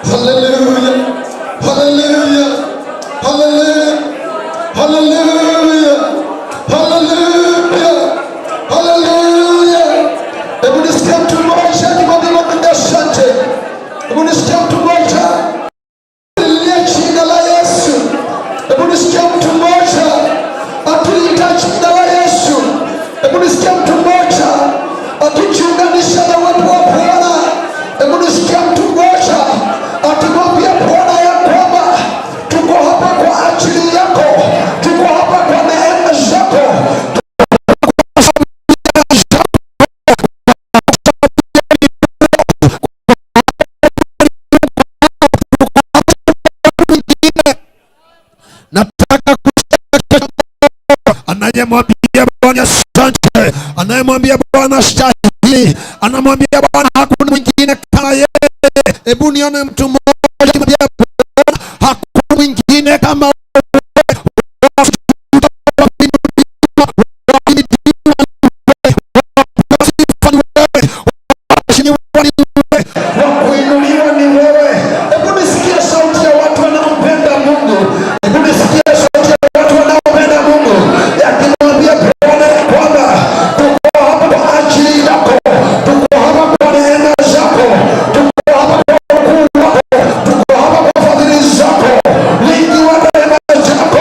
Hallelujah. Hallelujah. Hallelujah. Hallelujah. Hallelujah. Hallelujah. Hebu nisikia mtu mmoja nimwambie Mungu asante. Hebu nisikia mtu mmoja lilia jina la Yesu. Hebu nisikia mtu mmoja atuliita jina la Yesu. Hebu nisikia mtu mmoja atujiunganisha na uwepo wa Bwana. Hebu nisikia mtu mmoja atumwambia Bwana ya kwamba tuko hapa kwa ajili yako, tuko hapa kwa neema zako. Nataka anayemwambia Bwana asante, anayemwambia Bwana stahili, anamwambia Bwana hakuna mwingine kama yeye. Hebu nione mtu mmoja mwambia Bwana hakuna mwingine kama wakuinuliwa ni wewe. Hebu nisikie sauti ya watu wanaompenda Mungu. Hebu nisikie sauti ya watu wanaompenda Mungu yakimwambia Bwana kwamba tuko hapa kwa ajili yako, tuko hapa kwa neema zako, tuko hapa kwa ukuu wako, tuko hapa kwa fadhili zako, wingi wa neema zako.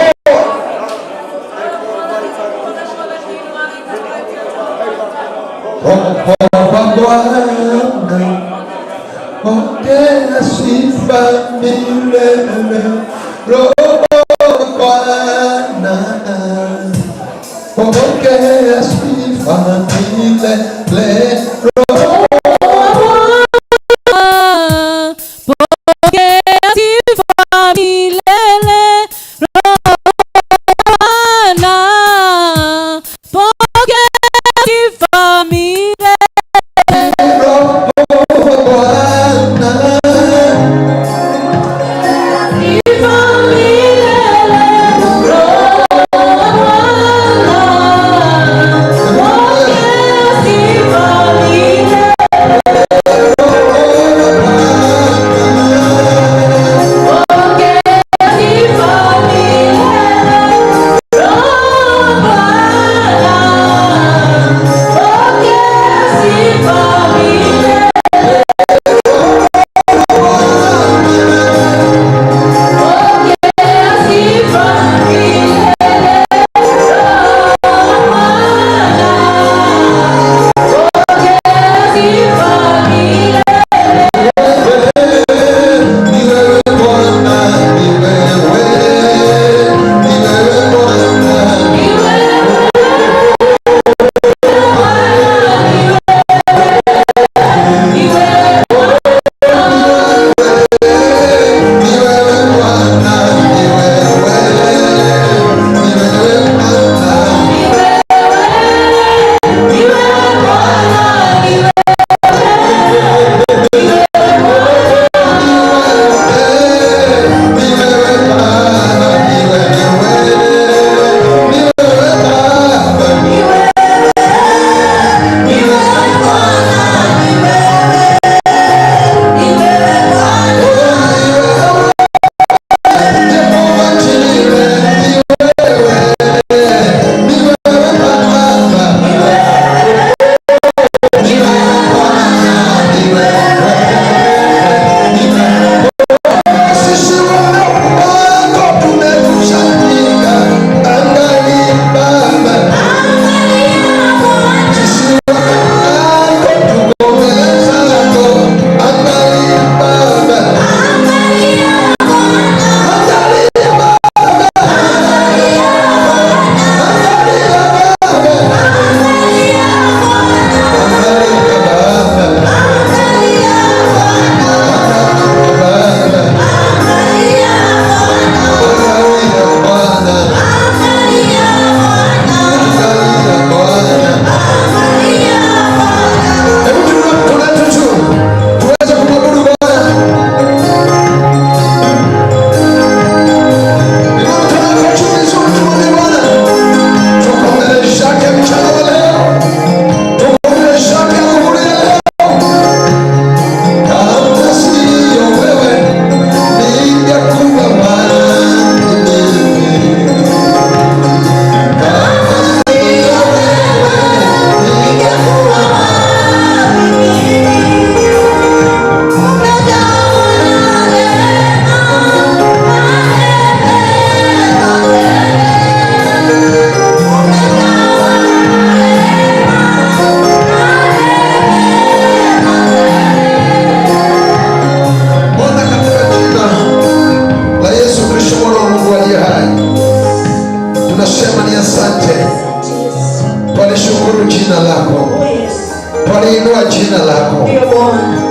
Pokea sifa milele, Roho Bwana. Pokea sifa milele, Roho Bwana. Pokea sifa milele, Roho Bwana. Pokea sifa milele. Roho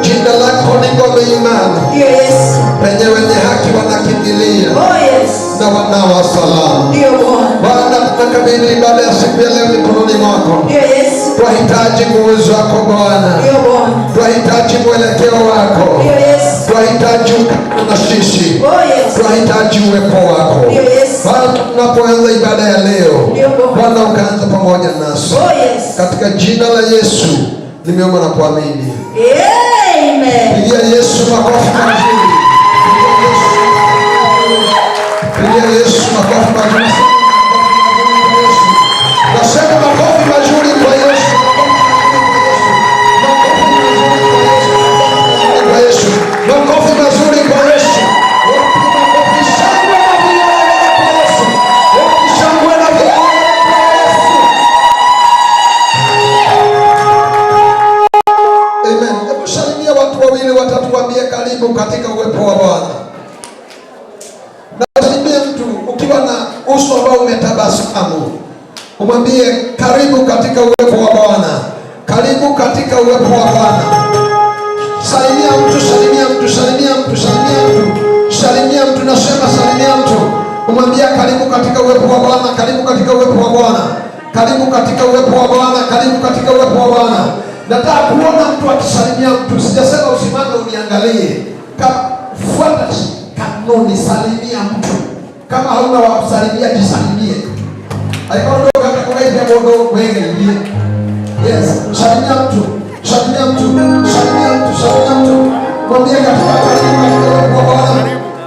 Jina lako ni ngome imara, penye wenye haki wanakimbilia na wanawa salama. Bwana, tunakabidhi ibada ya siku ya leo mikononi mwako. Twahitaji nguvu zako Bwana, twahitaji mwelekeo wako, twahitaji ukaribu na sisi, twahitaji uwepo wako Bwana. Tunapoanza ibada ya leo Bwana, ukaanza pamoja nasi katika jina la Yesu nimeomba na kuamini. Amen. Pigia Yesu makofi mazuri. Pigia Yesu makofi mazuri. Nasema makofi mazuri kwa Yesu. Makofi mazuri kwa Yesu. Makofi shangwe na vigelegele kwa Yesu. Shangwe na vigelegele kwa Yesu. Amen. Hebu salimia watu wawili watatu, waambie karibu katika uwepo wa Bwana. Na salimia mtu ukiwa na uso ambao umetabasamu, umwambie karibu katika uwepo wa Bwana. Karibu katika uwepo wa Bwana. Salimia mtu, salimia mtu, salimia mtu, salimia mtu, salimia mtu, nasema salimia mtu. Umwambia karibu katika uwepo wa Bwana, karibu katika uwepo wa Bwana, karibu katika uwepo wa Bwana, karibu katika uwepo wa Bwana. Nataka kuona mtu akisalimia mtu. Sijasema usimame uniangalie. Fuata kanuni, salimia mtu. Kama hauna wa kusalimia, jisalimie. Alikondo kaka kwa hiyo bodo wengi ndiye. Yes, salimia mtu. Salimia mtu. Salimia mtu, salimia mtu. Mwambie katika karibu katika uwepo wa Bwana.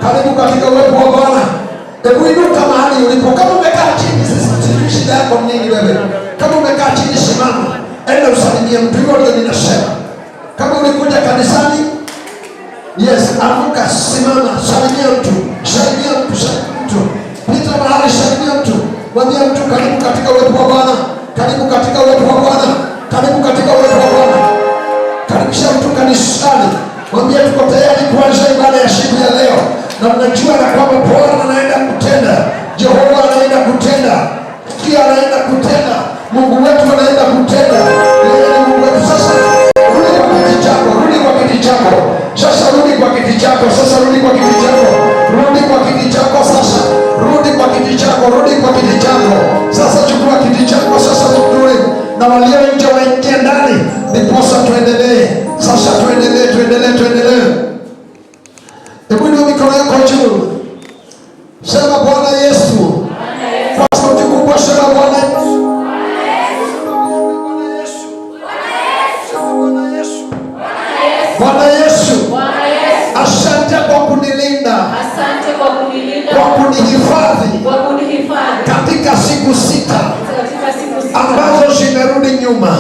Karibu katika uwepo wa Bwana. Hebu inuka mahali ulipo. Kama umekaa chini, sisi shida yako nini wewe? Kama umekaa chini, simama. Enda usalimie mtu. Hiyo ndio ninasema. Kama ulikuja kanisani, yes, amuka, simama, salimia mtu. Salimia mtu, salimia mtu. Pita mahali, salimia mtu. Mwambie mtu karibu katika uwepo wa Bwana. Karibu katika uwepo wa Bwana. Karibu katika uwepo wa Bwana. Karibisha mtu kanisani. Mwambie tuko tayari kuanza ibada ya siku ya leo. Na mnajua na kwamba Bwana anaenda kutenda. Jehova anaenda kutenda. Kia anaenda kutenda. Mungu wetu anaenda kutenda. Yeye ni Mungu wetu. Sasa rudi kwa kiti chako. Rudi kwa kiti chako. Sasa rudi kwa kiti chako. Sasa rudi kwa kiti chako. Rudi kwa kiti chako sasa. Rudi kwa kiti chako. Rudi kwa kiti chako. Sasa chukua kiti chako sasa rudi. Na walio nje waingie ndani. Ndiposa tuendelee. Sasa tuendelee. Hebu inua mikono yako juu. Sema Bwana Yesu. Kwa sauti kubwa sema Bwana Yesu. Bwana Yesu. Asante kwa kunilinda. Kwa kunihifadhi. Katika siku 6 ambazo zimerudi nyuma.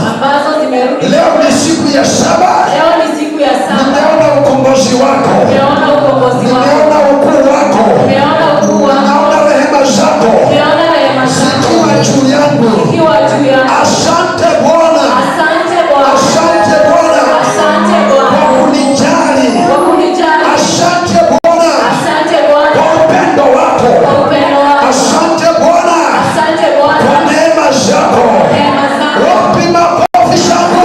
Leo ni siku ya 7. Nimeona ukombozi wako. Nimeona ukuu wako. Naona rehema zako zikiwa juu yangu. Asante Bwana. Asante Bwana kwa kunijali. Asante Bwana kwa upendo wako. Asante Bwana kwa neema zako. Wapi makofi zako?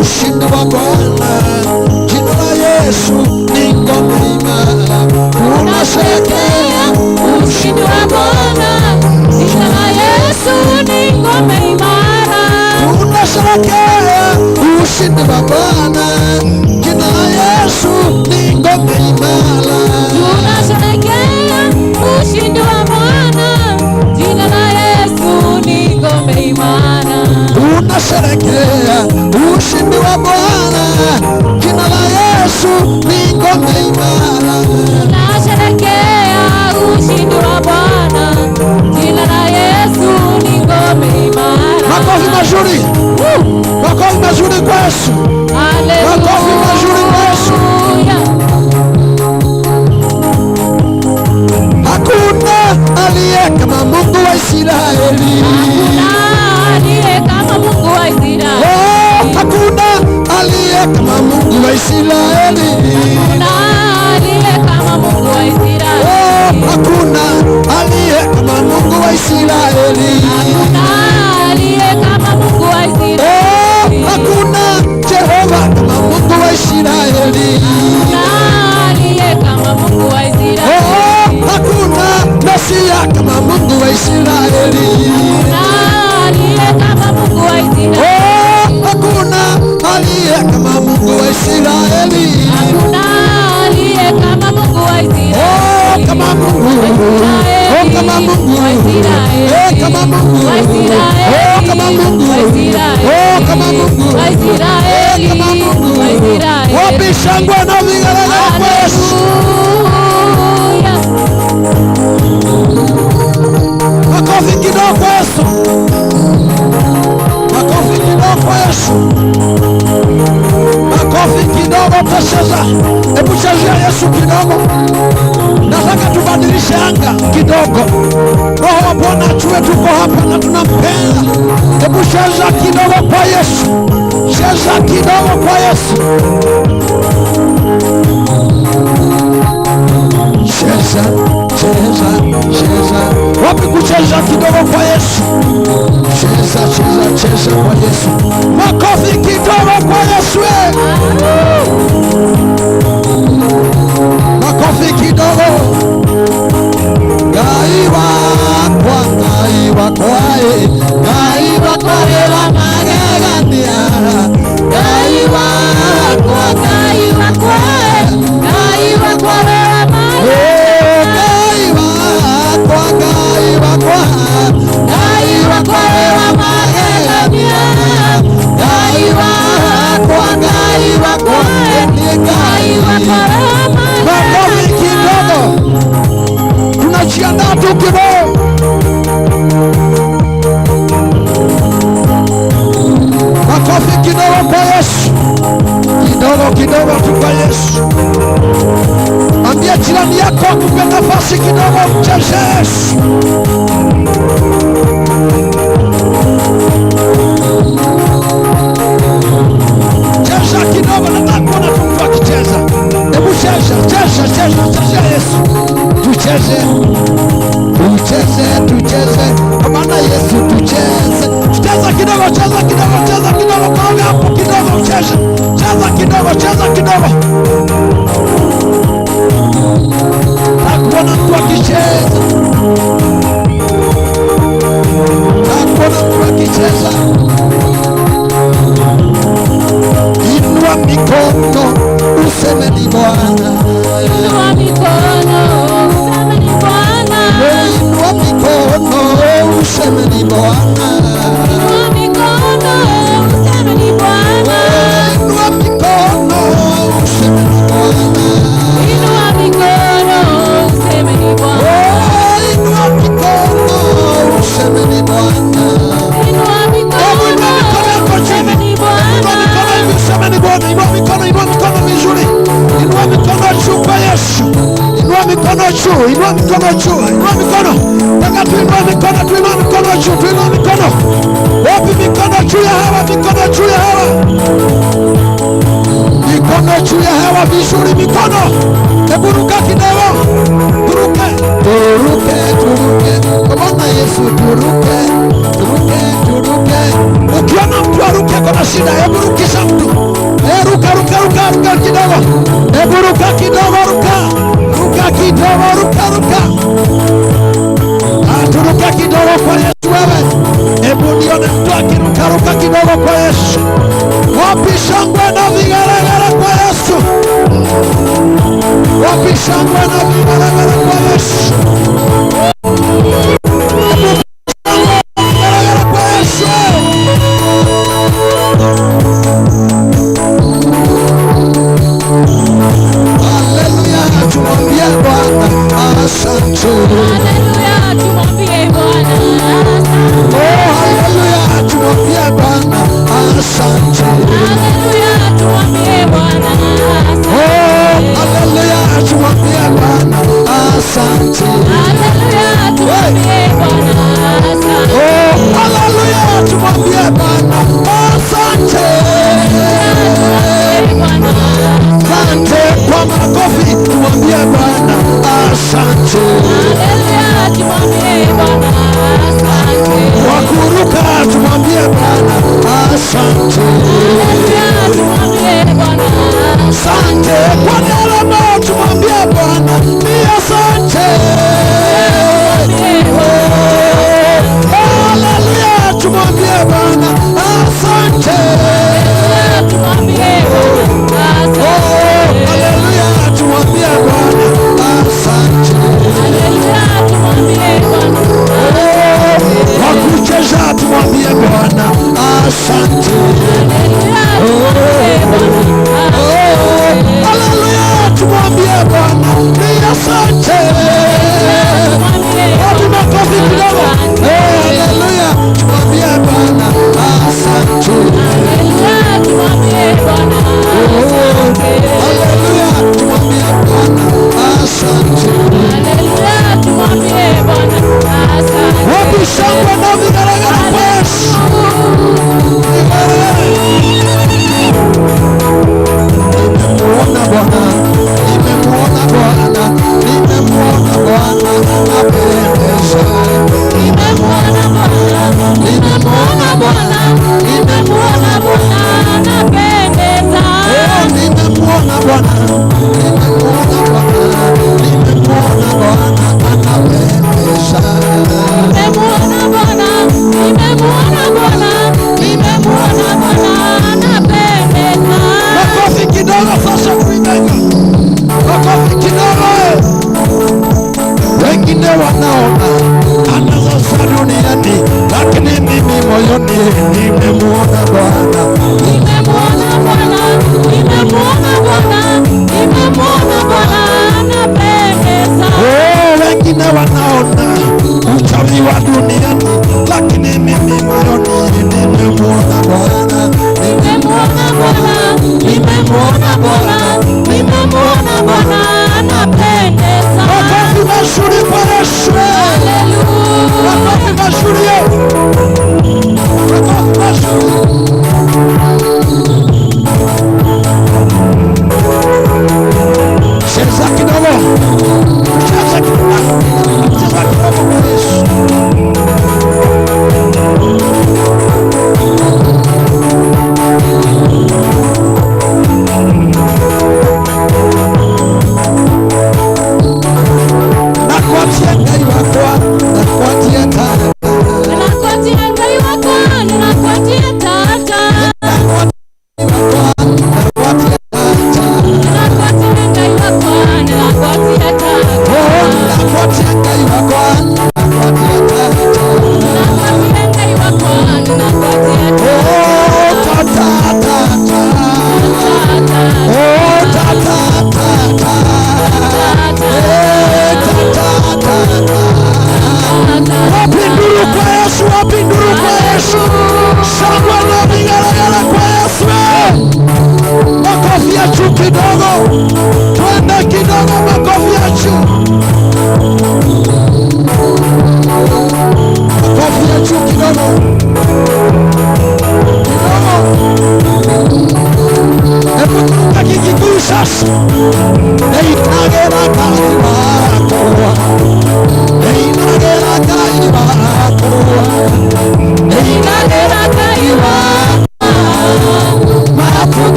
Ushindi wa Bwana, jina la Yesu ni ngome imara. Tunasherehekea ushindi wa Bwana, jina la Yesu ni ngome imara. Tunasherehekea ushindi wa Bwana, jina la Yesu ni ngome imara. Tunasherehekea ushindi wa Bwana, jina la Yesu ni ngome imara. Makofi mazuri. Makofi mazuri kwa Yesu. wa Israeli. Hakuna aliye kama Mungu wa Israeli. Oh, hakuna aliye kama Mungu wa Israeli. Hakuna aliye kama Mungu wa Israeli. Oh, hakuna Jehova kama Mungu wa Israeli. Hakuna aliye kama Mungu wa Israeli. Oh, hakuna Mesia kama Mungu wa Israeli. Hakuna aliye kama Mungu wa Israeli. Oh, hakuna aliye kama Mungu wa Israeli. Hakuna aliye kama Mungu wa Israeli. Oh, kama Mungu. Oh, kama Mungu. Oh, kama Mungu. Oh, kama Mungu. Oh, kama Mungu. Oh, kama Mungu. Wapi shangwe na vigelegele kwa Yesu? Makofi kidogo kwa Yesu. Makofi kidogo kwa Yesu. Makofi kidogo tutacheza. Hebu chezea Yesu kidogo. Nataka tubadilishe anga kidogo. Roho wa Bwana tuwe tuko hapa na tunampenda. Hebu cheza kidogo kwa Yesu. Cheza kidogo kwa Yesu. Cheza, cheza, cheza. Wapi kucheza kidogo kwa Yesu? Cheza, cheza, cheza kwa Yesu. Makofi kidogo kwa Yesu. Makofi kidogo. Gaiwa kwae. Gaiwa kwae wa magegania. Gaiwa kwa. Gaiwa kwae. Gaiwa kwae wa magegania. Gaiwa kwae wa magegania. Gaiwa kwae. Makofi kidogo. Tunajiandaa tu kidogo. Makofi kidogo kwa Yesu. Kidogo tu kwa Yesu. Ambia jirani yako akupe nafasi kidogo mcheze Yesu. Cheza kidogo, nataka kuona tu mtu akicheza. Hebu cheza Yesu. Tucheze. Kwa maana Yesu tucheze. Cheza kidogo. Kwa hapo kidogo ucheze. Cheza kidogo. Nakuona mtu akicheza. Inua mikono useme ni Bwana. Inua mikono useme ni Bwana. Inua mikono useme ni Bwana. Inua mikono useme ni Bwana. Inua mikono useme ni Bwana. Inua mikono useme ni Bwana. Inua mikono useme ni Bwana. Inua mikono useme ni Bwana. Inua mikono vizuri. Inua mikono juu kwa Yesu. Inua mikono juu. Taka tuinua mikono juu. Wapi mikono juu ya hawa? Mikono juu ya hawa vizuri. Hebu ruka kidogo. Turuke. Kwa maana Yesu turuke. Ukiona mtu aruke kuna shida. Hebu rukisha mtu. Ruka kidogo. Hebu ruka kidogo. Turuka kidogo kwa Yesu wewe. Hebu nione mtu akiruka kidogo kwa Yesu. Wapi shangwe na vigelegele kwa Yesu? Kwa Yesu. Haleluya, tumwambie Bwana asante. Haleluya, tumwambie Bwana asante. Haleluya, tumwambie Bwana asante. Haleluya, tumwambie Bwana asante. Haleluya, tumwambie Bwana asante. Haleluya,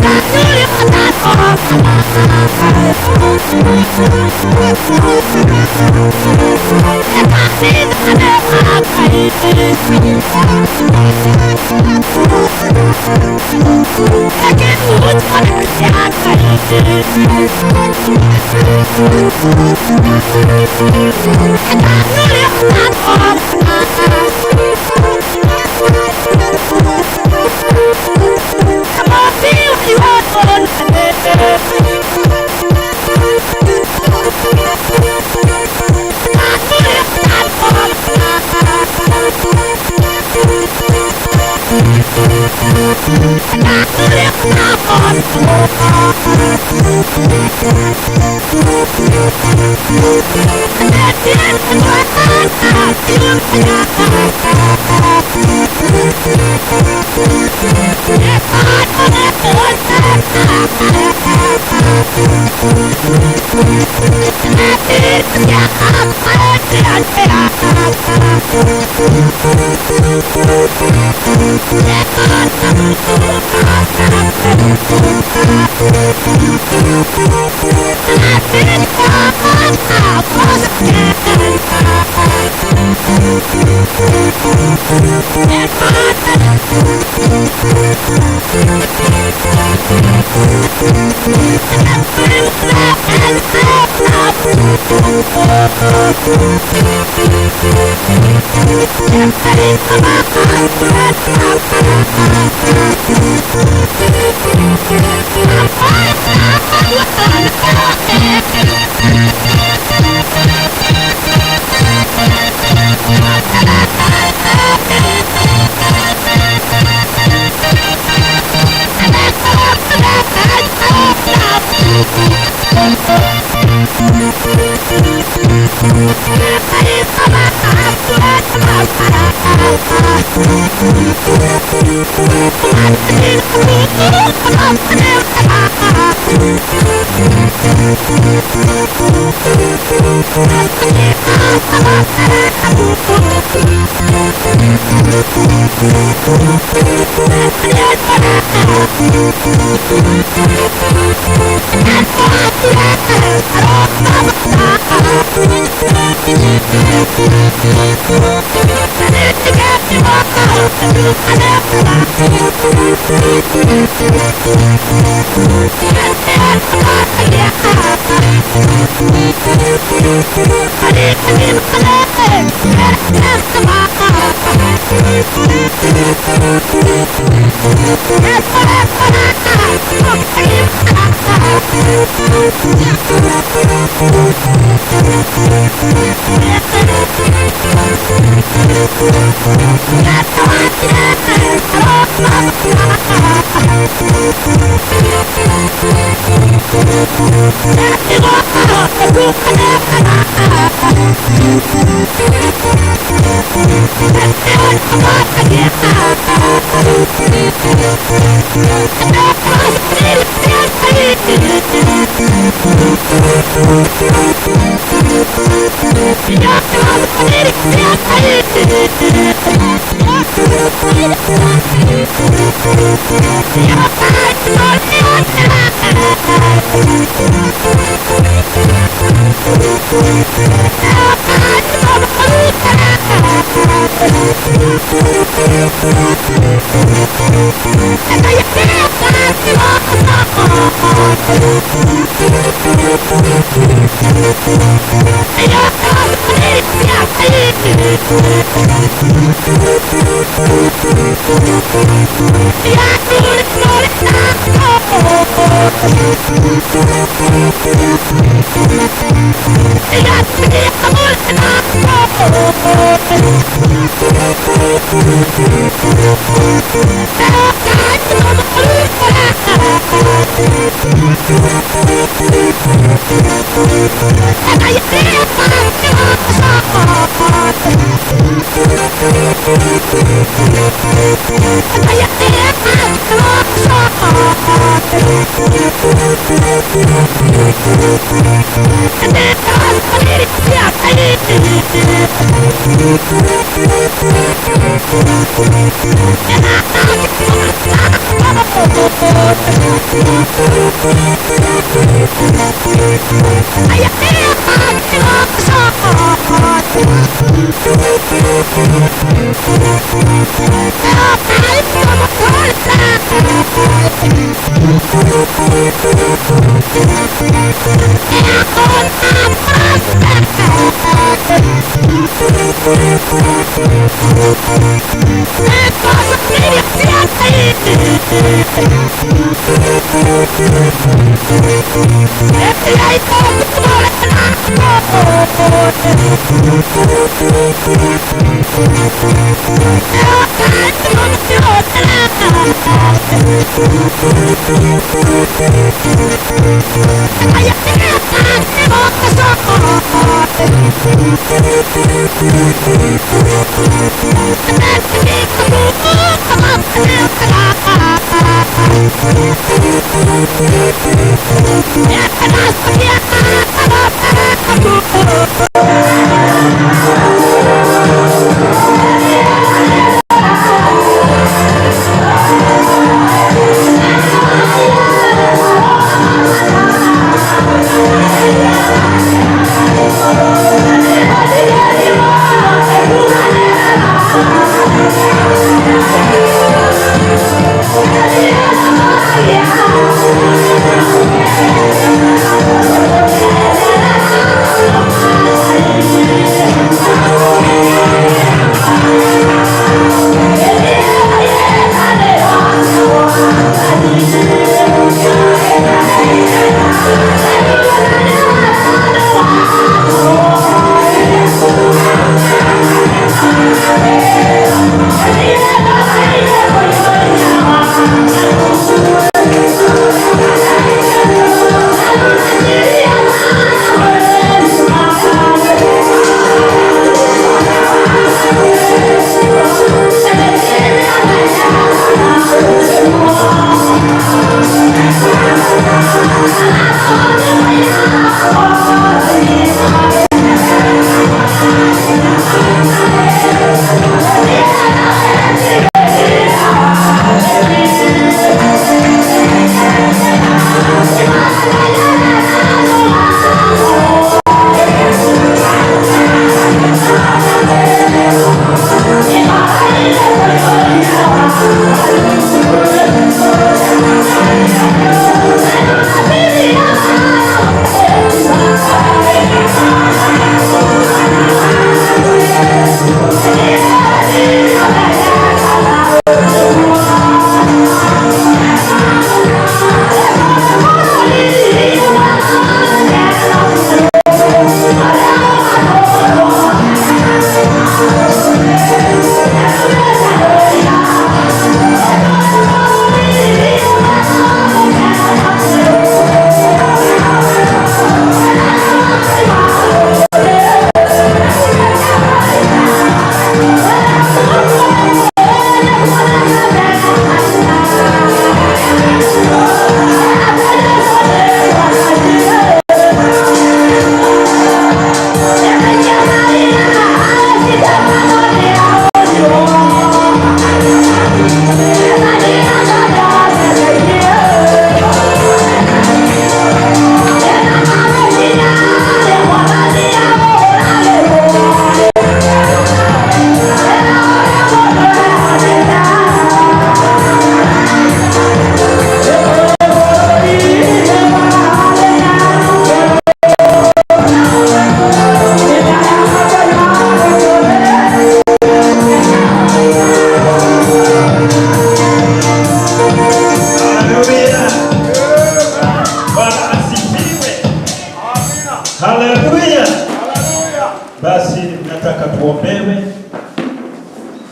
Got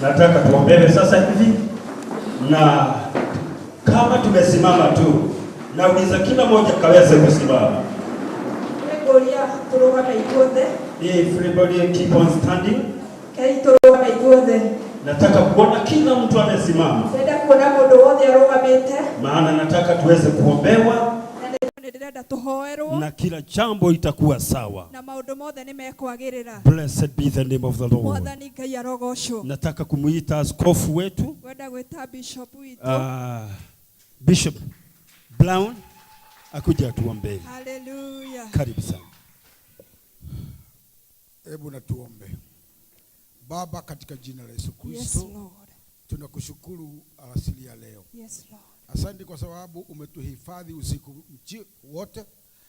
nataka tuombewe sasa hivi, na kama tumesimama tu, nauliza kila mmoja kaweze kusimama. Everybody keep on standing. Nataka kuona kila mtu amesimama, maana nataka tuweze kuombewa. na kila jambo itakuwa sawa. Blessed be the name of the Lord. Nataka kumuita askofu wetu Bishop Brown akuja tuombe. Hallelujah. Karibu sana. Hebu na tuombe. Baba, katika jina la Yesu Kristo, Yes, Lord. tunakushukuru alasiri ya leo. Yes, Lord. Asante kwa sababu umetuhifadhi usiku wote,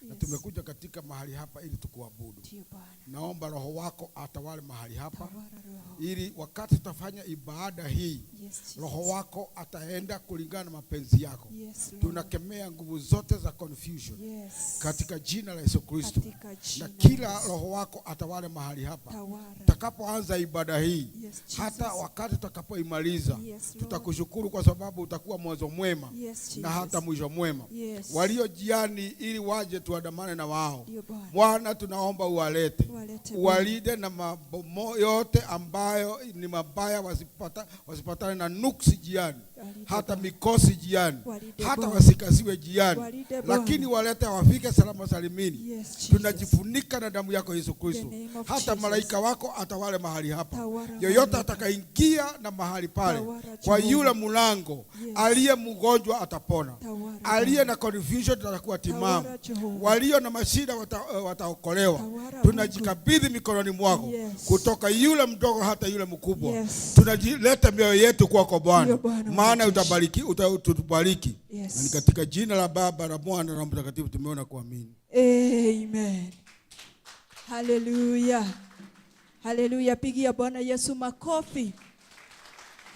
na Yes. tumekuja katika mahali hapa ili tukuabudu. Ndiyo Bwana. Naomba Roho wako atawale mahali hapa, Tawala Roho. ili wakati tutafanya ibada hii, Yes, Jesus. Roho wako ataenda kulingana na mapenzi yako. Yes, Lord. Tunakemea nguvu zote za confusion Yes. katika jina la Yesu Kristo, Katika jina na kila la Yesu. Roho wako atawale mahali hapa. Tawala. Tutakapoanza ibada hii, Yes, Jesus. hata wakati tutakapoimaliza, Yes, Lord. tutakushukuru kwa sababu utakuwa mwanzo mwema, Yes, Jesus. na hata mwisho mwema. Yes. Waliojiani ili waje tuandamane na wao, Ndiyo Bwana. Bwana tunaomba uwalete, Uwalete, uwalinde na mambo yote ambayo ni mabaya, wasipatane na nuksi jiani, Walinde hata Bwana. mikosi jiani, Walinde hata Bwana. wasikasiwe jiani, Walinde Bwana. lakini walete wafike salama salimini. Yes, Jesus. Tunajifunika na damu yako Yesu Kristo, The name of hata Jesus. malaika wako atawale mahali hapa. Tawala Yoyote mahali atakaingia na mahali pale, Tawala kwa Jehova. yule mlango, Yes. aliye mgonjwa atapona, Tawala aliye na confusion atakuwa timamu, Tawala Jehova. walio na mashida wataokolewa. Tawala Tunajikabidhi mikononi mwako, Yes. kutoka yule mdogo hata yule mkubwa. Yes. Tunajileta mioyo yetu kwako Bwana, Ndiyo Bwana, maana utubariki. utatubariki. Yes. Na ni katika jina la Baba na Mwana na Mtakatifu tumeona kuamini. Amen. Hallelujah. Hallelujah. Pigia Bwana Yesu makofi.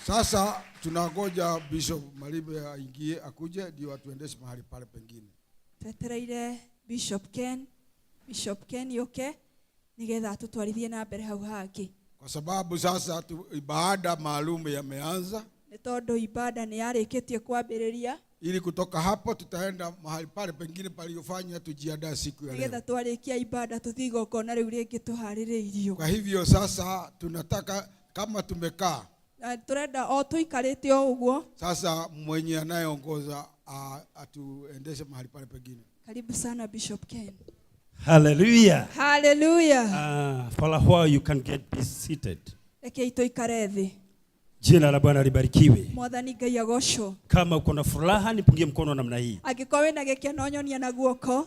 Sasa tunangoja Bishop Malibe aingie, akuje ndio atuendeshe mahali pale pengine. Twetereire Bishop Ken yoke nigetha tutwarithie na mbere hau hangĩ, Kwa sababu sasa ibada maalum yameanza, nĩ tondũ ibada nĩ yarĩkĩtie kwambĩrĩria, ili kutoka hapo tutaenda mahali pale pengine paliofanya tujiandae siku ya nigetha leo. twarĩkia ibada tũthiĩ igongona rĩu rĩngĩ tũharĩrĩirio. Kwa hivyo sasa tunataka kama tumekaa Na tũrenda o tũikarĩte o ũguo. sasa, mwenye anayeongoza atuendeshe mahali pale pengine. Karibu sana Bishop Ken. Hallelujah. Hallelujah. For a while you can get seated. Rekei tũikare thĩ. Jina la Bwana libarikiwe. Mwathani Ngai agocwo. Kama uko na furaha nipungie mkono namna hii. Angĩkorwo wĩna gĩkeno nyonia na guoko.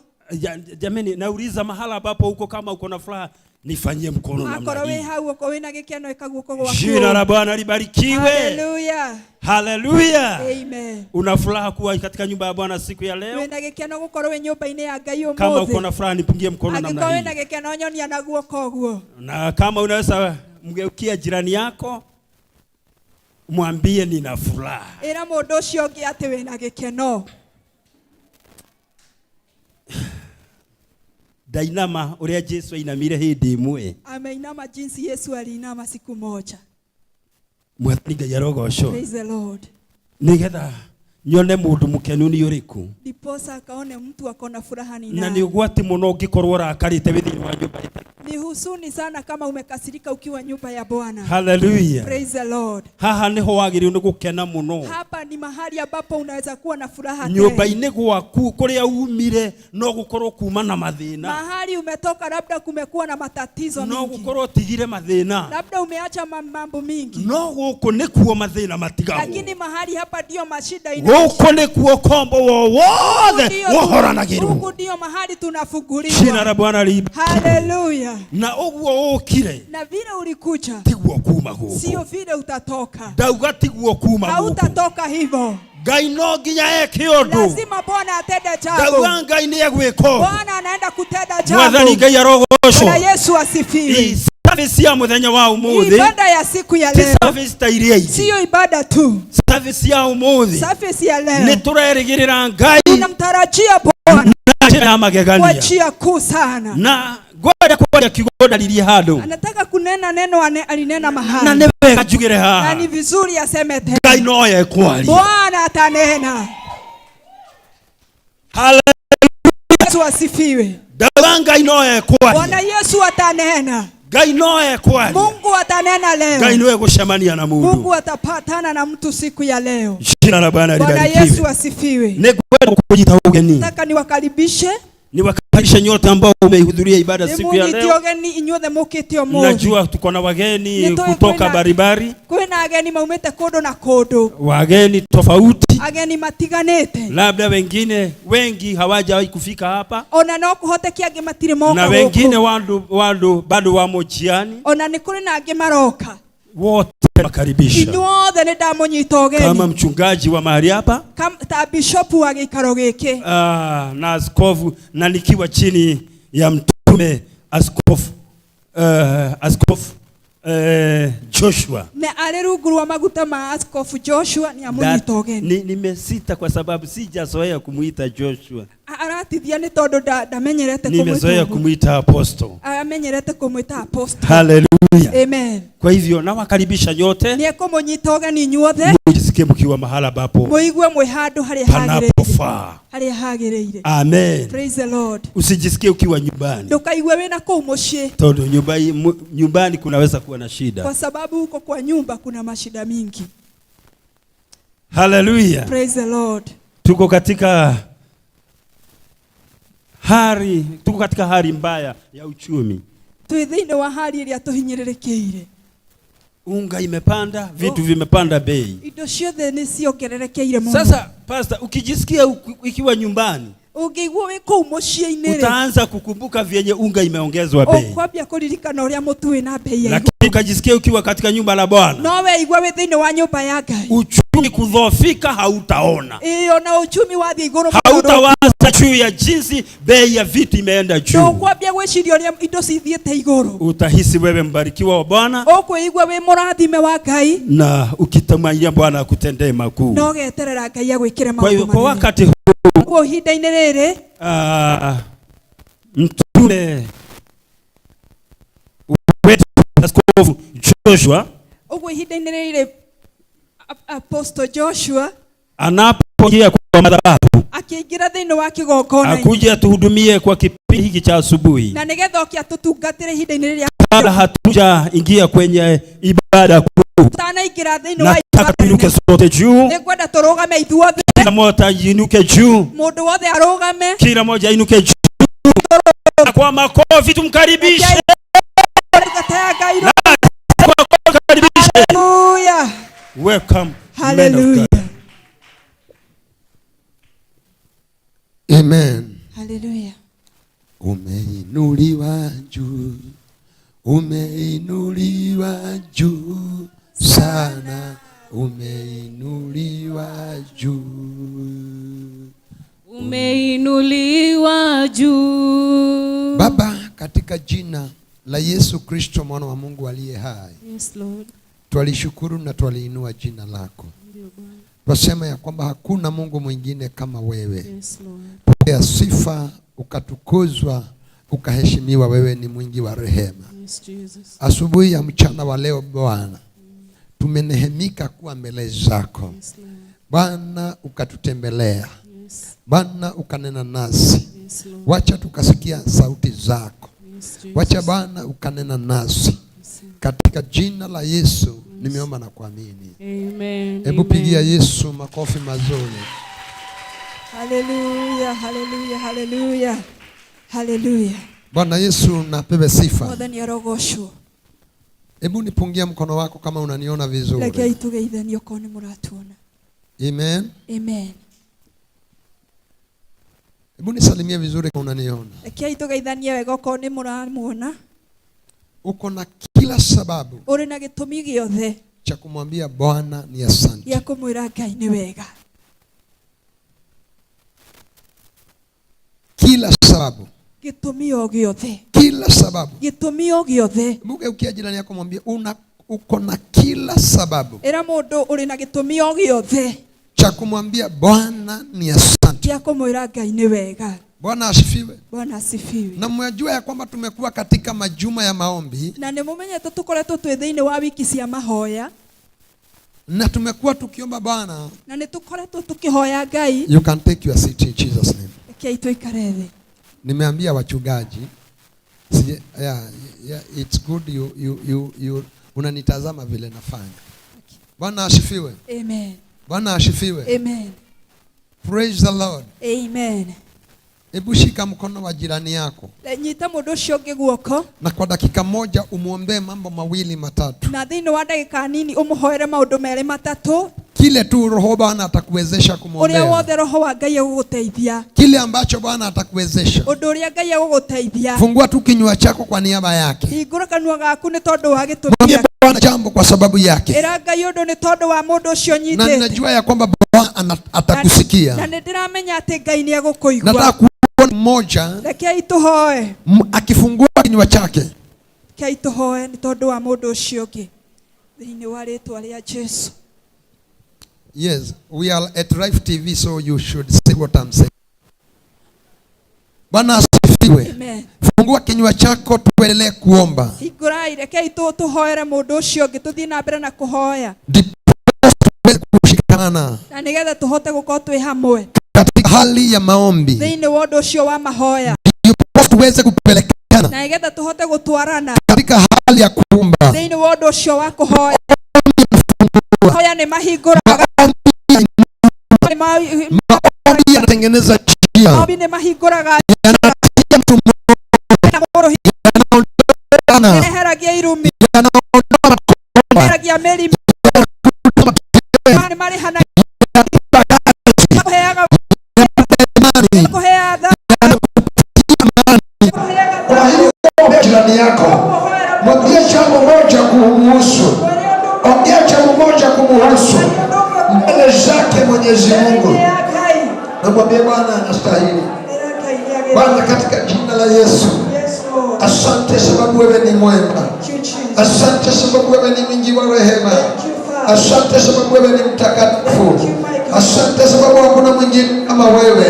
Jamani, nauliza mahala ambapo uko, kama uko na furaha nifanyie mkono namna Akorwo wĩ hii. hau uko wĩna gĩkeno ĩka guoko gwaku. Jina la Bwana libarikiwe. Hallelujah. Hallelujah. Amen. Una furaha kuwa katika nyumba ya Bwana siku ya leo? Wĩna gĩkeno gũkorwo wĩ nyũmba-inĩ ya Ngai ũmũthĩ. Kama uko na furaha nipungie mkono namna Angĩkorwo wĩna hii. gĩkeno nyonia na guoko ũguo. Na kama unaweza mgeukia jirani yako mwambie nina furaha. Ĩra mũndũ ũcio ũngĩ atĩ wĩna gĩkeno. Dainama uria Jesu ainamire hindi imwe. Ameinama jinsi Yesu aliinama siku moja. Mwathani Ngai arogocwo. Praise the Lord. Nigetha nyone mundu mukenu ni uriku. Ndiposa akaone mtu akona furaha ni Na nani. ni ugwati muno ngikorwo urakarite withini wa nyumba. Ni husuni sana kama umekasirika ukiwa nyumba ya Bwana. Hallelujah. Praise the Lord. Haha niho wagiriru ni gukena muno. Hapa ni mahali ambapo unaweza kuwa na furaha Nyumba-ini gwaku kuria umire no gukorwo kuma na mathina. Mahali umetoka labda kumekuwa na matatizo No mingi. gukorwo tigire mathina. Labda umeacha mambo mingi. No guku nikuo mathina matigago. Lakini mahali hapa ndio mashida Guku nikuo kombo wothe wohoranagirwo. Huku ndio mahali tunafunguliwa. Jina la Bwana libarikiwe. Hallelujah. Na uguo ukire Na vile ulikuja tiguo kuma guku. sio vile utatoka. Ndauga tiguo kuma guku. Hautatoka hivyo. Ngai no nginya eke undu. Lazima Bwana atende jambo. Ndauga Ngai ni egwika. Bwana anaenda kutenda jambo. Mwathani Ngai arogocwo. Bwana Yesu asifiwe. Service ya muthenya wa umuthi. Ibada ya siku ya leo. Service ta iria ingi. Sio ibada tu. Service ya umuthi. Service ya leo. Ni turerigirira Ngai. Tunamtarajia Bwana. Na magegania. Kwa njia kuu sana. Na ngoja kuja kigoda lilie hado. Anataka kunena neno alinena mahali. Na ni wega njugire haha. Na ni vizuri aseme tena. Ngai no ye kwari. Bwana atanena. Hallelujah. Yesu asifiwe. Ndauga Ngai no ye kwari. Bwana Yesu atanena. Ngai noe kwaria. Mungu atanena leo. Ngai noe gucemania na mundu. Mungu atapatana na mtu siku ya leo. Jina la Bwana libarikiwe. Bwana Yesu asifiwe. Nikwenda kujita ugeni. Nataka niwakaribishe. Niwakaribishe nyote ambao umehudhuria ibada siku ya leo. Najua tuko na wageni kutoka baribari. Kwina ageni maumete kodo na kodo. Wageni tofauti. Ageni matiganete. Labda wengine wengi hawajawahi kufika hapa. Ona no kuhotekia ange matire moka. Na wengine wandu bado wamo njiani. Ona ni kuri na ange maroka. Wote makaribisha. Inyuothe ni ndamunyita ugeni. Kama mchungaji wa mahali hapa. Kama ta bishop wa gikaro giki. Na askofu na nikiwa chini ya mtume askofu Joshua. Na aliruguru wa maguta ma askofu Joshua ni amunyita ugeni. Nimesita kwa sababu sijazoea kumuita Joshua. Aratithia ni tondu ndamenyerete kumuita. Nimezoea kumuita apostle. Amenyerete kumuita apostle. Hallelujah. Amen. Kwa hivyo nawakaribisha nyote. Ni kumunyita ugeni inyuothe. Mujisikie mkiwa mahala papo. Muigue mwe handu hari hagirire. Hari hagirire. Amen. Praise the Lord. Usijisikie ukiwa nyumbani. Ndukaigue wina kuu mucii. Tondu nyumbani kunaweza kuwa na shida. Kwa sababu huko kwa nyumba kuna mashida mingi. Hallelujah. Praise the Lord. Tuko katika hali mbaya ya uchumi. Tuithine wa hali iria tuhinyirirekeire. Unga imepanda, vitu vimepanda bei. Indo ciothe ni ciongererekeire muno. Sasa pastor, ukijisikia ukiwa nyumbani, ungigwo wi kuu mucii-ini, utaanza kukumbuka vyenye unga imeongezwa bei. Ukwambia kuririkana uria mutu wina bei ya. Lakini ukajisikia ukiwa katika nyumba la Bwana, no we igwa wi thiini wa nyumba ya Ngai, uchumi kudhoofika hautaona. Na uchumi wathi iguru, hautawaza juu ya jinsi bei ya vitu imeenda juu. Ukwambia gwiciria uria indo cithiete iguru. Utahisi wewe mbarikiwa wa Bwana. Ukuigwa wi murathime wa Ngai, na ukitamania Bwana akutendee makuu. No geterera Ngai agwikire maundu. Kwa hivyo kwa wakati huu kwa ihinda-ini riri, mtume wetu askofu Joshua, ugo ihinda-ini riri Apostle Joshua anapoingia kwa madhabahu, akiingira thiini wa kigongona, akuje atuhudumie kwa kipindi hiki cha asubuhi, na nigetha okia tutungatire ihinda-ini riri. Kabla hatuja ingia kwenye ibada kuu, tanaingira thiini wa ibada, tuinuke sote juu. Nikwenda turugame ithuothe. Kila mmoja inuke juu. Mundu wothe arugame. Kila mmoja inuke juu. Kwa makofi tumkaribishe. Hallelujah. Welcome. Hallelujah. Amen. Hallelujah. Umeinuliwa juu. Umeinuliwa juu sana. Umeinuliwa juu. Umeinuliwa juu. Baba, katika jina la Yesu Kristo mwana wa Mungu aliye hai. Yes, Lord. Twalishukuru na twaliinua jina lako. Twasema ya kwamba hakuna Mungu mwingine kama wewe. Yes, Lord. Pokea sifa, ukatukuzwa, ukaheshimiwa. Wewe ni mwingi wa rehema. Yes, Jesus. Asubuhi ya mchana wa leo Bwana, tumenehemika kuwa mbele zako. Yes, Bwana, ukatutembelea. Yes. Bwana, ukanena nasi. Yes, Lord. Wacha tukasikia sauti zako. Yes, wacha Bwana ukanena nasi. Yes. Katika jina la Yesu, yes, nimeomba na kuamini. Amen. Hebu pigia Yesu makofi mazuri. Hallelujah, hallelujah, hallelujah. Hallelujah. Bwana Yesu napewe sifa. Mwathani arogoshwo. Hebu nipungia mkono wako kama unaniona vizuri. Rekei tugeithanio ko ni muratuona. Amen. Amen. Hebu nisalimie vizuri kama unaniona. Rekei tugeithanie wega ko ni muramuona. Uko na kila sababu. Uri na gitumi giothe cha kumwambia Bwana ni asante. Ya kumwira Ngai ni wega. Kila sababu. Gitumi o giothe. Kila sababu. Gitumi o giothe. Muge ukia jirani yako mwambie uko na kila sababu. Era mundu uri na gitumi o giothe cha kumwambia Bwana ni asante. Ya kumwira Ngai ni wega. Bwana asifiwe. Bwana asifiwe. Na mwajua ya kwamba tumekuwa katika majuma ya maombi. Na nimumenyete tukoretwo twi thiini wa wiki cia mahoya. Na tumekuwa tukiomba Bwana. Na nitukoretwo tukihoya Ngai. You can take your seat in Jesus name. Kei tuikare thi. Nimeambia wachungaji Yeah, it's good you unanitazama vile nafanya. Bwana asifiwe. Amen. Bwana asifiwe. Amen. Praise the Lord. Amen. Hebu shika mkono wa jirani yako. Nyita mundu ucio ungi guoko. Na kwa dakika moja umuombee mambo mawili matatu. Na thini wa dakika nini umuhoere maundu meri matatu. Kile tu Roho Bwana atakuwezesha kumwombea. Uria wothe Roho wa Ngai aguguteithia. Kile ambacho Bwana atakuwezesha. Undu uria Ngai aguguteithia. Fungua tu kinywa chako kwa niaba yake. Hingura kanua gaku ni tondu wa gitumi. Mwambie Bwana jambo kwa sababu yake. Era Ngai undu ni tondu wa mundu ucio nyitete. Na ninajua ya kwamba Bwana atakusikia. Na ndiramenya ati Ngai ni agukuigua. Nataka kuona mmoja Rekei tuhoe. Akifungua kinywa chake. Rekei tuhoe ni tondu wa mundu ucio ungi. Thini wa ritwa ria Jesu. Yes, we are at Life TV, so you should see what I'm saying. Bwana asifiwe. Amen. Fungua kinywa chako tuendelee kuomba. Hingura rekei tuhoere mundu ucio ungi tuthie na mbere na kuhoya. Ndipo tuweze kushikana. Na nigetha tuhote gukorwo twi hamwe. Katika hali ya maombi. Thini wa undu ucio wa mahoya. Ndipo tuweze kupelekana. Na nigetha tuhote gutwarana. Katika hali ya kuomba. Thini wa undu ucio wa kuhoya. Hoya ni mahingura. Maombi yanatengeneza njia. Maombi ni mahinguraga. Yanatia mtu mmoja. Yanaheragia irumi. Yanaheragia meri. Mari hana. Kwa hiyo jirani yako mwambie jambo moja kumuhusu. Ongea jambo moja kumuhusu mbele zake Mwenyezi Mungu. Na mwambie Bwana anastahili. Bwana, katika jina la Yesu, asante sababu wewe ni mwema. Asante sababu wewe ni mwingi wa rehema. Asante sababu wewe ni mtakatifu. Asante sababu hakuna mwingine kama wewe.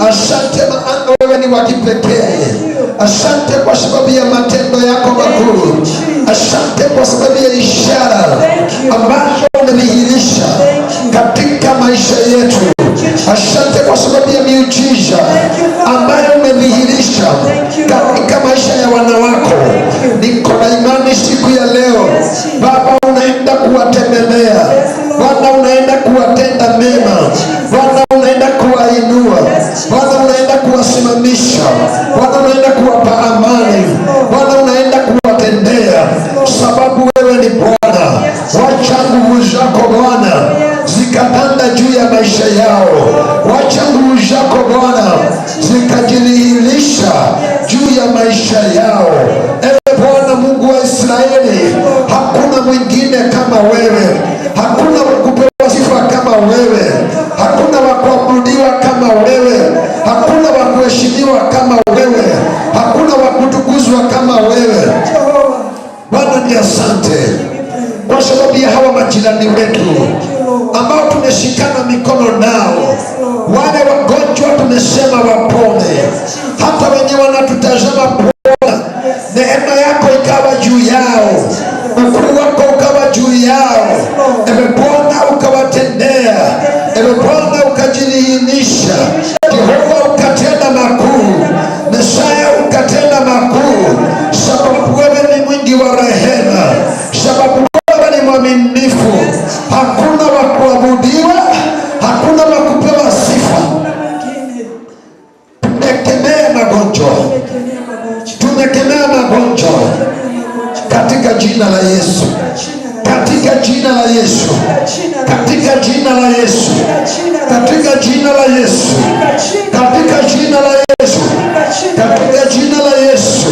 Asante maana wewe ni wa kipekee. Asante kwa sababu ya matendo yako makuu. Asante kwa sababu ya ishara ambazo umedhihirisha katika maisha yetu. Asante kwa sababu ya miujiza ambayo umedhihirisha katika maisha ya wanawako. Niko na imani siku ya leo Baba unaenda kuwatembelea. Bwana unaenda kuwatenda mema. Bwana unaenda kuwainua. Bwana unaenda kuwasimamisha. Bwana unaenda kuwapa amani. Bwana unaenda kuwatendea sababu wewe ni Bwana. Wacha nguvu zako Bwana zikatanda juu ya maisha yao. Wacha nguvu zako Bwana zikajidhihirisha juu ya maisha yao. Ewe Bwana Mungu wa Israeli, hakuna mwingine kama wewe. Hakuna wa kupewa sifa kama wewe. Hakuna wa kuabudiwa kama wewe. Hakuna wa kuheshimiwa kama wewe. Hakuna wa kutukuzwa kama wewe. Bwana ni asante kwa sababu ya hawa majirani wetu ambao tumeshikana mikono nao. Wale wagonjwa tumesema wapone. Hata wenye wanatutazama Bwana, neema yako ikawa juu yao. Ukuu wako ukawa juu yao. Ewe Bwana ukawatendea. Ewe Bwana ukajidhihirisha. Jehova ukatenda makuu. Mesaya ukatenda makuu. Sababu wewe ni mwingi wa rehema. Sababu wewe ni mwaminifu. Hakuna wa kuabudiwa. Hakuna wa kupewa sifa. Tumekemea magonjwa. Tumekemea magonjwa katika jina la Yesu. Katika jina la Yesu. Katika jina la Yesu. Katika jina la Yesu. Katika jina la Yesu. Katika jina la Yesu.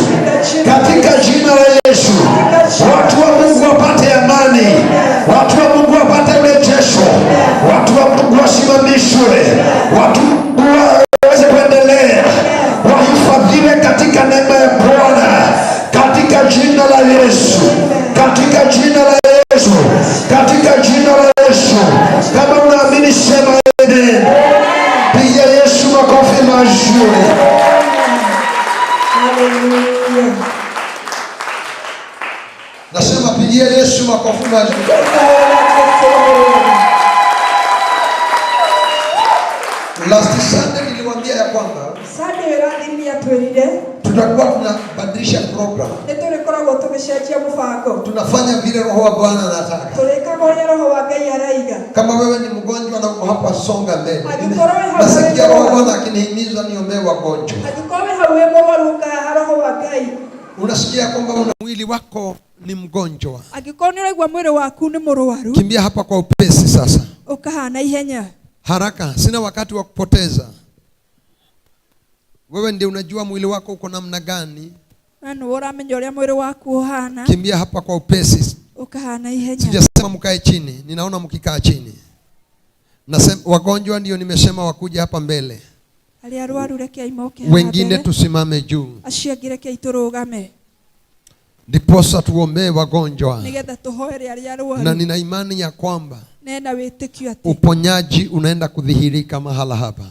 Katika jina la Yesu. Watu wa Mungu wapate amani. Watu wa Mungu wapate urejesho. Watu wa Mungu wasimamishwe. Watu waweze kuendelea. Wahifadhiwe katika neema ya Bwana. Katika jina la Yesu. Katika jina la Yesu. Katika jina la Yesu. Kama unaamini sema amen. Pigia Yesu makofi mazuri. Nasema pigia Yesu makofi mazuri. Last Sunday niliwaambia ya kwamba tutakuwa tunabadilisha program. Niturikoragwo tugicenjia mubango. Tunafanya vile Roho wa Bwana anataka. Turikaga uria Roho wa Ngai araiga. Kama wewe ni mgonjwa na uko hapa, songa mbele. Nasikia Roho wa Bwana akinihimiza niombee wagonjwa. Unasikia kwamba mwili wako ni mgonjwa, kimbia hapa kwa upesi sasa. Haraka, sina wakati wa kupoteza. Wewe ndiye unajua mwili wako uko namna gani. Kimbia hapa kwa upesi. Sijasema mkae chini, ninaona mkikaa chini. Nasema wagonjwa ndio nimesema wakuja hapa mbele. Wengine tusimame juu. Ndiposa tuombee wagonjwa. Na nina imani ya kwamba uponyaji unaenda kudhihirika mahala hapa.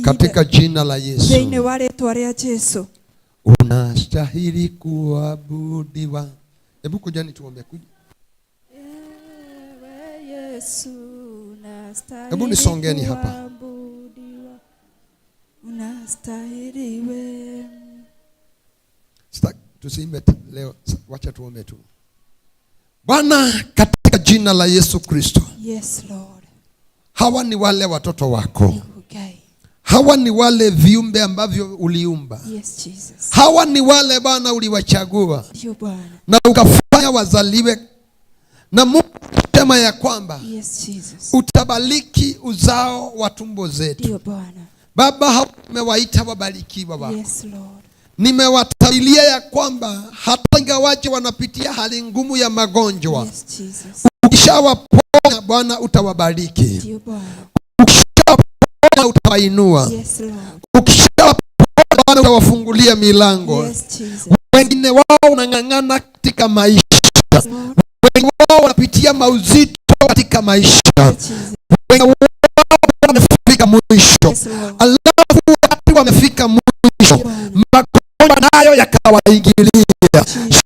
Katika jina la Yesu. Unastahili kuabudiwa. Hebu kujani tuombe. Hebu nisongeni hapa. Unastahili wewe. Tusiimbe leo, wacha tuombe tu. Bwana, katika jina la Yesu Kristo. Yes, Lord. Hawa ni wale watoto wako. Hawa ni wale viumbe ambavyo uliumba. Yes, Jesus. Hawa ni wale Bwana uliwachagua. Ndio Bwana. Na ukafanya wazaliwe. Na Mungu anasema ya kwamba yes, Jesus, utabariki uzao wa tumbo zetu. Ndio Bwana. Baba, hao nimewaita wabarikiwa wako. Yes, Lord. Nimewatabilia ya kwamba hata ingawaje wanapitia hali ngumu ya magonjwa. Yes, Jesus. Ukishawaponya Bwana utawabariki. Ndio Bwana. Ukishawaponya utawainua. Yes, Lord. Ukishawaponya Bwana utawafungulia milango. Yes, Jesus. Wengine wao wanang'ang'ana katika maisha. Yes, wengine wao wanapitia mauzito katika maisha. Yes, wengine wao wamefika mwisho. Yes, alafu watu wamefika mwisho. Magonjwa nayo yakawaingilia.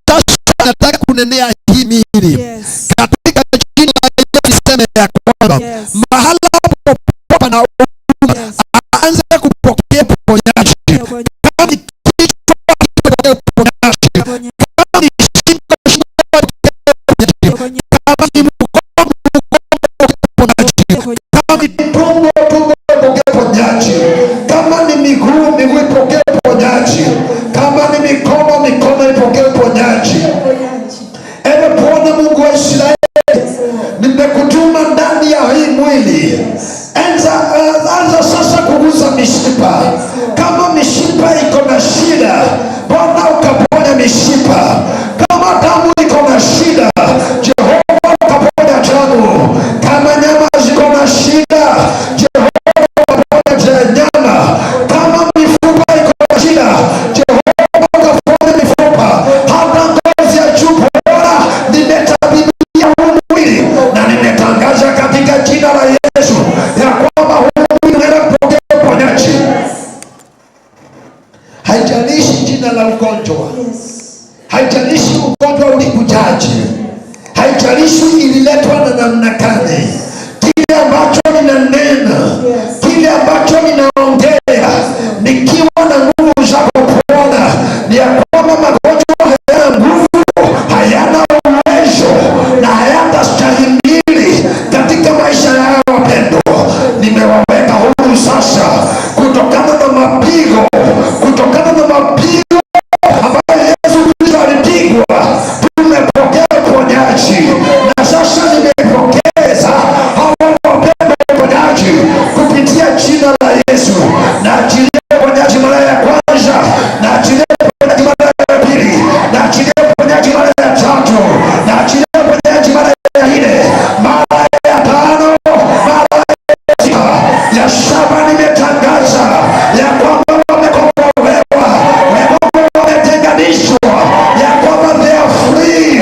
Sasa nataka kunenea hii mili. Yes. Katika jina la Yesu niseme ya kwamba yes, mahala popote na yes, aanze kupokea uponyaji. Kama ni kichwa kipokea uponyaji. Kama ni shingo kama ni mkono uponyaji. Kama ni tumbo ipokee uponyaji. Kama ni miguu ipokee uponyaji. Kama ni mikono ipokee uponyaji. Ewe Bwana Mungu wa Israeli, nimekutuma ndani ya hii mwili. Anza sasa kugusa mishipa. Kama mishipa iko na shida, Bwana ukaponya mishipa. Kama damu iko na shida, Jehova ukaponya damu. Kama nyama ziko na shida, Jehova ukaponya nyama. Kama mifupa iko na shida, Jehova ukaponya mifupa. Hata ngozi ya juu Bwana nimetabiria huu mwili na nimetangaza katika jina la Yesu ya kwamba huu mwili unaenda kupokea uponyaji. Haijalishi jina la ugonjwa. Haijalishi ugonjwa ulikujaje. Haijalishi ililetwa na namna gani. Kile ambacho ninanena, kile ambacho ninaongea, nikiwa na nguvu za kupona, ni ya kwamba magonjwa hayana nguvu, hayana uwezo na hayatastahimili katika maisha yao wapendwa. Nimewaweka huru sasa kutokana na mapigo, ambayo Yesu Kristo alipigwa. Tumepokea uponyaji na sasa nimepokeza hao wapendwa uponyaji kupitia jina la Yesu. Na achilia uponyaji mara ya kwanza, na achilia uponyaji mara ya pili, na achilia uponyaji mara ya tatu, na achilia uponyaji mara ya nne, mara ya tano, mara ya sita, ya saba. Nimetangaza ya kwamba wamekombolewa, wametenganishwa, ya kwamba they are free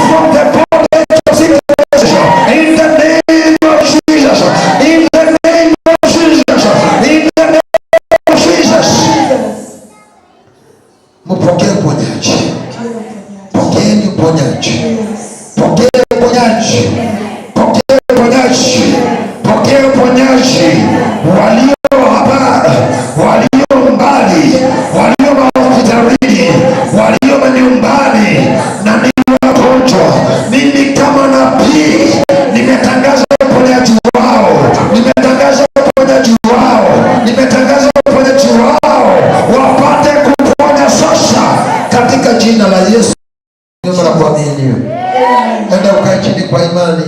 from the bondage kuamini. Enda ukae chini kwa imani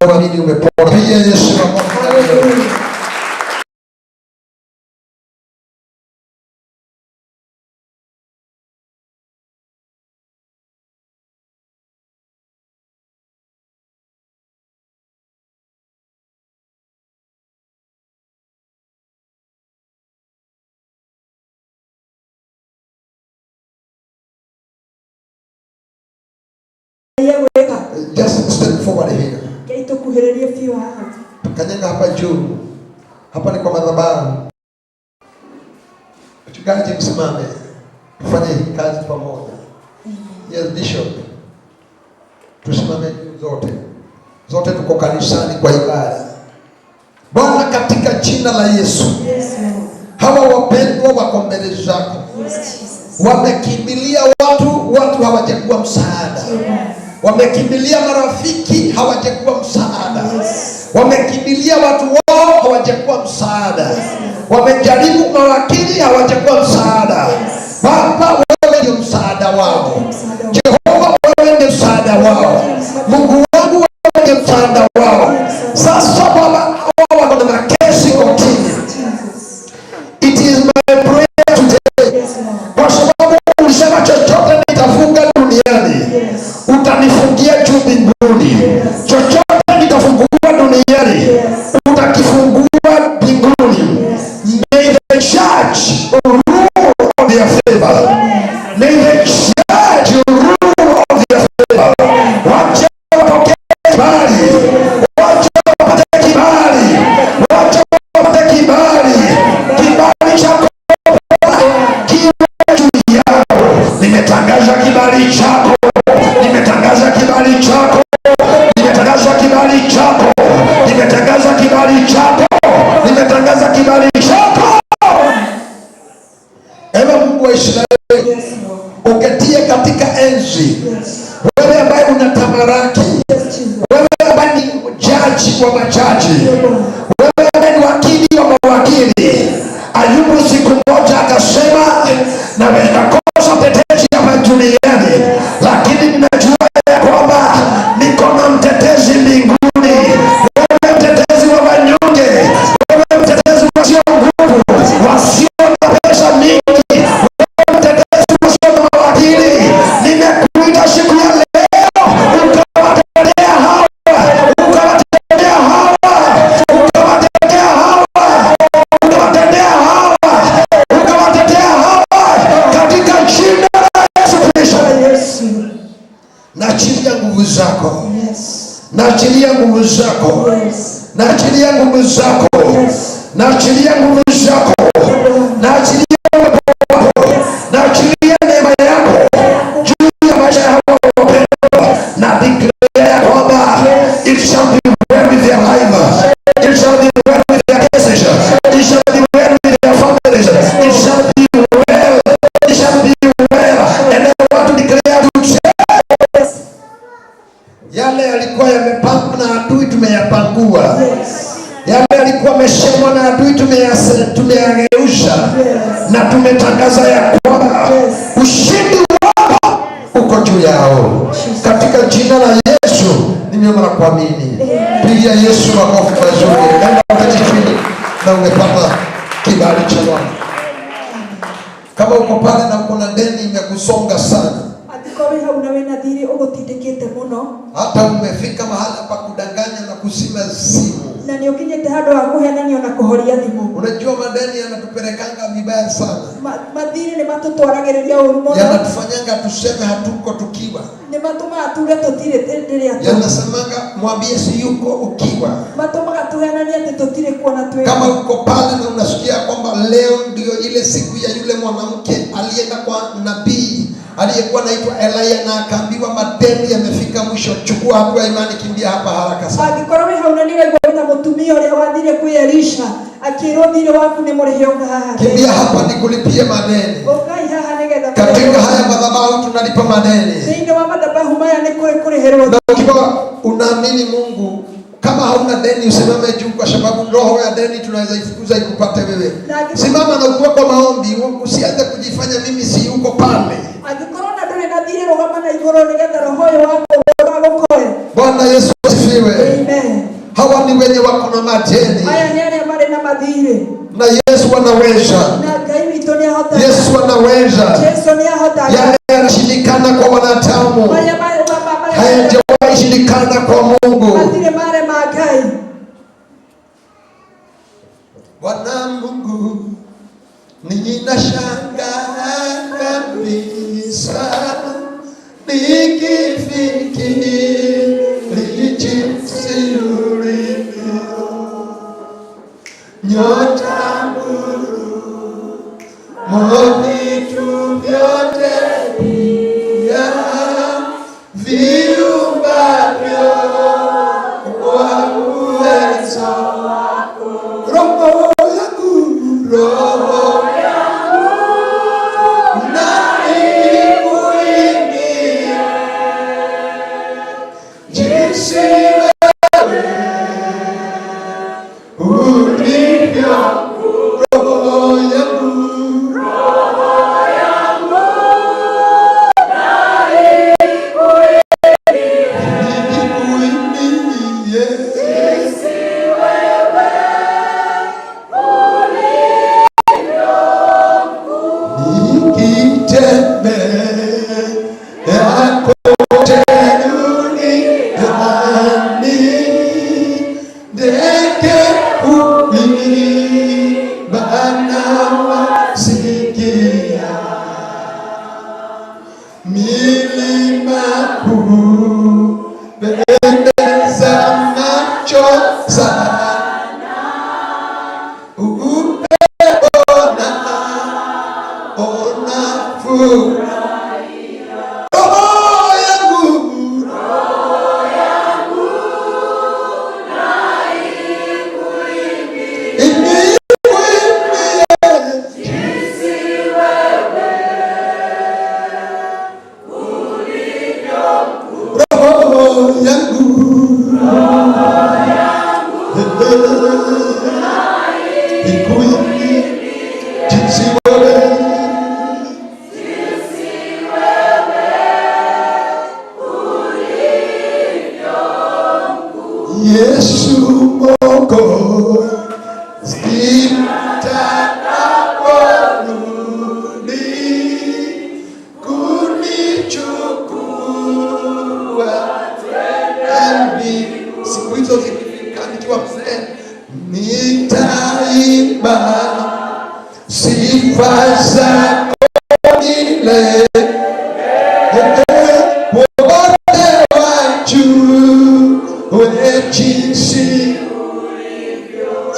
na uamini umepona. Pigia Yesu makofi. Just step forward here. Kanyaga hapa juu. Hapa ni kwa madhabahu. Mchungaji msimame. Tufanye kazi pamoja. Yes, Bishop. Tusimame zote. Zote tuko kanisani kwa ibada. Bwana, katika jina la Yesu. Hawa wapendwa wako mbele zako. Wamekimbilia watu hawajakuwa msaada. Wamekimbilia marafiki hawajakuwa msaada. Wamekimbilia watu wao hawajakuwa msaada. Wamejaribu mawakili hawajakuwa msaada. Baba, wewe ndio msaada wao. Jehova, wewe ndio msaada wao. Mungu wangu, wewe ndio msaada wao. Sasa Baba, hao wako na makesi kotini. It is my prayer today. Kwa sababu ulisema chochote nitafunga duniani, utanifungia juu mbinguni. Chochote nitafungua duniani, utakifungua mbinguni. May the judge rule on their favor. May the judge rule on their favor. Wacha wapokee kibali. Wacha wapate kibali. Wacha wapate kibali. Kibali chako kiwe juu yao. Nimetangaza kibali chako. Nimetangaza kibali chako. Nimetangaza kibali chako. Nimetangaza kibali chako. Nimetangaza kibali chako. Ewe Mungu wa Israeli, uketie katika enzi. Wewe ambaye unatamaraki. Wewe ambaye ni jaji wa majaji. Wewe ambaye ni wakili wa mawakili. Ayubu siku moja akasema, na nikakosa mtetezi hapa duniani, lakini ninajua ya kwamba niko na mtetezi mbinguni. Wewe mtetezi wa wanyonge. Wewe mtetezi wasio nguvu, wasio na pesa mingi. Wewe mtetezi wasio na mawakili. Nimekuita siku ya leo ukawatetea hawa. Ukawatetea hawa. Ukawatetea hawa. Ukawatetea hawa. Ukawatetea hawa. Katika jina la Yesu Kristo. Naachilia nguvu zako. Naachilia nguvu zako. Naachilia nguvu zako. Naachilia nguvu zako. Naachilia uwepo wako. Naachilia neema yako juu ya maisha ya hawa wapendwa. Na declare kwamba it shall be well with their life. It shall be well with their cases. It shall be well with their families. It shall be well. It shall be well. And I want to declare to yale yalikuwa yamepangwa na adui tumeyapangua. Yale yalikuwa yamesemwa na adui tumeyageuza. Na tumetangaza ya kwamba ushindi wako uko juu yao. Katika jina la Yesu nimeomba na kuamini. Pigia Yesu makofi mazuri. Enda uketi chini na umepata kibali cha Bwana. Kama uko pale na uko na deni imekusonga sana, hata umefika mahali pa kudanganya na kusima simu. Unajua madeni yanatupelekanga vibaya sana. Yanatufanyanga tuseme hatuko tukiwa. Yanasemanga mwambie si yuko ukiwa. Kama uko pale na unasikia kwamba leo ndio ile siku ya yule mwanamke alienda kwa nabii aliyekuwa anaitwa Elia na akaambiwa madeni yamefika mwisho, chukua hatua ya imani, kimbia hapa haraka sana. Kimbia hapa nikulipie madeni. Katika haya madhabahu tunalipa madeni. Na ukiwa unaamini Mungu, kama hauna deni usimame juu, kwa sababu roho ya deni tunaweza ifukuza ikupate wewe. Simama na ukiwa kwa maombi, usianze kujifanya mimi si yuko pale. Bwana Yesu asifiwe. Amen. Hawa ni wenye wako na madeni. Na Yesu anaweza. Yesu anaweza. Yale yanashindikana kwa wanadamu hayajawahi shindikana kwa Mungu. Bwana Mungu, ninashangaa kabisa nikifikiri jinsi ulivyo nyota nuru vitu vyote pia viumbavyo kwa uwezo wako. Roho yangu na ikuimbie jinsi wewe ulivyo. Roho yangu na ikuimbie jinsi wewe nikitembea kote duniani, ndege huimba na wasikia, milima hupendeza macho sana, ona furahia. Roho yangu na ikuimbie jinsi wewe ulivyo. Roho yangu na ikuimbie jinsi wewe Yesu Mwokozi, utakaporudi kunichukua twende, siku hizo zikifika nikiwa mzee, nitaimba sifa zako milele. Jinsi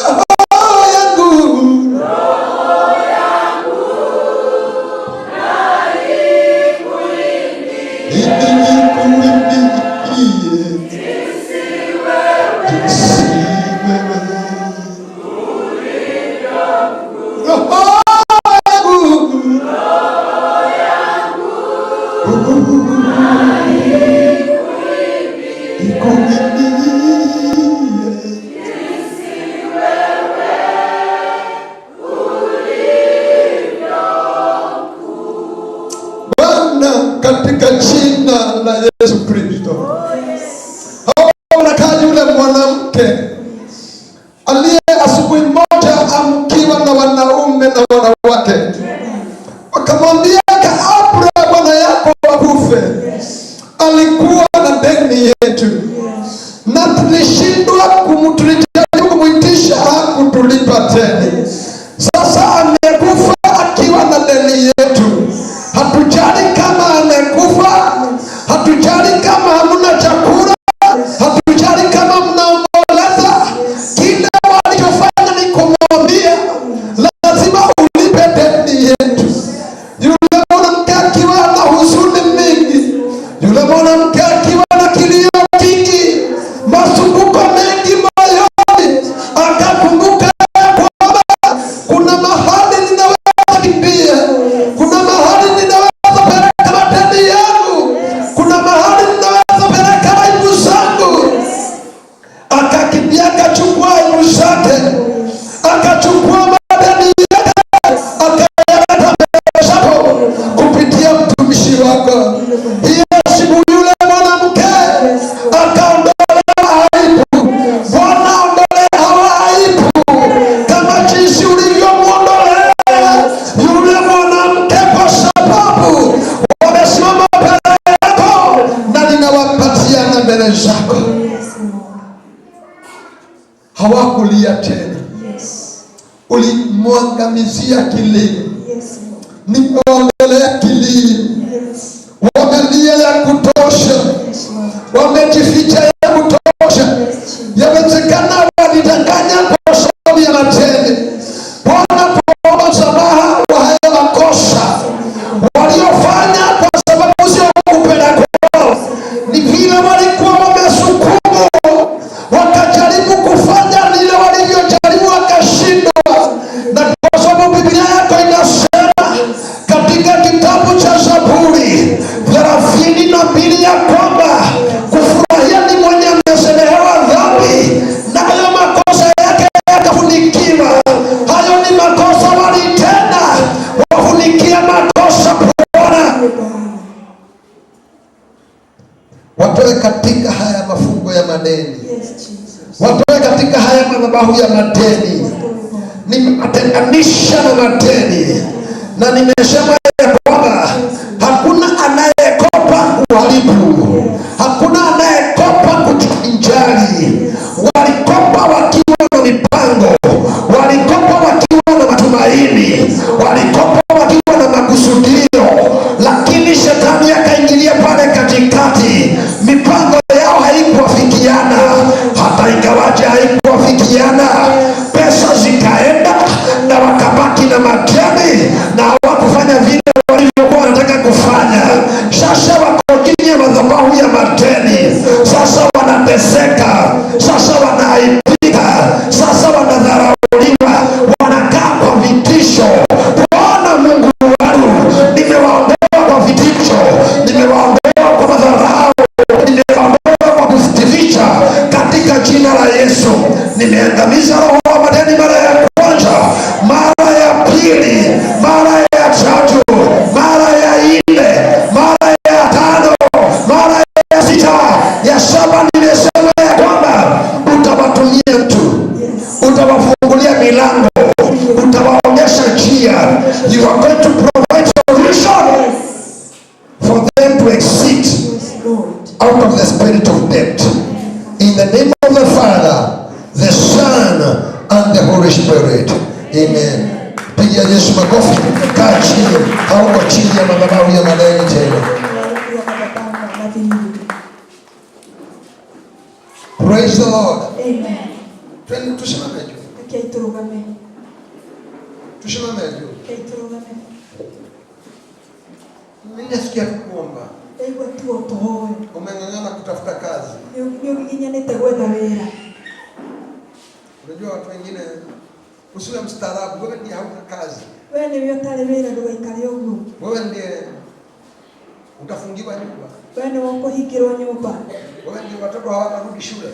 roho yangu na ikuimbie jinsi wewe ulivyo. Roho yangu ikuimbie katika jina la Yesu Kristo. Unakaa yule mwanamke aliye asubuhi moja amkiwa na wanaume na wanawake, wakamwambia kabla bwana yako akufe alikuwa na deni yetu, na tulishindwa kumuitisha hakutulipa tena. Sasa amekufa akiwa na deni yetu. Hatujali kama amekufa, hatujali kama hamuna chakula, hatujali kama mnaomboleza. Kile walichofanya ni kumwambia lazima ulipe deni yetu. Yule mwanamke akiwa na huzuni mingi, yule mwanamke akiwa na kilio kingi, masumbuko mengi moyoni, akakumbuka kwamba kuna mahali ninaweza kimbia, kuna mahali ninaweza peleka madeni yangu. mbele zako. Hawakulia tena. Ulimwangamizia kilio. Nimeongelea kilio. Wamelia ya kutosha. Wamejificha ya kutosha. Yawezekana walidanganya kwa sababu ya matendo. Bwana, tuomba msamaha wa haya makosa waliofanya kwa sababu sio kupenda kwao. Ni vile walikuwa wamesukumwa wakajaribu kufanya lile walivyojaribu wakashindwa. Na kwa sababu Biblia yako inasema katika kitabu cha Zaburi 32 ya kwamba kufurahia ni mwenye amesamehewa dhambi nayo makosa yake yakafunikiwa. Hayo ni makosa walitenda, wafunikia makosa. Bwana, watoe katika haya mafungo ya madeni. Watoe katika haya madhabahu ya madeni. Nimewatenganisha na madeni, na nimesema ya kwamba hakuna anayekopa uharibu, hakuna anayekopa kujivinjari. Walikopa wakiwa na mipango, walikopa wakiwa na matumaini, walikopa wakiwa na makusudio, lakini shetani akaingilia pale katikati. Mipango yao haikuwafikiana, hata ingawaje haikuwafikiana, pesa zikaenda na wakabaki na madeni na hawakufanya vile walivyokuwa wanataka kufanya. Sasa wako chini ya madhabahu ya madeni. Sasa wanateseka, sasa wanaaibika, sasa wanadharauliwa, wanakaa kwa vitisho. Bwana Mungu wangu, nimewaondoa kwa vitisho, nimewaondoa kwa madharau, nimewaondoa kwa kuficha katika jina la Yesu. Nimeangamiza roho wa madeni mara ya kwanza, mara ya pili, mara ya tatu, mara ya nne, mara ya tano, mara ya sita, ya saba. Nimesema ya kwamba utawatumia mtu, utawafungulia milango, utawaonyesha njia. You are going to provide solution for them to exit out of the spirit of debt. In the name of the Father, the Son, and the Holy Spirit. Amen. Pigia Yesu makofi. Kaa chini, hauko chini ya madhabahu ya madeni tena. Praise the Lord. Amen. Twende tusimame juu. Tusimame juu. Ninasikia kuomba. Umeng'ang'ana kutafuta kazi. Unajua watu wengine usiwe mstaarabu, wewe ndiye hauna kazi. Wewe ndiye utafungiwa nyumba. Wewe ndiye watoto hawatarudi shule.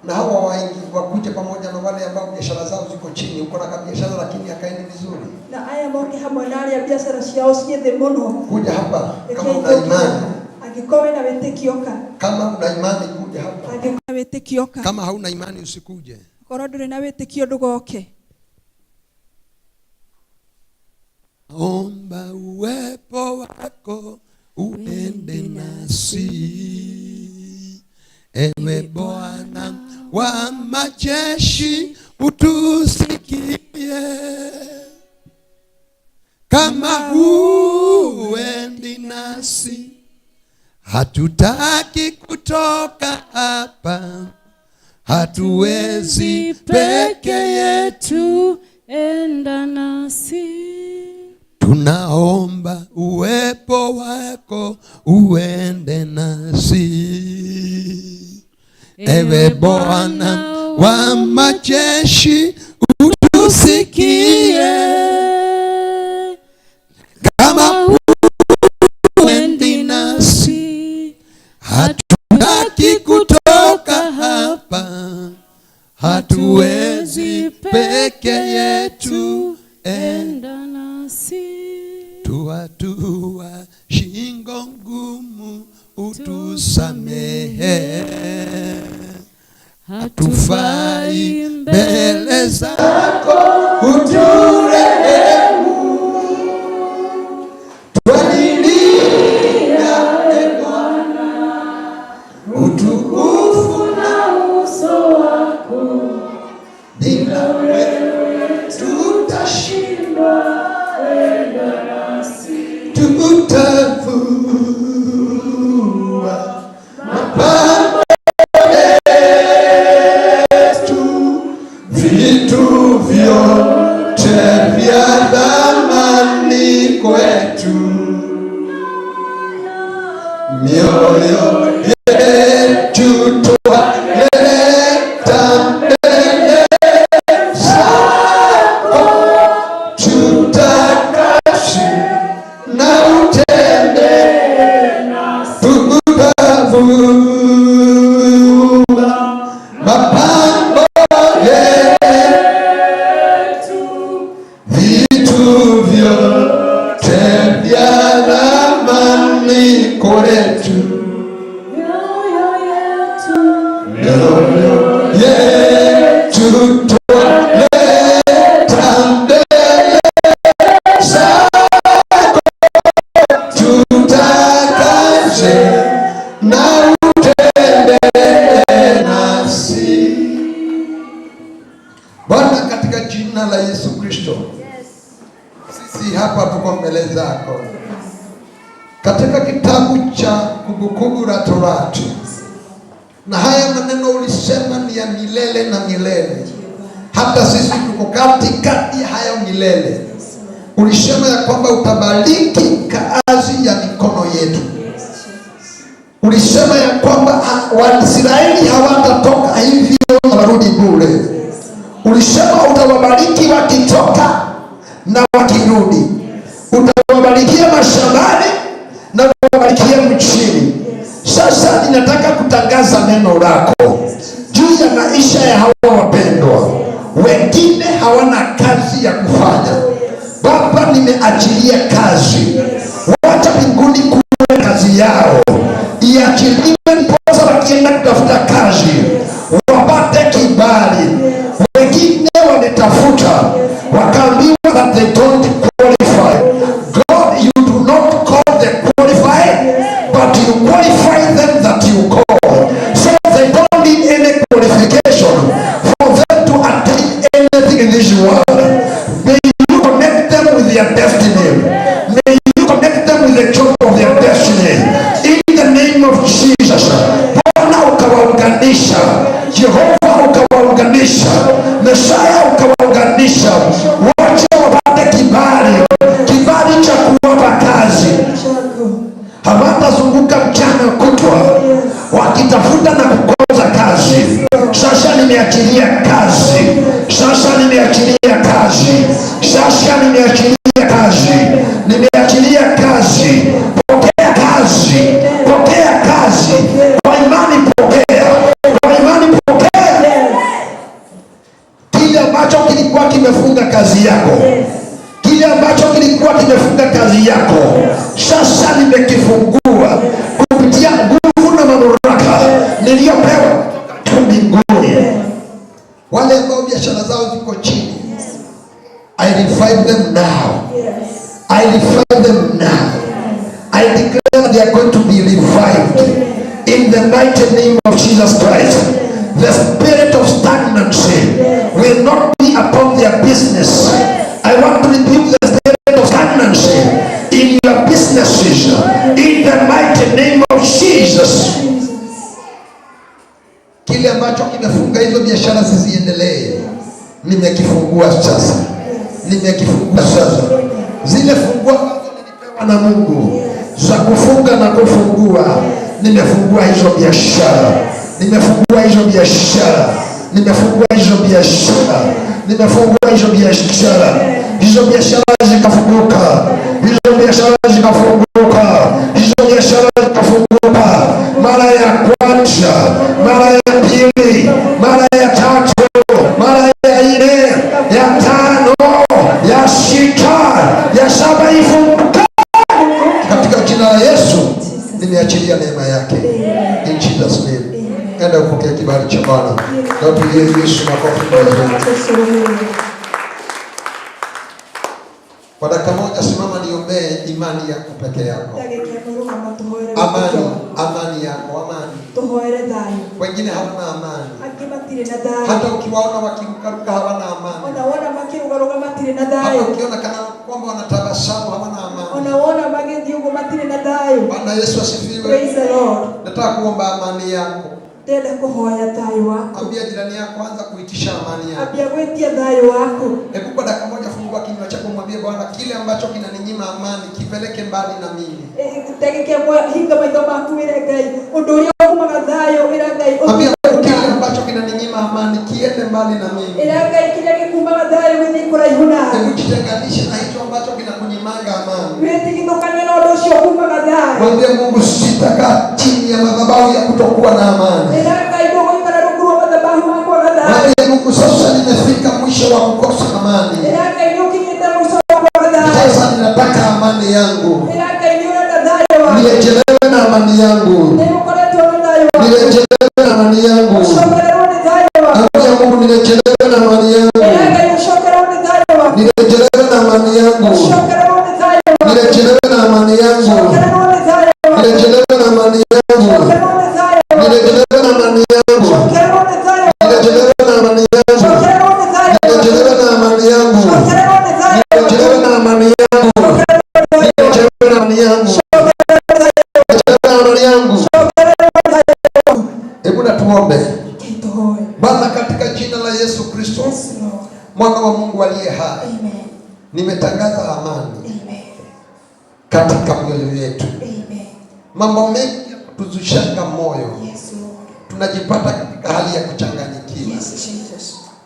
Na hawa waingi wakuje pamoja na wale ambao biashara zao ziko chini. Uko na biashara lakini hakaendi vizuri. Na aya moke hamwe na ya biashara ciao ciethe muno. Kuja hapa kama una imani. Agikowe na wetekioka. Kama una imani kuja hapa. Agikowe na wetekioka. Kama hauna imani usikuje. Korwo nduri na wetekio ndugoke. Omba uwepo wako uende nasi. Ewe Bwana wa majeshi utusikie. Kama huendi nasi hatutaki kutoka hapa. Hatuwezi peke yetu, enda nasi. Tunaomba uwepo wako uende nasi. Ewe Bwana wa majeshi utusikie. Kama huendi nasi hatutaki kutoka hapa. Hatuwezi peke yetu, enda nasi. Tuatua shingo ngumu utusamehe. Hatufai mbele zako uturehemu. Twalilia e Bwana tutavua mapambo yetu, vitu vyote vya thamani kwetu, mioyo yetu twaleta mbele zako, tutakase na utende tutavua mapambo yetu, vitu vyote vya thamani kwetu, mioyo yetu twaleta mbele zako, tutakase na utende nasi. Bwana, katika jina la Yesu Kristo, sisi hapa tuko mbele zako katika kitabu cha Kumbukumbu la Torati, na haya maneno ulisema ni ya milele na milele. Hata sisi tuko katikati ya hayo milele. Ulisema ya kwamba utabariki kazi ya mikono yetu. Ulisema ya kwamba Waisraeli hawatatoka hivyo na warudi bure. Ulisema utawabariki wakitoka na wakirudi. Utawabarikia mashambani na utawabarikia mchini. Sasa ninataka kutangaza neno lako juu ya maisha ya hawa wapendwa. Wengine hawana kazi ya kufanya. Baba, nimeachilia kazi. Wacha mbinguni kuwe kazi yao. Iachiliwe ndiposa wakienda kutafuta kazi wapate kibali. Wengine wametafuta wakaambiwa that they don't qualify. God, you do not call the qualified, but you qualify them that you call. So they don't need any qualification for them to attain anything in this world. May you connect them with their destiny. May you connect them with the job of their destiny. In the name of Jesus. Bwana ukawaunganisha, Jehova ukawaunganisha, Mesaya ukawaunganisha. Wacha wapate kibali, kibali cha kuwapa kazi. Hawatazunguka mchana kutwa wakitafuta na kukosa kazi. Sasa nimeachilia kazi. Sasa nimeachilia kazi. Sasa nimeachilia kazi. Nimeachilia kazi. Pokea kazi. Pokea kazi. Kwa imani pokea. Kwa imani pokea. Kile ambacho kilikuwa kimefunga kazi yako, kile ambacho kilikuwa kimefunga kazi yako, sasa nimekifungua kupitia nguvu na mamlaka niliyopewa mbinguni. Wale ambao biashara zao ziko chini, I revive them now. I revive them now. I declare they are going to be revived in the mighty name of Jesus Christ. The spirit of stagnancy will not be upon their business. I want to rebuke the spirit of stagnancy in your businesses in the mighty name of Jesus. Kile ambacho kimefunga hizo biashara zisiendelee, nimekifungua sasa. Nimekifungua sasa. Zile funguo ambazo nilipewa na Mungu za kufunga na kufungua, nimefungua hizo biashara. Nimefungua hizo biashara. Nimefungua hizo biashara. Nimefungua hizo biashara. Hizo biashara zikafunguka. Hizo biashara zikafunguka. Hizo biashara zikafunguka. Mara ya kwanza, mara ya pili, mara ya tatu, mara ya nne, ya tano, ya sita, ya saba ifunguka. Katika jina la Yesu nimeachilia neema yake. In Jesus name. Enda upokee kibali cha Bwana. Na tulie Yesu makofi mazuri. Kwa dakika moja simama niombee imani yako peke yako. Amani yako, amani. Wengine hawana amani. Hata ukiwaona wakirukaruka hawana amani. Hata ukiona kana kwamba wanatabasamu hawana amani. Unaona magezi uko matini na dayo. Bwana Yesu asifiwe. Praise the Lord. Nataka kuomba amani yako. Tenda kuhoya dayo wako. Ambia jirani yako anza kuitisha amani yako. Abia wetia dayo wako. Hebu kwa dakika moja fungua kinywa chako mwambie Bwana kile ambacho kinaninyima amani kipeleke mbali na mimi. Tegeke mwa hinga maitho maku ire Ngai. Undu uria ukumaga dayo ira Ngai. Ambia kile ambacho kinaninyima amani kiende mbali na mimi. Ira Ngai kile kikumaga dayo withi kuraihu na. Hebu jitenganishe na hicho ambacho kinakunyimanga amani. Wewe tikitokania na undu ucio kumaga dayo. Mwambie Mungu sitakaa chini ya madhabahu ya kutokuwa na amani. Ira Ngai ndio ikara rukuru madhabahu yako na dayo. Mwambie Mungu sasa nimefika mwisho wa kukosa amani. Ira Ngai ndio kinyeta mwisho wa dayo. Sasa ninataka amani yangu. Ira Ngai ndio na dayo wako. Nirejelewe na amani yangu. Ndio koleto na dayo wako. Nirejelewe na amani yangu. Shokera na dayo wako. Ambia Mungu nirejelewe na amani yangu. Ira Ngai shokera na dayo wako. Nirejelewe na amani yangu. Shokera na dayo wako. Nirejelewe na amani yangu. Shokera na dayo wako. Nirejelewe na amani yangu. Shokera na dayo wako. Nirejelewe na amani yangu. Shokera na dayo wako. Nirejelewe na amani yangu. Shokera na dayo wako. Nirejelewe na amani yangu. Shokera na dayo wako. Nirejelewe na amani yangu. Nirejelewe na amani yangu. Nirejelewe na amani yangu. Hebu na tuombe. Bwana, katika jina la Yesu Kristo, mwana wa Mungu aliye hai, nimetangaza amani katika mioyo yetu. Mambo mengi tuzushanga moyo, tunajipata katika hali ya kuchanganyikiwa.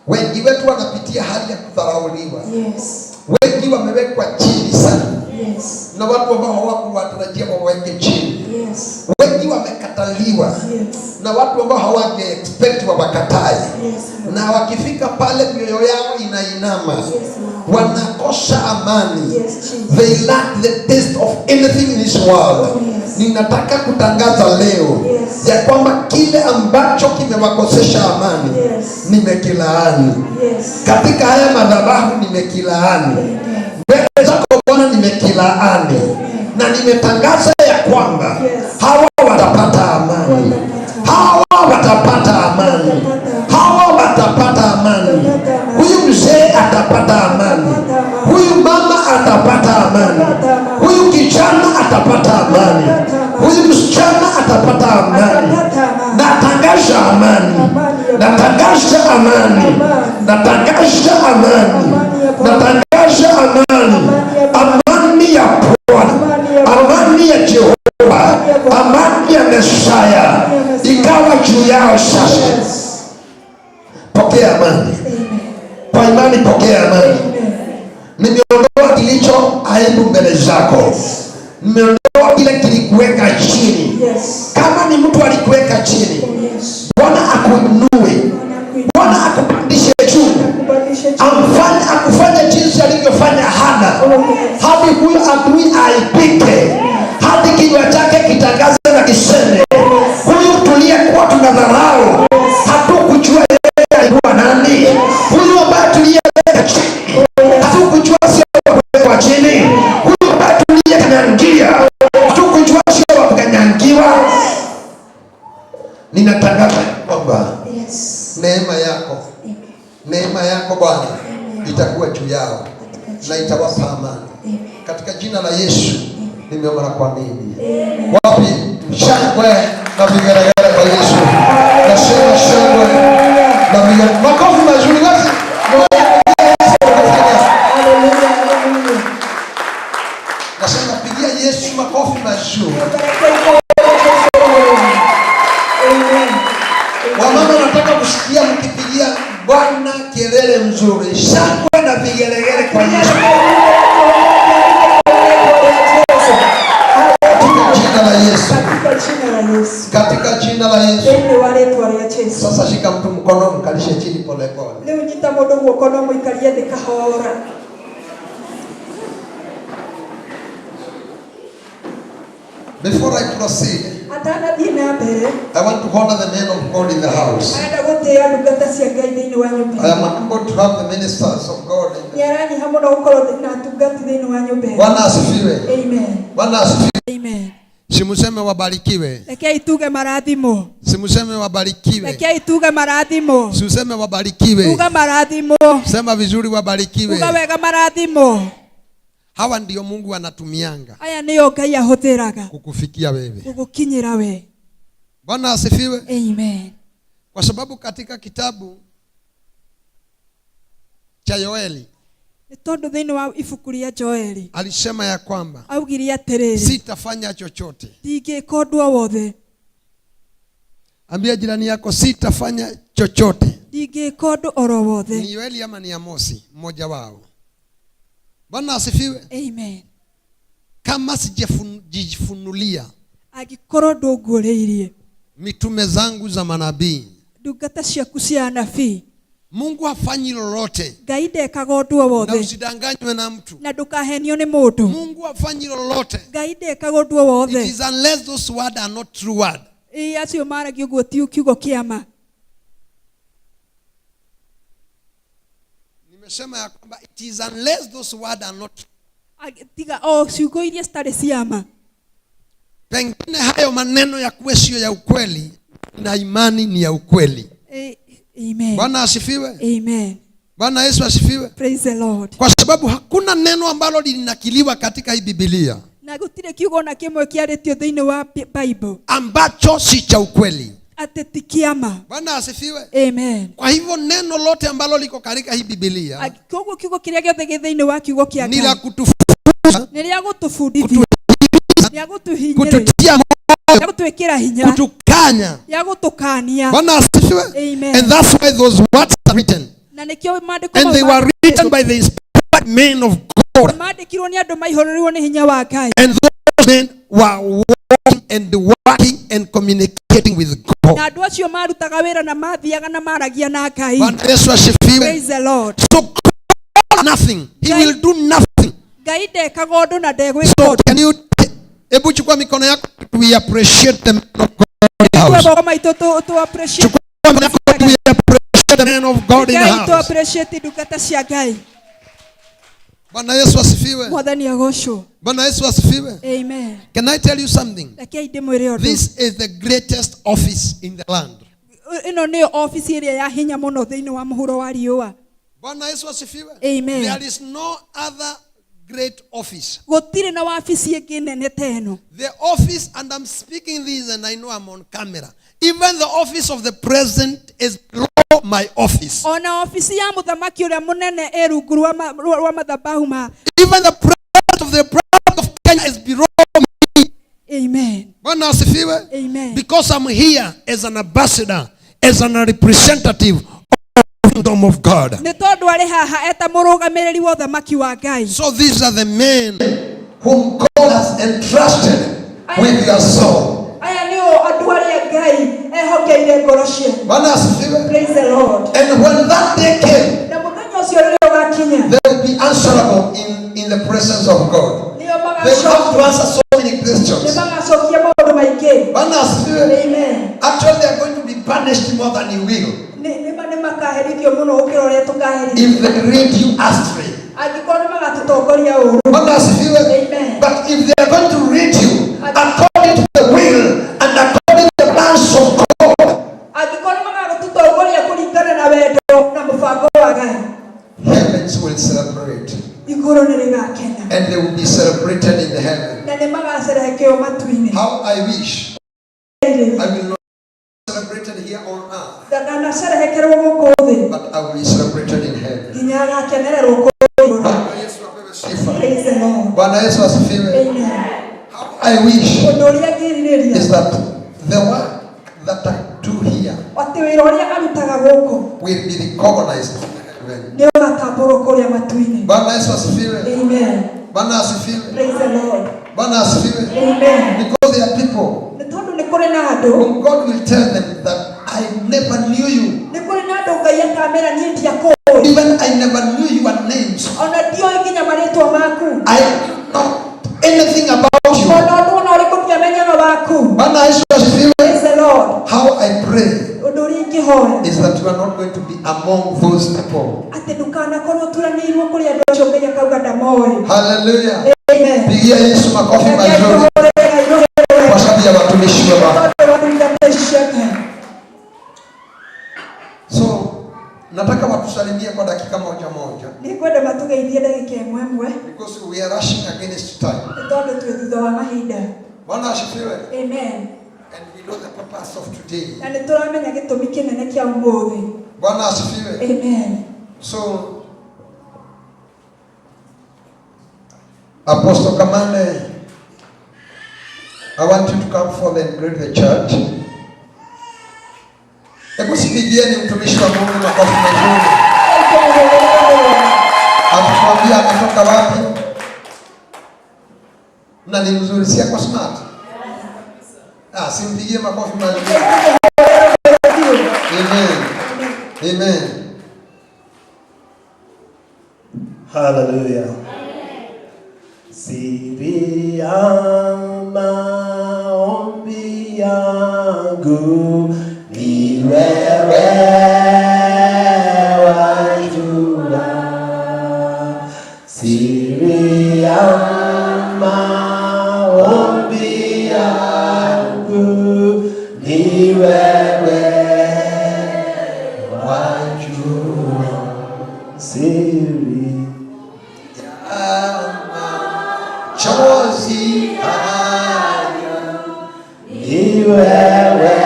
Wengi wetu wanapitia hali ya kudharauliwa. Wengi wamewekwa chini sana na watu ambao hawakuwatarajia waweke chini. Wengi wamekataliwa na watu ambao hawange expect wawakatae. Na wakifika pale mioyo yao inainama, wanakosa amani. They lack the taste of anything in this world. Ninataka kutangaza leo ya kwamba kile ambacho kimewakosesha amani nimekilaani. Katika haya madhabahu nimekilaani. Mbele zako Bwana nimekilaani. Na nimetangaza ya kwamba hawa watapata amani. Hawa watapata amani. Hawa watapata amani. Huyu mzee atapata amani. Huyu mama atapata amani. Huyu kijana atapata amani. Huyu msichana atapata amani. Natangaza amani. Natangaza amani. Natangaza amani. Natangaza amani. Amani ya Bwana. Amani ya Jehova. Amani ya Mesaya ikawa juu yao sasa. Pokea amani. Kwa imani pokea amani. Nimeondoa kilicho aibu mbele zako. Nimeondoa kile kilikuweka chini. Kama ni mtu alikuweka chini, Bwana akuinue. Bwana akupandishe juu. Akufanye jinsi alivyofanya Hana. Hadi huyu adui aipike. Hadi kinywa chake kitangaze na kiseme, huyu tuliyekuwa tunadharau hatukujua yeye alikuwa nani. Huyu ambaye tuliyeweka chini hatukujua sio wa kuwekwa chini. Huyu ambaye tuliyekanyangia hatukujua sio wa kukanyangiwa. Ninatangaza kwamba neema yako Bwana itakuwa juu yao na itawapa amani. Katika jina la Yesu nimeomba na kuamini. Wapi shangwe na vigelegele kwa Yesu? Nasema shangwe na vigelegele. Makofi mazuri basi. Nasema pigia Yesu makofi mazuri. Wamama nataka kusikia mkipigia Bwana kelele mzuri. Shangwe na vigelegele kwa Yesu. Katika jina la Yesu. Sasa shika mtu mkono mkalishe chini pole pole. Leo nyita modo mkono mwikalie dekahora. Before I proceed, I want to honor the men of God in the house. I am about to have the ministers of God in the house. Bwana asifiwe. Amen. Bwana asifiwe. Amen. Simuseme wabarikiwe. Lekea ituge maradhimo. Simuseme wabarikiwe. Lekea ituge maradhimo. Simuseme wabarikiwe. Tuga maradhimo. Sema vizuri wabarikiwe. Tuga wega maradhimo. Hawa ndio Mungu anatumianga. Aya nĩo Ngai ahũthĩraga Kukufikia wewe. gũgũkinyĩra we. Bwana asifiwe. Amen. Kwa sababu katika kitabu cha Yoeli Nĩ tondũ thĩinĩ wa ibuku rĩa Joeli alisema ya kwamba augire atĩrĩrĩ, sitafanya chochote. ndingĩka ũndũ o wothe. Ambia jirani yako sitafanya chochote. Ndingĩka ũndũ oro wothe. Ni Yoeli ama ni Amosi, mmoja wao. Bwana asifiwe. Amen. Kama sijifunulia Angĩkorwo ndũngũrĩirie mitume zangu za manabii, ndungata ciaku cia anabii, Mungu hafanyi lolote. Ngai ndekaga ũndũ o Na wothe. usidanganywe na mtu. Na ndũkahenio nĩ mũndũ. Mungu hafanyi lolote. Ngai ndekaga ũndũ o It wothe. is unless those words are not true word. Acio maragia ũguo ti kiugo kĩa ma. Nimesema ya kwamba it is unless those words are not true. Tiga ciugo iria citarĩ cia ma. Pengine hayo maneno ya kuwe sio ya ukweli na imani ni ya ukweli. Amen. Bwana asifiwe. Amen. Bwana Yesu asifiwe. Praise the Lord. Kwa sababu hakuna neno ambalo lilinakiliwa katika hii Biblia Na gũtirĩ kiugo na kĩmwe kĩarĩtio thĩinĩ wa Bible ambacho si cha ukweli. atĩ ti kĩa ma. Bwana asifiwe. Amen. Kwa hivyo neno lote ambalo liko katika hii Biblia Koguo kiugo kĩrĩa gĩothe gĩ thĩinĩ wa kiugo kĩa ni Ngai la kutufunza, nĩ rĩa gũtũbundithia, rĩa gũtũhinyĩrĩria, kututia rĩa moyo, gũtwĩkĩra hinya, kutukanya. rĩa gũtũkania. Bwana asifiwe. Amen. And that's why those words are written. Na nĩkĩo maandĩko And they were written by the inspired men of God. maandĩkirwo nĩ andũ maihũrĩrwo nĩ hinya wa Ngai. And those men were working and communicating with God. Na andũ acio marutaga wĩra na mathiaga na maragia na Ngai. Bwana Yesu asifiwe. Praise the Lord. So God nothing. He will do nothing. Ngai ndekaga ũndũ na ndegwĩka So ũndũ. can you hebu chukua mikono yako, we appreciate the men of God in the house. Kwa maitũ tu appreciate. Chukua mikono yako, we appreciate the men of God in the Ngai tu house. appreciate ndungata cia Ngai. Bwana Yesu asifiwe. Mwathani agocwo. Bwana Yesu asifiwe. Amen. Can I tell you something? Rekei ndĩmwĩre ũndũ. This is the greatest office in the land. Ĩno nĩyo ofici ĩrĩa ya hinya mũno thĩinĩ wa mũhuro wa riũa. Bwana Yesu asifiwe. Amen. There is no other great office. Gũtirĩ na wabici ĩngĩ nene ta ĩno. The office, and I'm speaking this and I know I'm on camera. Even the office of the president is below my office. Ona ofici ya mũthamaki ũrĩa mũnene ĩ rungu rwa mathabahu ma. Even the president of Kenya is below me. Amen. Bwana asifiwe. Amen. Because I'm here as an ambassador, as a representative of the kingdom of God. Nĩ tondũ arĩ haha eta mũrũgamĩrĩri wa ũthamaki wa Ngai. So these are the men whom God has entrusted with your soul. Aya nĩo andũ arĩa Ngai ehokeire ngoro ciao. Bwana asifiwe. Praise the Lord. And when that day came, Na mũthenya ũcio rĩrĩa ũgakinya, they will be answerable in the presence of God. nĩo They will have to magacokia answer so many questions. maũndũ maingĩ. Bwana asifiwe. Amen. Actually, they are going to be punished more than you will Nĩ makaherithio mũno gũkĩra ũrĩa tũkaherithio. if they lead you astray. Angĩkorwo nĩ magatũtongoria ũũru. Bwana asifiwe. Amen. But if they are going to lead you according to the will and according to the plans of God, Angĩkorwo nĩ magatũtongoria kũringana na wendo na mũbango wa Ngai, heavens will celebrate. igũrũ nĩ rĩgakena. And they will be celebrated in the heaven. Na nĩ magacerehekeo matu-inĩ. How I wish I will not be celebrated here on earth, Ndakanacerehekerwo gũkũ thĩ. but I will be celebrated in heaven. Nginya agakenererwo kũu igũrũ. Bwana Yesu apewe sifa. Praise the Lord. Bwana Yesu asifiwe. Amen. How I wish Ũndũ ũrĩa ngĩrirĩria is that the work that I do here atĩ wĩra ũrĩa arutaga gũkũ will be recognized in heaven. nĩ ũgatambũrwo kũrĩa matu-inĩ. Bwana Yesu asifiwe. Amen. Bwana asifiwe. Praise the Lord. Bwana asifiwe. Amen. Because there are people Nĩ tondũ nĩ kũrĩ na andũ, whom God will tell them that I never knew you. nĩ kũrĩ na andũ Ngai akamera niĩ ndiakũĩ. Even I never knew your names. Ona ndioĩ nginya marĩtwa maku. I didn't know anything about you. Ona ũndũ ona ũrĩkũ ndiamenyaga waku. Bwana Yesu asifiwe. Praise the Lord. How I pray Ũndũ ũrĩa ingĩhoya is that you are not going to be among those people. atĩ ndũkanakorwo ũturanĩirwo kũrĩ andũ acio Ngai akauga ndamoĩ. Hallelujah. Amen. Pigia Yesu makofi mazuri kwa sababu ya watumishi wema. So nataka watusalimie kwa dakika moja moja, Nĩngwenda matũgeithie ndagĩka ĩmwe ĩmwe because we are are rushing against time. Tondũ twĩ thutha wa mahinda. Bwana asifiwe. Amen. And we know the purpose of today. Na nĩ tũramenya gĩtũmi kĩnene kĩa ũmũthĩ. Bwana asifiwe. Amen. So, Apostle Kamande, I want you to come forward and greet the church. Hebu sipigieni mtumishi wa Mungu makofi mazuri. Atuambia ametoka wapi? Na ni mzuri, si yako smart? Simpigie makofi mazuri. Amen. Amen. Hallelujah. Siri ya maombi yangu ni wewe wajua. Siri ya maombi yangu ni wewe wajua. Siri chozi ni wewe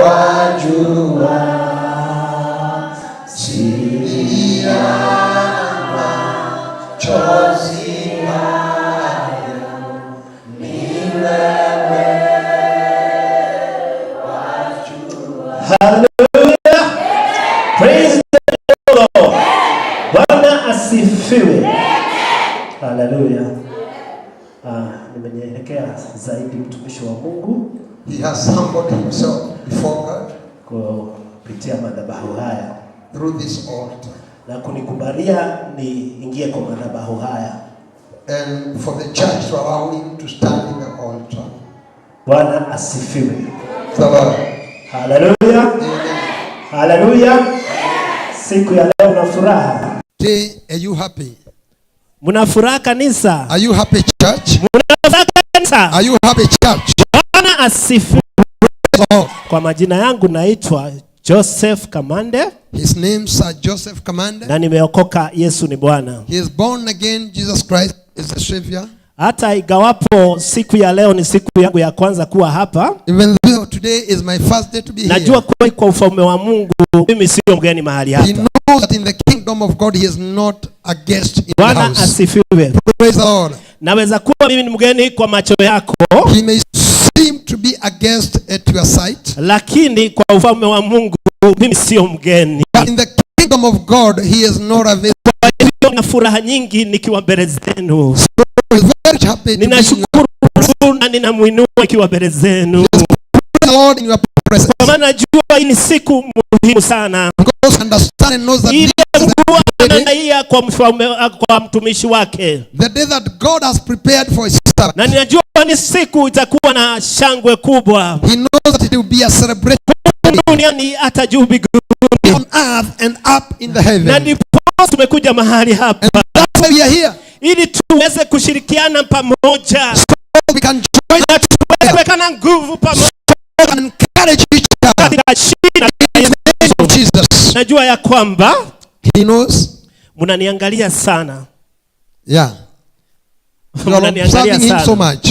wajua. Siri ya machozi ni wewe wajua. Hallelujah. Praise the Lord. Bwana asifiwe. Hallelujah. Nimenyenyekea zaidi mtumishi wa Mungu. He has humbled himself before God kupitia madhabahu haya through this altar, na kunikubalia niingie kwa madhabahu haya, and for the church to allow him to stand in the altar. Bwana asifiwe. Hallelujah. Hallelujah. Siku ya leo na furaha. Today, are you happy? Muna furaha kanisa? Are you happy church? Muna furaha kanisa? Are you happy church? Bwana asifiwe. Kwa majina yangu naitwa Joseph Kamande. His name is Joseph Kamande. Na nimeokoka, Yesu ni Bwana. He is born again, Jesus Christ is the Savior. Hata igawapo siku ya leo ni siku yangu ya kwanza kuwa hapa. Even though today is my first day to be here. Najua kwa ufalme wa Mungu mimi sio mgeni mahali hapa. He knows that in the kingdom of God he is not a guest in the Bwana house. asifiwe. Praise the Lord. Naweza kuwa mimi ni mgeni kwa macho yako. He may seem to be a guest at your sight. Lakini kwa ufalme wa Mungu mimi sio mgeni. But in the kingdom of God he is not a visitor. Na furaha nyingi nikiwa mbele zenu. So he's very happy to ninashukuru na ninamuinua nikiwa mbele zenu. The Lord in your presence. Kwa maana najua hii ni siku muhimu sana. Because understand and knows that kwa mfalme, kwa mtumishi wake. The day that God has prepared for his servant. Na ninajua ni siku itakuwa na shangwe kubwa. He knows that it will be a celebration. Duniani hata juu mbinguni. On earth and up in the heaven. Na ndipo tumekuja mahali hapa. And that's why we are here. Ili tuweze kushirikiana pamoja. So we can join. Na tuweze kuwekana nguvu pamoja. And encourage each other. Jesus. Najua ya kwamba he knows. Mnaniangalia sana. Yeah. You are observing him so much.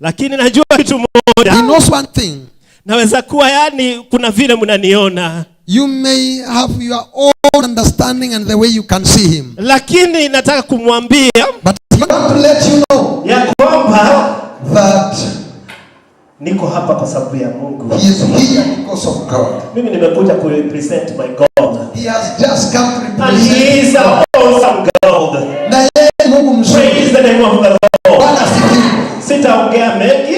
Lakini najua kitu moja. He knows one thing. Naweza kuwa yani kuna vile mnaniona. You may have your own understanding and the way you can see him. Lakini nataka kumwambia. But I want to let you know. Ya kwamba that niko hapa kwa sababu ya Mungu. He is here because of God. Mimi nimekuja ku represent my God. He has just come to represent. And he is an awesome God. Na yeye Mungu mzuri. Praise the name of the Lord. Bwana asifiwe. Sitaongea mengi.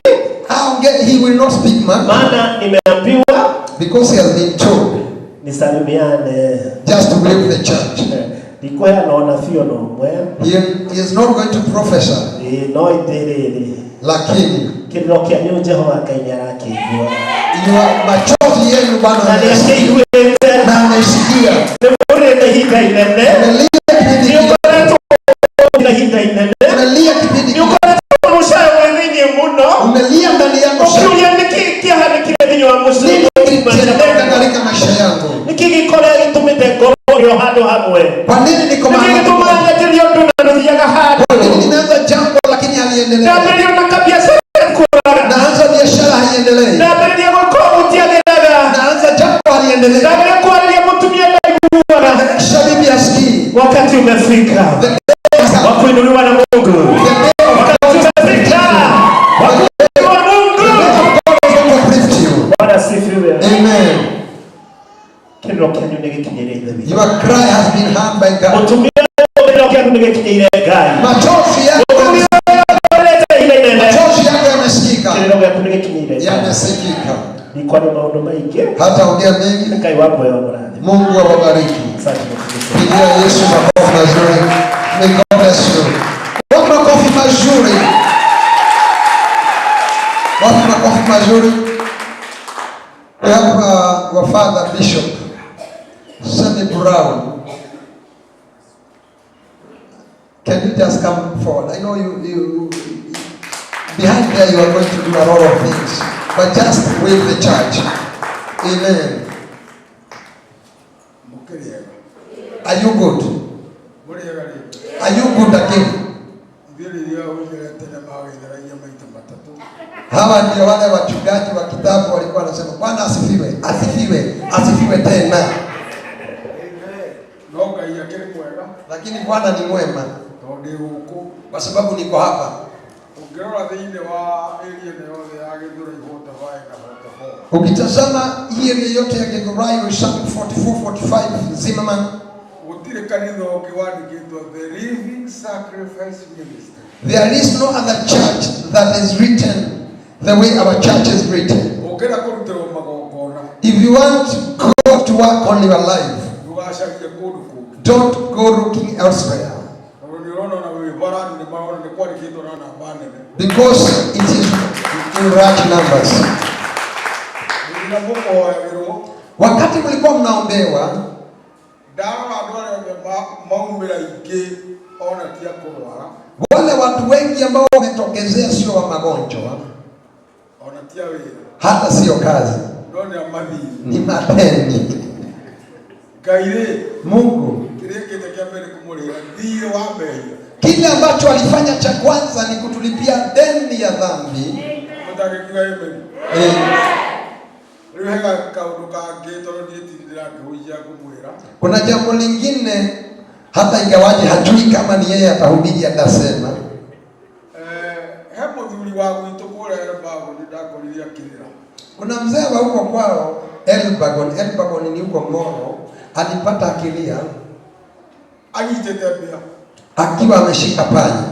He will not speak much. Maana nimeambiwa because he has been told. Nisalimiane. Just to greet the church. He is not going to prophesy. Lakini machozi yenu Bwana na amesikia. Umelia kipindi umelia ndani yako katika maisha yangu. Kwa nini niko mahali umefika wa kuinuliwa na Mungu. Wakati umefika wa kuinuliwa na Mungu. Bwana asifiwe. Amen. Kino kenyu nigikinyirire. Your cry has been heard by God. Utumia kino kenyu nigikinyirire Ngai. Machozi yako yamesikika. Kino kenyu nigikinyirire. Yamesikika. Ni kwa maono mengi. Hata ongea mengi. Ngai wako yao mradi. Mungu awabariki. Pigia Yesu makofi mazuri. May God bless you. Wapi makofi mazuri? Wapi makofi mazuri? We have our Father Bishop Sunny Brown. Can you just come forward? I know you behind there you are going to do a lot of things, but just wave the church. Amen. Are you good? Are you good again? Hawa ndio wale wachungaji wa kitabu walikuwa wanasema Bwana asifiwe, asifiwe, asifiwe tena. Lakini Bwana ni mwema kwa sababu niko hapa. Ukitazama hii area yote ya Githurai 44-45 Zimmerman, there is no other church that is written the way our church is written. If you want God to work on your life, don't go looking elsewhere, because it is in large numbers. Wakati mlikuwa mnaombewa, wale watu wengi ambao wametokezea sio wa magonjwa, hata sio kazi, ni madeni. Mungu kile ambacho alifanya cha kwanza ni kutulipia deni ya dhambi. Kuna jambo lingine hata ingawaje hajui kama ni yeye atahubiri, atasema kuna mzee wa huko kwao Elbagon ni huko Moro, alipata akilia akiwa ameshika panya,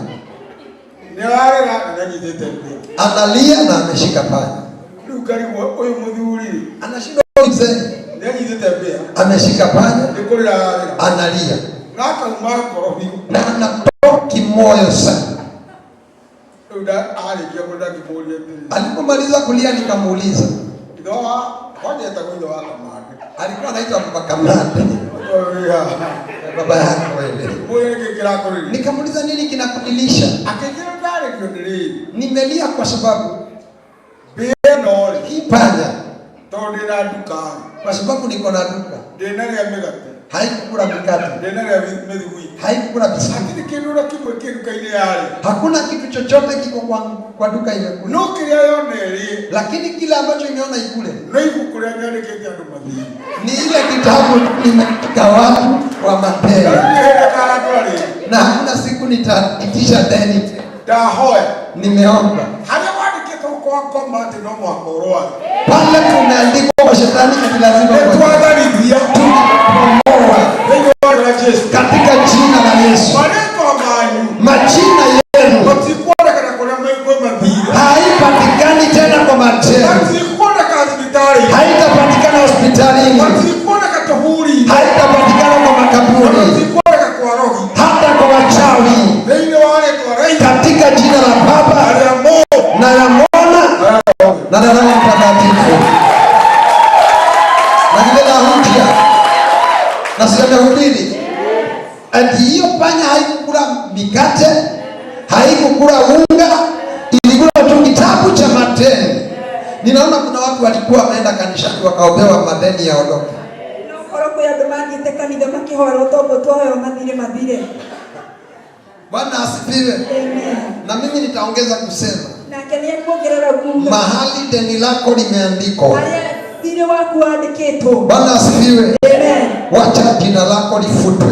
analia na ameshika panya, anashindwa mzee, ameshika panya, analia na anatoki moyo sana. Alipomaliza kulia nikamuuliza, alikuwa anaitwa Kamande, baba yako wewe. Nikamuuliza nini kinakudilisha? Nimelia kwa sababu hii panya, kwa sababu niko na duka, haikukula mikate, haikukula biskuti, hakuna kitu chochote kiko kwa duka imekula. Lakini kile ambacho imeona ikule ni ile kitabu nimeka watu wa mapema, na hakuna siku nitaitisha deni. Nimeomba pale kumeandikwa kwa shetani lazima katika jina la Yesu. Majina yenu haipatikani tena kwa matendo, haitapatikana hospitalini, haitapatikana kwa makaburi, hata kwa wachawi, katika jina la Baba na la Mwana na la Roho Mtakatifu. Na kile narudia na sijahubiri ati hiyo panya haikukula mikate, haikukula unga, ilikula tu kitabu cha matendo. Ninaona kuna watu walikuwa wameenda kanisani wakaobewa madeni ya ondoke. Bwana asifiwe. Na mimi nitaongeza kusema, mahali deni lako limeandikwa, Bwana asifiwe, wacha jina lako lifutwe.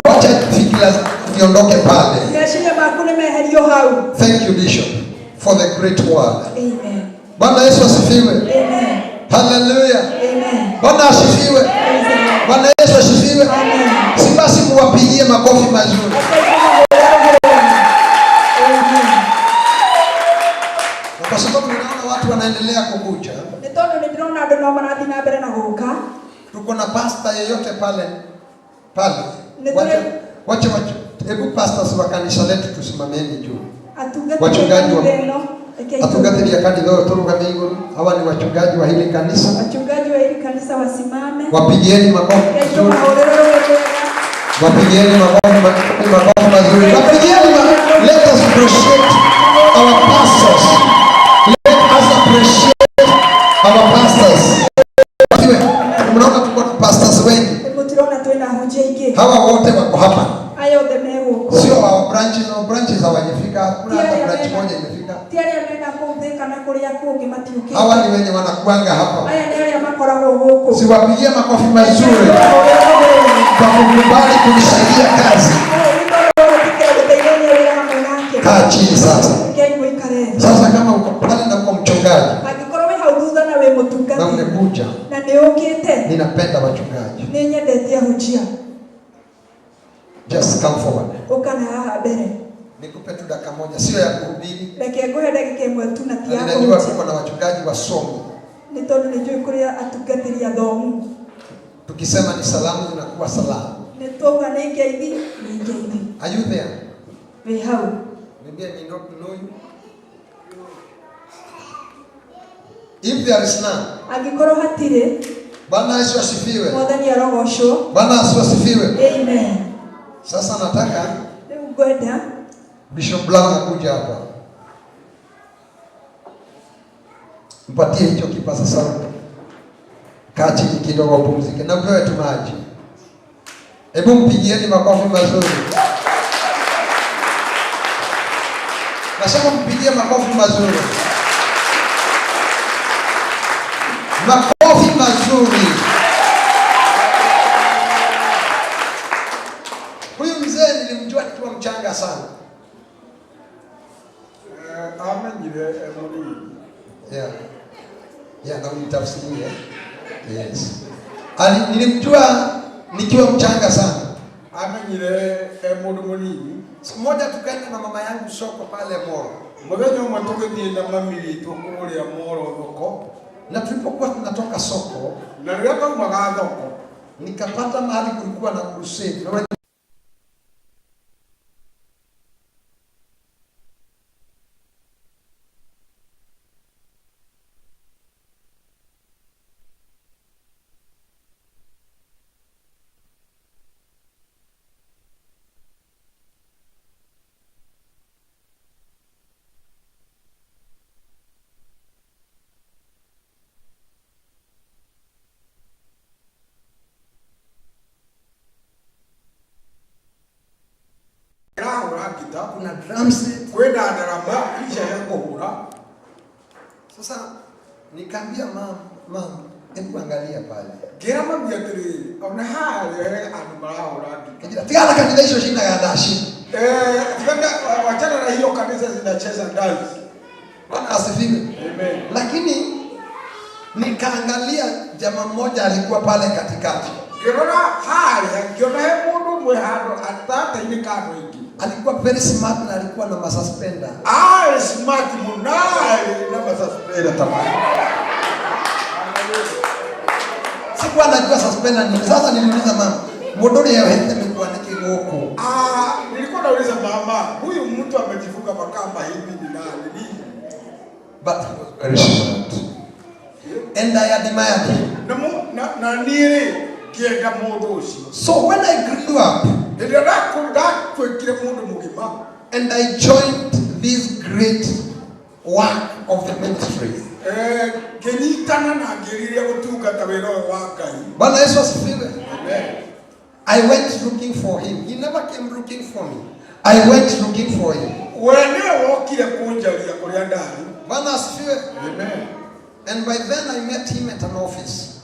Wacha fikira niondoke pale. Thank you, Bishop, for the great word. Amen. Bwana Yesu asifiwe. Amen. Hallelujah. Amen. Bwana asifiwe. Bwana Yesu asifiwe. Si basi muwapigie makofi mazuri. Kwa sababu ninaona watu wanaendelea kukuja. Tuko na pastor yeyote pale. Wacha. Hebu pastors wa kanisa letu tusimameni juu. Wachungaji wa Atungatiri ya kanisa leo turugamie iguru. Hawa ni wachungaji wa hili kanisa. Wachungaji wa hili kanisa wasimame. Wapigieni makofi. Wapigieni makofi mazuri. Let us appreciate our pastors. Let us appreciate our pastors. Mnaona tuko na pastors wengi. Hawa wote wako hapa. Sio wa branches hawajafika. Kuna hata branch moja imefika. Hawa ni wenye wanakuanga hapa. Siwapigie makofi mazuri kwa kukubali kunisaidia kazi. Kaa chini sasa. Sasa kama uko pale na uko mchungaji na umekuja, ninapenda wachungaji. Just come forward. Nikupe tu dakika moja, sio ya kuhubiri. Ninajua tuko na wachungaji wasomi. Tukisema ni salamu zinakuwa salamu. Are you there? Maybe I may not know you. If there is none, Bwana Yesu asifiwe. Bwana Yesu asifiwe. Amen. Sasa nataka Bishop Brown akuja hapa. Mpatie hicho kipaza sauti. Kaa chini kidogo upumzike na upewe tu maji. Hebu mpigieni makofi mazuri. Nasema mpigie makofi mazuri. Makofi mazuri. Huyu mzee nilimjua nikiwa mchanga sana. Yeah, na unitafsirie. Yes. Nilimjua nikiwa mchanga sana. Siku moja tukaenda na mama yangu soko pale Moro. Na tulipokuwa tunatoka soko, nikapata mahali kulikuwa na crusade. Kuna drums kwenda darama kisha yako hura. Sasa nikamwambia mama, hebu angalia pale. Gerama biatri ona hali anumara Kajira tigala kanisa hiyo shinda ya dashi. Tiganda wachana na hiyo kanisa zinacheza dance. Bwana asifiwe. Amen. Lakini nikaangalia jamaa mmoja alikuwa pale katikati. Gerona hali akiona hebu mwehado atata ile kano hiki. Alikuwa very smart na alikuwa na masuspender. Smart munai na masuspender tamani. Sikuwa najua suspender ni. Sasa niliuliza mama, modori ya hete mekuwa nikigoko. Nilikuwa nauliza mama, huyu mtu amejifunga makamba hivi ni nani? But he was very smart. And I admired him. Na nini kienda modoshi. So when I grew up, and I joined this great work of the ministry. Bwana Yesu asifiwe. I went looking for him. He never came looking for me. I went looking for him. Bwana asifiwe. And by then I met him at an office.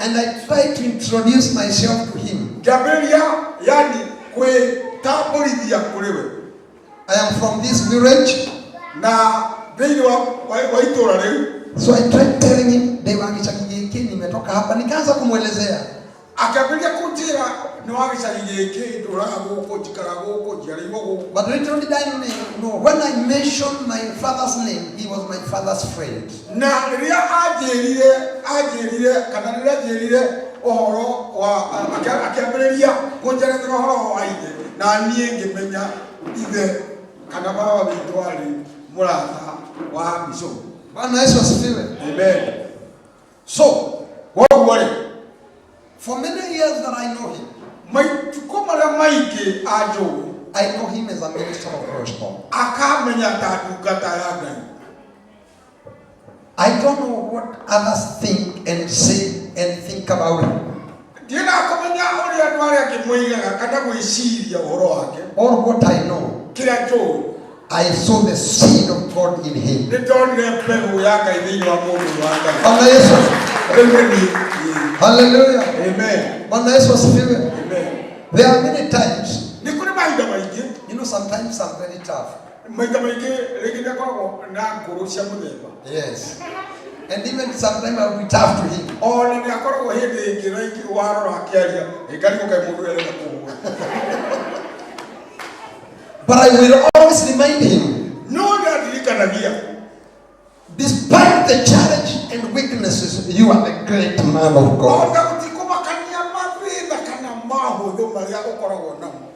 And I tried to introduce myself to him. Gabriel yani kwetabulithia kuriwe. I am from this village. Na thĩinĩ wa itũũra rĩu. So I tried telling him, Dewa gĩcagi gĩkĩ nimetoka hapa, nikaanza kumwelezea. Akambĩrĩria kũnjĩra nĩ wa gĩcagi gĩkĩ ndũraga gũkũ njikara gũkũ njiarĩirwo gũkũ. But little did I know, when I mentioned my father's name, he was my father's friend. Na rĩrĩa anjĩrire kana rĩrĩa anjĩrire ũhoro wa akĩambĩrĩria kũnjerethera ũhoro wa ithe na niĩ ngĩmenya ithe kana baba witũ arĩ mũrata wa Bishop. Bwana Yesu asifiwe. Amen. So, woguo rĩ, for many years that I know him, maituko marĩa maingĩ anjũĩ, I know him as a minister of gospel. akamenya ta ndungata ya Ngai. I don't know what others think and say and think about him. Ndiena akamenya ũrĩa andũ arĩa angĩ moigaga kana gwĩciria ũhoro wake. Or what I know, Kĩrĩa njũĩ, I saw the seed of God in him. nĩ ndonire mbegũ ya Ngai thĩinĩ wa mũndũ wa Ngai. Bwana Yesu. Amen. Hallelujah. Amen. Bwana Yesu asifiwe. Amen. There are many times, Nĩ kũrĩ mahinda maingĩ, you know, sometimes I'm very tough. mahinda maingĩ rĩngĩ nĩakoragwo na ngũrũ cia mũthemba. Yes. And even sometimes I'll be tough to him. O na nĩakoragwo hĩndĩ ĩngĩ rĩngĩ warora akĩaria ĩngarigwo kaĩ mũndũ erenda kũhũra. But I will always remind him, No nĩandirikanagia, despite the challenge and weaknesses, you are a great man of God. ona gũtikũmakania mathĩna kana mahũthũ marĩa ũkoragwo namo.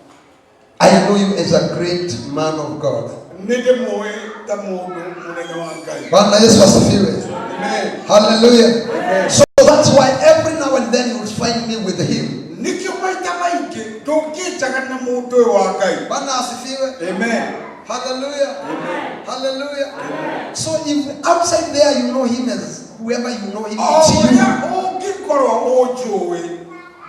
I know you as a great man of God. Nĩ ndĩmũĩ ta mũndũ mũnene wa Ngai. Bwana Yesu asifiwe. Amen. Hallelujah. Amen. So that's why every now and then you will find me with him. Nĩkĩo maita maingĩ ndũngĩnjaga na mũndũ ũyũ wa Ngai. Bwana asifiwe. Amen. Hallelujah. Hallelujah. So if outside there you know him as whoever you know him, it's you. Ũrĩa ũngĩkorwo ũnjũĩ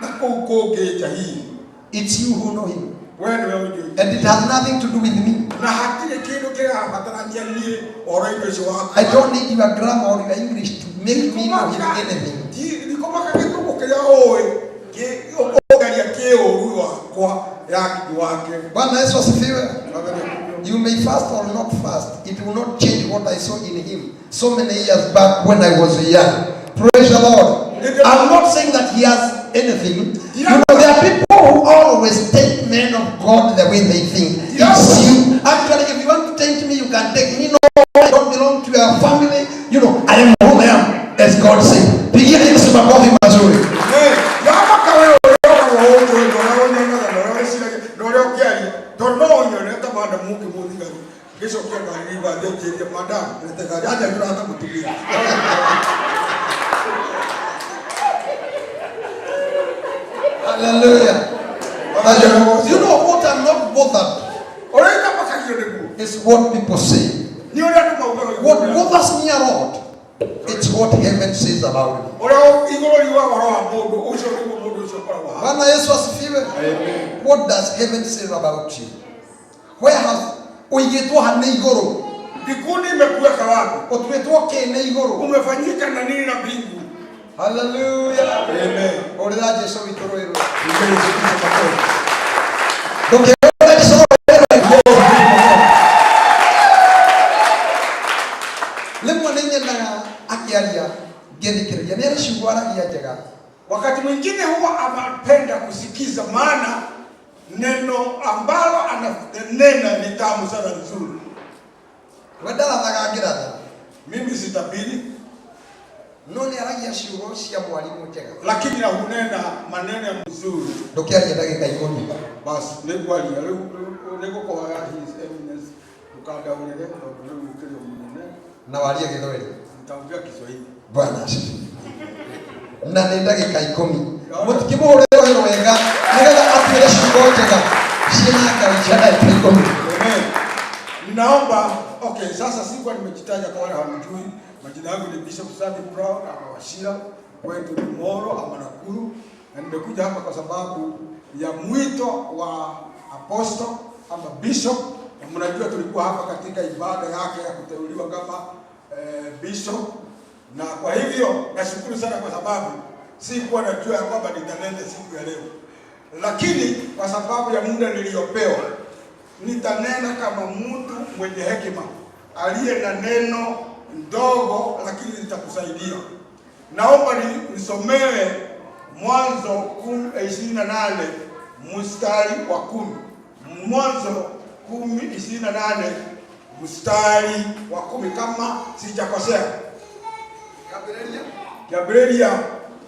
na kũu kũngĩ nja hihi, It's you who know him. we nĩwe ũnjũĩ. And it has nothing to do with me. Na hatirĩ kĩndũ kĩrabatarania niĩ ũhoro-inĩ ũcio waku. I don't need your grammar or your English to make me know him anything. Ndikomaka gĩtũngũ kĩrĩa ũĩ ũngaria kĩũru wakwa yaki wake. Bwana Yesu asifiwe. You may fast or not fast. It will not change what I saw in him so many years back when I was young. Praise the Lord. I'm not saying that he has anything. You know, there are people who always take men of God the way they think. It's you. Actually, if you want to take me, you can take me. No, I don't belong to your family. You know, I am who I am, as God said. Pigia Yesu makofi mazuri. Hallelujah. You know what I'm not bothered is what people say. What bothers me a lot, it's what heaven says about me. Bwana Yesu asifiwe. What does heaven say about you? Where has uigitwo hana iguru? Mbinguni imekuweka wapi? Utwitwo kene iguru? Umefanyika na nini na mbingu? Hallelujah. Amen. Orera Jesu witorero. Wakati mwingine huwa anapenda kusikiza, maana neno ambalo ananena ni tamu sana, nzuri. Mimi sitabiri, lakini hunena maneno ya mzuri. Basi nikualia leo kwa his eminence ukada ulele ukile mnene na walia githweri nitaongea Kiswahili. Bwana asifiwe. Na nenda gika 10 mutikimuhurira wega wega nigetha atwire ciugo njega ciina Ngai cia 10. Amen. Naomba sasa sikuwa nimejitaja kwa wale hawajui. Majina yangu ni Bishop Sandy Brown ama Washira wetu ni Moro ama Nakuru, na nimekuja hapa kwa sababu ya mwito wa apostle ama bishop, na mnajua tulikuwa hapa katika ibada yake ya kuteuliwa kama bishop, na kwa hivyo nashukuru sana kwa sababu sikuwa najua ya kwamba nitanena siku ya leo, lakini kwa sababu ya muda niliyopewa nitanena kama mtu mwenye hekima aliye na neno ndogo, lakini litakusaidia. Naomba nisomee Mwanzo 28 mstari wa 10. Mwanzo 10:28 mstari wa 10 kama sijakosea. Gabriela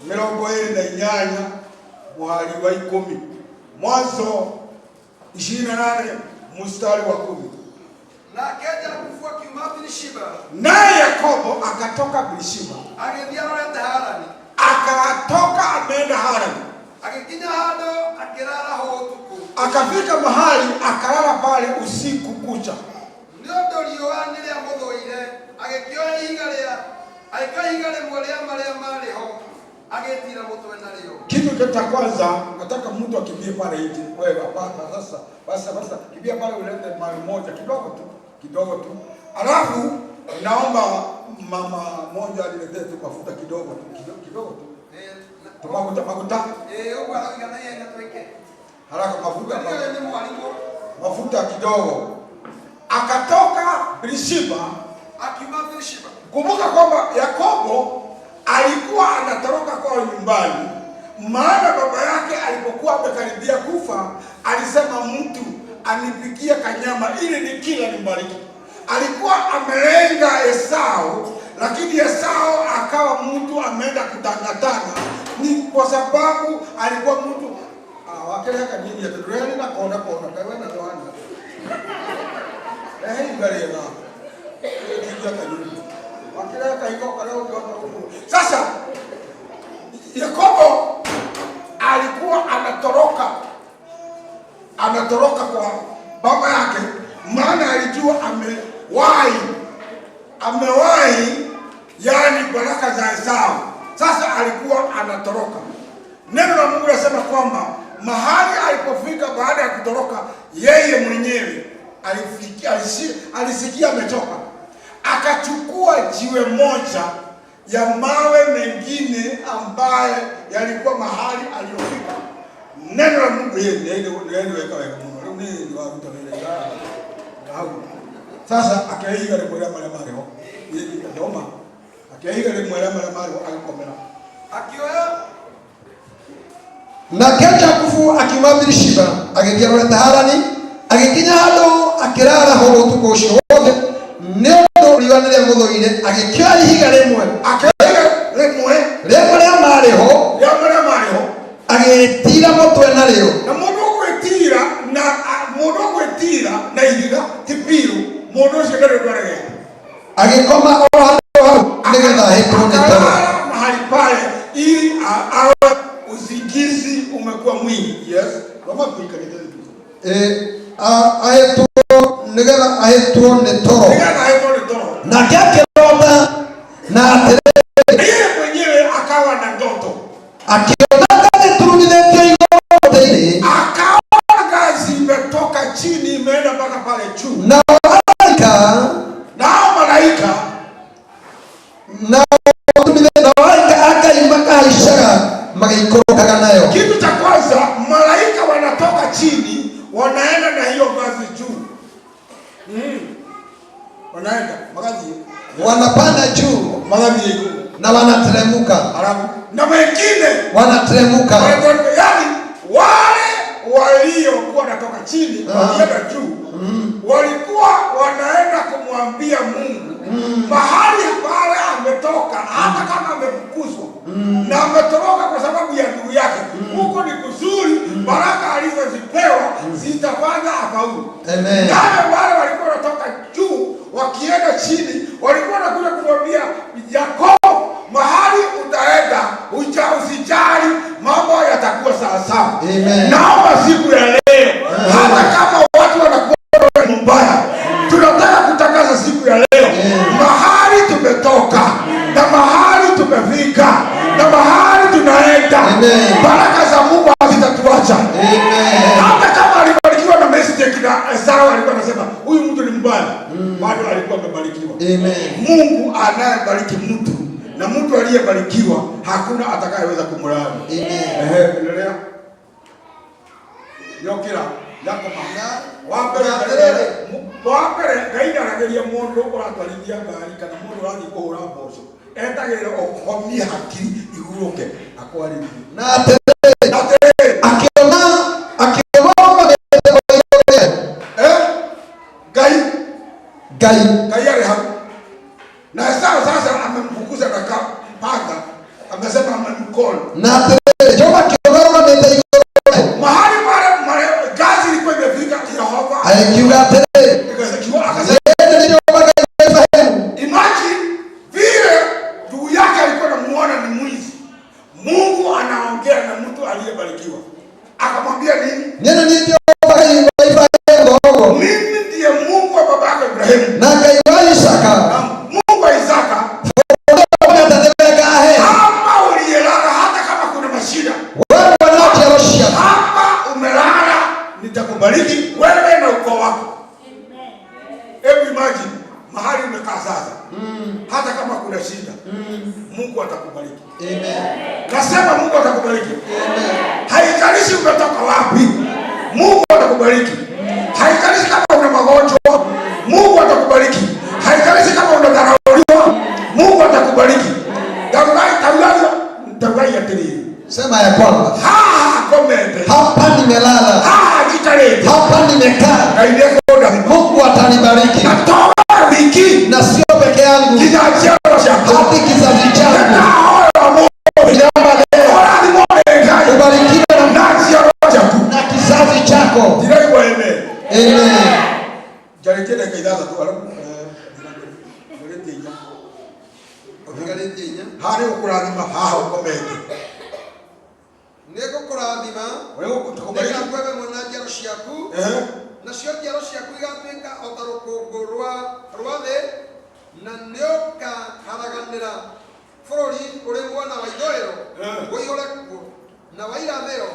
mirongo ĩrĩ na inyanya muhari wa 10. Mwanzo 28 mstari wa 10. Na akaja kufu akiuma Birishiba. Naye Yakobo akatoka Birishiba. Agĩthiĩ arorete Harani. Akatoka ameenda Harani. Agĩkinya handũ akĩrara ho ũtukũ. Akafika mahali akalala pale usiku kucha. Nĩ ũndũ riũa nĩrĩamũthũire, agĩkĩoya ihiga rĩmwe rĩa marĩa marĩ ho, agĩtira mũtwe narĩo. Kitu cha kwanza nataka mtu akimbie pale nje. Wewe hapana sasa kimbia pale ulete mara moja kidogo tu. Alafu naomba mama moja aniletee tu mafuta kidogo tu. Mafuta. Huko anaongea yeye anatweke. Haraka mafuta kidogo. Akatoka Birishiba akiuma Birishiba. Kumbuka kwamba Yakobo alikuwa anatoroka kwa nyumbani, maana baba yake alipokuwa amekaribia kufa alisema mtu anipikie kanyama ili nikila nibariki. Alikuwa amelenga Esau, lakini Esau akawa mtu ameenda kutangatana. Ni kwa sababu alikuwa mtu wakeleka nini ya Israeli na kona kawe na Yohana. Ngarela. Kijua kanuni. Wakeleka iko kwa leo kwa. Sasa Yakobo alikuwa anatoroka kwa baba yake, maana alijua amewahi yani baraka za Esau. Sasa alikuwa anatoroka. Neno la Mungu linasema kwamba mahali alipofika baada ya kutoroka, yeye mwenyewe alisikia amechoka. Akachukua jiwe moja ya mawe mengine ambaye yalikuwa mahali aliyofika. Neno la Mungu sasa akaiga le mwera maremare yeye ndoma akaiga le mwera maremare akakomera akioya na keja kufu akiuma Birishiba agĩthiĩ arorete Harani agĩkinya handũ akĩrara ho ũtukũ ũcio wothe nĩ ũndũ riũa nĩrĩamũthũire agĩkĩoya ihiga rĩmwe rĩa marĩ ho agĩtira mũtwe narĩo na mũndũ gwĩtira na ihiga tipiru mũndũ ũcio ndarĩgwarege agĩkoma o handũ hau nĩgetha ahĩtwo nĩ toro mahali pale ili awe usingizi umekuwa mwingi. Yes, kama kuikaribia ahĩtwo nĩgetha ahĩtwo nĩ toro na akĩrota na atĩrĩrĩ yeye mwenyewe akawa na ndoto, akiona kazi turumithĩtio igũrũ thĩinĩ, akaona kazi imetoka chini imeenda mpaka pale juu, na malaika akaima kahaicaga magĩikũrũkaga nayo. Kitu cha kwanza malaika wanatoka chini wanaenda na hiyo ngazi juu. Wanaenda magazi wanapanda juu magazi na wanateremka, na wengine wanateremka. Yani wale waliokuwa wanatoka chini wanaenda juu walikuwa wanaenda kumwambia Mungu mahali pale ametoka, hata kama amefukuzwa na ametoroka kwa sababu ya ndugu yake, huko ni kuzuri, baraka alizozipewa zitafanya afaulu. Amen. Nao wale walikuwa wanatoka juu wakienda chini walikuwa wanakuja kumwambia Yakobo, mahali utaenda usijali, mambo yatakuwa sawa sawa. Naomba siku ya leo hata kama watu wanakuwa mbaya, tunataka kutangaza siku ya leo mahali tumetoka na mahali tumefika na mahali tunaenda, baraka za Mungu hazitatuacha. Hata kama alibarikiwa na message na Esau alikuwa anasema huyu mtu ni mbaya, bado alikuwa amebarikiwa. Mungu anayebariki mtu na mtu aliyebarikiwa hakuna atakayeweza kumlaani. Amen. Endelea. Yokira yako manga wapere gaina rageria mundu uratwarithia ngari kana mundu urathi kuhura mboco etagirira okomia hakiri iguruke akwarithia Na atere akiona gai ari hapo na sasa amemfukuza na panga amesema amemcall na atere Jehova kiogoro na ndio mahali mare gazi ilikuwa imefika Yehova akiuga atere akasema imagine vile juu yake alikuwa anamuona ni mwizi. Mungu anaongea na mtu aliyebarikiwa. Akamwambia nini? neno ni Jehova Ibrahimu. Mimi ndiye Mungu wa baba yako Ibrahimu. Na kaiwa Isaka. Mungu wa Isaka. Hapa uliyelala hata kama kuna mashida. Wewe wanati Arusha. Hapa umelala nitakubariki wewe na ukoo wako. Hebu imagine mahali umekaa sasa. Hata kama kuna shida. Mungu atakubariki. Amen. Nasema Mungu atakubariki. Amen. Haikalishi umetoka wapi. Mungu atakubariki. Haikalishi kama una magonjwa. Mungu atakubariki. Haikalishi kama unadharauliwa. Mungu atakubariki. Tawai ya tiri. Sema ya kwamba komende. Hapa nimelala. Jitarete. Hapa nimekaa. Mungu atanibariki. Wiki na sio peke yangu. Hadi kizazi changu. Ubarikiwe na kizazi chako. Amen. Jarekele kaidaza tu alafu hari ukurathima haha ukomete Nego kurathima wewe ukutukubariki wewe mwanajaro ciaku nacio njaro ciaku igatuĩka o ta rũkũngũ rwa thĩ na nĩũkaharaganĩra bũrũri ũrĩ mwena wa ithũĩro ũihũre kuo na wa irathĩro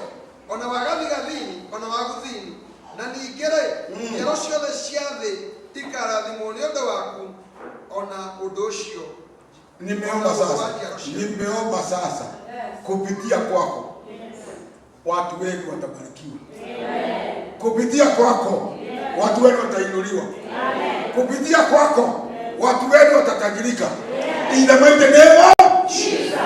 ona wa gathigathini ona wa gũthini na ningĩ-rĩ njaro ciothe cia thĩ ikarathimwo nĩ ũndũ waku ona ũndũ ũcio. Nimeomba sasa kupitia kwako watu wengi watabarikiwa. Kupitia kwako watu wengi watainuliwa. Kupitia kwako watu wengi watatajirika. In the mighty name of Jesus.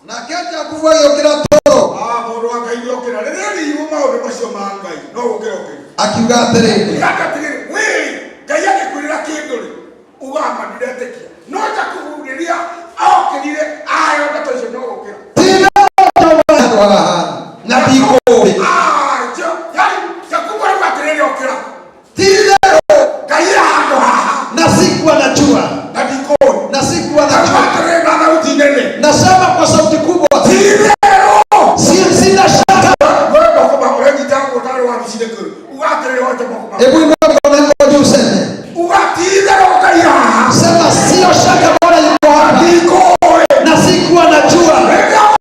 Na keja kuwa yokira toro. Mundu wa Ngai yokira. Rĩrĩa yuma ũndũ macio ma Ngai no ũkĩroke. Akiuga atĩrĩrĩ. Wewe Ngai agĩkwĩrĩra kĩndũ-rĩ ugamba ndiretĩkia. No njakũhurĩria okĩrire ayo ndatoicio no ũkĩra. Tino tawala wala na bikobe. Jakubu alipatirĩria ũkĩra. Tino Ngai handũ haha. Na siku anajua. Na bikobe. Na siku anajua. Na sauti nene. Nasema kwa sauti kubwa. Tino. Sina shaka. Wewe kwa sababu wewe jitangu utale wa mshiriki. Uatere wote kwa. Hebu mkono wako juu useme. Uatize ukaya. Sema sio shaka Bwana yuko hapa. Na siku anajua.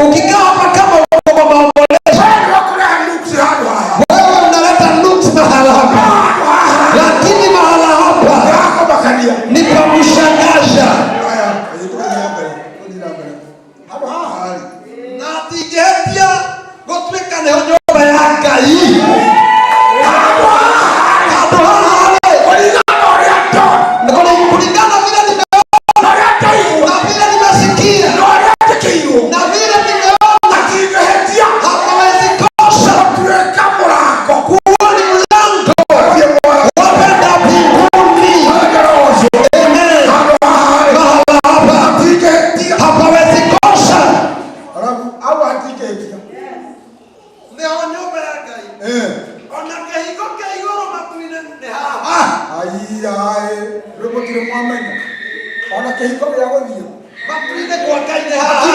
Ukikaa hapa kama uko kwa maombolezo, wewe unaleta nuksi mahala hapa, lakini mahala hapa ni pa kushangaza. Na tigetia gotweka ne nyumba ya Ngai. Kulingana vile nimeona na vile nimesikia na vile nimeona, hapawezi kosa kuwa ni mlango wa kwenda mbinguni. Amen. Mahala hapa hapawezi kosa. Leo nyumba ya Ngai. Ona kehiko keigoro makuine ne haha. Ona kehiko ya gothio Makuine kwa Ngai ne haha.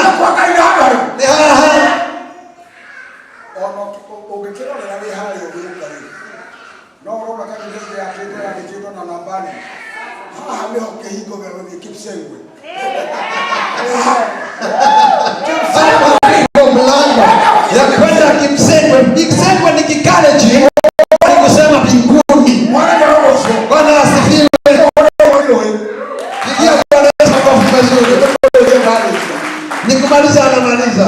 Ne haha. Ona ungikirorera wi haria ugiuka ri no urona kana ndege ya kete ya kete na nambari haha niho kehiko ya gothio Kipsengwe. Mlango ya kwenda Kipsengwe. Kipsengwe ni kikareji ni kusema mbinguni. Bwana asifiwe. Pigia Bwana Yesu makofi mazuri. Nikumaliza anamaliza.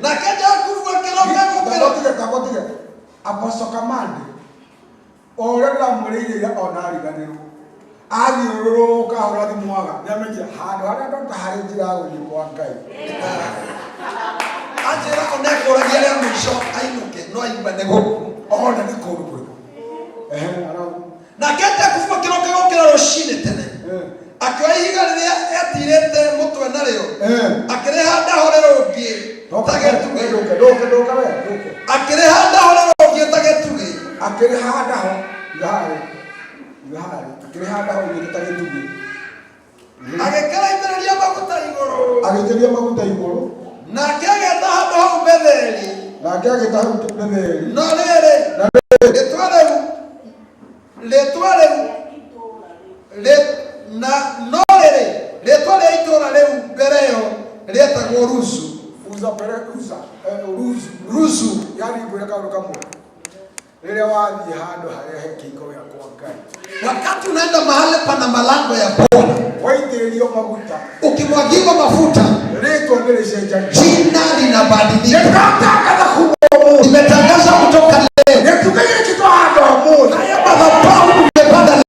Na kaja kufa kiroka Apostle Kamande orega murire ona ariganirwo athiũrũrũka hora thimwaga nĩamenyire handũ harĩa ndota harĩ njĩra ya gũthiĩ kwa Ngai. Anjĩra onekũragia rĩa mũico ainũke no aimbane gũkũ. Ona nĩ kũndũ kũrĩkũ. Na kenda kufa kiroka gũkĩra rũcinĩ tene, akĩoya ihiga rĩrĩa etirĩte mũtwe narĩo, akĩrĩhanda ho rũrũngĩ ta gĩtugĩ. Akĩrĩhanda ho rũrũngĩ ta gĩtugĩ. Akĩrĩhanda ho akĩrĩhanda ho ta gĩtugĩ. Agĩkĩraitĩrĩria maguta igũrũ. Agĩitĩrĩria maguta igũrũ. Nake agĩta handũ hau Betheli. Nake agĩta hau Betheli. No rĩrĩ rĩtwa rĩu no rĩrĩ rĩtwa rĩa itũũra rĩu mbere ĩyo rĩetagwo Luzu. Luzu yani ngwĩra kaũndũ kamwe rĩrĩa wathiĩ handũ harĩa he kĩhingo gĩa kwa Ngai. Wakati unaenda mahali pana malango ya Bwana, waitĩrĩrio maguta, ukimwagiwa mafuta, rĩtwa nĩrĩcenjagia, jina linabadilika. Nimetangaza kutoka leo, haya madhabahu tumepanda leo,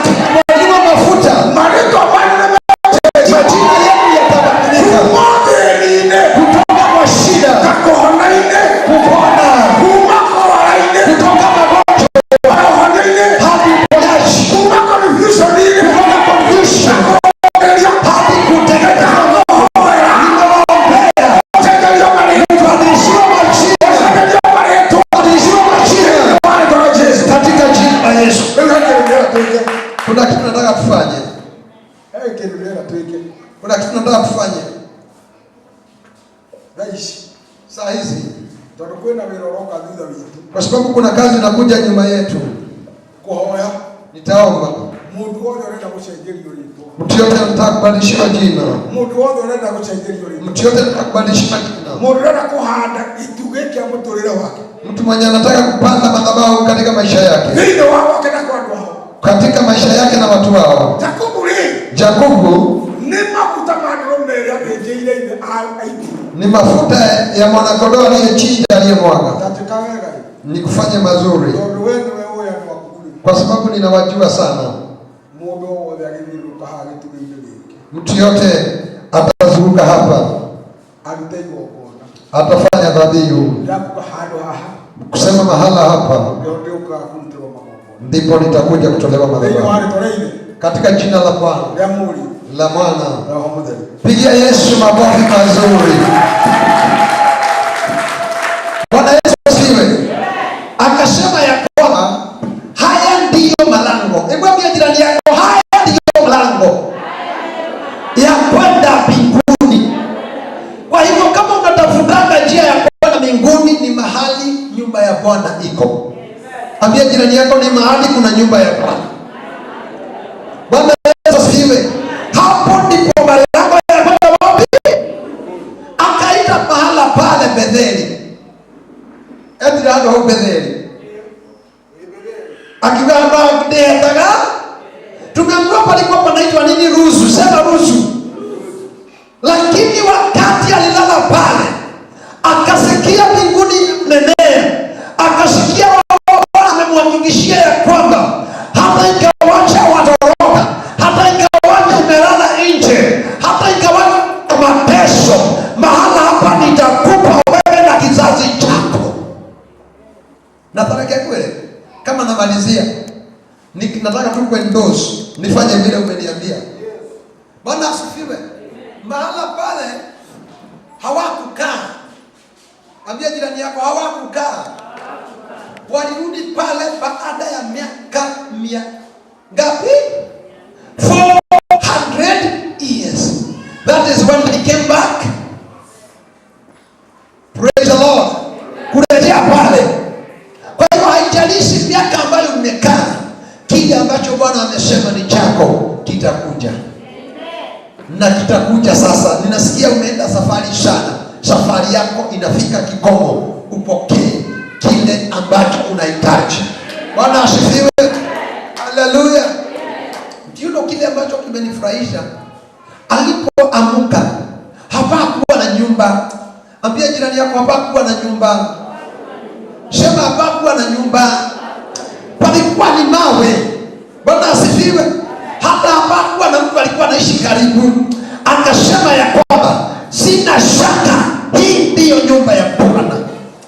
ukimwagiwa mafuta, majina yenu yatabadilika. Kutoka kwa shida, kupona, kutoka magonjwa hadi uponyaji, kutoka confusion hadi kutegemea. Badilishiwa majina katika jina la Yesu. Kuna kitu nataka tufanye. Kuna kitu nataka tufanye. Saa hizi kwa sababu kuna kazi inakuja nyuma yetu. Nitaomba mtu yote anataka kubadilishiwa jina, mtu yote anataka kubadilishiwa jina, mtu mwenye anataka kupanda madhabahu katika maisha yake, katika maisha yake na watu wao. Jakubu ni mafuta ya mwanakondoo aliyechinja aliyemwaga. Ni kufanya mazuri kwa sababu ninawajua sana. Mtu yote atazunguka hapa atafanya dhabihu kusema mahala hapa ndipo nitakuja kutolewa madhabahu katika jina la Bwana la Mwana. Pigia Yesu makofi mazuri. Bwana Yesu asifiwe. Akasema ya kwamba haya ndiyo malango. Hebu ambia jirani yako, haya ndiyo malango ya kwenda mbinguni. Kwa hivyo kama unatafutanga njia ya kwenda mbinguni, ni mahali nyumba ya Bwana iko. Ambia jirani yako, ni mahali kuna nyumba ya Bwana. Bwana Yesu asifiwe. Eti hado hau Betheli. Akiwa ndetaga. Tumeambiwa palikuwa panaitwa nini? Ruzu. Sema Ruzu. Lakini wakati alilala pale, akasikia mbinguni mnenea, akasikia Bwana amemhakikishia ya kwamba hata ingawacha watoroka, hata ingawacha umelala nje, hata ingawacha mateso, mahala hapa nitakupa wewe na kizazi chako. Nataka kweli kama namalizia, nataka tu kuendorse, nifanye vile umeniambia. Bwana asifiwe. Mahala pale hawakukaa. Ambia jirani yako hawakukaa. Walirudi pale baada ya miaka ngapi? 400 years. That is when they came back. Praise the Lord. Kurejea pale. Kwa hiyo haijalishi miaka ambayo umekaa, kile ambacho Bwana amesema ni chako kitakuja. Na kitakuja sasa. Ninasikia umeenda safari sana. Safari yako inafika kikomo. Upokee kile ambacho unahitaji. Bwana asifiwe. Haleluya. Ndio kile ambacho kimenifurahisha. Alipoamka hapakuwa na nyumba. Ambia jirani yako hapakuwa na nyumba. Sema hapakuwa na nyumba. Palikuwa ni mawe. Bwana asifiwe. Hata hapakuwa na mtu alikuwa anaishi karibu. Akasema ya kwamba sina shaka hii ndiyo nyumba ya Bwana.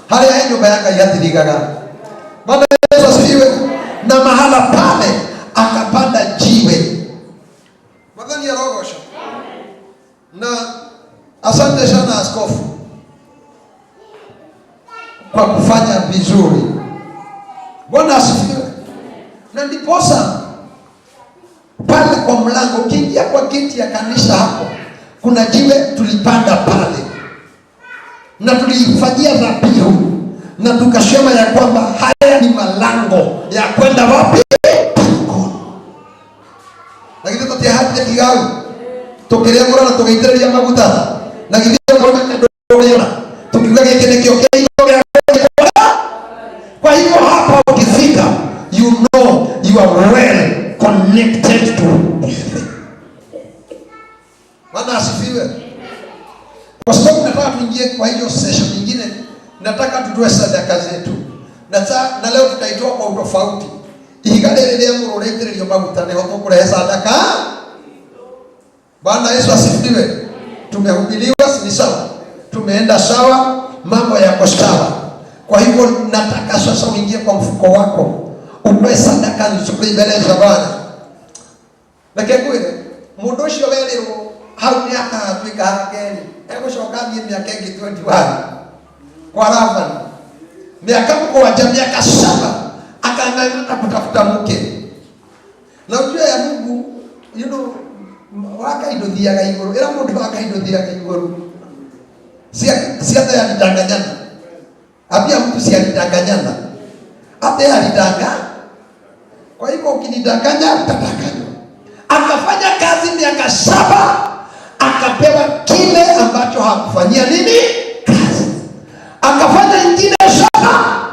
Hali ya nyumba yake yathirigaga. Bwana Yesu asifiwe. Na mahala pale akapanda jiwe. Madhani ya rogosha. Na asante sana askofu kwa kufanya vizuri. Bwana asifiwe. Na ndiposa pale kwa mlango ukiingia kwa geti ya kanisa hapo kuna jiwe tulipanda pale na tulifanyia dhabihu na tukasema ya kwamba haya ni malango ya kwenda wapi? Lakini tutia hadi kigau tukiria mora na tugeiteria maguta na githia kwa ndoona tukiwa kile kiokei. Kwa hivyo hapa ukifika you know you are well connected to heaven. Bwana asifiwe. Kwa sababu nataka tuingie kwa hiyo session nyingine, nataka tutoe sadaka zetu. Na leo tutaitoa kwa utofauti. Ihigadereria muroretererio maguta ne hoto kurehe sadaka. Bwana Yesu asifiwe. Tumehubiriwa si sawa. Tumeenda sawa, mambo yako sawa. Kwa hivyo nataka sasa uingie kwa mfuko wako. Utoe sadaka nzuri mbele za Bwana. Lakini kweli mundu ucio weriro hau ni akatuika hakeni. Ego shokathie miaka ingi 21 kwa Laban. Miaka mkoaja miaka 7 akaangalia kutafuta mke. Na ujue ya Mungu waka indothiaga iguru. Era mundu waka indothiaga iguru. Si hata yalidanganyana. Abia mtu si alidanganyana. Hata alidanganya. Kwa hivyo ukinidanganya utadanganywa. Akafanya kazi miaka 7 akapewa kile ambacho hakufanyia nini? Kazi. Akafanya ingine 7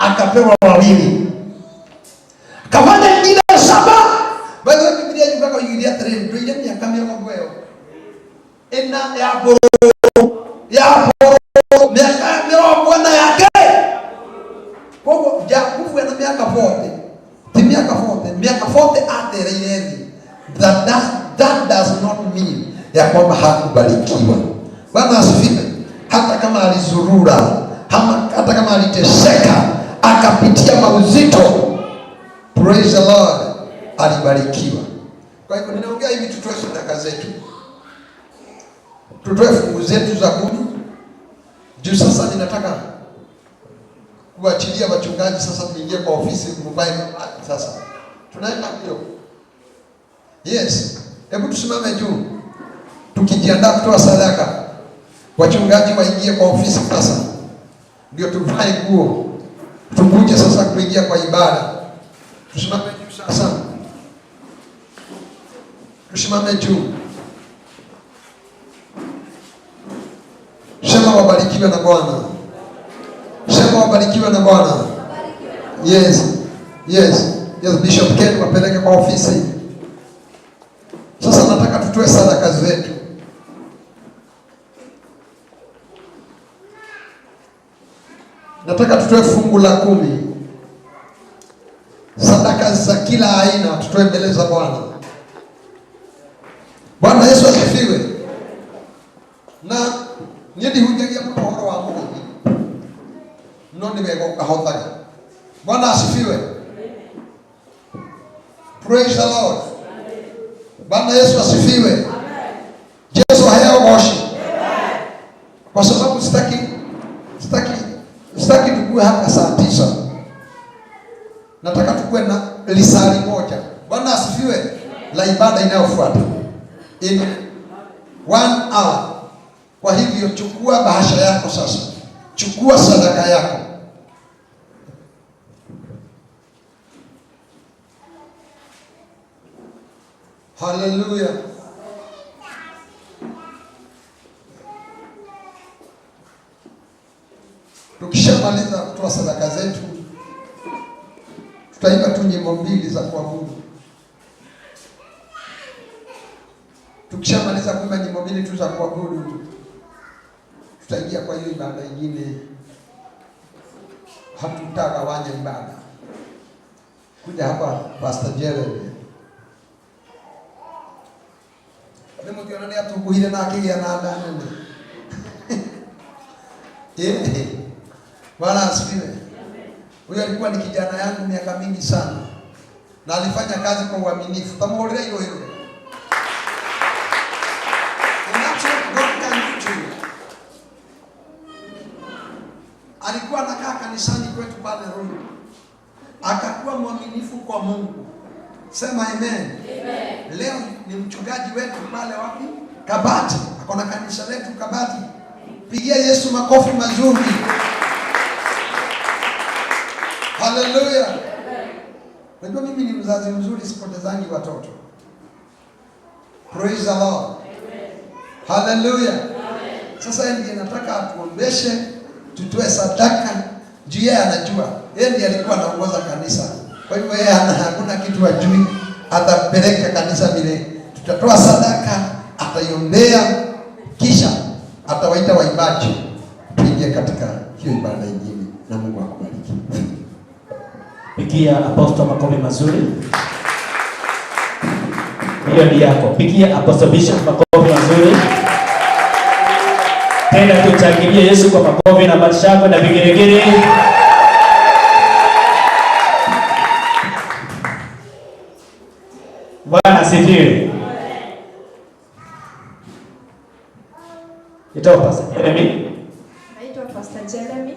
akapewa 2. Akafanya ingine 7. Bado Biblia inataka kuingilia 3 ndio ile miaka 70. Ena ya boro miaka 70 yake. Kwa Jakubu ana miaka 40. Miaka 40. Miaka 40 atererethi. That does not mean ya kwamba hakubarikiwa. Bwana asifiwe. Hata kama alizurura, hata kama aliteseka, akapitia mauzito, praise the Lord, alibarikiwa. Kwa hivyo ninaongea hivi, tutoe sadaka zetu, tutoe fungu zetu za 10. Juu sasa ninataka kuachilia wachungaji sasa, tuingie kwa ofisi mobile sasa. Tunaenda hiyo. Yes. Hebu tusimame juu. Tukijiandaa kutoa sadaka. Wachungaji waingie kwa ofisi sasa. Ndio tuvae nguo. Tukuje sasa kuingia kwa ibada. Tusimame juu sasa. Tusimame juu. Sema wabarikiwe na Bwana. Sema wabarikiwe Barikiwe na Bwana. Yes. Yes. Yes, Bishop Ken wapeleke kwa ofisi. Sasa nataka tutoe sadaka zetu. Nataka tutoe fungu la 10. Sadaka za kila aina tutoe mbele za Bwana. Bwana Yesu asifiwe. Na niende hujagia mkono wa Mungu. Noni wego kahothaga. Bwana asifiwe. Praise the Lord. Bwana Yesu asifiwe. Yesu hayaogoshi. Kwa sababu sitaki tukue hapa saa 9. Nataka tukue na lisali moja. Bwana asifiwe. La ibada inayofuata. In 1 hour. Kwa hivyo chukua bahasha yako sasa. Chukua sadaka yako. Hallelujah. Tukishamaliza kutoa sadaka zetu, tutaimba tu nyimbo 2 za kuabudu. Tukishamaliza kuimba nyimbo 2 tu za kuabudu, tutaingia kwa hiyo ibada nyingine. Hatutagawanya ibada. Kuja hapa Pastor Jeremy. Ndio mkiona ni atukuhile na akigia na ndani. Bwana asifiwe. Huyo alikuwa ni kijana yangu miaka mingi sana. Na alifanya kazi kwa uaminifu. Tamuolea hilo. Alikuwa anakaa kanisani kwetu pale Rumi. Akakuwa mwaminifu kwa Mungu. Sema amen. Amen. Leo ni mchungaji wetu pale wapi? Kabati. Akona kanisa letu Kabati. Pigia Yesu makofi mazuri. Hallelujah. Najua mimi ni mzazi mzuri, sipotezangi watoto. Praise the Lord. Amen. Hallelujah. Amen. Sasa ndiye nataka atuombeshe, tutoe sadaka. Juu yeye anajua. Yeye ndiye alikuwa anaongoza kanisa. Kwa hivyo yeye hakuna kitu ajui. Atapeleka kanisa vile. Tutatoa sadaka, ataiombea, kisha atawaita waimbaji tuingie katika hiyo ibada nyingine, na Mungu akubariki. Pigia Apostle makofi mazuri. Hiyo ni yako. Pigia Apostle Bishop makofi mazuri. Tena tuchangilie Yesu kwa makofi na mashangwe na vigelegele. Bwana asifiwe. Ito Pastor Jeremy. Naitwa Pastor Jeremy.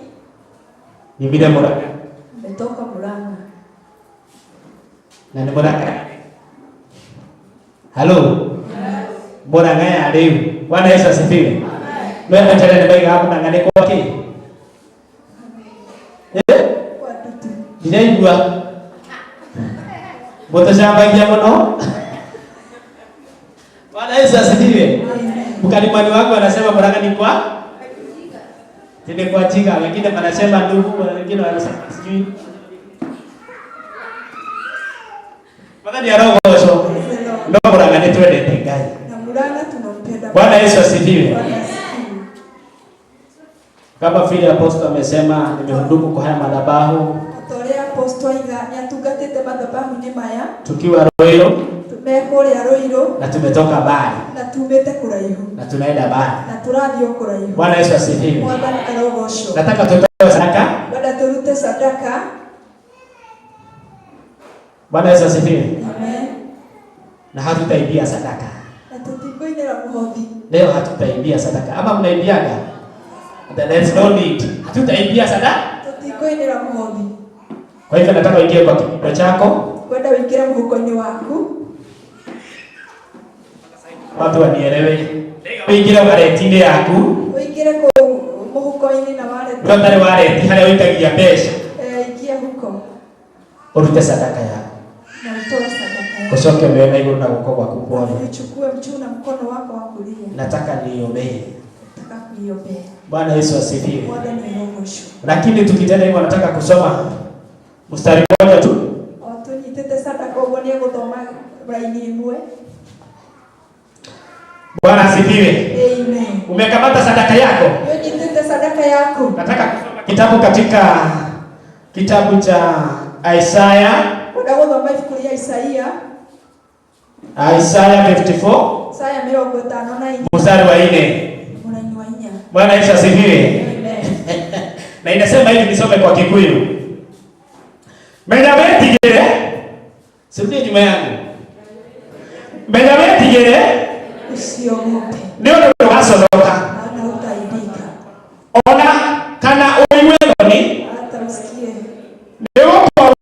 Ni vile Murang'a. Nimetoka Murang'a. Na ni Murang'a. Hello. Murang'a ya leo. Bwana Yesu asifiwe. Wewe tena ni baiga hapo na ngane kwake. Kwa tutu. Ninaigua. Boto shamba ingia mno. Bwana Yesu asifiwe. Mkalimani wangu anasema Murang'a ni kwa tende kwa Chiga, wengine wanasema ndugu, wengine wanasema sijui. Bwana ni arogosho. Ndio Murang'a ni twende tengai. Na Murang'a tunampenda. Bwana Yesu asifiwe. Kama vile Apostle amesema, nimehudumu kwa haya madhabahu. Tolea Apostle iga nyatugatete madhabahu ni maya. Tukiwa Roiro. Tumekore ya Roiro. Na tumetoka mbali. Na tumete kuraihu. Na tunaenda mbali. Na turathio kuraihu. Bwana Yesu asifiwe. Bwana arogosho. Nataka tutoe sadaka. Baada turute sadaka. Bwana Yesu asifiwe. Amen. Na hatutaibia sadaka. Na tutikoinera muhothi. Leo hatutaibia sadaka. Ama mnaibiaga? There's no need. Hatutaibia sadaka. Tutikoinera muhothi. Kwa hivyo nataka uingie kwa kipato chako. Kwenda uingie mfukoni wako. Watu wanielewe. Uingie walletini yaku. Uingie kwa mfukoni na wallet. Ndio tare wallet hali uitagia pesa. Ingia huko. Urute sadaka yako. Na utoe sadaka yako. Usoke mbele na iguru na guko gwaku kwani. Uchukue mchuna mkono wako wa kulia. Nataka niombee. Nataka kuiombea. Bwana Yesu asifiwe. Bwana ni mwongozo. Lakini tukitenda hivyo nataka kusoma mstari mmoja tu. Tunyitete sadaka ugonie gũthoma raini imwe. Bwana asifiwe. Amen. Umekamata sadaka yako? Tunyitete sadaka yako. Nataka kusoma kitabu katika kitabu cha Isaya. Gũthoma ibuku rĩa Isaia. Isaya 54. Isaya 54. Mstari wa 4. Mstari wa 4. Bwana Yesu asifiwe. Amen. Na inasema hivi, nisome kwa Kikuyu. Menya wetigire. Sirudi nyuma yangu. Menya wetigire. Usiogope. Ndio unasodoka. Maana utaibika. Ona kana uiweloni. Hata usikie. Ndio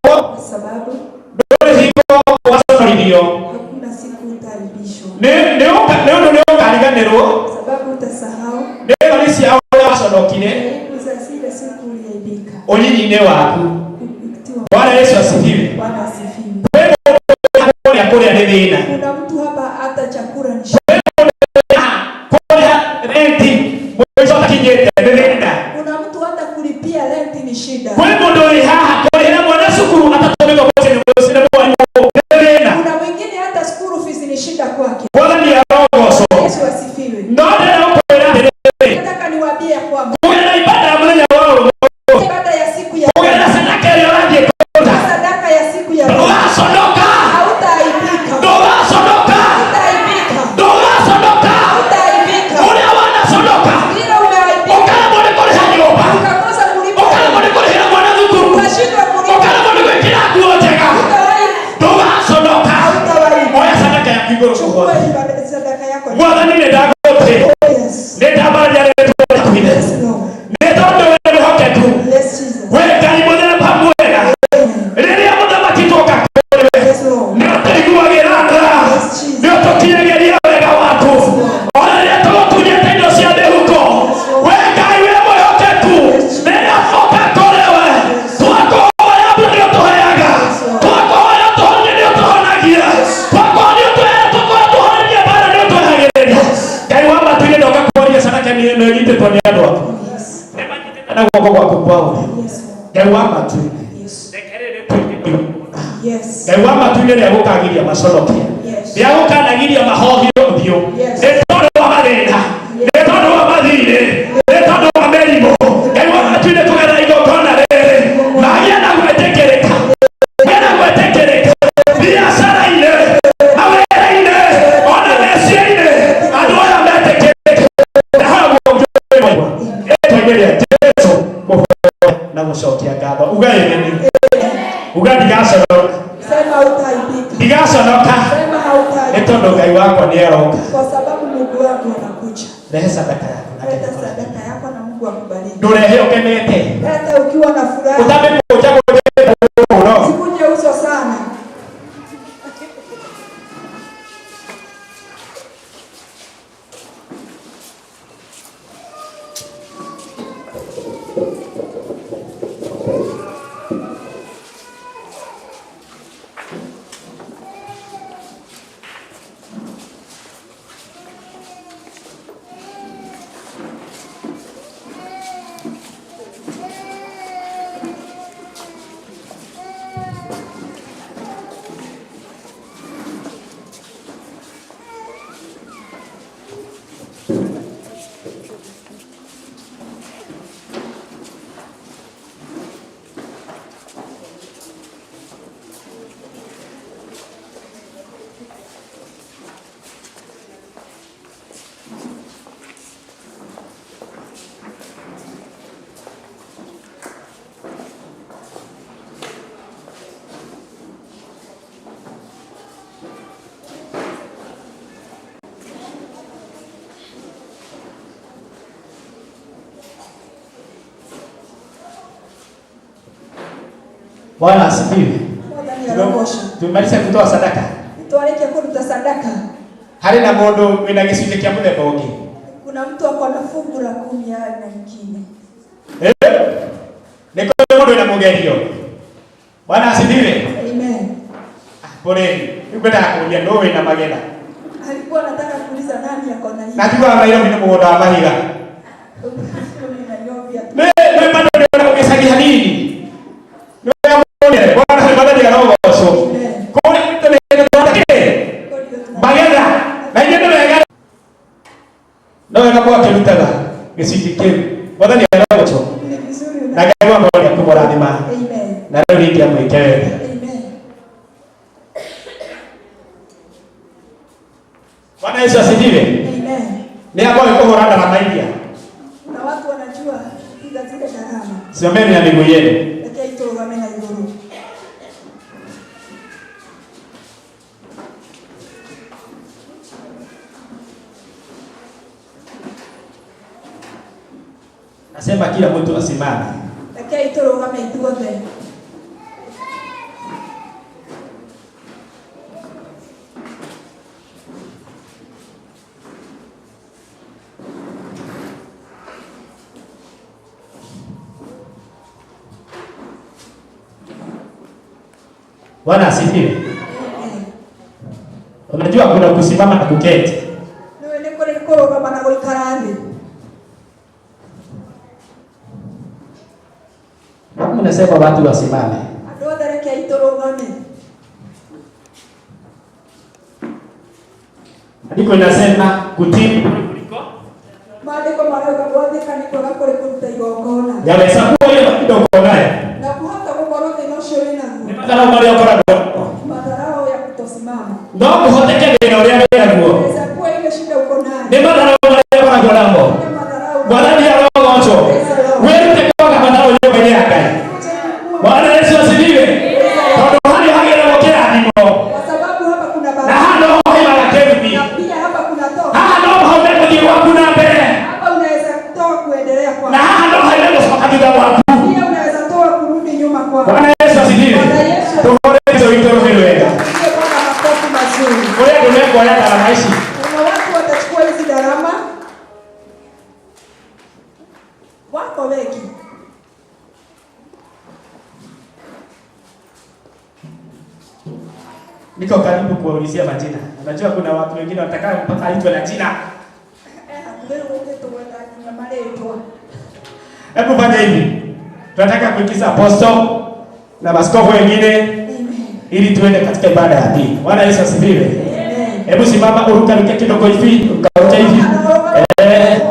kwa sababu ndio hiko wasonoridio. Hakuna siku utaibishwa. Ndio kariganirwo. Sababu utasahau. Ndio nisi au wasodokine. Uzasile siku uliibika. Onyinyi waku. Bwana Yesu asifiwe. Bwana asifiwe. Wewe akole adena. Kuna mtu hapa hata chakula ni shida. Kuna mtu hata kulipia rent ni shida. Kuna mwingine hata school fees ni shida kwake. Yesu asifiwe. Nataka niwaambie kwamba ibada ya siku ya sadaka ya siku ya hautaaibika. Gaiwama tu nile yagukagiria masorokia. Yagukanagiria mahothio thio. Etondo wa mathina. Etondo wa mathire. Etondo wa merimo. Gaiwama tu nile tugera igokona rere. Magia na gwetekereka. Mena gwetekereka. Biashara ile. Mawera ile. Ona mesia ile. Andũ aya metekereka. Na hapo mjomba. Etegeria Yesu na gũcokia ngatho. Ugaĩrĩni. Ugandigaconoka. Sema utaibika. Digaconoka. Sema hautaibika. Etondo Ngai wakwa ni aroka. Kwa sababu Mungu wako anakuja. Rehe sadaka yako. Leta sadaka yako na Mungu akubariki. Ndurehe ukenete. Hata ukiwa na furaha. Utamekuja kuja. Sikuje uso sana. Bwana asifiwe. Tumaliza kutoa sadaka. Tuareke kuruta sadaka. Hari na mundu wina gicunje kia muthemba ungi. Kuna mtu ako na fungu la 10 ya na nyingine. Niko mundu wina mugerio. Bwana asifiwe. Amen. Poreni, nikwenda kuulia no wina magena. Alikuwa anataka kuuliza nani ako na hii. Na kiwa Nairobi ni mugunda wa mahiga. Me bado ndio kukisagia nini? Ndio mbona bwana bado ndio roho. Kwa hiyo tunataka bagera. Na yeye ndio bagera. Ndio kama akilutaka. Gĩcunjĩ bwana ndio roho. Na Ngai wa Mungu akũmũrathima. Amen. Na rĩu ningĩ amwĩke wega. Amen. Bwana Yesu asifiwe. Amen. Ni hapo kũhũra ndarama iria. Na watu wanajua piga zile ndarama. Simameni na miguu yenu. Lakini turugame na iguru. Nasema kila mtu asimame. Lakini turugame ithuothe. Bwana asifiwe. Unajua kuna kusimama na kuketi. Ndio ni kule kurugama na kuikara thĩ. Mnasema watu wasimame. Andũ othe reke turugame. Andiko inasema kutii kuliko. Maandiko marauga gwathĩka nĩ kwega kũrĩ kũruta igongona. Yaweza kuwa hiyo kidogo naye. Na kuhota gũkorwo thĩna ũcio wĩ naguo. Ni madharau marĩa ũkoragwo. Madharau ya kutosimama. No kũhoteke thĩna ũrĩa wĩ naguo. Inaweza kuwa ile shida uko nayo. Ni madharau marĩa ũkoragwo namo. Bwana ni arogoco. Wĩrute kwaga madharau nyũmba-inĩ ya Ngai. Bwana Yesu asifiwe. Tondũ hali hagĩra gũkĩrathimo. Kwa sababu hapa kuna Na hano hoimaga kerubi. na pia hapa kuna toa. Hano haume gũthiĩ gwaku na mbere. Hapa unaweza toa kuendelea kwa. Na hano haume gũcoka thutha gwaku. Pia unaweza toa kurudi nyuma kwa. Bwana Yesu asifiwe. Tũhũre hizo witũ rũhĩ wega. Ndio Bwana makofi mazuri. Kũrĩ andũ mekuoya ndarama ici. Kuna watu watachukua hizi darama. Wako wengi. Niko karibu kuwaulizia majina. Unajua kuna watu wengine watakao mpaka aitwe na jina. Hebu fanya hivi. Tunataka kuingiza apostle na maskofu wengine ili tuende katika ibada ya pili. Bwana Yesu asifiwe. Hebu simama uruke kidogo hivi, ukaruke hivi. Amen.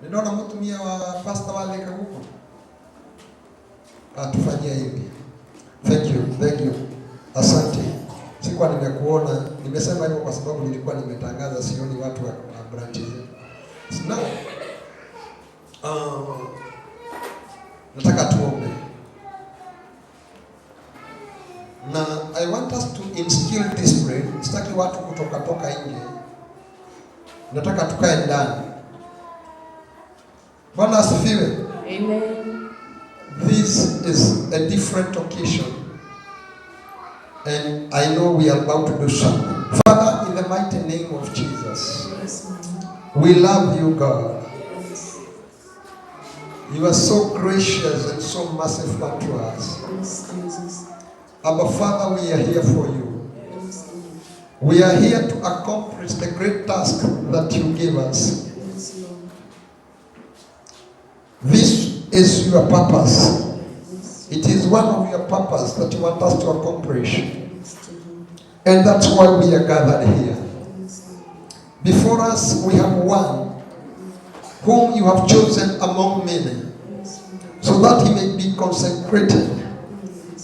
Ninaona mtumia wa pastor wale huko. Atufanyia hivi. Thank you. Asante. Sikuwa nimekuona, nimesema hivyo kwa sababu nilikuwa nimetangaza sioni watu wa branches. Now, nataka tuombe. Na I want us to instill discipline. Sitaki watu kutoka nje. Nataka tukae ndani. Bwana asifiwe. Amen. This is a different occasion. And I know we are about to do something. Father, in the mighty name of Jesus, we love you, God. You are so gracious and so merciful unto us. Abba, Father, we are here for you. We are here to accomplish the great task that you gave us. This is your purpose. It is one of your purpose that you want us to accomplish. And that's why we are gathered here. Before us we have one whom you have chosen among many, so that he may be consecrated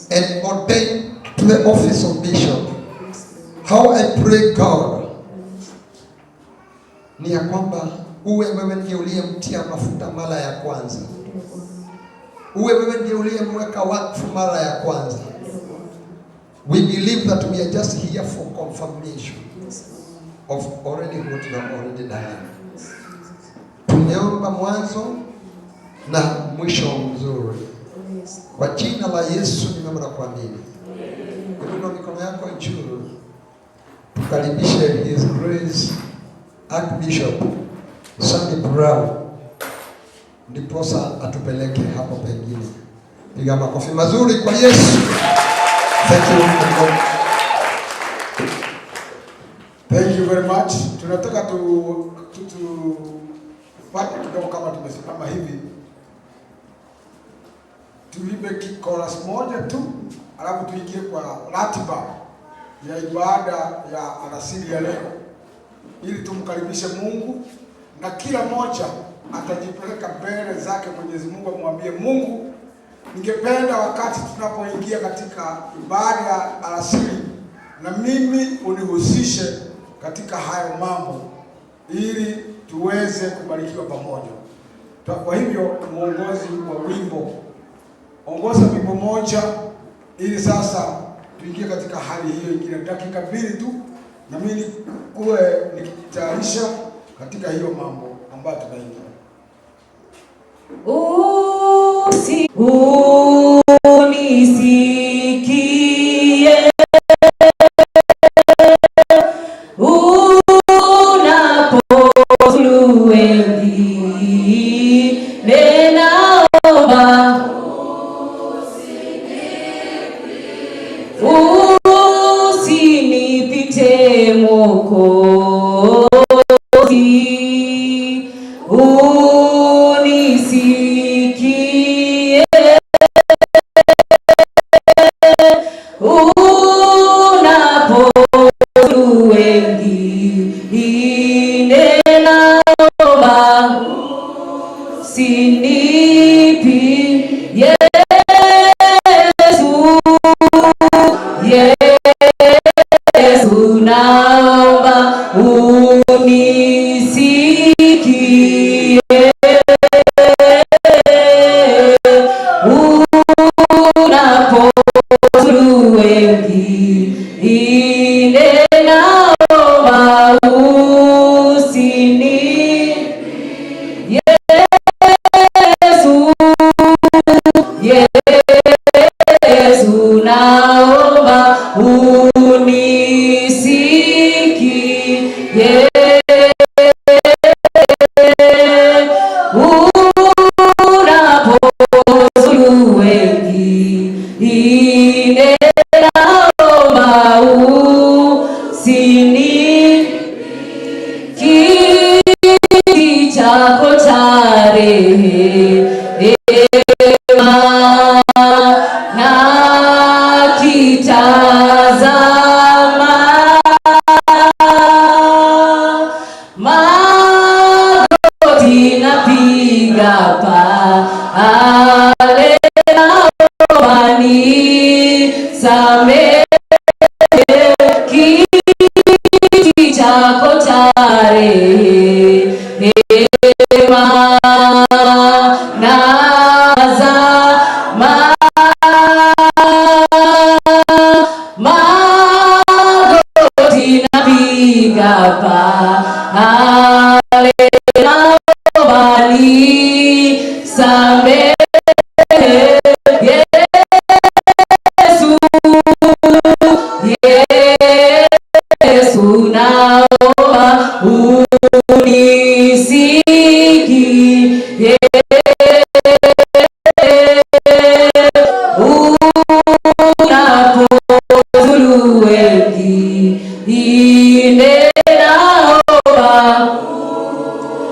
and ordained to the office of bishop. How I pray, God, ni ya kwamba uwe wewe ndiye uliyemtia mafuta mara ya kwanza. Uwe wewe ndiye uliyemweka wakfu mara ya kwanza. We believe that we are just here for confirmation of already what you have already done. Tumeomba mwanzo na mwisho mzuri. Kwa jina la Yesu nimeomba na kuamini. Inua mikono yako juu. Tukaribishe His Grace Archbishop Sandy Brown ndiposa atupeleke hapo pengine. Piga makofi mazuri kwa Yesu. Thank you. Thank you very much. Tunataka tupate kidogo kama tumesimama hivi. Tuimbe chorus moja tu, alafu tuingie kwa ratiba ya ibada ya alasiri ya leo, ili tumkaribishe Mungu na kila mmoja atajipeleka mbele zake Mwenyezi Mungu, amwambie Mungu, ningependa wakati tunapoingia katika ibada ya alasiri na mimi unihusishe katika hayo mambo ili tuweze kubarikiwa pamoja. Kwa hivyo muongozi wa wimbo, ongoza wimbo moja ili sasa tuingie katika hali hiyo ingine, dakika 2 tu, na mimi kuwe nikitayarisha katika hiyo mambo ambayo tunaingia. Unisikie unapozulu wengi, nenaomba usinipite Mwokozi, unisikie unapozulu wengine, naomba usinipi Yesu, naomba unisikie unapozulu wengine, naomba usinipi Yesu, naomba unisikie unapozulu wengine, naomba usinipi kiti chako cha rehema na kitazama, magoti napiga pale, naomba nisamehe kiti chako cha rehema na magoti napiga pale, naomba nisamehe Yesu, naomba unisikie unapozulu wengine, naomba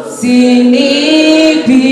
usinipi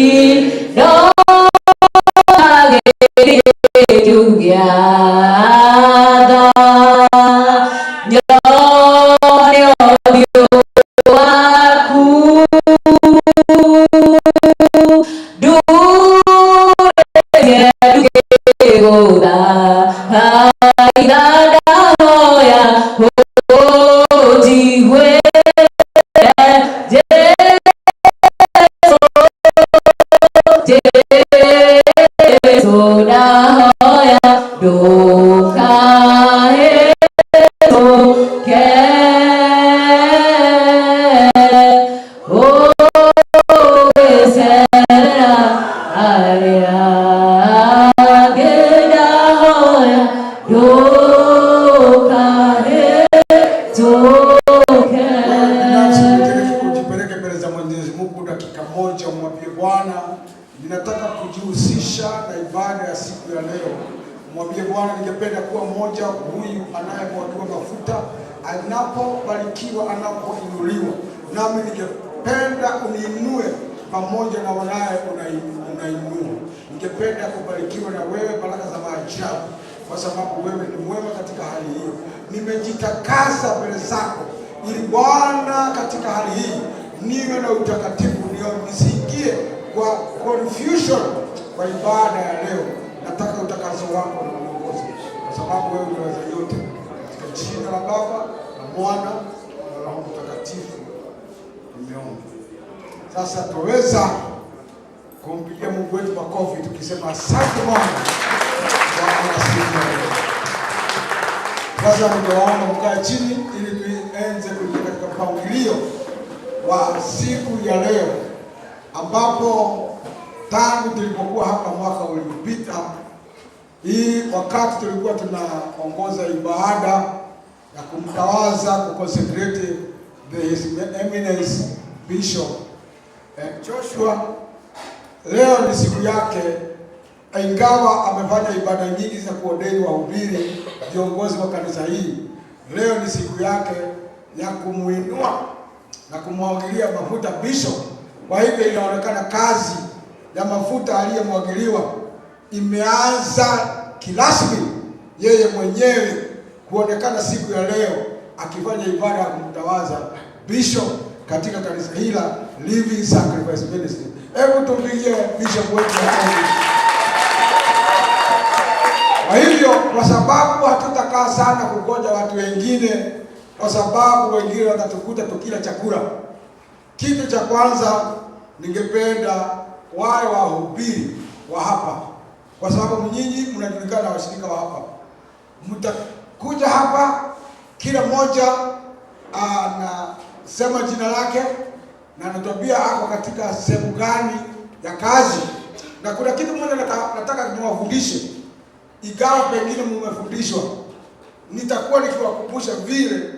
ibada ya siku ya leo. Mwambie Bwana, ningependa kuwa mmoja huyu anayemwagiwa mafuta, anapobarikiwa, anapoinuliwa. Nami ningependa uniinue pamoja na wanaye unainua. Ningependa kubarikiwa na wewe baraka za maajabu, kwa sababu wewe ni mwema katika hali hiyo. Nimejitakasa mbele zako ili Bwana katika hali hii niwe na utakatifu, nisiingie kwa confusion kwa ibada ya leo. Nataka utakaso wako na uongozi, kwa sababu wewe unaweza yote. Katika jina la Baba na Mwana na Roho Mtakatifu nimeomba. Sasa tuweza kumpigia Mungu wetu makofi tukisema asante Bwana kwa siku ya leo. Sasa ningewaomba mkae chini ili tuanze kuingia katika mpangilio wa siku ya leo, ambapo tangu tulipokuwa hapa mwaka uliopita, hii wakati tulikuwa tunaongoza ibada ya kumtawaza, kuconsecrate His Eminence Bishop Joshua. Leo ni siku yake, ingawa amefanya ibada nyingi za kuordain wahubiri, viongozi wa kanisa hii. Leo ni siku yake ya kumuinua na kumwagilia mafuta bishop. Kwa hivyo inaonekana kazi ya mafuta aliyemwagiliwa imeanza kirasmi, yeye mwenyewe kuonekana siku ya leo akifanya ibada ya kumtawaza bishop katika kanisa hili Living Sacrifice Ministry. Hebu tumpigie bishop wetu makofi. Kwa hivyo, kwa sababu hatutakaa sana kungoja watu wengine, kwa sababu wengine watatukuta tukila chakula, kitu cha kwanza ningependa wale wahubiri wa hapa, kwa sababu nyinyi mnajulikana washirika wa hapa, mtakuja hapa, kila mmoja anasema jina lake na anatuambia ako katika sehemu gani ya kazi. Na kuna kitu mmoja nataka niwafundishe, ingawa pengine mmefundishwa. Nitakuwa nikiwakumbusha vile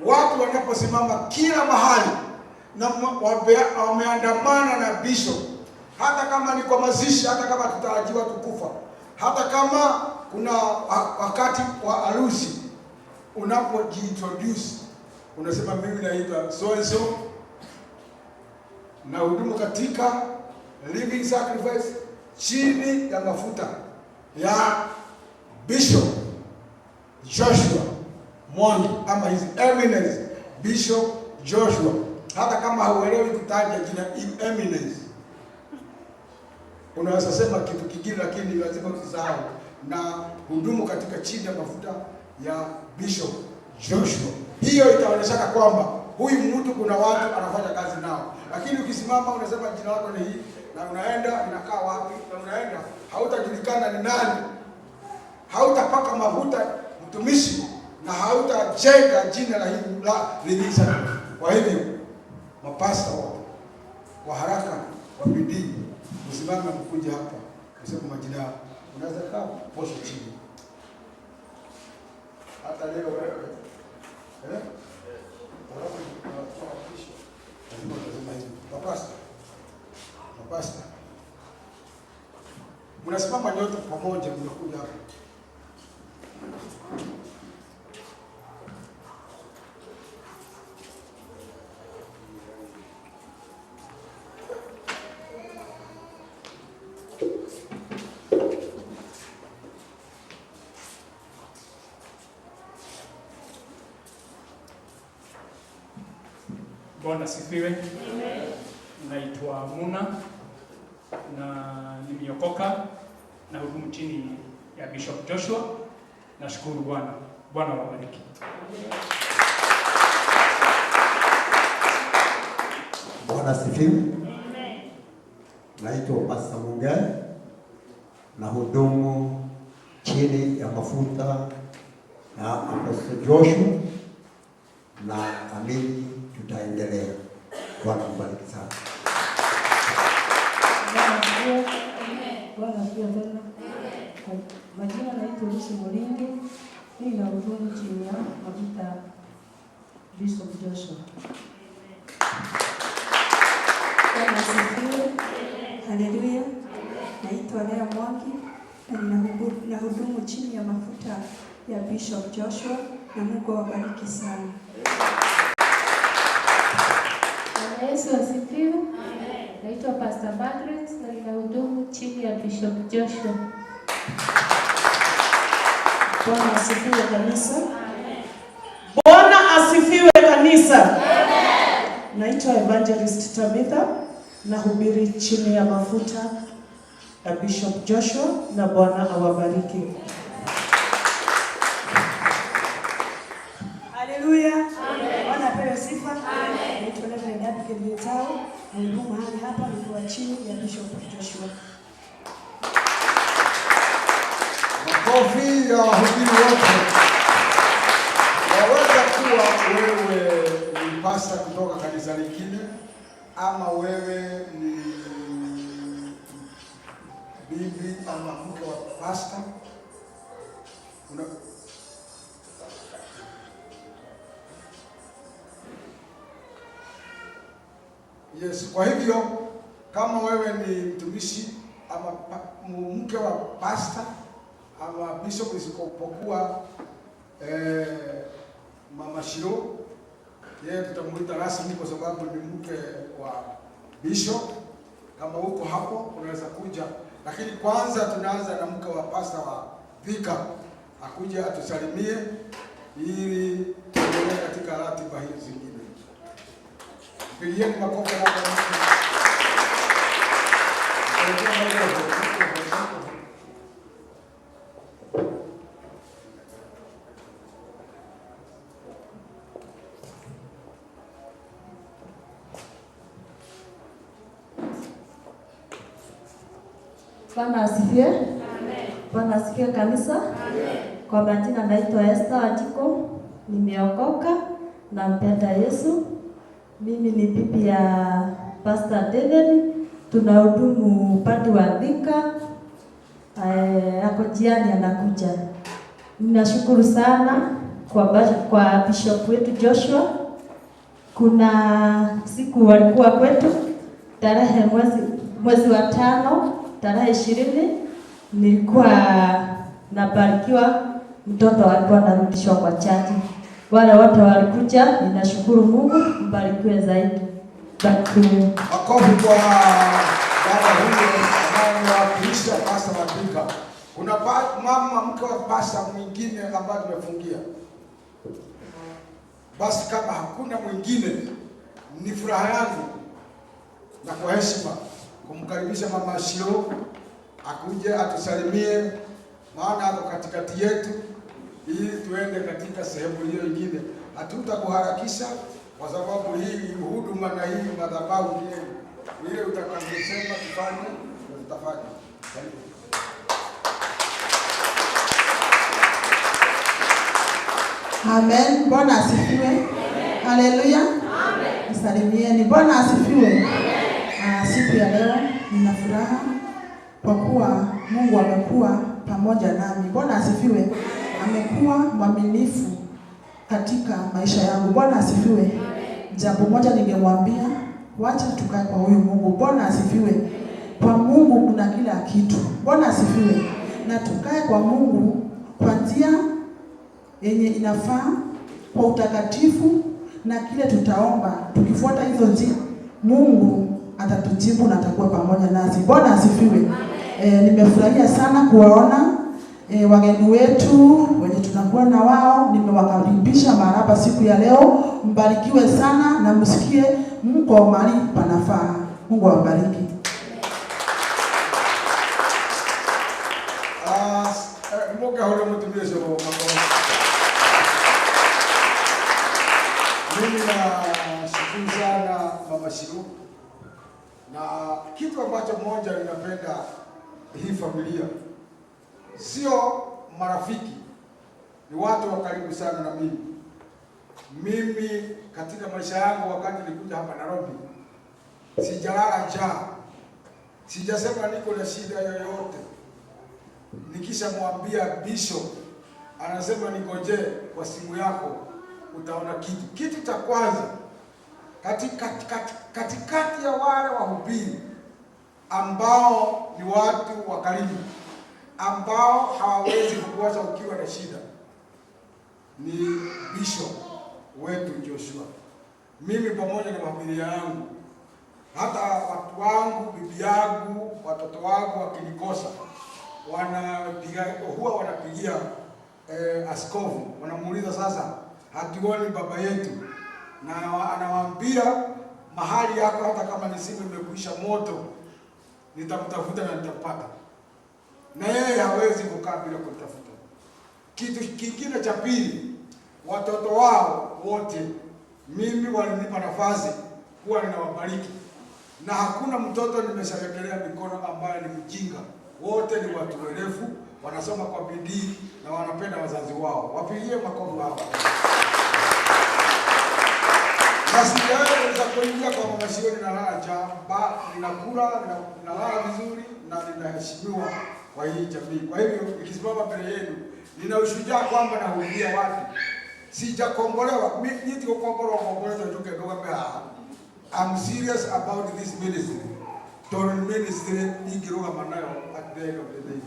watu wanaposimama kila mahali na wameandamana na bishop, hata kama ni kwa mazishi, hata kama tutarajiwa tukufa, hata kama kuna wakati wa harusi, unapojiintroduce unasema mimi naitwa so and so na hudumu katika Living Sacrifice chini ya mafuta ya Bishop Joshua Mwangi, ama His Eminence Bishop Joshua. Hata kama hauelewi kutaja jina Eminence, unaweza sema kitu kingine, lakini lazima usisahau na hudumu katika chini ya mafuta ya Bishop Joshua. Hiyo itaonyesha kwamba huyu mtu kuna watu anafanya kazi nao. Lakini ukisimama unasema jina lako ni hii na unaenda inakaa wapi na unaenda, hautajulikana ni nani, hautapaka mafuta mtumishi na hautajenga jina la hili la Living. Kwa hivyo mapasta wa haraka, wa bidii, usimame mkuja hapa useme majina yako. Unaweza kaa posho chini hata leo wewe mapasta mnasimama nyote pamoja, mnakuja hapa. Bwana sifiwe. Amen. Naitwa Muna na nimeokoka na hudumu chini ya Bishop Joshua. Nashukuru Bwana. Bwana wabariki. Bwana sifiwe. Amen. Naitwa Pastor Mungai na hudumu chini ya mafuta ya Apostle Joshua na amini tutaendelea. Bwana mbariki sana. Bwana asifiwe tena. Majina naitwa Lucy Moringi. Mimi na hudumu chini ya mafuta Bishop Joshua. Bwana asifiwe. Haleluya. Naitwa Lea Mwangi na hudumu chini ya mafuta ya Bishop Joshua, na Mungu awabariki sana. Bwana Yesu asifiwe. Naitwa Pastor Margaret na ninahudumu chini ya Bishop Joshua. Bwana asifiwe kanisa. Bwana asifiwe kanisa. Naitwa Evangelist Tabitha, nahubiri chini ya mafuta ya Bishop Joshua, na Bwana awabariki. Haleluya. Bwana apewe sifa. Naitwa Reverend Abigail Getao, nahudumu mahali hapa nikiwa chini ya Bishop Joshua. Makofi ya wahubiri wote. Waweza kuwa wewe ni pasta kutoka kanisa lingine, ama wewe ni bibi ama mke wa pasta. Yes, kwa hivyo kama wewe ni mtumishi ama mke wa pasta ama bishop, isipokuwa Mama Shiro, yeye tutamuita rasmi kwa sababu ni mke wa bishop. Kama uko hapo unaweza kuja, lakini kwanza tunaanza na mke wa pasta wa Thika akuja atusalimie ili tuendelee katika ratiba hizi zingine. Pigieni makofi hapo. Bwana asifiwe. Amen. Bwana asifiwe kanisa. Amen. Kwa majina naitwa Esther Atiko, nimeokoka, nampenda Yesu. Mimi ni bibi ya Pastor David, tunahudumu upande wa Thika. Ako jiani anakuja. Ninashukuru sana kwa Bishop wetu Joshua. Kuna siku walikuwa kwetu tarehe mwezi wa 5 tarehe 20, nilikuwa nabarikiwa, mtoto alikuwa anarudishwa kwa chati. Wale wote walikuja, ninashukuru Mungu, mbarikiwe zaidi. Makofi kwa baba huyo anayewakilisha pasta Mathika. Kuna mama mke wa pasta mwingine ambaye tumefungia. Basi kama hakuna mwingine, ni furaha yangu na kwa heshima kumkaribisha Mama Shiro akuje atusalimie, maana ako katikati yetu, ili tuende katika sehemu hiyo nyingine. Hatutakuharakisha kwa sababu hii huduma na hii madhabahu ile utakavyosema tufanye tutafanya. Amen. Bwana asifiwe. Haleluya. Amen. Msalimieni. Bwana asifiwe. Siku ya leo nina furaha kwa kuwa Mungu amekuwa pamoja nami. Bwana asifiwe. Amekuwa mwaminifu katika maisha yangu. Bwana asifiwe. Jambo moja ningemwambia, wacha tukae kwa huyu Mungu. Bwana asifiwe. Kwa Mungu kuna kila kitu. Bwana asifiwe. Na tukae kwa Mungu kwa njia yenye inafaa, kwa utakatifu, na kile tutaomba tukifuata hizo njia, Mungu atatujibu na atakuwa pamoja nasi. Bwana asifiwe. Nimefurahia sana kuwaona wageni wetu wenye tunakuwa na wao. Nimewakaribisha maraba siku ya leo. Mbarikiwe sana na msikie mko mahali panafaa. Mungu awabariki. Mimi nashukuru sana Mama Shiro, na kitu ambacho mmoja ninapenda hii familia, sio marafiki, ni watu wa karibu sana na mimi. Mimi katika maisha yangu wakati nilikuja hapa Nairobi, sijalala njaa, sijasema niko na shida yoyote. Nikishamwambia Bishop, anasema ningoje kwa simu yako utaona kitu cha kwanza katikati ya wale wahubiri ambao ni watu wa karibu, ambao hawawezi kukuacha ukiwa na shida ni bishop wetu Joshua. Mimi pamoja na familia yangu, hata watu wangu, bibi yangu, watoto wangu wakinikosa, huwa wanapigia askofu, wanamuuliza sasa, hatuoni baba yetu, na anawaambia mahali yako, hata kama ni simu imekuisha moto, nitamtafuta na nitapata. Na yeye hawezi kukaa bila kutafuta. Kitu kingine cha pili, watoto wao wote mimi walinipa nafasi kuwa ninawabariki, na hakuna mtoto nimeshawekelea mikono ambaye ni mjinga. Wote ni watu werevu, wanasoma kwa bidii na wanapenda wazazi wao. Wapigie makofi hapa. Na sijaanza kuingia kwa mama Shio, ninalala njaa, ninakula, ninalala vizuri na ninaheshimiwa kwa hii jamii. Kwa hivyo nikisimama mbele yenu, nina ushujaa kwamba nahubiria watu. Sijakombolewa, mimi ndio kombolewa tuke ndoga pea. I'm serious about this ministry. Toron ministry ingiroga manayo at the end of the day.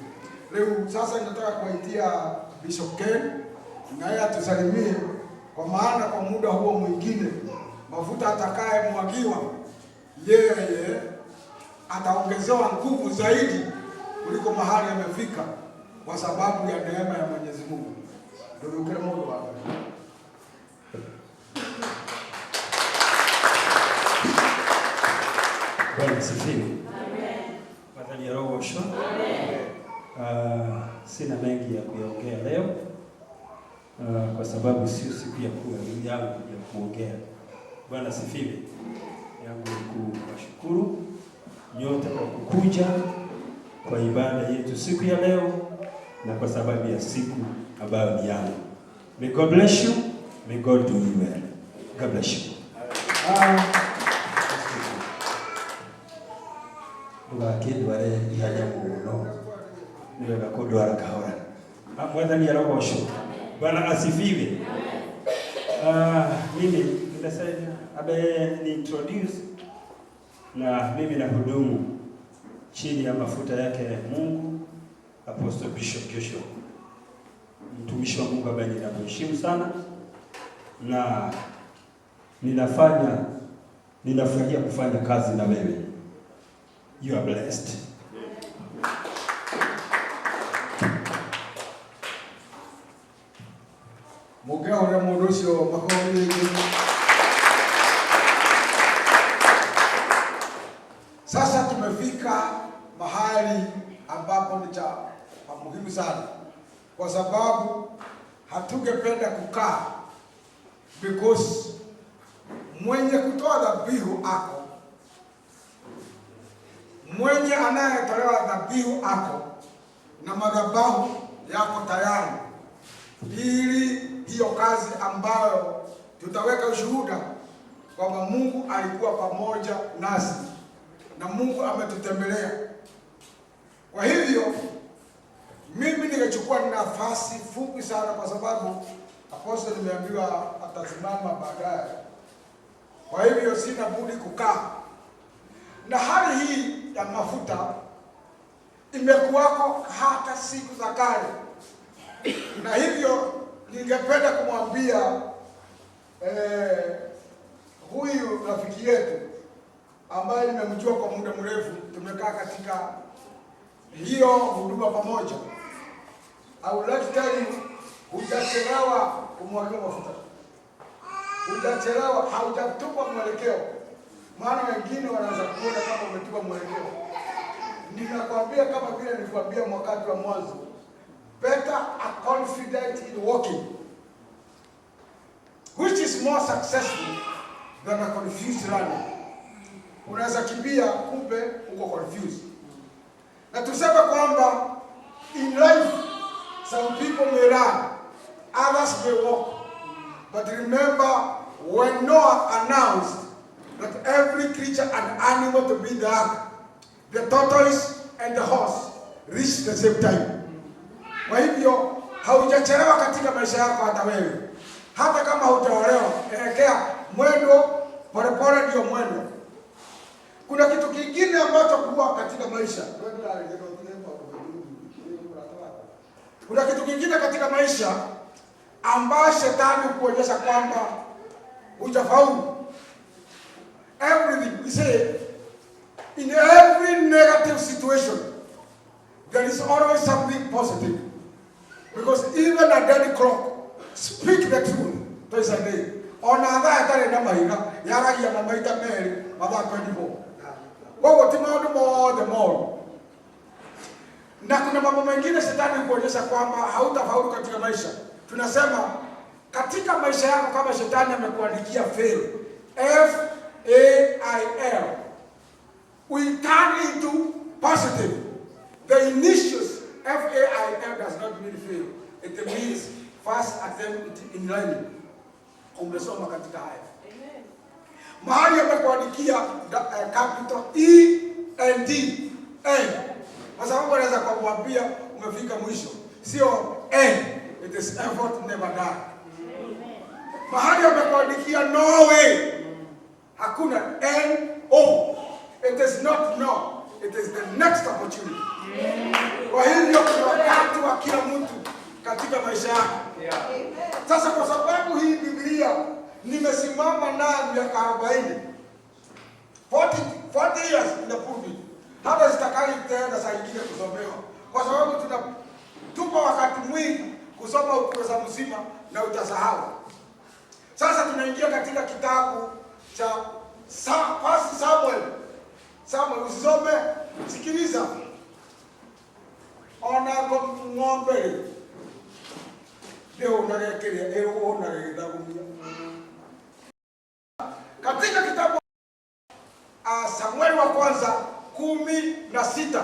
Leo sasa nataka kuitia Bishop Ken naye atusalimie, kwa maana kwa muda huo mwingine mafuta atakaye mwagiwa yeye ataongezewa nguvu zaidi kuliko mahali amefika, kwa sababu ya neema ya Mwenyezi Mungu. Ndio ukile moyo wako. Bwana sifiwe. Amen. Madhali ya roho osho. Amen. Sina mengi ya kuongea leo. Kwa sababu sio siku yangu ya kuongea. Bwana sifiwe. Yangu ni kuwashukuru nyote kwa kukuja kwa ibada yetu siku ya leo, na kwa sababu ya siku ambayo ni yangu. May God bless you. May God do you well. God bless you. Wakati wale ihanya muno niwe gakodwara kahora. Mwathani arogosho. Bwana asifiwe. Mimi nimesema ni introduce, na mimi nahudumu chini ya mafuta yake Mungu Apostle Bishop Joshua, mtumishi wa Mungu ambaye ninamheshimu sana, na ninafurahia kufanya kazi na wewe. You are blessed. Mugea ule mudusio makofi. Sasa tumefika mahali ambapo ni cha muhimu sana, kwa sababu hatungependa kukaa, because mwenye kutoa dhabihu ako, mwenye anayetolewa dhabihu ako, na madhabahu yako tayari, ili hiyo kazi ambayo tutaweka ushuhuda kwamba Mungu alikuwa pamoja nasi na Mungu ametutembelea. Kwa hivyo mimi nikachukua nafasi fupi sana, kwa sababu Apostle nimeambiwa atasimama baadaye. Kwa hivyo sina budi kukaa. Na hali hii ya mafuta imekuwako hata siku za kale, na hivyo ningependa kumwambia huyu rafiki yetu ambaye nimemjua kwa muda mrefu, tumekaa katika hiyo huduma pamoja. I would like to tell you, hujachelewa kumwagia mafuta, hujachelewa, haujatupa mwelekeo. Maana wengine wanaanza kuona kama umetupa mwelekeo. Ninakwambia kama vile nilikwambia wakati wa mwanzo, better a confident in walking, which is more successful than a confused running. Unaweza kimbia kumbe uko confused. Na tuseme kwamba in life some people may run, others may walk. But remember, when Noah announced that every creature and animal to be in the ark, the tortoise and the horse reached the same time. Kwa hivyo haujachelewa katika maisha yako hata wewe. Hata kama hujaolewa, elekea mwendo polepole, ndio mwendo. Kuna kitu kingine ambacho kuwa katika maisha. Kuna kitu kingine katika maisha ambayo shetani kuonyesha kwamba hujafaulu. Everything we say, in every negative situation there is always something positive, because even a dead clock speak the truth twice a day. Ona thaa tare na mahiga yaragia na maita meri mathaa 24. Kwa ti maundu mothe moru. Na kuna mambo mengine shetani kuonyesha kwamba hautafaulu katika maisha. Tunasema katika maisha yako kama shetani amekuandikia fail, F-A-I-L, we turn into positive. The initials F-A-I-L does not mean fail. It means first attempt in learning. Umesoma katika haya. Amen. Mahali amekuandikia capital E-N-D, kwa sababu anaweza kukuambia umefika mwisho. Sio N, it is effort never die. Amen. Mahali amekuandikia no way, hakuna N-O. It is not no, it is the next opportunity. Kwa hivyo kuna wakati wa kila mtu katika maisha yake. Sasa kwa sababu hii Biblia nimesimama nayo miaka 40 years in the pulpit, hata sitakai tena saa nyingine kusomewa, kwa sababu tupa wakati mwingi kusoma ukurasa mzima na utasahau. Sasa tunaingia katika kitabu cha Samuel. Usisome, sikiliza. Ona ng'ombe leo unarekelea katika kitabu Samueli wa kwanza 16,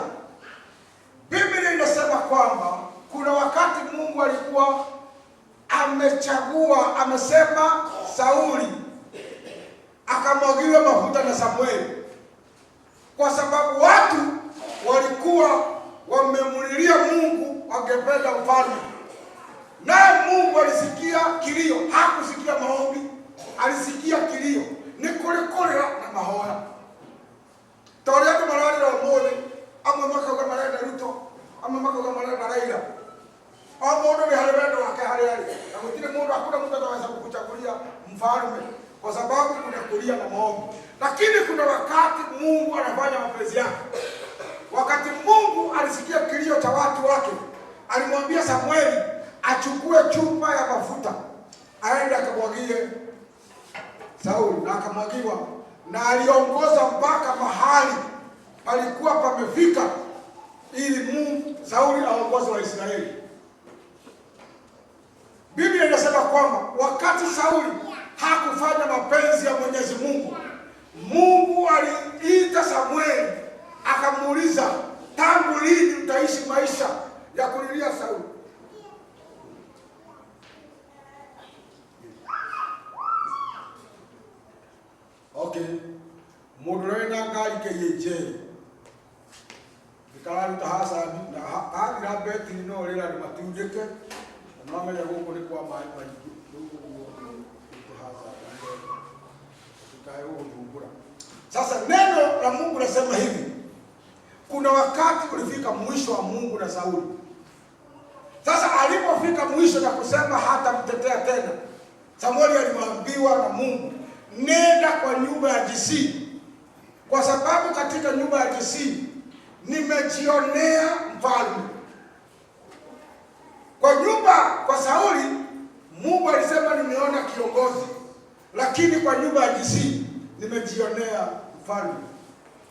Biblia inasema kwamba kuna wakati Mungu alikuwa amesema Sauli akamwagiwa mafuta na Samueli, kwa sababu watu walikuwa wamemulilia Mungu wangependa mfalme. Naye Mungu alisikia kilio, hakusikia maombi, alisikia kilio. Ni kulikolera na mahoya. Tore atu marari wa mole, amwe makauga marenda Ruto, amwe makauga marenda Raila. Mundu ni halibendo wake hali. Na mutile mundu, hakuna mtu anaweza kukuchagulia mfalme, kwa sababu kuna kulia na maombi. Lakini kuna wakati Mungu anafanya mapenzi yake. Wakati Mungu alisikia kilio cha watu wake, alimwambia Samueli achukue chupa ya mafuta aende akamwagie Sauli, na akamwagiwa, na aliongoza mpaka mahali palikuwa pamefika ili Sauli aongoze wa Israeli. Biblia inasema kwamba wakati Sauli hakufanya mapenzi ya Mwenyezi Mungu, Mungu aliita Samueli akamuuliza, tangu lini utaishi maisha ya kulilia Sauli? Okay, mudurena ngali keyeje bikala tahasa na hadi rabeti no lela ni matundeke mama ya huko ni kwa mai tahasa tukayo kumbura. Sasa neno la Mungu nasema hivi, kuna wakati ulifika mwisho wa Mungu na Sauli. Sasa alipofika mwisho na kusema hata mtetea tena, Samueli alimwambiwa na Mungu, nenda kwa nyumba ya Jesi, kwa sababu katika nyumba ya Jesi nimejionea mfalme. Kwa Sauli Mungu alisema nimeona kiongozi, lakini kwa nyumba ya Jesi nimejionea mfalme.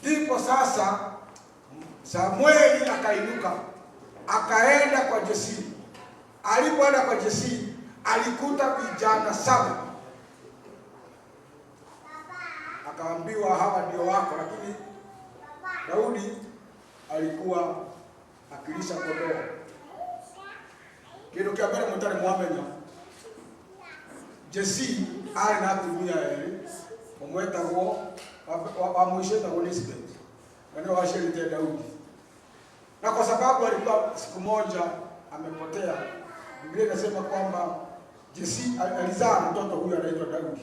Ndipo sasa Samueli akainuka akaenda kwa Jesi. Alipoenda kwa Jesi alikuta vijana 7. Akaambiwa hawa ndio wako, lakini Daudi alikuwa akilisha kondoo. Kido kia mbele mutare muamenya Jesi ali na atumia eri omweta go amuisheta go Elizabeth wale washirite Daudi, na kwa sababu alikuwa siku moja amepotea, Biblia inasema kwamba Jesi alizaa mtoto huyu anaitwa Daudi.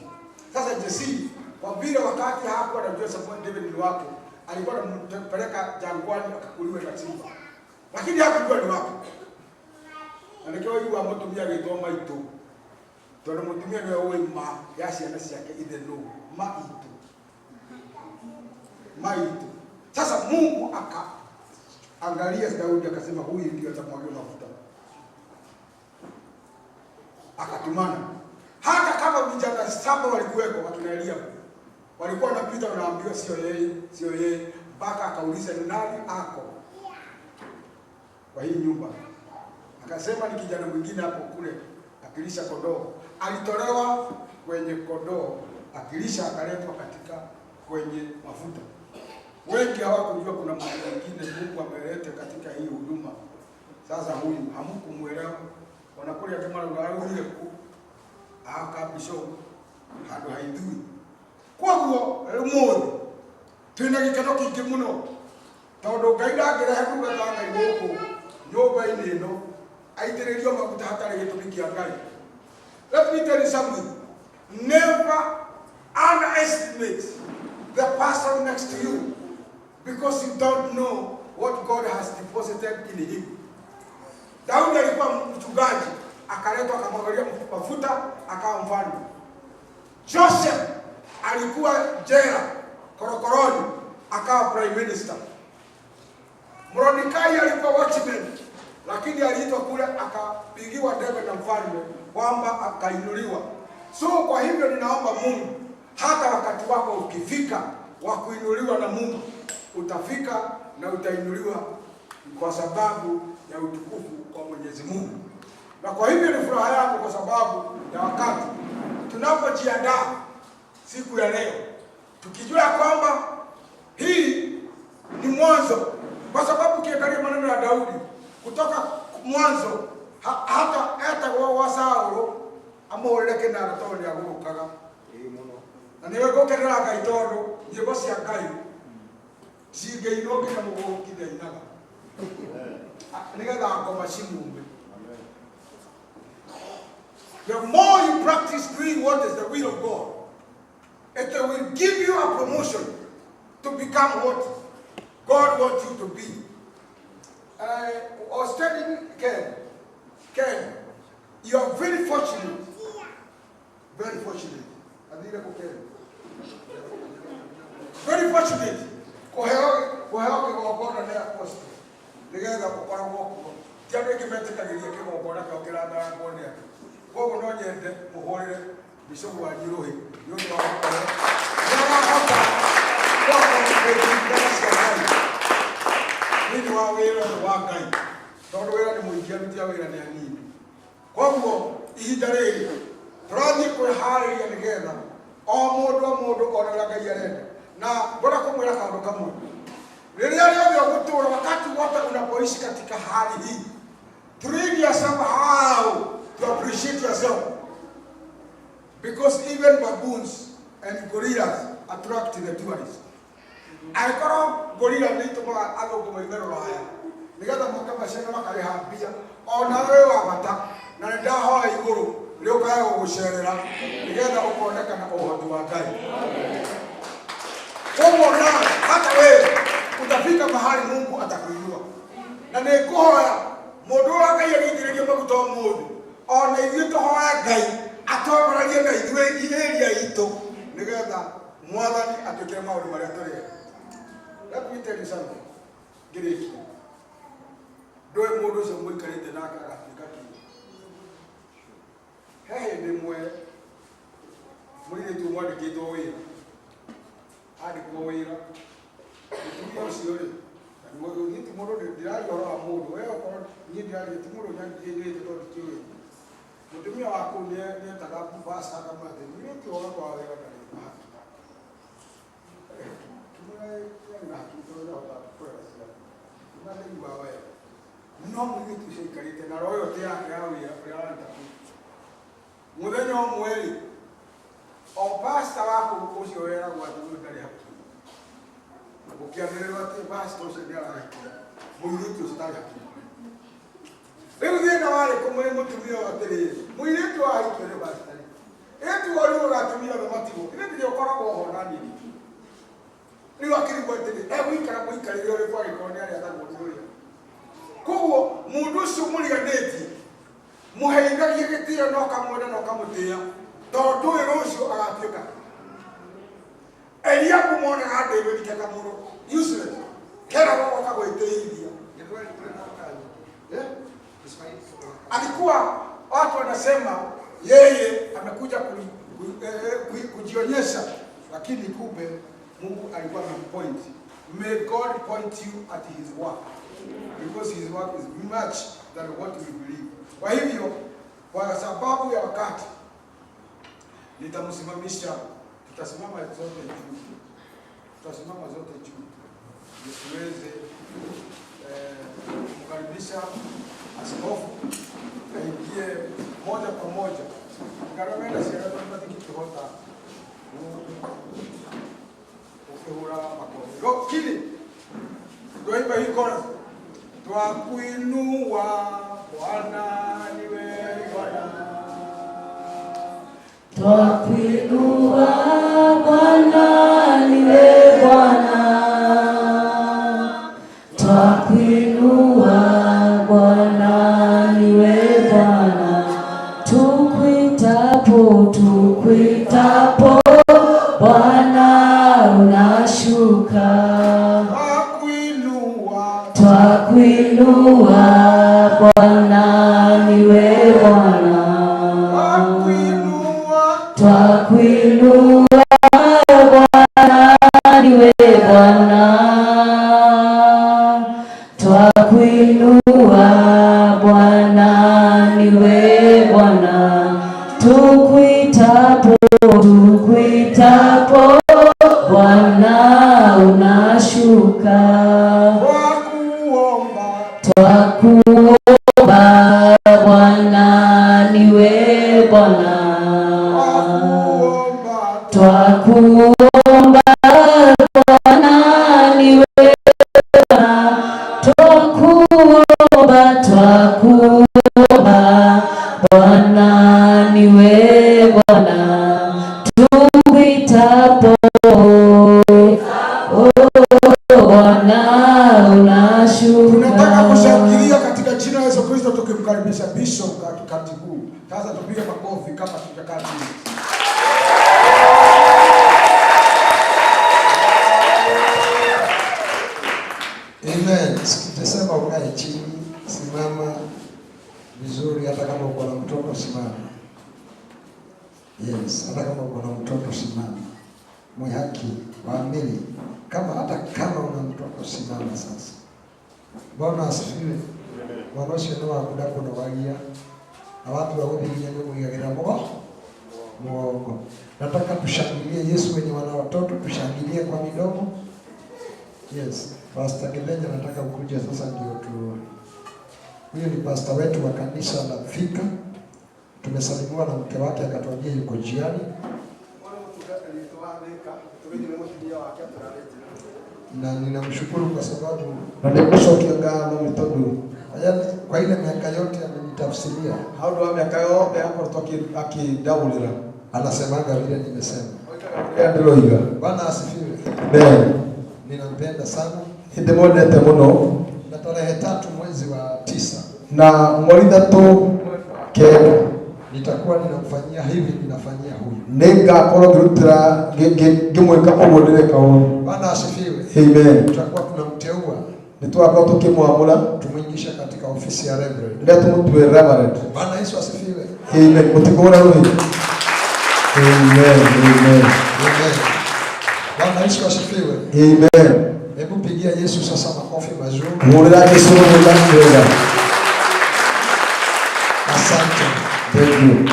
Sasa Jesi kwa vile wakati hapo anajua Samuel David ni wake, alikuwa anampeleka jangwani akakuliwe na simba, lakini hakujua ni wake. nikio igwa mutumia gitwo maitu tondu mutumia niwe uwi ma ya ciana ciake ithe no maitu. Sasa Mungu akaangalia Daudi akasema huyu ndio atamwagia mafuta, akatumana. Hata kama vijana 7 walikuweko wakina Elia walikuwa wanapita wanaambiwa sio yeye mpaka akauliza ni nani ako kwa hii nyumba. Akasema ni kijana mwingine hapo kule akilisha kondoo. Alitolewa kwenye kondoo akilisha akaletwa katika kwenye mafuta. Wengi hawakujua kuna mtu mwingine Mungu ameleta katika hii huduma. Sasa huyu hamkumuelewa. Wanakuja kama wale ku akabisho hado haidui. Kwa hiyo rumuri twina gikano kingi muno tondu Ngai ndangĩrehe kuga Ngai gũkũ nyũmba-inĩ ĩno aitĩrĩrio maguta hatarĩ gĩtũmi kĩa Ngai. Let me tell you something. Never underestimate the person next to you because you don't know what God has deposited in him. Daudi alikuwa mchungaji, akaletwa akamwangalia mafuta akawa mfalme. Joseph alikuwa jela korokoroni akawa prime minister. Mordekai alikuwa watchman lakini aliitwa kule akapigiwa debe na mfalme kwamba akainuliwa. So kwa hivyo ninaomba Mungu hata wakati wako ukifika wa kuinuliwa na Mungu utafika na utainuliwa kwa sababu ya utukufu kwa Mwenyezi Mungu. Na kwa hivyo ni furaha yangu kwa sababu ya wakati tunapojiandaa siku ya leo tukijua kwamba hii ni mwanzo, kwa sababu ukiangalia maneno ya Daudi kutoka mwanzo hata wa Saulo amoleke na gatoni ya gurukaga muno na niwe gokerera Ngai tondu nyimbo cia Ngai cingeinoge na mugukithia inaga nigetha ngoma cimume. The more you practice doing what is the will of God, it will give you a promotion to become what God wants you to be. I was telling Ken, you are very fortunate. Very fortunate. Very fortunate. Kuheo kigogona na apostle. Nigetha gukoragwo kuo. Tiano ikimetĩkagĩria kigogona kĩo kĩratharangwo nĩ andũ. Koguo no nyende mũhũrĩre Bishop wa Njiruhi nĩ ũndũ wa gũkorwo nĩarahota nĩĩ wa wĩra wa Ngai. Tondũ wĩra nĩ mũingĩ aruti a wĩra nĩ anini. Koguo ihinda rĩrĩ tũrathiĩ kwĩharĩria nĩgetha o mũndũ ona Ngai arenda. Na bora kumwela kaundu kamwe. Rĩrĩa rĩothe ũgũtũũra wakati wote unapoishi katika hali hii, train yourself how to appreciate yourself. Because even baboons and gorillas attract the tourists. Aikoro gorilla nĩ itũmaga athũngũ maime Rũraya nĩgetha moke macene makarĩha mbia. Ona wĩ wabata na nĩndahoya igũrũ rĩũkae gũgũcerera nĩgetha ũkonekana ũhoti wa Ngai. Koguo na hata wewe utafika mahali Mungu atakuinua. Na nĩngũhoya mũndũ ũrĩa Ngai agĩitĩrĩria maguta ũmũthĩ ona ithuĩ tũhoya Ngai atongoragie na ithuĩ area itũ nĩgetha Mwathani atwĩkĩre maũndũ marĩa tũrĩ. Let me tell you something. Ngĩrĩkia ndũĩ mũndũ ũcio mũikarĩte nake agatuĩka kĩĩ. He hĩndĩ ĩmwe mũirĩtu mwandĩkĩtwo wĩra andĩkwo wĩra mũtumia ũcio rĩ niĩ ti mũndũ ndĩraria ũhoro wa mũndũ we okorwo niĩ ndĩraria ti mũndũ nyandĩkĩte tondũ kĩũĩ mũtumia wa kũu nĩetaga Bubasa akamwĩra atĩ mũirĩtu ũhoro wa wĩra ndarĩ no mũirĩtu ũcio aikarĩte na roho ĩyo ti yake ya wĩra ũrĩa arenda mũthenya ũmwe rĩ o pastor wako ũcio wĩragwo atĩ ũyũ ndarĩ hakuhĩ ũkĩanĩrĩrwo atĩ pastor ũcio nĩarahĩkire mũirĩtu ũcio ndarĩ hakuhĩ. Rĩu thĩna warĩ kũmwĩra mũtumia ũyũ atĩrĩrĩ mũirĩtu wahikio nĩ pastor ĩtuo rĩu ũgatumia othe matigwo ĩrĩndĩ ũkoragwo ho na nini. Rĩu akĩrigwo atĩrĩ egũikara mũikarĩre ũrĩkũ angĩkorwo nĩ arĩa atagwo nĩ ũrĩa. Koguo mũndũ ũcio mũriganĩtie muhenga gĩgĩtio no kamwenda no kamũtĩa tondũ rũciũ agatuĩka Eliabu monaga David kakamũrũ useless kera goka gwĩtĩithia alikuwa watu wanasema yeye amekuja kujionyesha, lakini kumbe Mungu alikuwa na point. May God point you at his work, because his work is much than what we believe. Kwa hivyo, kwa sababu ya wakati nitamsimamisha, tutasimama zote juu, tutasimama zote juu tuweze kukaribisha askofu aingie moja kwa moja. Ngaramenda sera tunapata kitu hota ukihura makofi rokili doimba hii kora twakuinua Bwana niwe Bwana, twakuinua Bwana niwe Bwana, twakuinua Bwana niwe Bwana, tukuitapo Bwana unashuka, twakuinua Bwana niwe Bwana, twakuinua Bwana niwe Bwana, twakuinua Bwana niwe Bwana, tukuitapo Bwana unashuka, twakuomba Bwana niwe Bwana, twakuomba Bwana niwe Bwana, twakuomba Bwana niwe Bwana, tukuitapo Bwana unashuka. Tunataka kushangilia katika jina la Yesu Kristo tukimkaribisha Bishop katikati huu. Sasa tupige makofi kama tutakaa chini. Amen. Sikisema ukae chini, simama vizuri, hata kama uko na mtoto simama. Yes, hata kama uko na mtoto simama. Mwe haki waamini, hata kama una mtoto simama sasa. Bwana asifiwe. Bwana sio wa kudapo na wagia. Na watu wa wote wenye kuigagira muongo. Nataka tushangilie Yesu wenye wana watoto, tushangilie kwa midomo. Yes, Pastor Kilenja nataka ukuje sasa ndio tu. Huyo ni pastor wetu wa kanisa la Thika. Tumesalimiwa na mke wake akatuambia yuko jiani. Na ninamshukuru kwa sababu kwa ile miaka yote amenitafsiria. Hao miaka yote hapo akidaulira. Anasemaga vile nimesema. Bwana asifiwe. Amen. Ninampenda sana. Hidemodete muno. Na tarehe 3 mwezi wa 9 na mwezi 3 kero nitakuwa ninamfanyia hivi, ninafanyia huyu. Nenga koro grutira gimweka obondereka huyu. Bwana asifiwe. Amen. Tutakuwa tunamteua. Nitwako tukimwamula tumuingisha katika ofisi ya Reverend. Ndio tumtwe Reverend. Bwana Yesu asifiwe. Amen. Mutigora huyu. Amen. Amen. Amen. Bwana Yesu asifiwe. Amen. Hebu pigia Yesu sasa makofi mazuri. Muona Yesu mwenyewe. Asante. Thank you.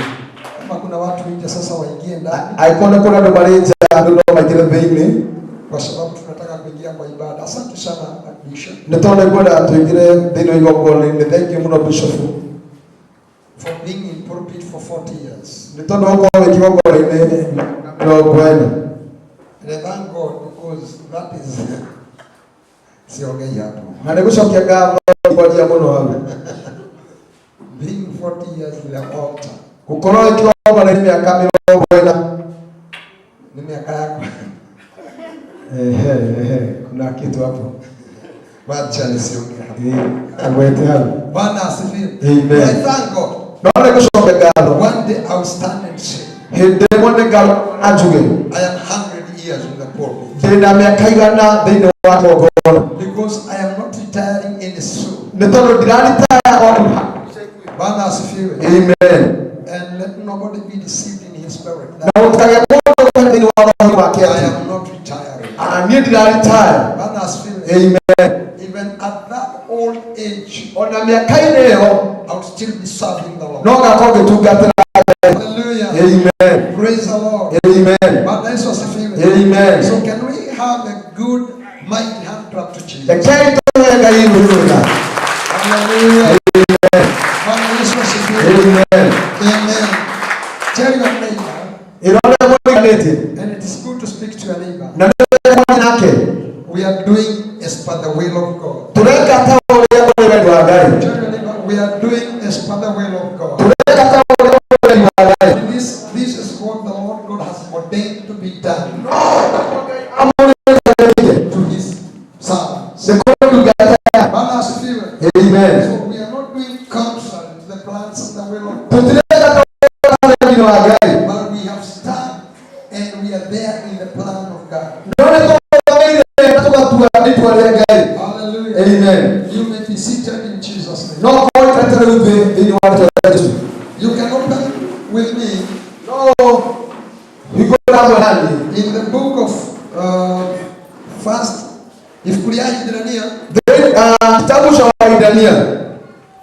Kama kuna watu nje sasa waingie ndani. Aikona kuna ndo mareja ndio magira veini kwa sababu tunataka kuingia kwa ibada. Asante sana Bishop. Nitaona ibada tuingie ndio igongoni. Thank you mno Bishop for being in pulpit for 40 years. Nitaona wako wekigongoni ndio bwana. And thank God because that is siongei hapo. Anakushokia gava kwa ajili ya mwana wangu. Being 40 years in the altar. Kukoroi ikiwa na miaka 40 ni miaka yako. Kuna kitu hapo. Wacha nisiongee hapo. Bwana asifiwe. Amen. Thank God. One day I will stand and say, I am 100 years in the pulpit. Because I am not retiring in the soul. Amen. And let nobody be deceived in his spirit. I am not retiring. Amen. Even at that old age, I will still be serving the Lord. Hallelujah. Amen. Praise the Lord. Amen. Amen. So can we have a good mighty hand clap to Jesus? Hallelujah. Amen. Amen. Tell your neighbor. And it is good to speak to your neighbor. We are doing as per the will of God. Tell your neighbor, we are doing as per the will of God. This is what the Lord God has ordained to be done to his servants. Amen. So we are not doing contrary to the plans and the will of God. But we have stand and we are there in the plan of God. Hallelujah. Amen. You may be seated in Jesus' name. You can open with me. In the book of First Ibrania.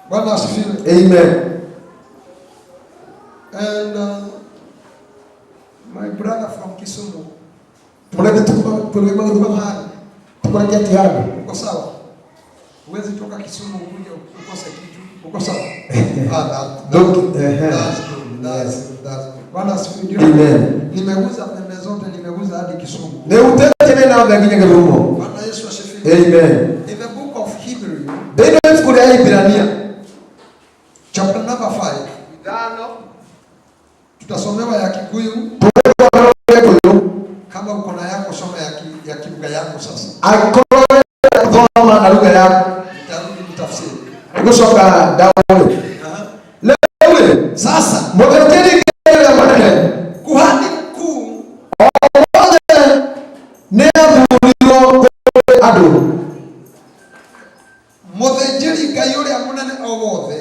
Bwana asifiwe. Amen. And my brother from Kisumu. Uko sawa? Huwezi toka Kisumu kuja ukose kitu. Uko sawa? That's Bwana asifiwe. Amen. Nimeguza pembe zote, nimeguza hadi Kisumu. Bwana Yesu asifiwe. Amen. In the book of Hebrew, chapter number 5. Tutasomewa ya Kikuyu. Kama uko na yako soma ya kilugha yako sasa. Nitarudi nitafsiri. Sasa kuhani mkuu muthĩnjĩri Ngai ũrĩa mũnene o wothe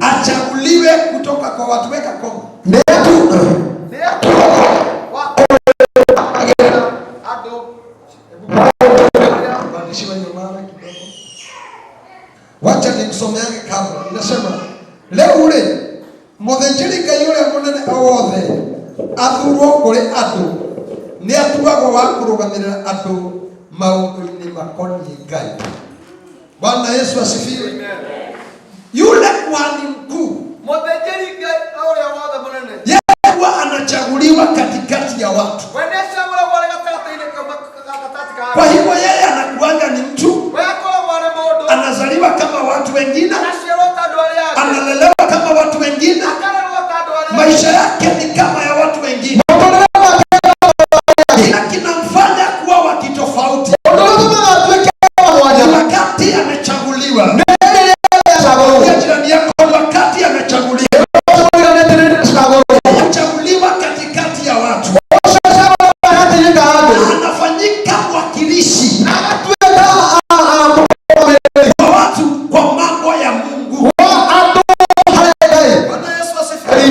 achaguliwe kutoka kwa watu weka koma. Wacha nimsomeane kabla. Inasema leo ule muthĩnjĩri Ngai ũrĩa mũnene o wothe athurwo kũrĩ andũ nĩ atuagwo wa kũrũgamĩrĩra andũ maũndũ-inĩ makoniĩ Ngai. Bwana Yesu asifiwe. Yule kuhani mkuu muthĩnjĩri Ngai ũrĩa wothe mũnene yeye anachaguliwa katikati ya watu. Kwa hivyo yeye anakuanga ni mtu anazaliwa kama watu wengine, analelewa kama watu wengine, maisha yake ni kama ya watu wengine, kila kinamfanya kuwa wa kitofauti. Wakati amechaguliwa, jirani yako wakati amechaguliwa, amechaguliwa katikati ya watu, anafanyika mwakilishi kwa watu kwa mambo ya Mungu. Bwana Yesu asifiwe.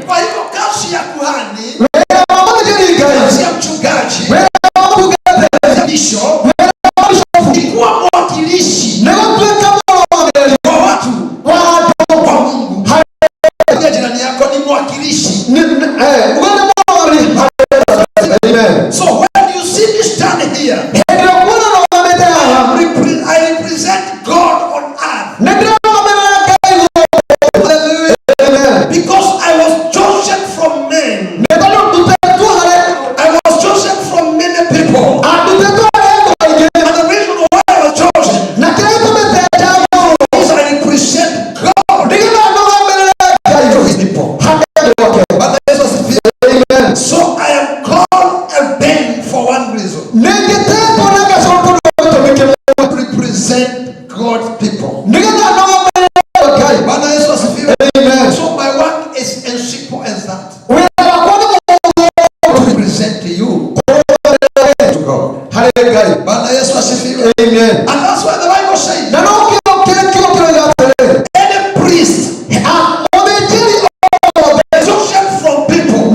Kwa hivyo kazi ya kuhani, kazi ya mchungaji, bishop ni kuwa mwakilishi kwa watu kwa Mungu. Jirani yako ni mwakilishi. So when you see me stand here, I represent God on earth. Because I was chosen from men. I was chosen from many people. And the reason why I was chosen is I represent God to his people. So I am called a Ben for one reason. Represent God's people. Amen. And that's why the Bible says, Na no any priest chosen from people.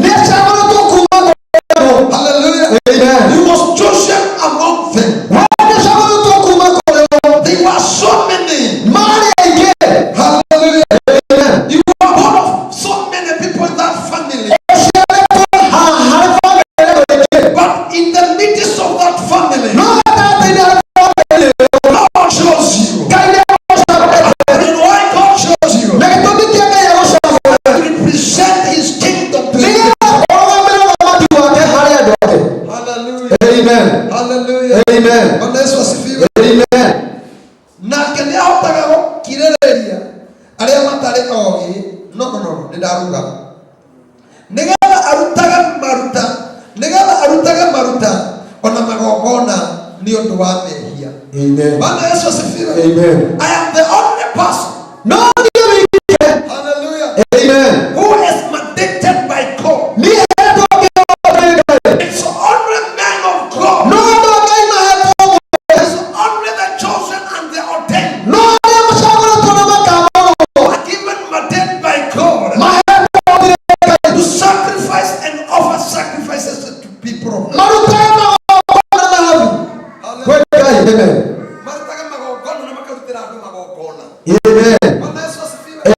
Hallelujah. Amen. He was chosen among them. There were so many. Hallelujah. Amen. You were one of so many people in that family. But in the midst of that family, God chose you. And why God chose you? To represent His kingdom to the Hallelujah. Amen. Hallelujah. Amen. Bwana Yesu asifiwe. Amen. Nake nĩ ahotaga gũkirĩrĩria arĩa matarĩ oogĩ nogonogo nĩndaruga nĩgetha arutage maruta ona magongona nĩ ũndũ wa mehia. Amen. Bwana Yesu asifiwe. Amen. I am the only person. No, Hallelujah. Amen. Who is mandated by God. It's only men of God. It's only the chosen and the ordained. Are given mandate by God to sacrifice and offer sacrifices to people of God.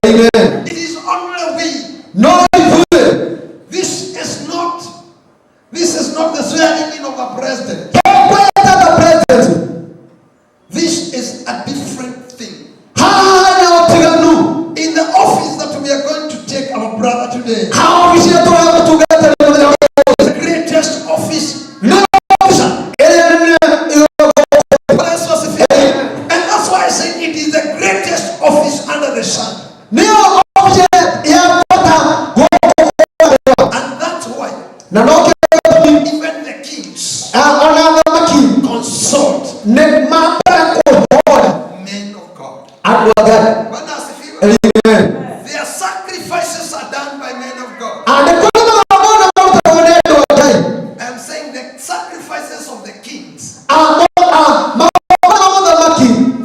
Amen. It is only we. No, This is not the swearing in of a president. This is a different thing. In the office that we are going to take our brother today, the greatest office. And that's why I say it is the greatest office under the sun. And that's why even the kings consult men of God. Amen. Their sacrifices are done by men of God. I'm saying the sacrifices of the kings.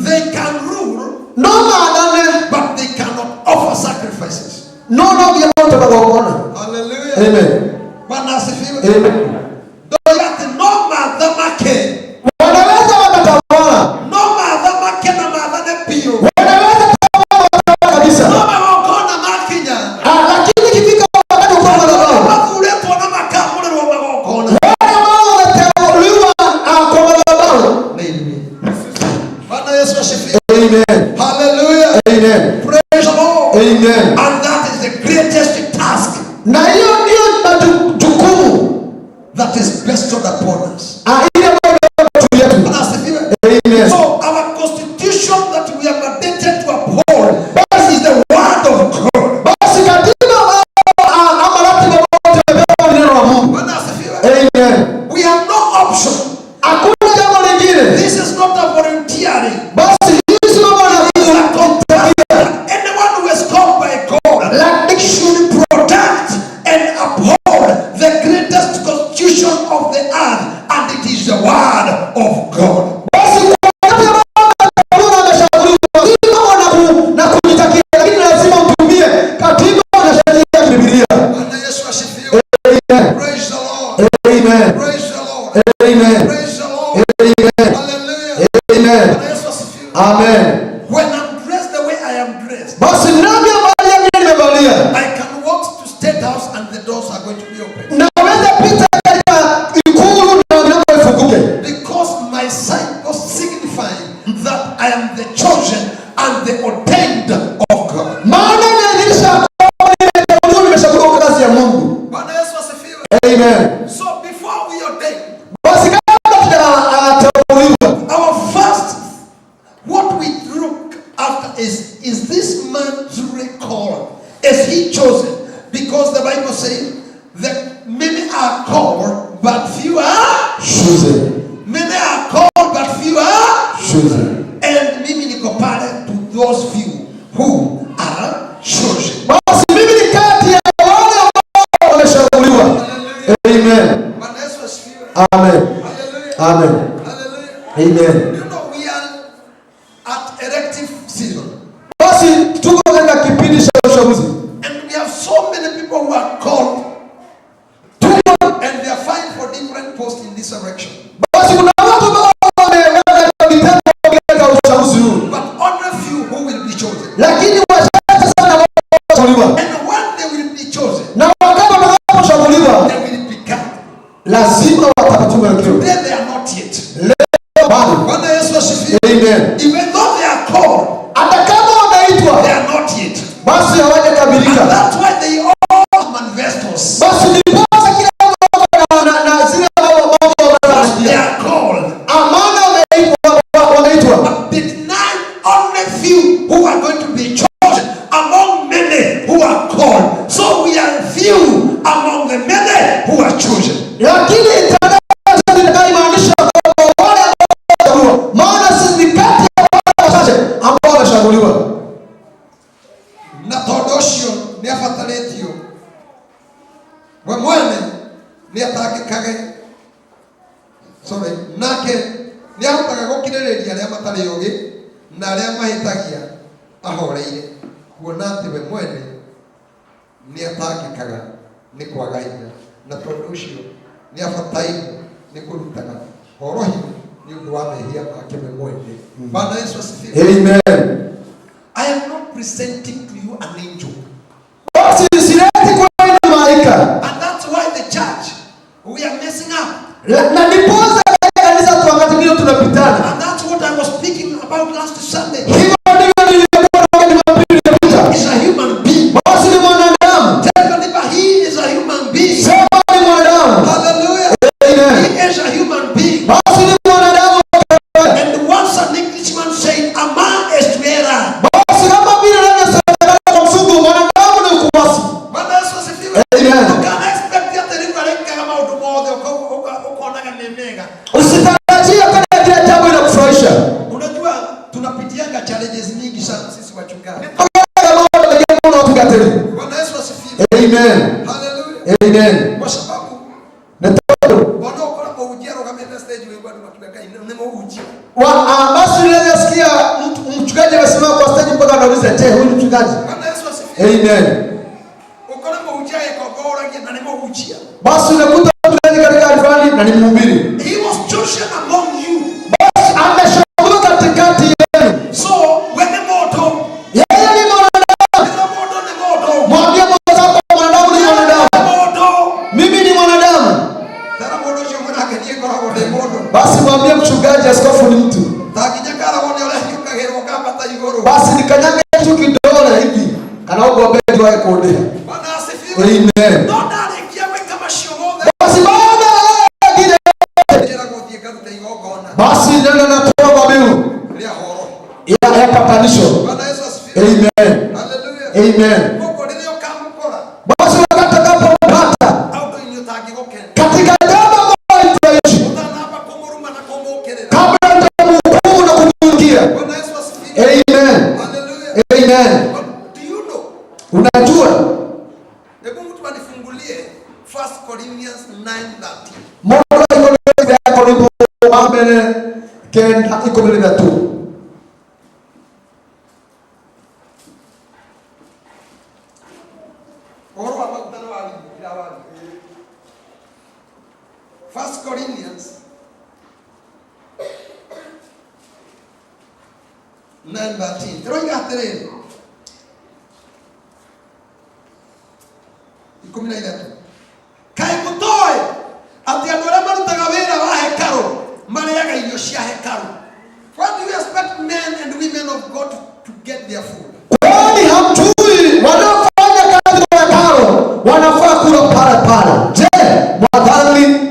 They can rule, but they cannot offer sacrifices. Hallelujah. Amen. Amen. No mother make. No mother make na mother ne pio. No magokona makinya. Lakini kifika wakati kwa Makuletwa na makamuri wa magokona. wameteuliwa kwa madhabahu. Bwana Yesu asifiwe. Amen. Hallelujah. Amen. Praise the Lord. Amen. And that is the greatest task. Na hiyo ndio jukumu that is bestowed upon us. Bwana asifiwe. Amen. So our constitution that we are mandated to uphold, that is the word of God. Basi katiba ama ratiba yote tumepewa neno la Mungu. Bwana asifiwe. Amen. We have no option. Hakuna jambo lingine. This is not a voluntary. Basi hii sio bwana anyone who is called by God, like should protect and uphold the greatest constitution of the earth, and it is the word of God. Praise the Lord. Amen. Praise the Lord. Amen. Praise the Lord. Amen. Hallelujah. Amen. Amen. When I'm dressed the way I am dressed, basi nami ambaye nimevalia, I can walk to State House and the doors are going to be open. Naweza pita katika ikulu na milango ifunguke. Because my sign was signifying that I am the chosen and the ordained of God. Maana inaonyesha kwamba nimeshakuwa kazi ya Mungu. Bwana Yesu asifiwe. Amen. So before we ordain, basi kabla tutateuliwa, our first, what we look after is this man truly called? Is he chosen? Because the Bible says that many are called, but few are chosen. Many are called, but few are chosen. And mimi niko pale to those few who are chosen. Basi mimi ni kati ya wale ambao wameshauriwa. Amen. Bwana Yesu asifiwe. Amen. Hallelujah. Amen. Hallelujah. Amen. You know we are uchaguzi huu. But only few who will be chosen. Lakini wachache sana watachaguliwa. And when they will be chosen, Na wakati watakapochaguliwa, they will become. lazima watatumikiwa. Today they are not yet. Leo bado. Bwana Yesu asifiwe. Amen. Even though they are called, hata kama wameitwa, they are not yet. basi hawajakamilika. And that's why they all manifestos. Basi ndiposa kila mmoja na zile mambo they are called. Amana wameitwa. But nine only few who are going to be chosen among many who are called. So we are few among the many who are chosen. Lakini itakayomaanisha kwamba wale ambao maana sisi ni kati ya wale wachache ambao wameshaguliwa. Na todoshio ni afataletio. We mwene ni atakikage. Sorry, nake ni ahotaga gukirĩrĩria arĩa matarĩ ũgĩ na arĩa mahĩtagia ahoreire. Kuona atĩ we mwene ni atangĩkaga nĩ kwaga hinya, na tondũ ũcio nĩ abataire nĩ kũrutaga horo hiũ nĩ ũndũ wa mehia make we mwene. Bwana Yesu asifiwe. Amen. I am not presenting to you an angel. Basi sileti kwa malaika. And that's why the church, we are messing up. Na ndiposa kanisa tu wakati mwingine tunapitana. And that's what I was speaking about last Sunday. Hivyo ndivyo nilikuwa Jumapili iliyopita. He's a human being. Basi ni mwanadamu. Tell your neighbor he is a human being. Sema ni mwanadamu. Hallelujah. Amen. He is a human being. Basi ni mwanadamu. And once an Englishman said, a man is to err. Basi kama vile anasema kwa mfungo mwanadamu ni kuasi. Bwana Yesu asifiwe. You can expect that the river like kama utumoze ukonaga nemega. Usitarajie kana kila jambo linakufurahisha. Unajua tunapitianga challenges nyingi sana sisi wachungaji. Bwana Yesu asifiwe. Amen. Hallelujah. Amen. Kwa sababu Bwana ukora kwa ujira ukamenda stage wewe bado matuweka nemo uji. Basi unaweza sikia mchungaji amesimama kwa stage mpaka anauliza, "Je, huyu mchungaji?" Bwana Yesu asifiwe. Amen. Ukora kwa ujira kwa gora na nemo uji. Basi unakuta mchungaji katika alfani na ni mhubiri. He was chosen among you. Basi ameshauriwa katikati yenu. So when the mortal, yeye ni mwanadamu. Mwambie mwenzako mwanadamu ni mwanadamu. Mimi ni mwanadamu. Basi mwambie mchungaji askofu ni mtu. Basi nikanyanga kitu kidole hivi. Anaogopa ndio yake kuondea. Amen. Basi baada ya basi ndio natoa mabiu ya patanisho. Amen. Amen. Basi wakati atakapopata katika jambo ambalo tunaishi kabla tutamhukumu na kumwingia. Amen. Amen. Unajua, hebu mtu anifungulie 1 Corinthians 9:13. Mungu alikuwa yako lipo amene kenda ikomeleza tu. Oro hapa mtano wa bila wali. 1 Corinthians 9:13. Tero igaterere. 13. Kai mutoe ati andũ arĩa marutaga wĩra wa hekaru marĩaga irio cia hekaru. What do you expect men and women of God to get their food? Kwani hamjui wanaofanya kazi kwa hekalu wanafaa kula pale pale. Je, mwadhani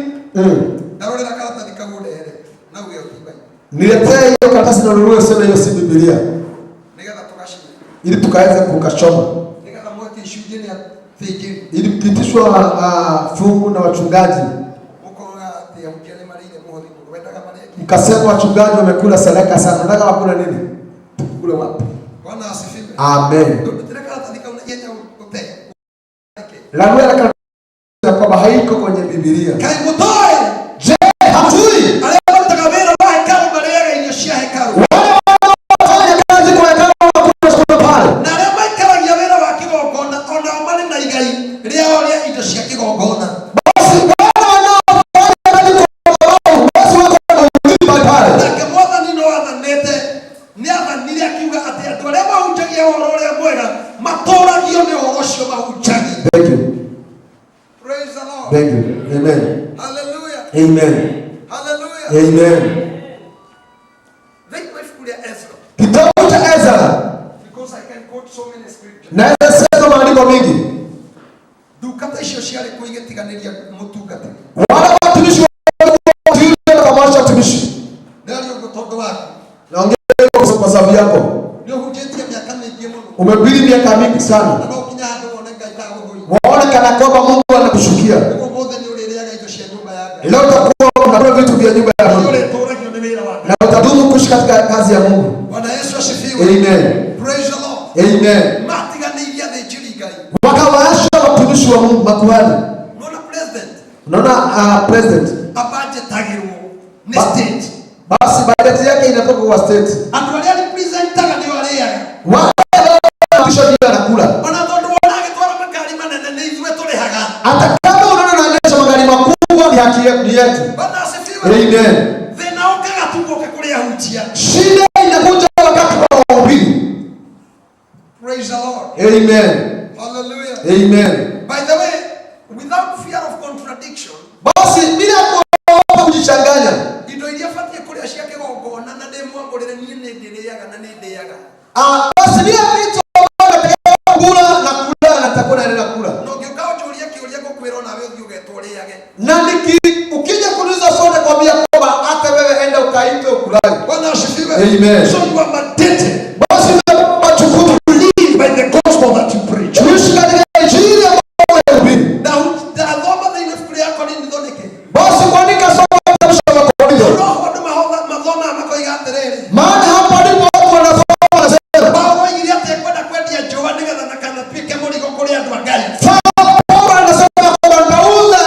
Narorera karata nikagurehere na uge ukibai. niletee hiyo karatasi na nunue sema hiyo si Biblia. Nigetha tukashinde. Ili tukaweze kukashoma. Nigetha mweke ishuje ni thijiri. Ili pitishwa fungu na wachungaji. Mkasema wachungaji wamekula sadaka sana. Nataka wakula nini? Kule wapi? Bwana asifiwe. Amen. La nuera kwamba haiko kwenye Biblia. Kai mutoe. Je, hamjui? Aliyotaka wera wa hekalu baliaga irio cia hekalu. Wafanya kazi kwa hekalu wakula pale. Na arĩa maikaragia wĩra wa kĩgongona onao marĩ na igai rĩao rĩa indo cia kĩgongona. Basi wale wanaofanya kazi kwa wao basi wako na ulipa pale. Nake Mwathani no athanĩte nĩ Amen. Hallelujah. Amen. Hallelujah. Amen. Kitabu cha Ezra. Because I can quote so many scriptures. Naweza sema maandiko mengi. Dukata icio ciarĩ kũigĩtiganĩria mũtungata. Wale watumishi wa pamoja watumishi. Ndio ũtonga wako. Naongea kwa sababu yako. Ndio hujietia miaka mingi mno. Umehubiri miaka mingi sana. Na ukinya hadi uone Ngai tagũthũi. Waona kana kwamba Mungu anakushukia. Ndio mothe ni ũrĩrĩaga indo cia nyũmba ya Ngai. Leo utakuwa unakula vitu vya nyumba ya Mungu. Na utadumu kuishi katika kazi ya Mungu. Bwana Yesu asifiwe. Amen. Praise the Lord. Amen. Matiganĩirie athĩnjĩri Ngai. Wakawaasha watumishi wa Mungu makuhani. Unaona president. Unaona president. Abajetagĩrwo ni state. Basi budget yake inatoka kwa state. Andũ arĩa representaga ndio arĩaga. Wale watumishi ndio anakula. Ona tondũ wona agĩtwara makari manene nĩ ithuĩ tũrĩhaga. Hata kama unaona anaendesha magari makubwa ni haki yetu. Bwana asifiwe. Amen. Thĩna ũkaga tugoke kũrĩa hutia. Shida inakuja wakati wa uhubiri. Praise the Lord. Amen. Hallelujah. Amen. By the way, without fear of contradiction, basi bila kuogopa kujichanganya, indo iria batie kuria cia kigongona na ndimwamburire nie ni ndiriaga na ni ndiaga. Basi bila vitu kula na kula na takuna nenda kula. No ngĩuka ũnjũria kĩũria ngũkwĩra nawe ũthiĩ ũgetũrĩage. Na ukija kuuliza sote kwambia kwamba hata wewe enda ukaite ukulale. Bwana asifiwe. Amen. So you are mandated. Basi majukumu live by the gospel that you preach. Tuishi katika injili ya Mungu. Na ndathoma thĩinĩ ibuku rĩa Korintho nĩkĩ? Basi kuandika somo la Korintho. Roho andũ mathoma makoiga atĩrĩrĩ. Maana hapa ndipo watu wanasoma wanasema. Paulo oigire atĩ ekwenda kwendia njũa nĩgetha na kanatuĩke mũrigo kũrĩ andũ a Ngai. Paulo anasema kwamba ndauza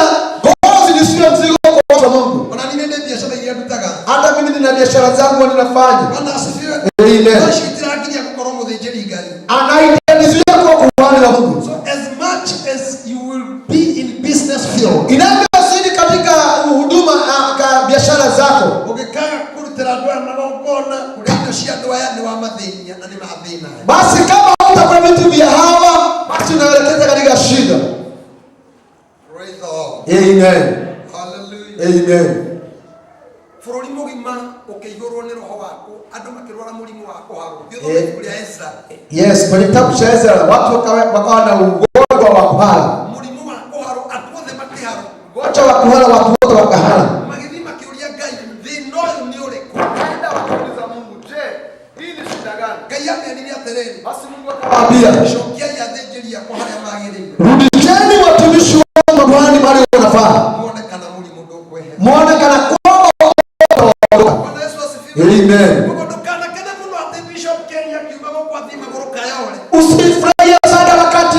ngozi nisiyo mzigo kwa watu wa Mungu. Ona nini ndio biashara iria ndutaga. Hata mimi nina biashara zangu ninafanya. Bwana asifiwe. Amen. Basi itiragiria gũkorwo mũthĩnjĩri Ngai. Anaitendezia kwa kuhani wa Mungu. So as much as you will be in business field, inavyozidi katika huduma ka biashara zako, ukikaa kurutira andũ aya magongona kũrĩa indo cia andũ aya nĩ wa mathĩnia na nĩ mathĩna. Basi kama hutakuwa vitu vya hawa, basi unaelekeza katika shida. Praise the Lord. Amen. Hallelujah. Amen. Bũrũri mũgima ũkĩihũrwo nĩ roho wako, andũ makĩrwara mũrimũ wa kũharwo. Thiĩ thoma ya Ezra. Yes, kwenye kitabu cha Ezra watu wakawa na ugonjwa wa kuhara. Mũrimũ wa kũharwo, andũ othe makĩharwo. Ugonjwa wa kuhara, watu wote wakahara. Magĩthiĩ makĩũria Ngai, thĩna ũyũ nĩ ũrĩkũ? Kaenda wakauliza Mungu, je, hii ni shida gani? Ngai ameenire atĩrĩrĩ. Basi Mungu akawaambia, cokiai athĩnjĩri akwa harĩa magĩrĩire. Rudisheni watumishi wa mabwana mahali wanafaa. Muone kana mũrimũ ndũkwehe. Muone kana kwamba Bwana Yesu asifiwe. Amen. Ndũkanakene mũno atĩ Bishop Kelly akiuga gũkũ atĩ magũrũ kayole. Usifurahie sana wakati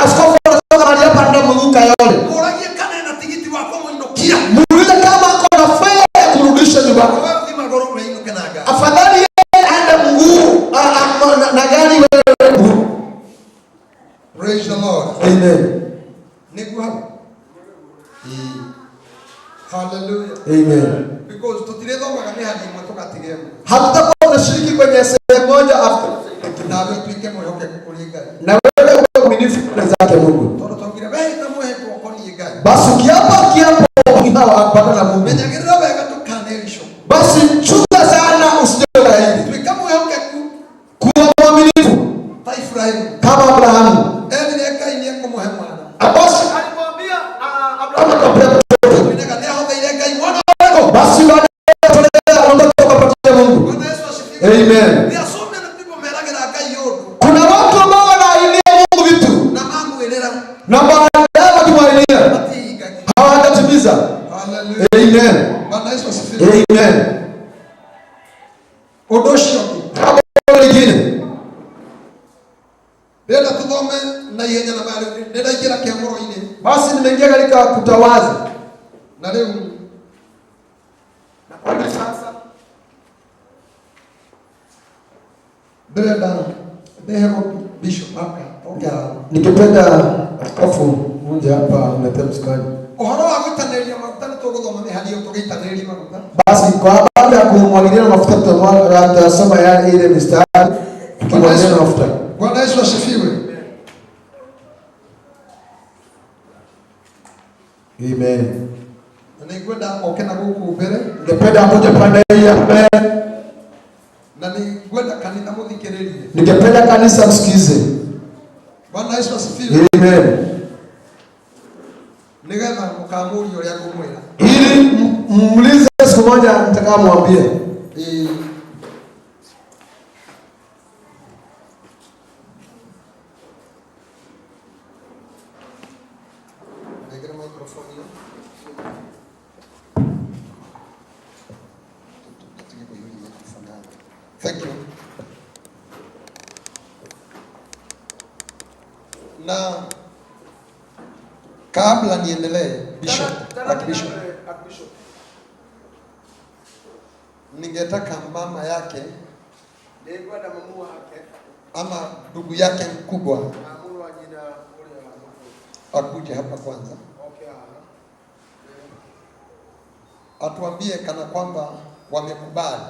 askofu anatoka mahali hapa ndio Mungu kayole. Mũragie kana ena tigiti wa kũmũinũkia. Muulize kama ako na fare ya kurudisha nyumbani. Wewe thi magũrũ meinuke na ngari. Afadhali yeye aende mguu na gari wewe mguu. Praise the Lord. Amen. Niguo hau. Hallelujah. Amen. Because tutirĩthomaga mĩhari ĩmwe tũgatigemo. Hatutakuwa tunashiriki kwenye sehemu moja after. Nawe tuike mwĩhokeku kũrĩ Ngai. Na wewe uwe mwaminifu mbele zake Mungu. Tondũ twaugire wehĩta mwĩhĩtwo ũkoniĩ Ngai. Basi ukiapa kiapo unapata na Mungu. Menyagĩrĩra wega ndũkanericwo. Basi chunga sana usije ukaidi. Tuika mwĩhokeku. Kuwa mwaminifu. Ta Ibrahimu. Kama Abrahamu. Erire Ngai nĩ ekũmũhe mwana. Basi alimwambia Abrahamu akamwambia basi baada ya kutolewa anaomba kupatia Mungu. Bwana Yesu asifiwe. Amen. There are so many people meragĩra Ngai ũndũ. Kuna watu ambao wanailia Mungu vitu na mamwĩrĩra na baadaye wakimwailia hawatatimiza. Hallelujah. Amen. Bwana Yesu asifiwe. Amen. Ũndũ ũcio mwingine ndĩrenda tũthome na ihenya na mari ndĩraingĩra kĩamũro-inĩ. Basi nimeingia katika kutawaza na rĩu na sasa ndĩrenda ndeherwo bishop hapa. Nikipenda askofu mmoja hapa mlete msukani. Ũhoro wa gũitanĩrĩria maguta nĩ tũgũthoma mĩhari ĩyo tũgĩitanĩrĩria maguta. Basi kwa baada ya kumwagilia mafuta tutasoma yale ile mistari tukimwagilia mafuta. Bwana Yesu asifiwe. Amen. ningwenda oke na guku mbere. Ningependa kuja pande hii ya mbele. Na ningwenda kanisa muthikiririe. Ningependa kanisa msikize. Bwana Yesu asifiwe. Amen. Nigetha mukamuria uria ngumwira. Ili muulize siku moja nitakamwambia. Thank you. Na kabla niendelee, Bishop, Archbishop, ningetaka mama yake ama ndugu yake mkubwa akuje hapa kwanza, atuambie kana kwamba wamekubali,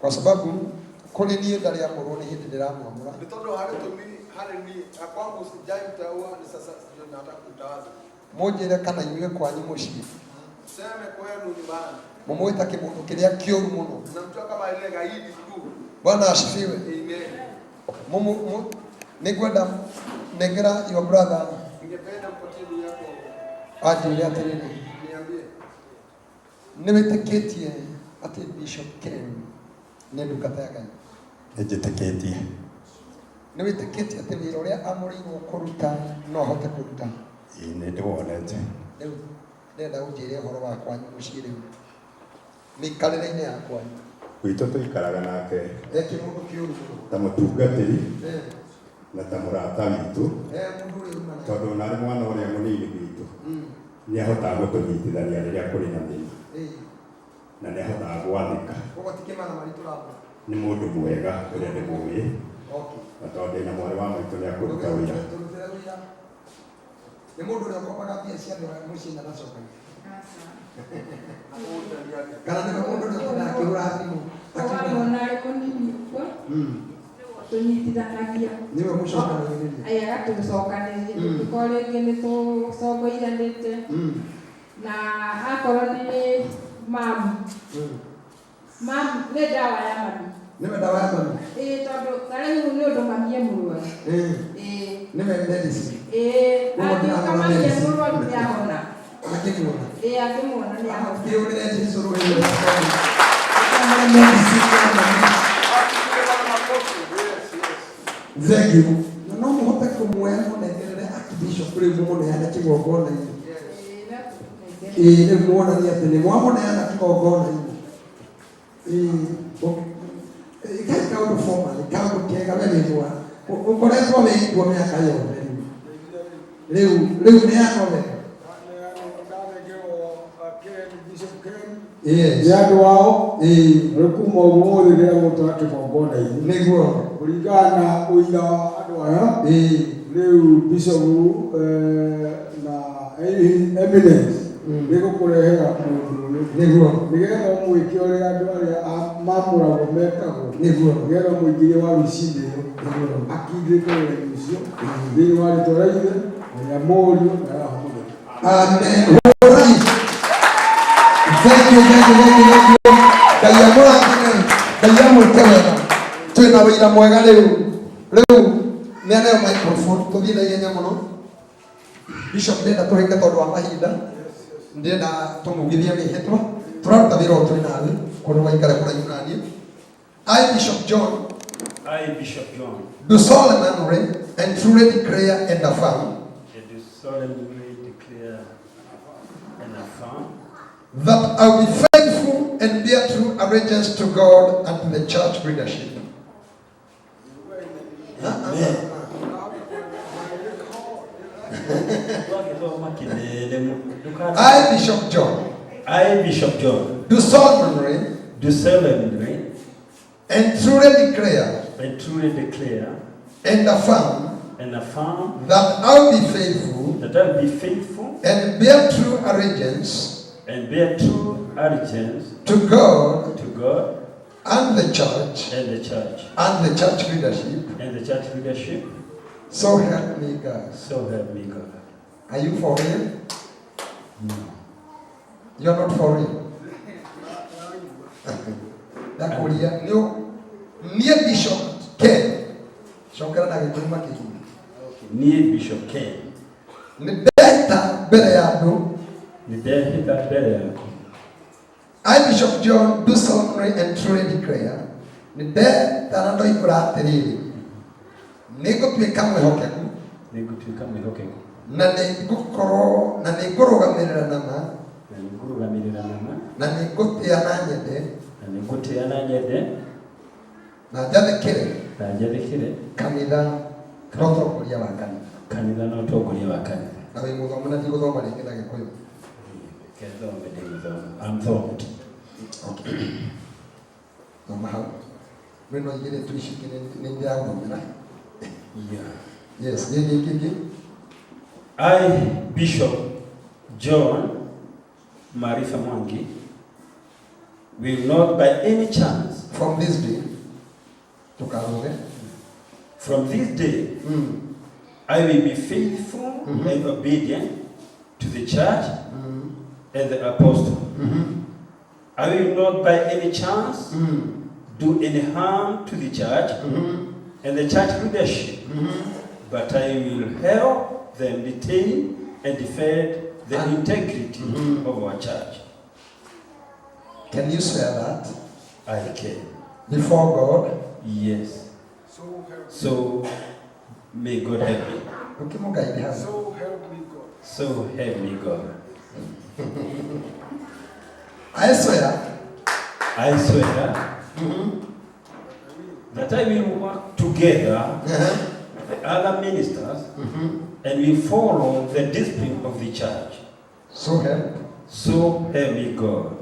kwa sababu kuli niĩ ndarĩ amũrwo nĩ hĩndĩ ndĩramwamũra nĩ tondũ harĩ tũmi harĩ niĩ akwangu sijai mtaua ni sasa sio nataka kutawaza mũnjĩre kana inyuĩ kwanyu mũciĩ sema kwenu nyumbani mũmwĩta kĩmũndũ kĩrĩa kĩũru mũno na mtu kama ile gaidi tu. Bwana asifiwe. Amen. Nĩngwenda nengera your brother Ningependa mpatie ndugu yako anjĩre atĩrĩrĩ, niambie nĩwĩtĩkĩtie atĩ Bishop Ken nĩ ndungata ya Ngai? Nĩnjĩtĩkĩtie. Nĩwĩtĩkĩtie atĩ wĩra ũrĩa amũrĩirwo kũruta no ahote kũruta? Ĩĩ nĩndĩwonete. Rĩu ndĩrenda ũnjĩre ũhoro wa kwanyu mũciĩ rĩu mĩikarĩre-inĩ ya kwanyu. Gwitũ tũikaraga nake kĩmũndũ kĩũru mũno ta mũtungatĩri na ta mũrata witũ, tondũ ona arĩ mwana ũrĩa mũnini witũ nĩahotaga gũtũnyitithania rĩrĩa kũrĩ na thĩna na nĩahotaga gwathĩka. Nĩ mũndũ mwega ũrĩa ndĩmũĩ, na tondũ ndĩna mwarĩ wa maitũ nĩakũruta wĩra. Nĩ mũndũ ũrĩa ũkombaga mbia cia andũ mũciĩ na ndacokagia? Kana nĩ mũndũ ũrĩa ũkomaga akĩhũra thimũ akĩmwona arĩ mũnini ũguo tũnyitithanagia nĩwe mũcokanagĩrĩria agatũcokanĩrĩria tũkorwo rĩngĩ nĩtũcongoiranĩte na akorwo nĩ mamu nĩ ndawa ya mami. Nĩwe ndawa ya mami? Ĩĩ tondũ tarĩu nĩ ũndũ mami e mũrwaru. Nĩwe medicine? Angĩũka mami e mũrwaru nĩahona. Akĩmuona? Akĩmuona nĩahona. Kĩũrĩre Jesũ rũĩ thank you. Na no mũhote kũmwoya mũnengerere Archbishop rĩu mũmũneane kĩgongona-inĩ. Rĩu muonanie atĩ nĩ mwamũneana kĩgongona-inĩ. Kaĩ kaũndũ formal, kaũndũ kega we wĩ mwana ũkoretwo wĩiguo mĩaka yothe rĩu nĩ yakoreka. Nĩ andũ wao rĩu kuma ũmũthĩ rĩrĩa gũtwara kĩgongona-inĩ nĩguo kũringana na ũira wa andũ aya rĩu Bishop na Eminence nĩgũkũrehera mũndũ ũyũ nĩguo nĩgetha ũmwĩke ũrĩa andũ arĩa mamũragwo metagwo nĩguo nĩgetha mũingĩrie wabici-inĩ ĩyo akindĩke wĩra ũcio thĩinĩ wa rĩtwa rĩa Ithe na rĩa Mũriũ na rĩa Roho Mũtheru. Amen. Thank you. Ngai amũrathime, Ngai amwĩke wega. Twĩna wĩra mwega rĩu nĩaneo microphone tũthiĩ na ihenya mũno. Bishop ndĩrenda tũhinge tondũ wa mahinda, ndĩrenda tũmũgithie mĩhĩtwa, tũraruta wĩra ũyũ twĩ nawe kũndũ gwaikare kũraihu na niĩ. I Bishop John do solemnly and truly declare and affirm that I will be faithful and bear true allegiance to God and to the church leadership. I, Bishop John, do solemnly and truly declare and affirm that I will be faithful and bear true allegiance to God and the church leadership So help me God. So help me God. Are you for real? No. You're not for real. Ndakuria niä Bishop Ken cokera na gĩtũma kĩguni. Niĩ Bishop Ken nĩndeta mbere ya andũ. Nĩndehĩta mbere yaku. I Bishop John do solemnly and truly declare nĩndeta na ndoimbũra atĩrĩrĩ nĩngũtuĩka mwĩhokeku na nĩngũkorwo na nĩngũrũgamĩrĩra nama na nĩngũtĩa na nyende na njathĩkĩre kanitha na ũtongoria wa kanitha na wĩ mũthomu na ndigũthoma rĩngĩ na Gĩkũyũ. I'm thought. Okay. Mama hau. Mweno igere tuishike ni ndia ngomera. Yeah. Yes, gigi. I Bishop John Marifa Mwangi will not by any chance from this day from this day I will be faithful and obedient to the church and the apostle. I will not by any chance do any harm to the church and the church leadership, but I will help them retain and defend the integrity of our church. Can you swear that? I can. Before God? Yes. So may God help me. So help me God. So help me God. I swear that I will work together with the other ministers and will follow the discipline of the church. So help me God.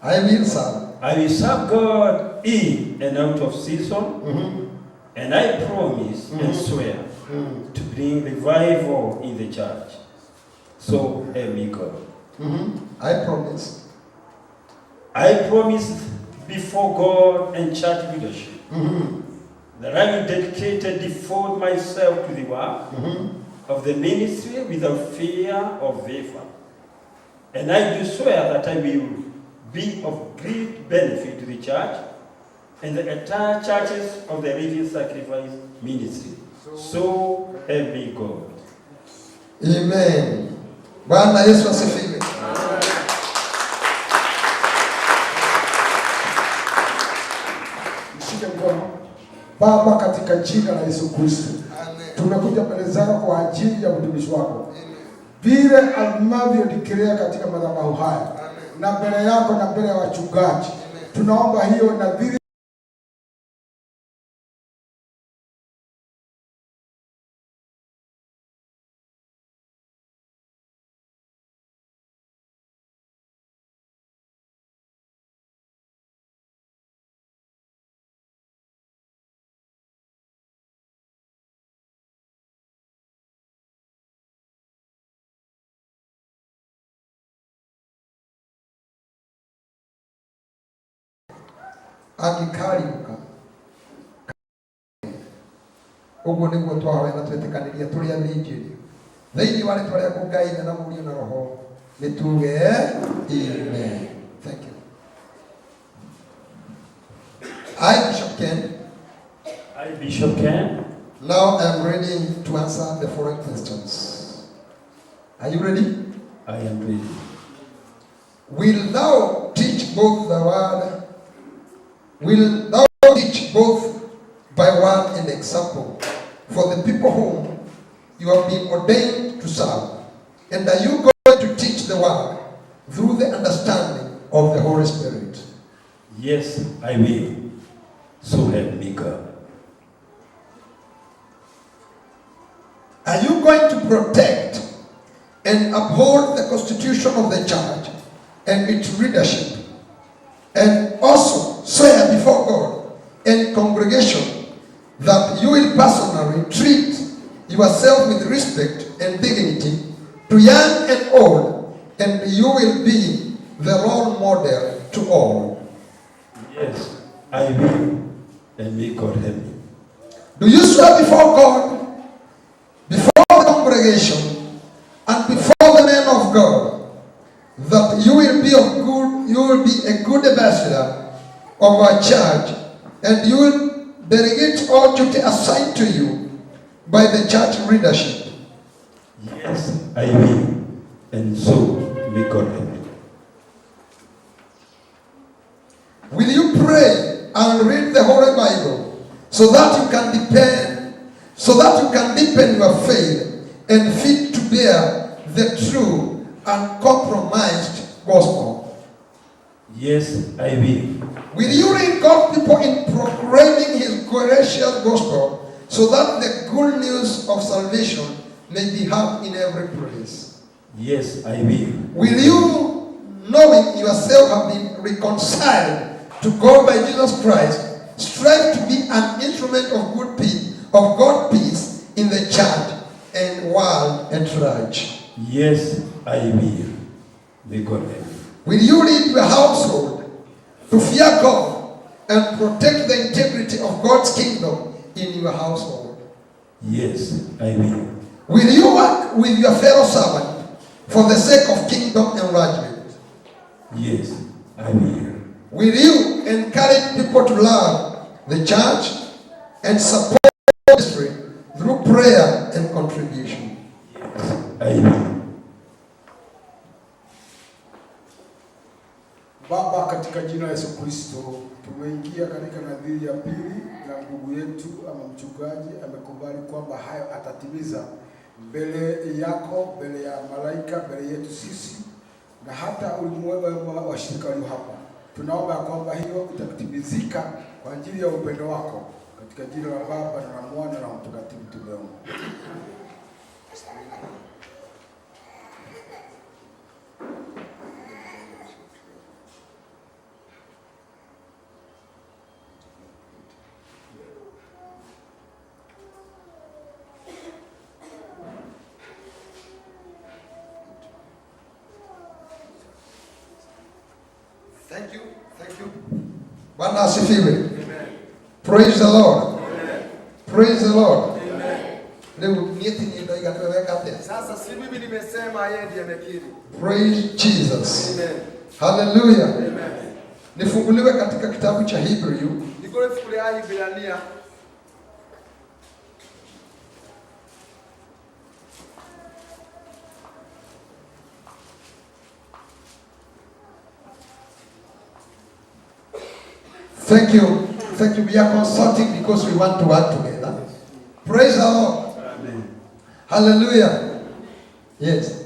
I will serve God in and out of season, and I promise and swear to bring revival in the church. So help me God. I promise before God and church leadership that I will dedicate and devote myself to the work of the ministry without fear or favor. And I do swear that I will be of great benefit to the church and the entire churches of the Living Sacrifice ministry. So help me God. Amen. Bwana Yesu asifiwe. Baba, katika jina la Yesu Kristo, tumekuja mbele zako kwa ajili ya utumishi wako. Vile alivyodikilea katika madhabahu haya na mbele yako na mbele ya wachungaji, tunaomba hiyo nadhiri angĩkarĩũka ũguo nĩguo twahoya na twĩtĩkanĩria tũrĩ athĩnjĩri thĩinĩ wa rĩtwa rĩaku Ngai na Mũriũ na Roho nĩtuge amen. Thank you. I Bishop Ken. Now I am ready to answer the following questions. Are you ready? I am ready. Will thou teach both the word? Will thou teach both by word and example for the people whom you have been ordained to serve? And are you going to teach the word through the understanding of the Holy Spirit? Yes, I will. So help me God. Are you going to protect and uphold the constitution of the church and its leadership, and also swear before God and congregation that you will personally treat yourself with respect and dignity to young and old, and you will be the role model to all? Yes, I will, and may God help me. Do you swear before God will be a good ambassador of our church, and you will delegate all duty assigned to you by the church leadership. Yes, I will. And so may God help you. Will you pray and read the Holy Bible so that you can deepen your faith and fit to bear the true uncompromised gospel? Yes, I will. Will you encourage people in proclaiming his gracious gospel so that the good news of salvation may be heard in every place? Yes, I will. Will you, knowing yourself have been reconciled to God by Jesus Christ, strive to be an instrument of good peace, of God's peace in the church and world at large? Yes, I will. May God help you. Will you lead your household to fear God and protect the integrity of God's kingdom in your household? Yes, I will. Will you work with your fellow servant for the sake of kingdom enlargement? Yes, I will. Will you encourage people to love the church and support ministry through prayer and contribution? Yes, I will. Baba, katika jina la Yesu Kristo, tumeingia katika nadhiri ya pili na ndugu yetu ama mchungaji amekubali kwamba hayo atatimiza mbele yako, mbele ya malaika, mbele yetu sisi na hata ulimwengu wa shirika walio hapa. Tunaomba kwamba hiyo itatimizika kwa ajili ya upendo wako, katika jina la Baba na la Mwana na la Mtakatifu tumeomba. Thank you. Thank you. Bwana asifiwe. Praise the Lord. Praise the Lord. Leo nieti ni ndio ikatoweka tena. Sasa si mimi nimesema, yeye ndiye amekiri. Praise Jesus. Amen. Hallelujah. Amen. Nifunguliwe katika kitabu cha Hebrew. Nikole fikule ya Ibrania. Thank you. Thank you. We are consulting because we want to work together. Praise the Lord. Amen. Hallelujah. Yes.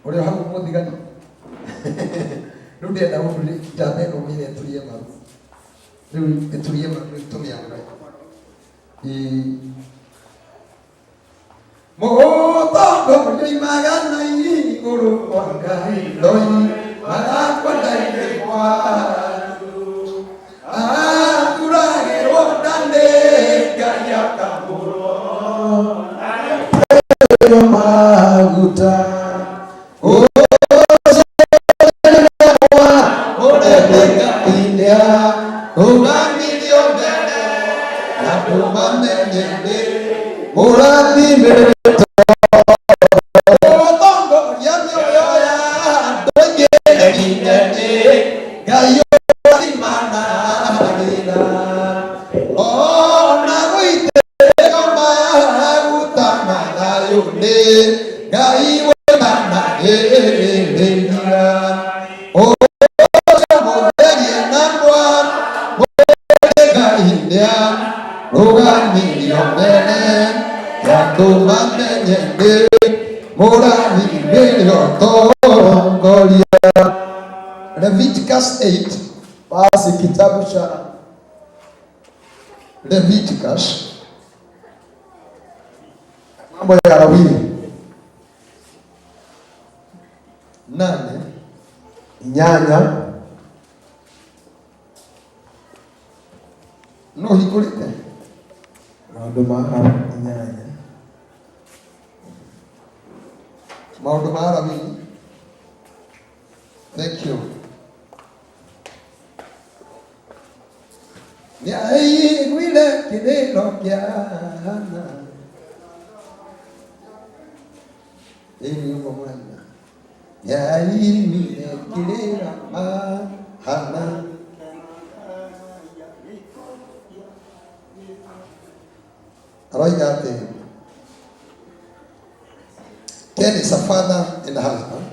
Ule hapo mmoja gani? Rudi na rudi jameno mimi tulie maru. Rudi tulie maru tumia ngara. Moto ndio imagana hii guru wangai doi mara kwa dai kwa maguta Leviticus 8. Basi kitabu cha Leviticus mambo ya Lawi 8 no hikulite maundu ma 8 maundu ma Lawi. Thank you. Nyai gwile kidelo kyana. Ini yuko mwana. yaini ekirira mahana. Aroiga ati Ken is a father and a husband.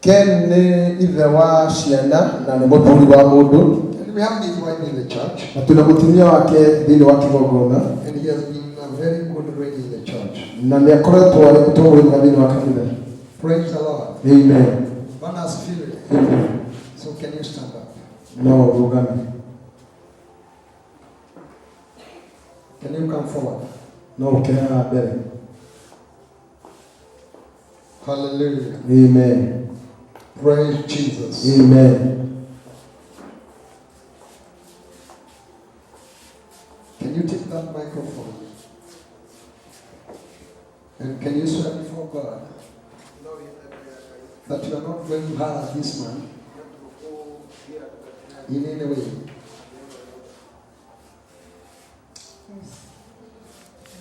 Ken ni ithe wa ciana na ni muthuri wa mundu. And we have his wife in the church. Na tuna mutumia wake thini wa kigongona. And he has been a very good lady in the church. Na ni akoretwo ari mutongoria thini wa kanitha. Praise the Lord. Amen. Bwana asifiwe. Amen. So can you stand up? No, rugame. Can you come forward? No, kena mbele. Hallelujah. Amen. Praise Jesus. Amen. Can you take that microphone? And can you swear before God that you are not going to harass this man in any way?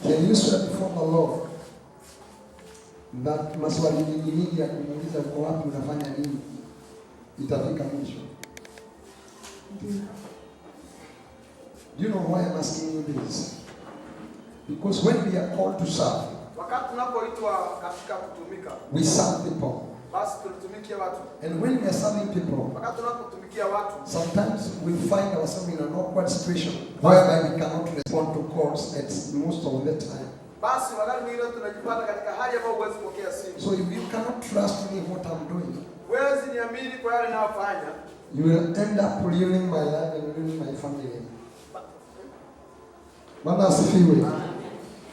Can you swear before the Lord that maswali nyingi ya kumuuliza uko wapi unafanya nini itafika mwisho? Do you know why I'm asking you this? Because when we are called to serve, wakati tunapoitwa katika kutumika, we serve people. basi tulitumikia watu. And when we are serving people, wakati tunapotumikia watu, sometimes we find ourselves in an awkward situation whereby we cannot respond to calls at most of the time. basi wakati mwingine tunajipata katika hali ambayo huwezi kupokea simu. So if you cannot trust me what I'm doing, huwezi niamini kwa yale ninayofanya, you will end up ruining my life and ruining my family. Bwana asifiwe.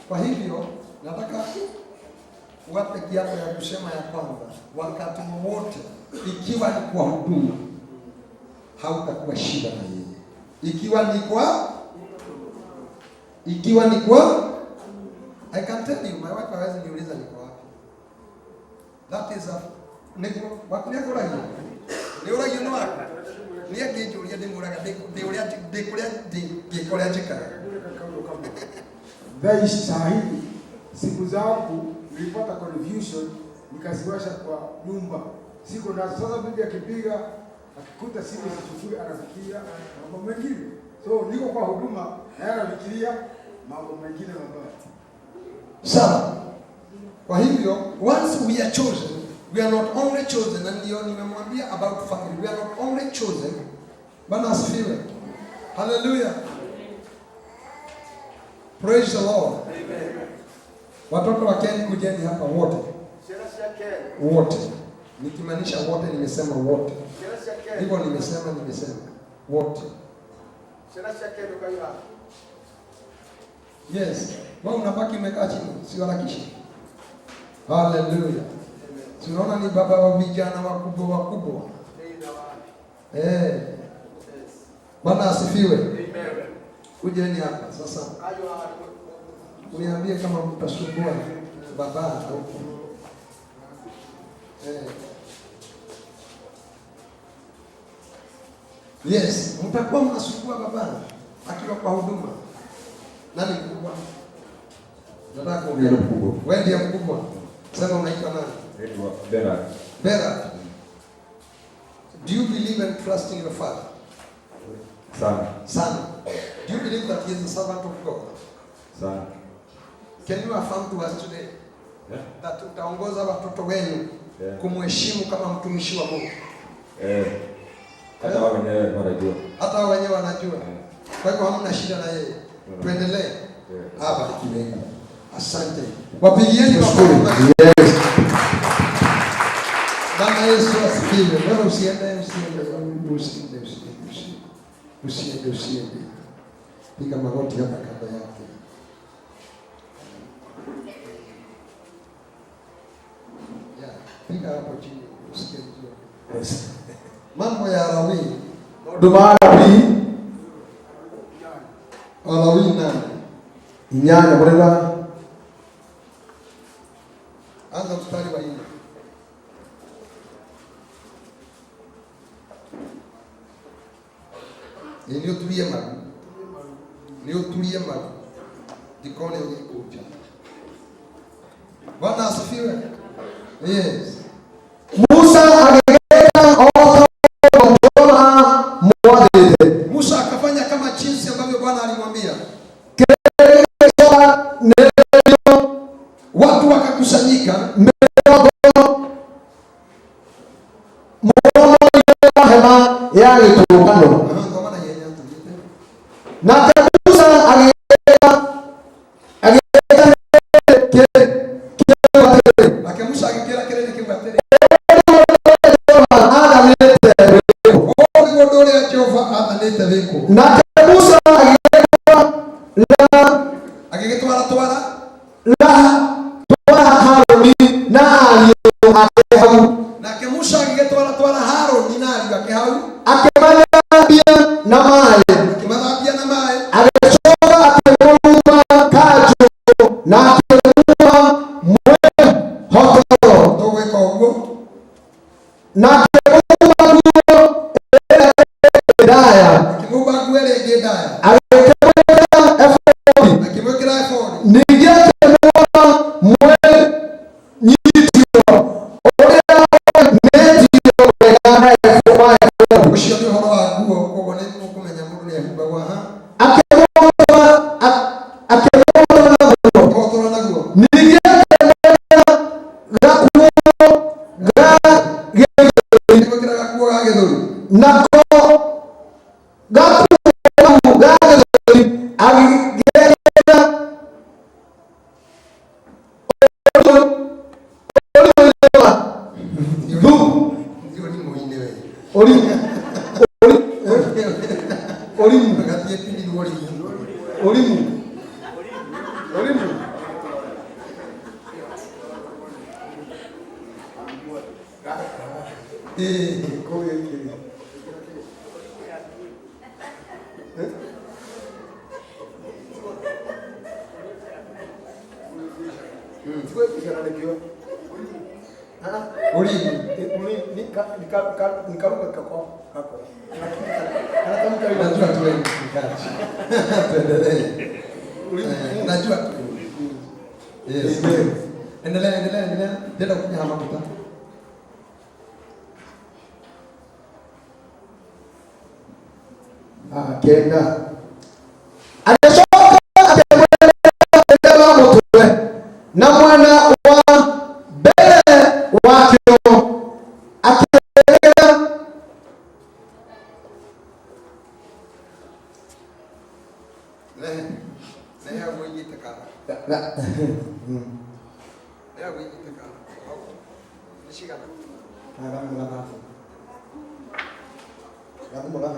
Kwa hivyo nataka wape kiapo ya kusema ya kwamba wakati wote ikiwa ni kwa huduma hautakuwa shida na yeye. Ikiwa ni kwa I can tell you, my wife hawezi niuliza niko wapi. That is a niko wakati yako rahi. Ni ora you know. Ni yake julia de muraga de kulia chika. Dhaishi sahihi siku zangu nilipata confusion nikaziwasha kwa nyumba. Siku na sasa bibi akipiga akikuta simu sichukue anafikiria mambo mengine. So niko kwa huduma na anafikiria mambo mengine mabaya. Sawa. Kwa hivyo once we are chosen, we are not only chosen, and ndio nimemwambia about family, we are not only chosen. Bwana asifiwe. Hallelujah. Praise the Lord. Amen. Watoto wa Ken kujeni hapa wote. Wote. Nikimaanisha wote nimesema wote. Hivyo nimesema wote. Yes. Wewe unabaki umekaa chini, sio harakishi. Hallelujah. Tunaona ni baba wa vijana wakubwa. Bwana asifiwe. Amen. Kujeni hapa sasa. Uniambie kama mtasumbua baba au yes, mtakuwa mnasumbua baba akiwa kwa huduma. Nani mkubwa? Nataka kuongea mkubwa. Wewe ndiye mkubwa. Sema unaitwa nani? Bera. Do you believe and trust in your father? Son. Do you believe that he is a servant of God? Son. Can you affirm to us today that utaongoza watoto wenu kumheshimu kama mtumishi wa Mungu? Hata wao wenyewe wanajua. Hata wao wenyewe wanajua. Kwa hivyo hamna shida na yeye. Tuendelee. Hapa kimenga. Asante. Wapigieni makofi. Yes. Bwana Yesu asifiwe. Wewe usiende. Piga magoti hapa kando yake. Piga hapo chini usikie vizuri. Yes. Mambo ya Lawi. Huduma Lawi nani? Inyanya bwana. Anza mstari wa 4. Ni utulie magu. Dikone ulikuja. Bwana asifiwe. Yes. Musa agegeka Musa akafanya kama jinsi ambavyo Bwana alimwambia. Watu wakakusanyika hema ya Gĩtũngano. Na Musa agegeka Musa agikira kirene kibateri na Musa agigitwara Haroni na ariũ ake hau. Nake Musa agigitwara Haroni na ariũ ake hau, akĩmathambia na maĩ, agĩcoka akĩmũhumba kanjũ na akĩmũhumba mwĩhotoro. Tũgwĩka ũguo na akĩmũhumba nguo ndaya, akĩmũhumba nguo ĩrĩa ndaya, akĩmwĩkĩra ebodi, ningĩ akĩmũhumba mwĩnyitio ũrĩa nĩtio wega na ebodi. Ũcio nĩ ũhoro wa nguo, koguo nĩ mũkũmenya mũndũ nĩ ehumbagwo haha. Akĩmũhumba naguo, ningĩ akĩmwĩkĩra gakuo ga gĩthũri, nako gakuo ga gĩthũri agĩgekĩra najua tu. Yes. Endelea. Nenda kunyama mafuta. Kenda. Alishoka akemweleza mutwe na mwana wa mbele wake akimweleza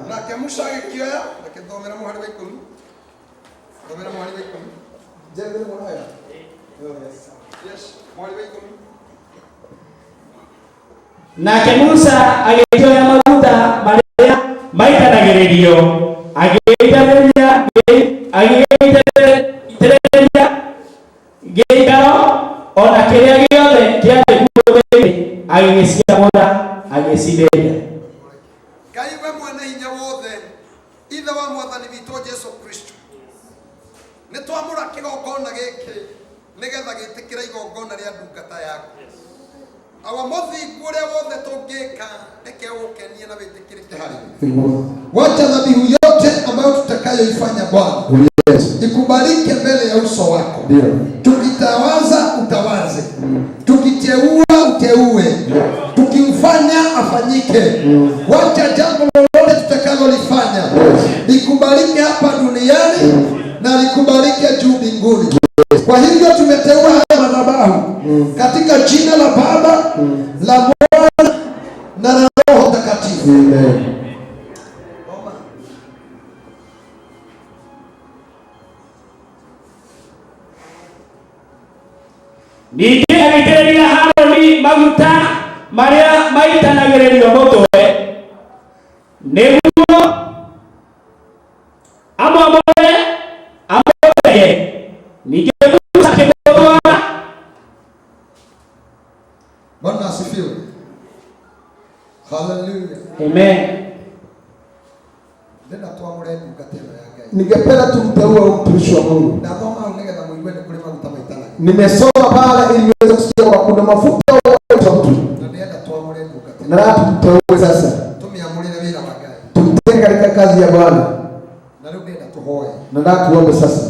nake Musa agĩkĩoya akĩthomera mũhari wa 10. Thomera mũhari wa 10. Jere mũhari haya. Yes, mũhari wa 10. Nake Musa agĩkĩoya maguta marĩa maitanagĩrĩrio agĩitĩrĩria gĩikaro ona kĩrĩa gĩothe kĩarĩ kuo thĩinĩ agĩgĩciamũra agĩcitheria. Ngai we mwene hinya wothe, ithe wa mwathani witũ Jesu Kristo, nĩ twamũra kĩgongona gĩkĩ nĩgetha gĩtĩkĩra igongona rĩa ndungata yaku. Awa mũthingu ũrĩa wothe tũngĩka reke ũkenie na wĩtĩkĩrĩke harĩ. Wacha dhabihu yote ambayo tutakayoifanya Bwana ikubalike mbele ya uso wako. Tukitawaza utawaze, tukiteua uteue, tukimfanya afanyike. Wacha jambo lolote tutakalolifanya likubalike hapa duniani na likubalike juu mbinguni. Kwa hivyo tumeteua haya madhabahu katika jina la Baba, la Mwana na la Roho Mtakatifu. Amen. Ningĩ agĩitĩrĩria Haroni maguta marĩa maitanagĩrĩrio mũtwe nĩguo amwamũre amũtherie. Ningĩ Musa akĩmũtwara. Bwana asifiwe. Hallelujah. Amen. Nenda tuamure ndungata ĩno ya Ngai. Ningependa tumteue mtumishi wa Mungu. Na kama ungetaka muiwe ni kule maguta maitana. Nimesoma pale ili niweze kusikia kwa kuna mafuta Na tuteue sasa. Tumiamulire wira wa Ngai. Tutenge katika kazi ya Bwana. Na leo nenda tuhoe. Na ndio tuombe sasa.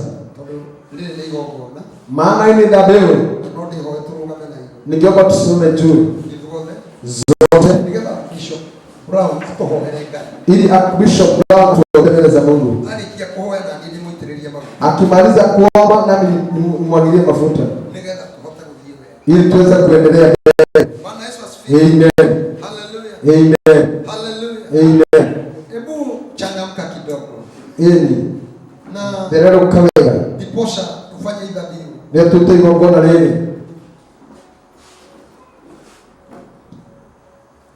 Lile ni igongona. Maana hii ni dhabihu. No ndi hoe turugame na igongona. Ningeomba tusimame juu. Zote. Ningeomba Bishop Brown atuhoere Ngai. Ili Bishop Brown tuombe mbele za Mungu. Alikia kuhoya na ndini muitiririe mafuta. Akimaliza kuomba nami nimwagilie mafuta. Nigenda tuhota kujiwe. Ili tuweze kuendelea mbele. Bwana Yesu asifiwe. Amen. Hallelujah. Amen. Hallelujah. Amen. Hebu changamka kidogo. Ili na derero kawega. Diposha tufanye hii dhabihu. Ndio tutaigongona leo.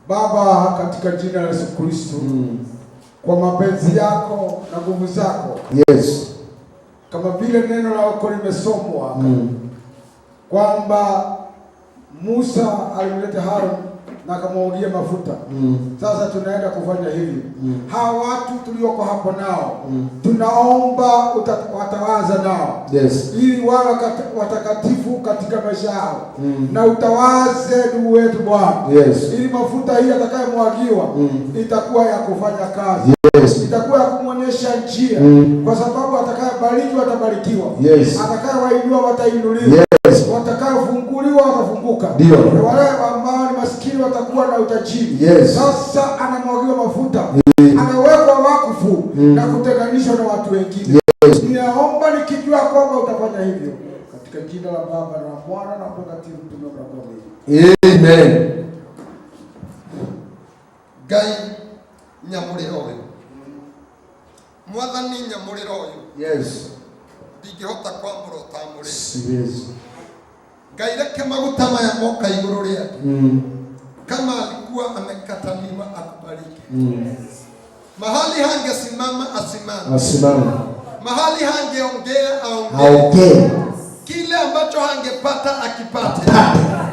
Baba, katika jina la Yesu Kristo, kwa mapenzi yako na nguvu zako, yes, kama vile neno lako limesomwa kwamba Musa alimleta Harun na akamwagia mafuta. Sasa tunaenda kufanya hivi. Hawa watu tulioko hapo nao tunaomba watawaza nao, yes, ili wawe watakatifu katika maisha yao, na utawaze ndugu wetu Bwana, yes, ili mafuta hii atakayomwagiwa itakuwa ya kufanya kazi, yes, itakuwa ya kumwonyesha njia, kwa sababu atakayebarikiwa atabarikiwa, yes, atakayewainua watainuliwa, yes, watakayofunguliwa watafunguka, ndio, na wale ambao ni maskini watakuwa na utajiri. Yes. Sasa anamwagiwa mafuta, anawekwa wakfu na kutenganishwa na watu wengine. Yes. Ninaomba nikijua kwamba utafanya hivyo katika jina la Baba na la Mwana na Mtakatifu tunaomba. Amen. Ngai nyamuriro uyu. Mwathani nyamuriro uyu. Yes. Ndingihota kwambura utamurire. Siwezi. Ngai reke maguta maya moka iguru riake. Kama alikuwa amekataliwa akubariki. Mahali hangesimama asimame. Asimame. Mahali hangeongea aongee. Aongee. Kile ambacho hangepata akipate.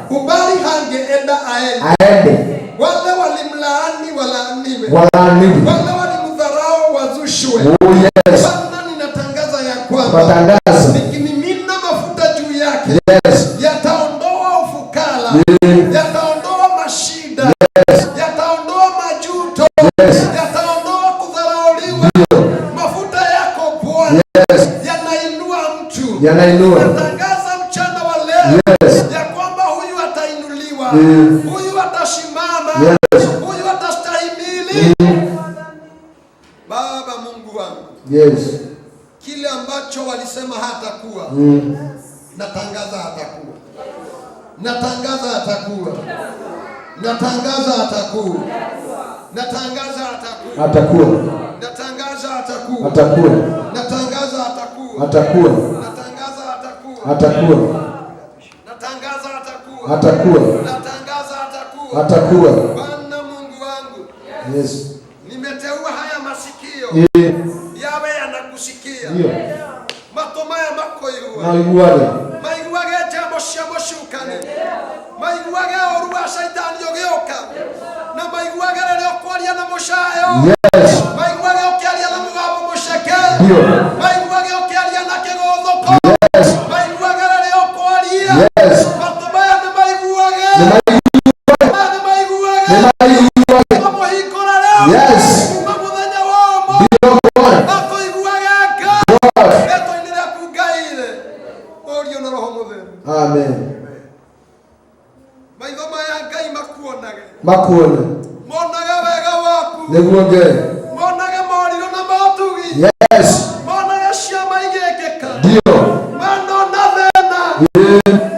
Kubali hangeenda aende. Aende. Wale walimlaani walaaniwe. Walaaniwe. Wale walimdharau wazushwe. Oh yes. Bwana ninatangaza ya kwamba Matangazo. nikimimina mafuta juu yake. Yes. Yataondoa ufukara. Yataondoa mashida. Yes. Yataondoa majuto. Yes. Yataondoa kudharauliwa. Mafuta yako Bwana. Yes. Yanainua mtu. Yanainua. Natangaza mchana wa leo. Yes. Ya kwamba huyu atainuliwa. Huyu atasimama. Yes. Huyu atastahimili. Baba Mungu wangu. Yes. Kile ambacho walisema hatakuwa. Natangaza hatakuwa. Natangaza hatakuwa. Natangaza hatakuwa. Natangaza hatakuwa. Atakuwa. Natangaza hatakuwa. Atakuwa. Natangaza hatakuwa. Atakuwa. Natangaza hatakuwa. Atakuwa. Natangaza hatakuwa. Atakuwa. Natangaza hatakuwa. Atakuwa. Bwana Mungu wangu. Yes. Nimeteua haya masikio. Yawe yanakusikia. Ndio. Matomaya makoirua. Na iguale. Maiguage jambo cia mucukani. Maiguage orua shaitani yogioka. Na maiguage rero kwaria na mushayo. Yes. Maiguage ukiaria na mugambo muceke. Ndio. Maiguage ukiaria na kigothoko. Yes. Maiguage rero kwaria. Yes. Matomaya ni maiguage. Ni maiguage. Ni maiguage. Ni maiguage. Mamuhikora leo. Yes. Mamuthenya womo. Ndio Bwana. Makoiguage ka. God. Eto inira kungaire. Orio na roho mutheru. Amen. Maitho maya Ngai makuonage. Makuone. Monaga wega waku. Niguo Ngai. Monaga moriro na matugi. Yes. Monaga ciama igekeka. Ndio. Mano na thena.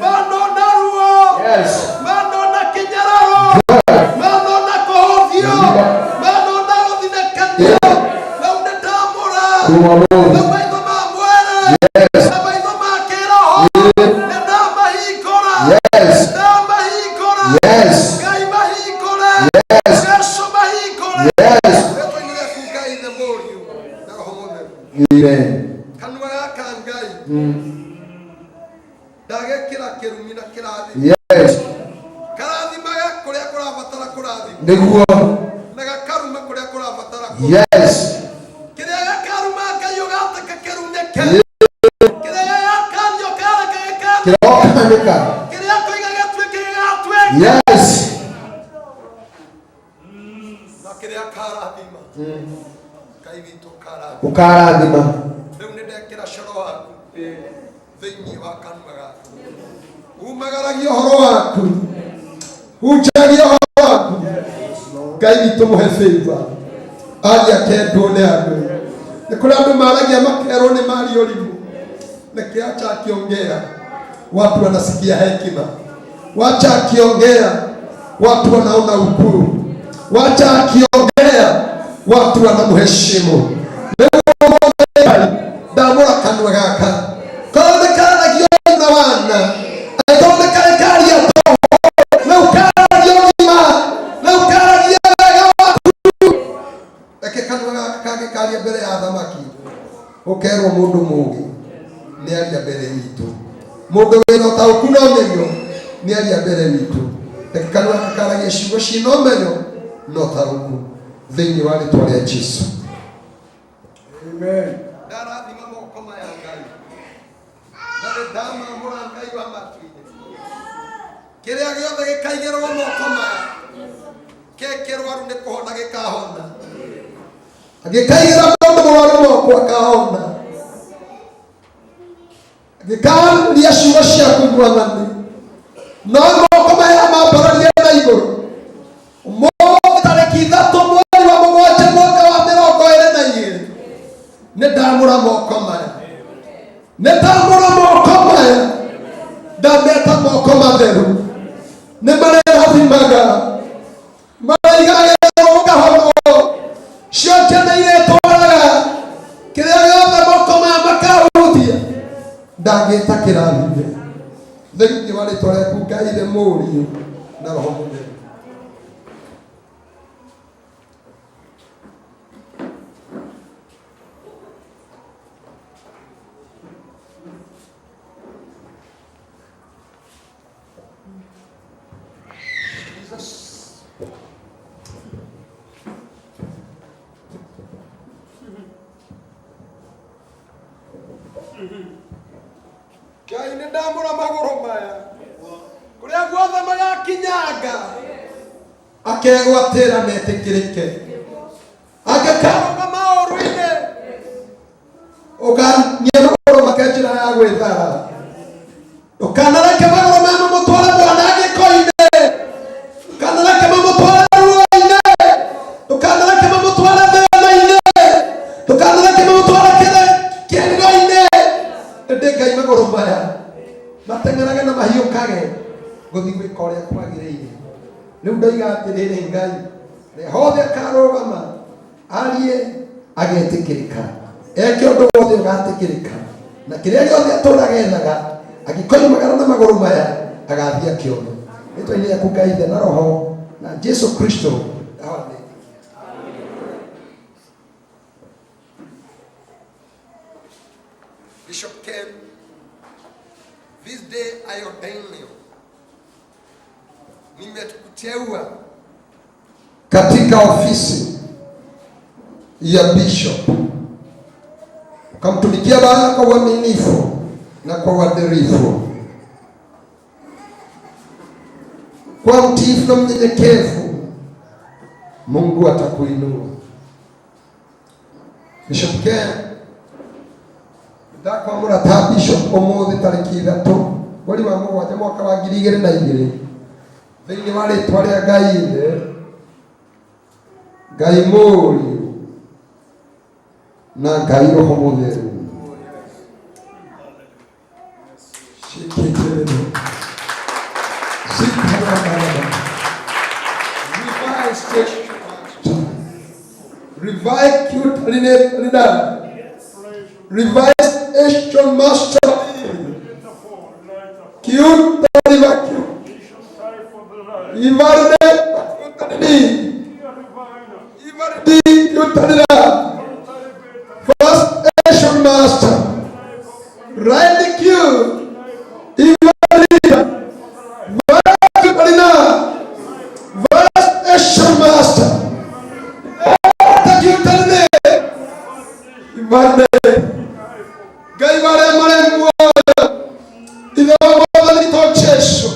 Mano na ruo. Yes. Mano na kinyararo. Mano na kuhofio. Mano na uthinekania. Na unetamura. Na maitho ma mwere. Yes. Na maitho ma kiroho. Na ndama hikora. Yes. Ndama hikora. Yes. Ngai mahikora. Yes. Yesu mahikora. Yes. Eto inire kungaire morio. Na roho mutheru. Amen. Kanua gaka Ngai. Ndagekira kirumi na kirathi. Yes. Karathimaga kuria kurabatara kurathi. Niguo. Na gakaruma kuria kurabatara kurathi. Yes. Kiria gakaruma Ngai ugataka kiruneke. Kiria gakanyo kareke gekane. Kiraokanika. Kiria koiga gatweke gatweke. Yes. ukarathima riu ni ndekira coro waku thiini wa kanua gaku umagaragia uhoro waku hunjagia uhoro waku Ngai witũ mũhe favor aria kendwo nĩ andũ nĩ kũrĩ andũ maragia makerwo nĩ mari ũrimũ nĩkĩ acha akiongea watu wanasikia hekima, wacha akiongea watu wanaona ukuu, wacha akiongea watu wanamheshimu. Ndamũra kanua gaka konekanagia na wana atoneka ekaria to na ukaragia ũgima na ukaragia wega waku eke kanua gaka kagĩkaria mbere ya thamaki ũkerwo mũndũ mũũgĩ nĩ aria mbere witũ, mũndũ wĩna ũtaũku na ũmenyo nĩ aria mbere witũ. Eke kanua gaka karagia ciugo ciĩna ũmenyo na ũtaũku thĩinĩ wa rĩĩtwa rĩa Jesũ. Amen. Ndarathima moko maya Ngai na ndamamũra Ngai wa matu-inĩ kĩrĩa gĩothe gĩkaigĩrwo moko maya kĩrwaru nĩ kũhona gĩkahona, agĩkaigĩra mũndũ mũrwaru moko akahona, agĩkaria ciugo ciaku Mwathani no moko maya mambararia na igũrũ ũmũthĩ tarĩki 3 mweri wa 7 mwaka wa 2022 nĩ ndamũra moko maya, nĩ ndamũra moko maya, ndameta moko matheru nĩ marerathimaga maraigaga ũkahonwo cionje nĩ iretwaraga kĩrĩa gĩothe moko maya makahutia ndangĩta kĩrathime thĩinĩ wa rĩĩtwa rĩaku Ngai nĩ mũriũ na Roho Mũtheru. Ngai nĩ ndamũra magũrũ maya kũrĩa guothe magakinyanga akegwatĩra metĩkĩrĩke, angĩkaroga maũru-inĩ ũkania magũrũ make njĩra ya gwĩthara, ũkanareke magũrũ maya mamũtware mwanangĩko-inĩ, ũkanareke mamũtware ruo-inĩ, ũkanareke mamũtware thĩna-inĩ, ũkanareke mamũtware kĩrĩro-inĩ. Ĩndĩ Ngai magũrũ maya mateng'erage na mahiũkage gũthiĩ gwĩka ũrĩa kwagĩrĩire. Rĩu ndoiga atĩrĩrĩ, Ngai rĩrĩa hothe akarũgama arie agetĩkĩrĩka, eke ũndũ wothe ũgatĩkĩrĩka, na kĩrĩa gĩothe atũũraga ethaga angĩkoimagara na magũrũ maya agathiĩ akĩona. Rĩĩtwa-inĩ rĩaku Ngai Ithe na Roho na Jesũ Kristo amen. Bishop Ken, this day I ordain you. Nimekuteua katika ofisi ya bishop ukamtumikia Bwana kwa uaminifu na kwa uadilifu, kwa mtiifu na mnyenyekevu. Mungu atakuinua. Bishop Ken ndakwamũra ta bishop ũmũthĩ tarĩki 3 mweri wa 7 mwaka wa 2022 thĩinĩ wa rĩĩtwa rĩa Ngai Ithe, Ngai Mũriũ na Ngai Roho Mũtheru. Revised Action Master First Action Master Riley Q First Action Master Ngai wale marembo ina wabali tochesho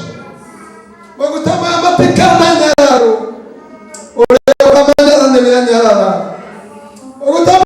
magutama matikana nyaro ole kamanyara ne nyara magutama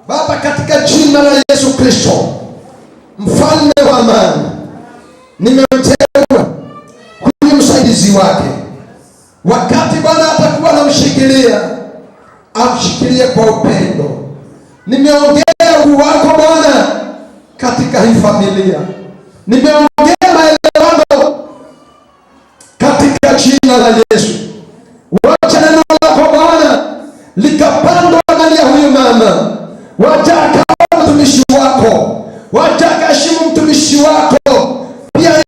Baba, katika jina la Yesu Kristo, mfalme wa amani, nimemteua huyu msaidizi wake. Wakati Bwana atakuwa anamshikilia, amshikilie kwa upendo. Nimeongea ukuu wako Bwana katika hii familia. Nimeongea maelewano katika jina la Yesu. Wacha neno lako Bwana likapandwa ndani ya huyu mama. Wacha akawa mtumishi wako. Wacha akaheshimu mtumishi wako. Pia yeye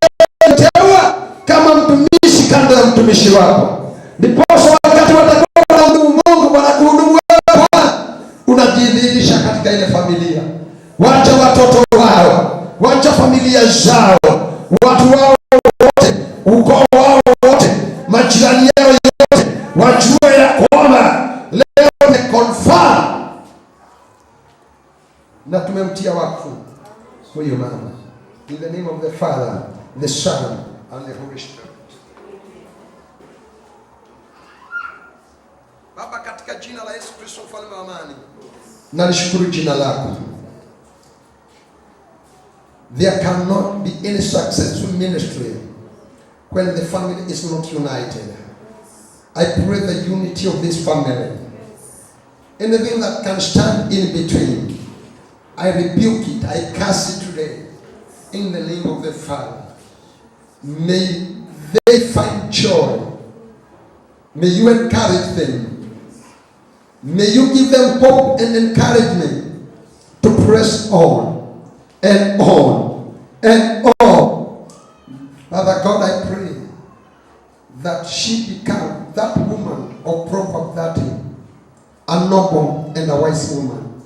mteua kama mtumishi kando ya mtumishi wako. Ndiposa wakati watakuwa wanahudumu Mungu, wanakuhudumu wewe Bwana, unajidhihirisha katika ile familia. Wacha watoto wao, wacha familia zao, watu wao wote, ukoo wao wote, majirani yao yote, wajue ya kwamba leo ni confirm na tumemtia wakfu huyu mama. In the name of the Father, the Son and the Holy Spirit. Baba, katika jina la Yesu Kristo mfalme wa amani, nalishukuru jina lako. There cannot be any successful ministry when the family is not united. I pray the unity of this family. Anything that can stand in between, I rebuke it, I curse it today. In the name of the Father. May they find joy. May you encourage them. May you give them hope and encouragement to press on and on and on. Father God, I pray that she become that woman of Proverbs 30, a noble and a wise woman.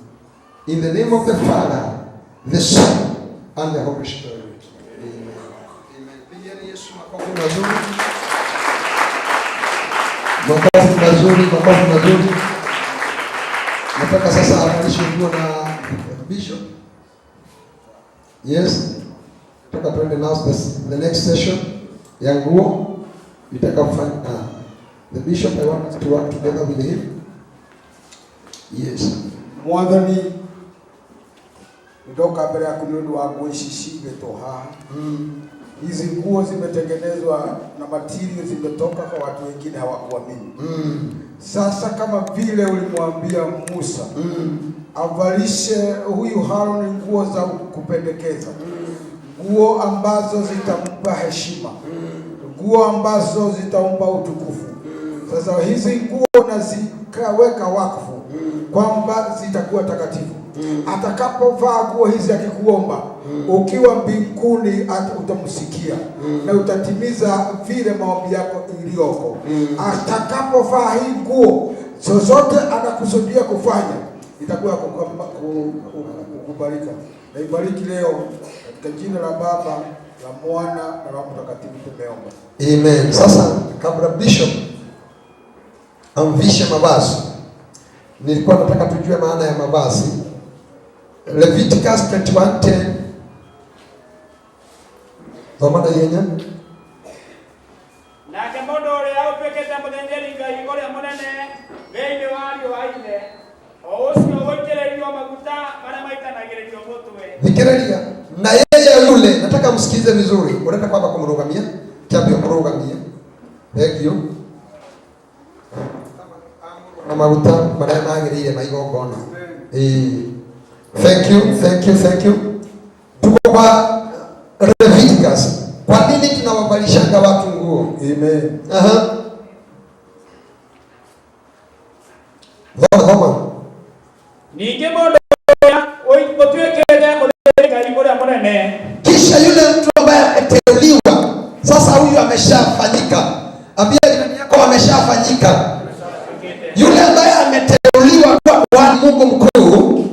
In the name of the Father, the Son, and the Holy Spirit. Amen. Amen. Pigeni Yesu makofi mazuri. Makofi mazuri, makofi mazuri. Nataka sasa afanyishe nguo na Bishop. Yes. Nataka tuende now the next session ya nguo. Nitaka kufanya the Bishop, I want to work together with him. Yes. Mwathani ndoka mbele ya kunundu wa nguo ici cigĩtwo haha. Hizi nguo zimetengenezwa na material zimetoka kwa watu wengine hawakuamini. Sasa kama vile ulimwambia Musa avalishe huyu Haruni nguo za kupendekeza, nguo ambazo zitampa heshima, nguo ambazo zitampa utukufu. Sasa hizi nguo na zikaweka wakfu kwamba zitakuwa takatifu. Atakapovaa nguo hizi akikuomba, ukiwa mbinguni utamsikia na utatimiza vile maombi yako iliyoko. Atakapovaa hii nguo, zozote anakusudia kufanya itakuwa kukubalika. Na ibariki leo katika jina la Baba, la Mwana na Roho Mtakatifu tumeomba. Amen. Sasa kabla Bishop amvishe mavazi, nilikuwa nataka tujue maana ya mavazi. Leviticus 21:10. Zoma na yenya. Na kemodo ya upeketa muthengeri ngai uria munene thĩinĩ wa riũ wa ithe o ũcio wĩkĩrĩirio maguta marĩa maitanagĩrĩrio mũtwe. Thikĩrĩria, na yeye yule, nataka msikize vizuri. Unaenda kwamba kumrugamia, kiambia kumrugamia. Thank you. Na maguta marĩa magĩrĩire ma igongona. Thank you, thank you, thank you. Tuko kwa Leviticus. Kwa nini tunawavalishanga watu nguo? Amen. Zoma. Ningĩ mũndũ ũrĩa ũtuĩkĩte mũthĩnjĩri Ngai ũrĩa mũnene. Kisha yule mtu ambaye ameteuliwa, sasa huyu ameshafanyika. Ambia jirani yako ameshafanyika. Yule ambaye ameteuliwa kwa Mungu mkuu,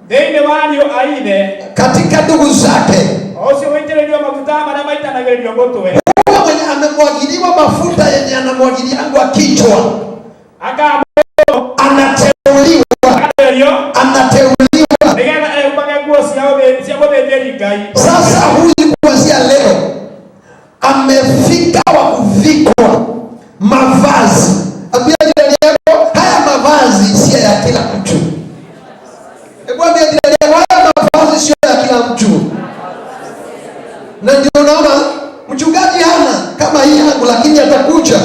thĩinĩ wa ariũ a ithe, katika ndugu zake, ũcio wĩitĩrĩirio maguta marĩa maitanagĩrĩrio mũtwe. Huyo mwenye amemwagiliwa mafuta yenye anamwagiliwa kichwa, anateuliwa, nĩgetha ehumbage nguo cia ya kila mtu. Hebu ambia jirani yako, haya mavazi sio ya kila mtu. Na ndio unaona mchungaji hana kama hii yangu, lakini atakuja.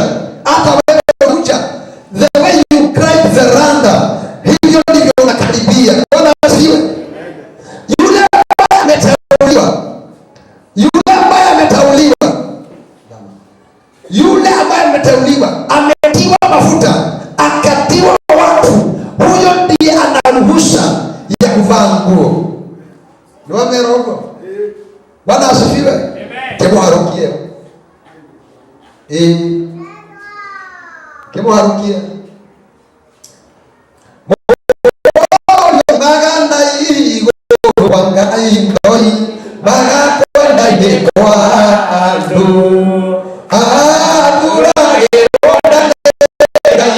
Hata wewe utakuja. The way you cry the randa, hivyo ndivyo unakaribia. Bwana asifiwe. Yule ambaye ameteuliwa, ametiwa mafuta, akatiwa watu, huyo ndiye ana ruhusa ya kuvaa nguo. Ndio amerogo. Bwana asifiwe. Kemo harukia. Kemo harukia. Maganda hii wangai ndoi magakonda yekwa ando agura yeronda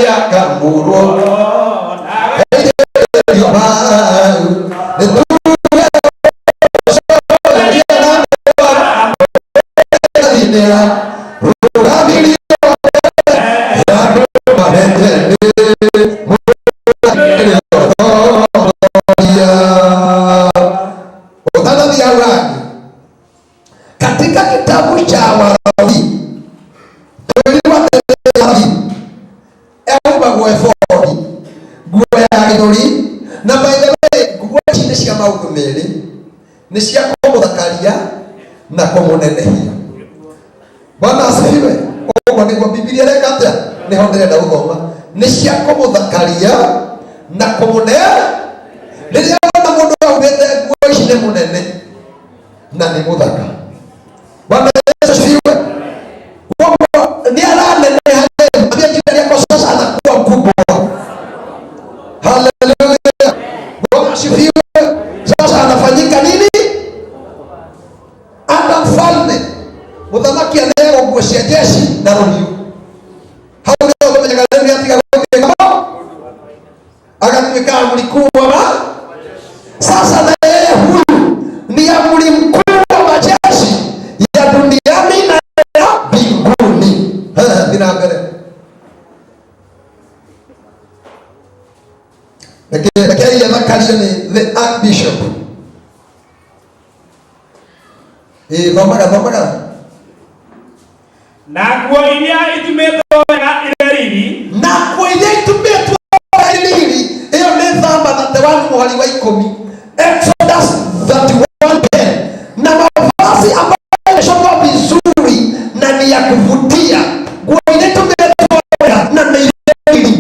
ya kamuro katika kitabu cha Walawi tuliwa efodi guo ya githuri na by the way guo chini cia maundu meri ni cia kumuthakaria na kumunenehia. Bwana asifiwe. Kwa niguo Biblia reka atia niho ndirenda guthoma ni cia kumuthakaria na kumunenehia. Riria wona mundu augite guo ici ni munene na ni muthaka. Bwana Yesu asifiwe. Ni alane ambia jirani yako sasa anakuwa mkubwa. Haleluya. Bwana asifiwe. Sasa anafanyika nini? Hata mfalme muthamaki anayewa nguo cia jeshi na rũhiũ. Hau nĩho tũmenyaga rĩu atiga gũkĩrĩka agatuĩka amri mkuu wa sasa, na yeye huyu ni amri mkuu wa majeshi ya duniani na ya mbinguni. Bila mbele lakini ya Zakaria ni the archbishop. Thomaga na nguo iria itumetwo wega ireriri, na nguo iria itumetwo wega ireriri, iyo ni thamba na tewani muhari wa 10 Exodus 31:10, na mavazi ambayo yameshonwa vizuri na ni ya kuvutia. Nguo iria itumetwo wega na ni ireriri,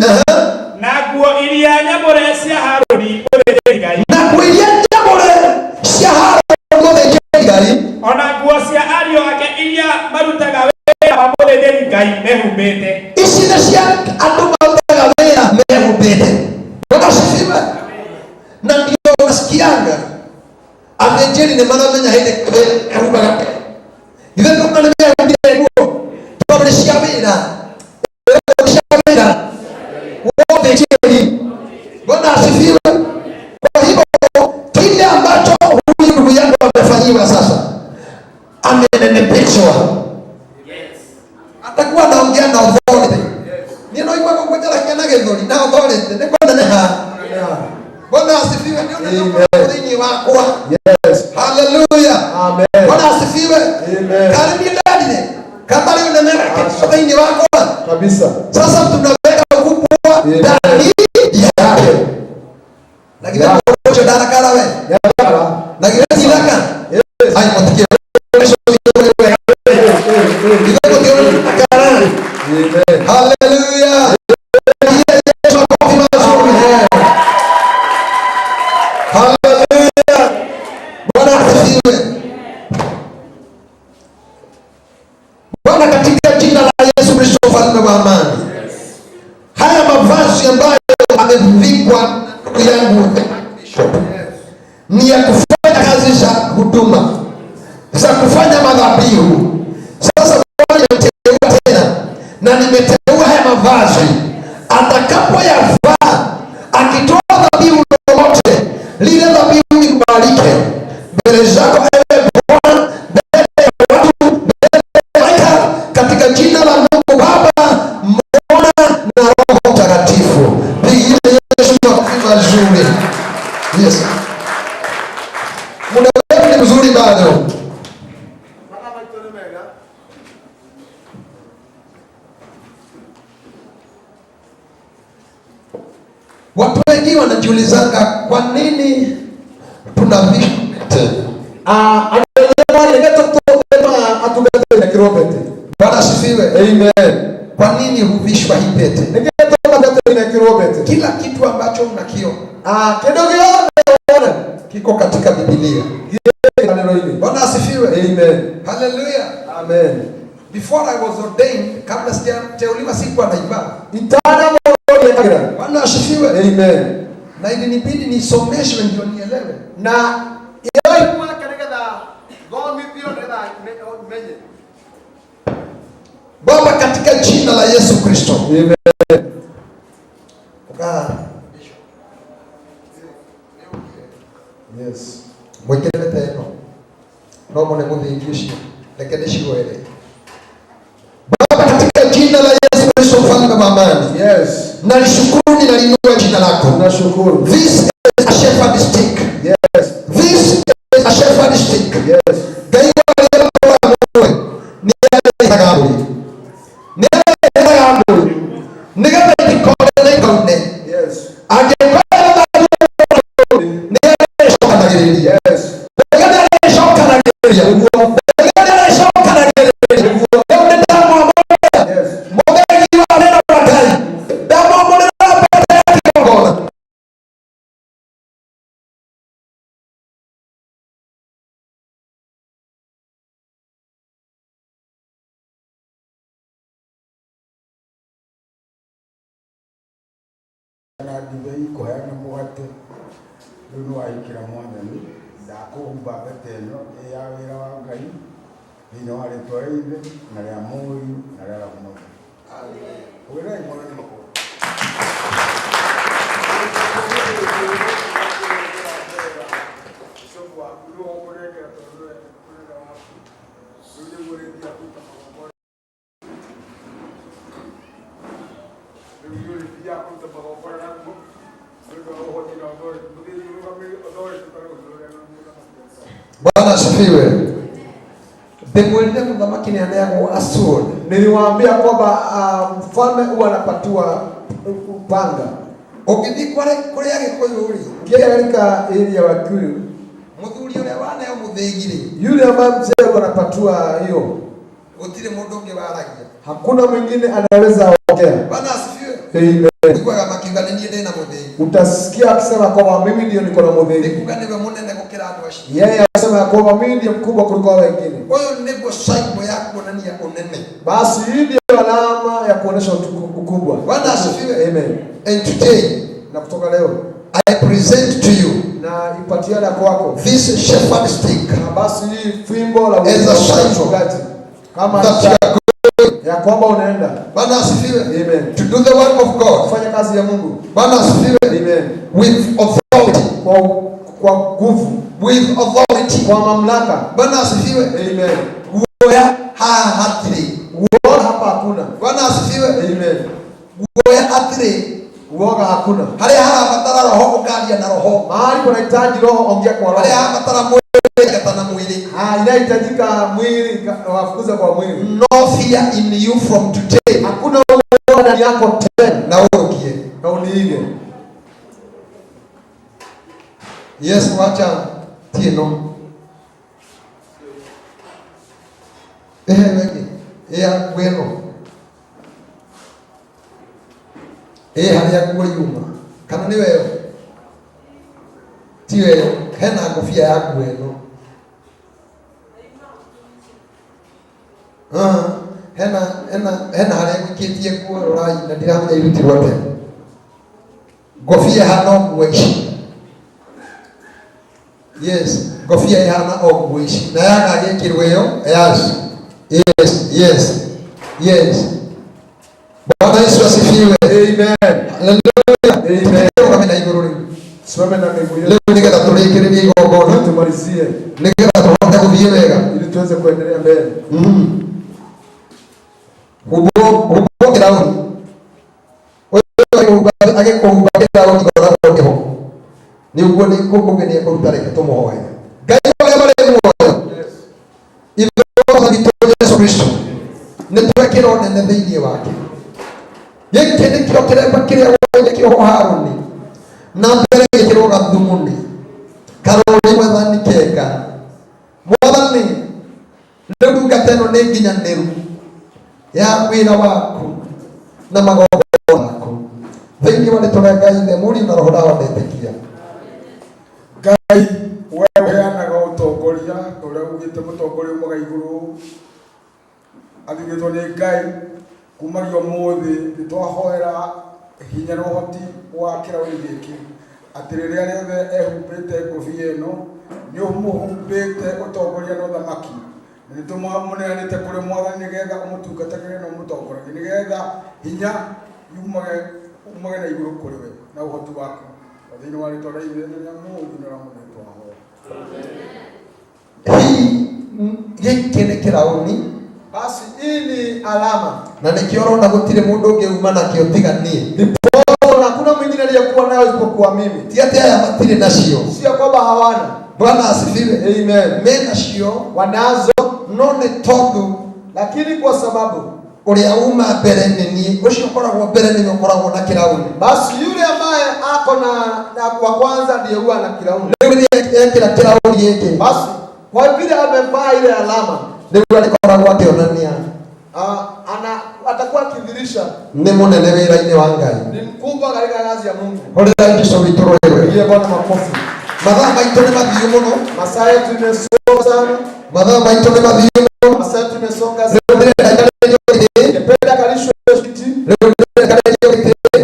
na nguo iria nyamure cia Haruni muthĩnjĩri Ngai, na nguo iria nyamure cia Haruni muthĩnjĩri Ngai, ona nguo cia ariũ ake iria marutaga wĩra wa muthĩnjĩri Ngai mehumbĩte. Ici nĩ cia andũ marutaga wĩra mehumbĩte. Bwana asifiwe. Na ndio unasikianga athĩnjĩri nĩ maramenya hĩndĩ ehumbaga. Ithe ndio mnanemea nguo tondũ nĩ cia wĩra. Cia wĩra wothĩnjĩri. Bwana asifiwe. Kwa hivyo kile ambacho huyu ndugu yangu amefanyiwa sasa, amenenepeshwa. Atakuwa anaongea na authority. Ni ndio iko kwa jela kana gethori na authority. Ni kwa neha. Bwana asifiwe. Ndio ndio ni wako. Yes. Hallelujah. Amen. Bwana asifiwe. Amen. Karibu ndani. Kama leo unaneha kitu ni wako kabisa. Sasa tunaweka ukubwa ndani yake. Na kile kocho dara kala we. Na kile silaka. Yes. Ai mtikie. Hallelujah. Hallelujah. Bwana asifiwe. Bwana, katika jina la Yesu Kristo mfalme wa amani, haya mavazi ambayo amevikwa ndugu yangu ni ya kufanya kazi za huduma, za kufanya madhabihu. Sasa Bwana nimeteua tena na nimeteua haya mavazi, atakapoyavaa akitoa dhabihu lolote, lile dhabihu likubalike mbele zako ewe Bwana, mbele ya watu, mbele ya malaika, katika jina la Mungu Baba, Mwana na Roho Mtakatifu. Pigia Yesu makofi. unajiulizanga kwa nini tunavishwa pete? Bwana asifiwe. Amen. Kwa nini huvishwa hii pete? Kila kitu ambacho unakiona kiko katika Biblia. Bwana asifiwe. Amen. Hallelujah. Amen. Before I was ordained, kabla sijateuliwa sikuwa naimba. Bwana asifiwe. Amen. Na ilinibidi nisomeshwe ndio nielewe. Na yeye ilikuwa katika Baba, katika jina la Yesu Kristo. Amen. Yes. Mwekele teno. Roho ni mudhihirishe. Lakini shiwele. Baba, katika jina la Yesu Kristo, mfalme wa amani. Yes. Nalishukuru, ninalinua jina lako. Nashukuru. This is a shepherd stick. Yes. This is a shepherd stick. Yes. Gaiwa leo kwa mwe. Ni tagabuli. Ni tagabuli. Ni tagabuli kaune. Yes. Angekuwa ni shoka na geli. Yes. Ni shoka na geli. Ni shoka na geli. na ndibei kuheana mwate rĩu wahikĩra mwathani ndakũhumba mbete ĩno ya wĩra wa Ngai thĩinĩ wa rĩtwa rĩa Ithe na rĩa Mũriũ na rĩa Roho Mũtheru. Wĩrai mwathani makũrũ. Bwana asifiwe. Bemwende mdhamaki ni anayeagwa asuri. Niliwaambia kwamba mfalme huwa anapatiwa upanga. Ogidi kule yake kwa yuri. Kia katika area wa Kikuyu. Muthuri yule wana ya muthigiri. Yule ambaye mzee anapatiwa hiyo. Utile mondonge waragia. Hakuna mwingine anaweza ongea. Bwana asifiwe. Amen. Utasikia akisema kwamba mimi ndio niko na mudhiri. Yeye anasema kwamba mimi ndiye mkubwa kuliko wengine. Basi hii ndio alama ya kuonesha ukubwa. Bwana asifiwe. Amen. And today, na kutoka leo, I present to you na ipatiana kwako this shepherd stick. Na basi hii fimbo la uchungaji kama ya kwamba unaenda. Bwana asifiwe. Amen. To do the work of God. Kufanya kazi ya Mungu. Bwana asifiwe. Amen. With authority. Kwa nguvu. With authority. Kwa mamlaka. Bwana asifiwe. Amen. Uoya hatiri. Uoga hapa hakuna. Bwana asifiwe. Amen. Uoya hatiri. Uoga hakuna. Hali hapa roho ukalia na roho. Mahali kunahitaji roho, ongea kwa roho. Hali hapa mwili katana mwili. Inahitajika mwili wafukuza kwa mwili. No fear in you from today. Hakuna uoga ndani yako tena. Na uogie. Na uniige. Yes, wacha tieno. Wengi. Gweno. Hali ya kuwa yuma. Kana ni wewe. Tiwe hena kofia ya gweno. Hena hali ya kukitia kuwa rai na diramya iluti wote. Kofia hana ogweshi. Yes, kofia hana ogweshi. Na yaka gekirweyo. Yes. Bwana Yesu asifiwe. Amen. Hallelujah. Amen. Kama na igorori. Simame na miguu yetu. Leo nikata tulikirie igogona tumalizie. Nikata tuanze kuviye wega ili tuweze kuendelea mbele. Hubo kirauni. Wewe age kuhuba kirauni kwa roho. Ni ugo ni kugeni ya kurutare tomohoya. Gai wale wale muoyo. Yes. Ibo ni Yesu Kristo. Nitwekero nene thĩinĩ wake. Gĩkĩ nĩkĩo kĩremba kĩrĩa woire kĩoho Harũni. na mbere gikiro gathumuni karori mwathani kega mwathani ndugu gateno ni nginyaniru ya wira waku na magogo maku thingi wa ritwa Ngai ithe muri na roho dawa ndetikia Ngai wewe heanaga utongoria uria ugite mutongoria umaga iguru athigitwo ni Ngai kumagia muthi nitwahoera hinya na uhoti wa kirauri giki ati riria riothe ehumbite ngobia ino ni umuhumbite utongoria na uthamaki nitumuneanite kuri mwathani nigetha umutungatagire na umutongoria nigetha hinya umage na iguru kuri we na uhoti waku thini wa ritwa ria ithe na mungu na ramunetwa ho giki ni kirauni basi hii ni alama na nikiona gutire mundu ungeuma nakio tiganie ndipo hakuna mwingine aliyekuwa nayo isipokuwa mimi tiate haya matire nacio sio kwamba hawana. Bwana asifiwe, amen. Mena cio wanazo none tondu lakini kwa sababu uria uma mbere nini ucio koragwo mbere ni ukoragwo na kirauni basi yule ambaye ako na kwa kwanza ndiye huwa na kirauni ndio kila kirauni yake basi kwa vile amevaa ile alama ndio alikoragwo akionania ana atakuwa akidhirisha ni munene wira-ini wa Ngai ni mkubwa katika kazi ya Mungu. Haleluya, Kristo vitoro wewe. Ile Bwana makofi. Mathaa maitũ nĩ mathiũ mũno. Masaa yetu imesonga sana. Mathaa maitũ nĩ mathiũ mũno. Masaa yetu imesonga sana. Ningependa kalishwe kiti.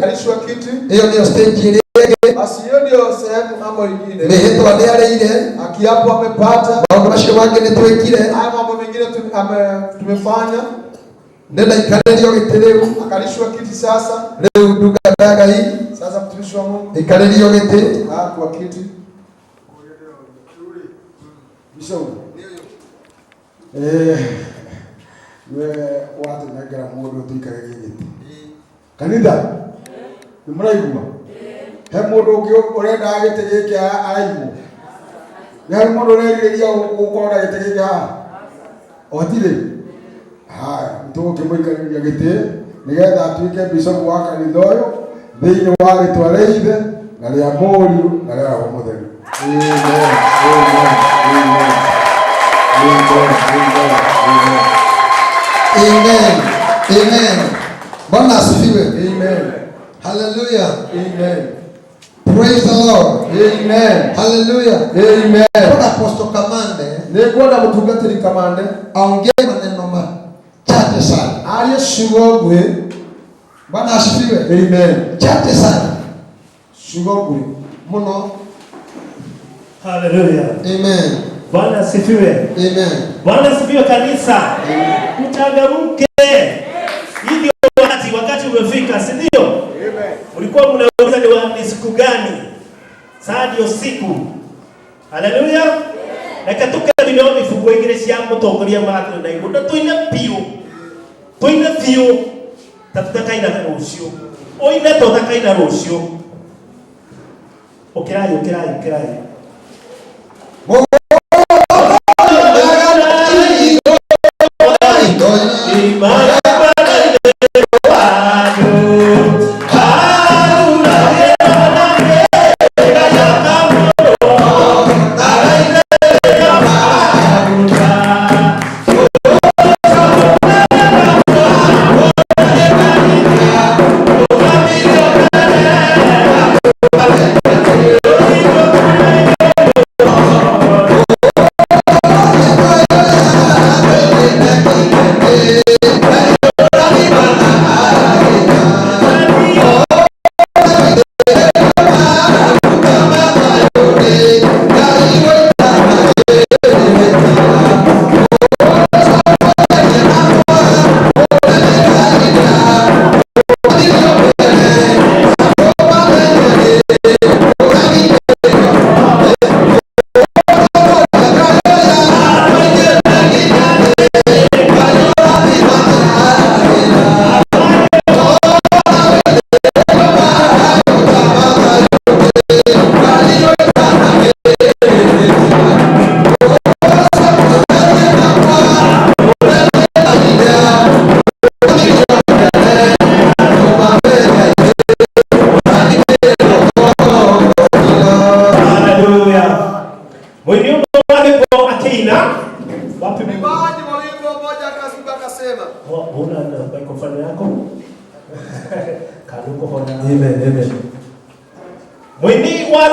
Kalishwe kiti. Hiyo ndio stage ile yake. Basi hiyo ndio sehemu mambo nyingine. Mehitwa ndio ile akiapo amepata. Mambo mashiko yake ni tuwekile. Haya mambo mengine tumefanya. Nenda ikarelio gitiriu akalishwa kiti sasa. Leo nduga daga hii. Sasa mtumishi wa Mungu. Ikarelio giti kwa kiti. Bisho. We watu nagera mundu tuikarelio giti. Kanitha. Nimuraigua. He mundu ungi urenda giti giki araigua. He mundu ureriria gukora giti giki ha. Otire. Haya, tukimwikariria giti nigetha atuike bishop wa kanitha uyu thiini wa ritwa ria ithe na ria Mũriũ na ria Roho Mũtheru. Amen. Amen. Amen. Bwana asifiwe. Amen. Hallelujah. Amen. Praise the Lord. Amen. Hallelujah. Amen. Kwa Apostle Kamande, nikuona mtungatiri Kamande aongee maneno chache sana. Aliyeshugogwe. Bwana asifiwe. Amen. Chache sana. Shugogwe muno. Hallelujah. Amen. Bwana asifiwe. Amen. Bwana asifiwe kanisa. Mchangamke. Hivyo wakati umefika, si ndio? Amen. Ulikuwa mnauliza ni siku gani? Saa ndio siku. Hallelujah. Reka tukarire mifugo igire cia mutongoria mathu na igunda tuine piu tatutakaina rucio oine tutakaina rucio ukirai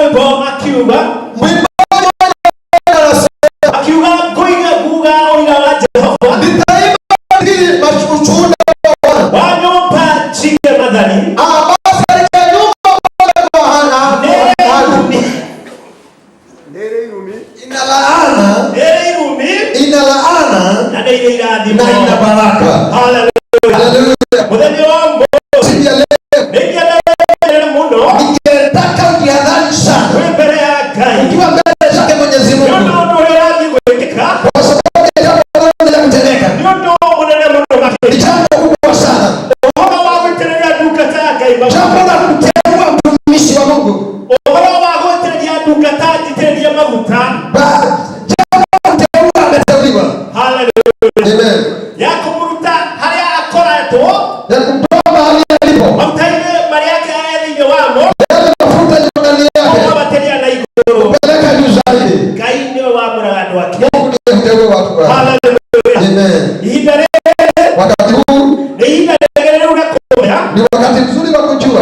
rwimbo akiuga akiuga kuiga kuga oira wa Jehova nitaimba ushuhuda wa nyumba chike madhani inalaana na ina baraka. Haleluya. Mwenye wangu ningetaka ujihadhari sana ukiwa mbele zake Mwenyezi Mungu, kwa sababu ya jambo la kutendeka ni jambo kubwa sana, jambo la kuteua mtumishi wa Mungu, amen. Yakumuruta hali akora to yakutoa hali alipo mtaile mali yake aende wamo mafuta ndani yake bateria na igoro peleka juu zaidi kaini wa muragano wake Mungu ndiye mteule watu wake. Haleluya. Amen. Idare wakati huu ni idare unakomea ni wakati mzuri wa kujua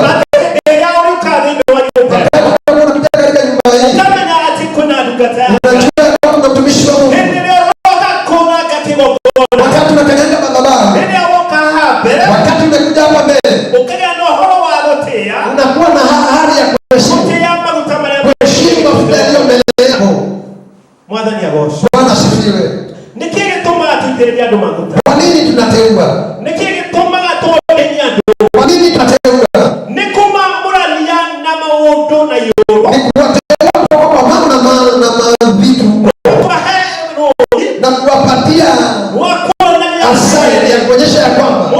ya ulikadhi ni wanyota unakuja katika nyumba hii kama na atikuna dukata unajua kama mtumishi wa Mungu wakati unakanyaga madhabahu wakati umekuja hapa mbele unakuwa na hali ya kuheshimu mafuta yaliyo mbele yako. Bwana asifiwe. Kwa nini tunateua? Kwa nini tunateua? Ni kuwateua kwa mambo na vitu na kuwapatia asili ya kuonyesha ya kwamba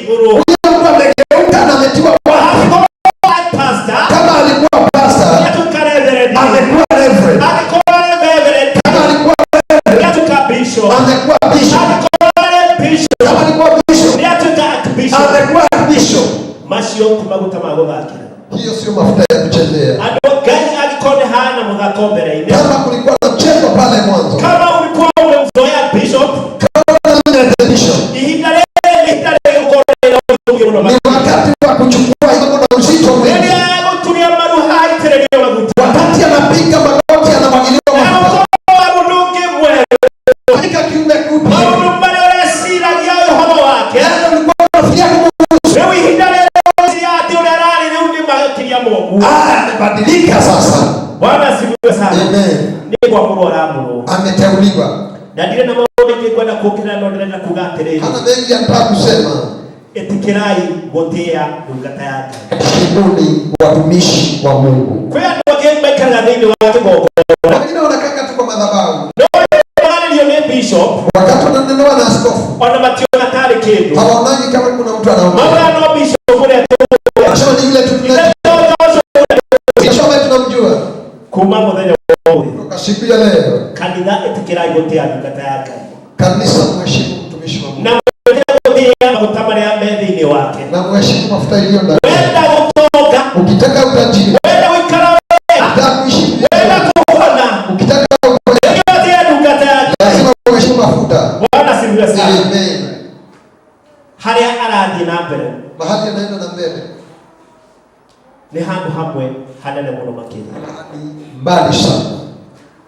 huyo mtu amegeuka na ametiwa wapi. Kama alikuwa pastor amekuwa reverend, kama alikuwa reverend amekuwa bishop, kama alikuwa bishop amekuwa bishop. Hiyo sio mafuta ya kuchezea. Kama kulikuwa na mchezo pale mwanzo, kama ulikuwa umemzoea bishop, ni wakati wa kuchukua hiyo na uzito mwingi. Wakati anapiga magoti anamwagiliwa mafuta. Katika kiumbe kupya. Amebadilika sasa. Bwana asifiwe sana. Amen. Ameteuliwa. Na ndire na mambo mengi kwenda kuokera na ndire na kugatereri. Hana mengi anataka kusema. Etikirai gotea ndungata yake. Shimuni watumishi wa Mungu. Kwa hiyo wageni baikara ndini watu gogo. Wengine wanakaa tu kwa madhabahu. Ndio ni bishop. Wakati wananenewa na askofu. Wana matio na tare kedo. Hawaonani kama kuna mtu anaongea. Mama no bishop kule tu. Anasema ni yule tu tunamjua. Kuma modele kutoka siku ya leo. Kanisa etikirai gotea ndungata yake. Kanisa mheshimu mtumishi wa Mungu. Na utamania mbele wake. Na mheshimu mafuta iliyo ndani. Wenda kutoka. Ukitaka utajiri. Wenda wikara. Ukitaka kuishi. Wenda kuona. Ukitaka lazima uheshimu mafuta. Bwana asifiwe sana. Amen. Hali aradi na mbele. Mahali anaenda na mbele. Ni handu hamwe hanene muno makiri. Mbali sana.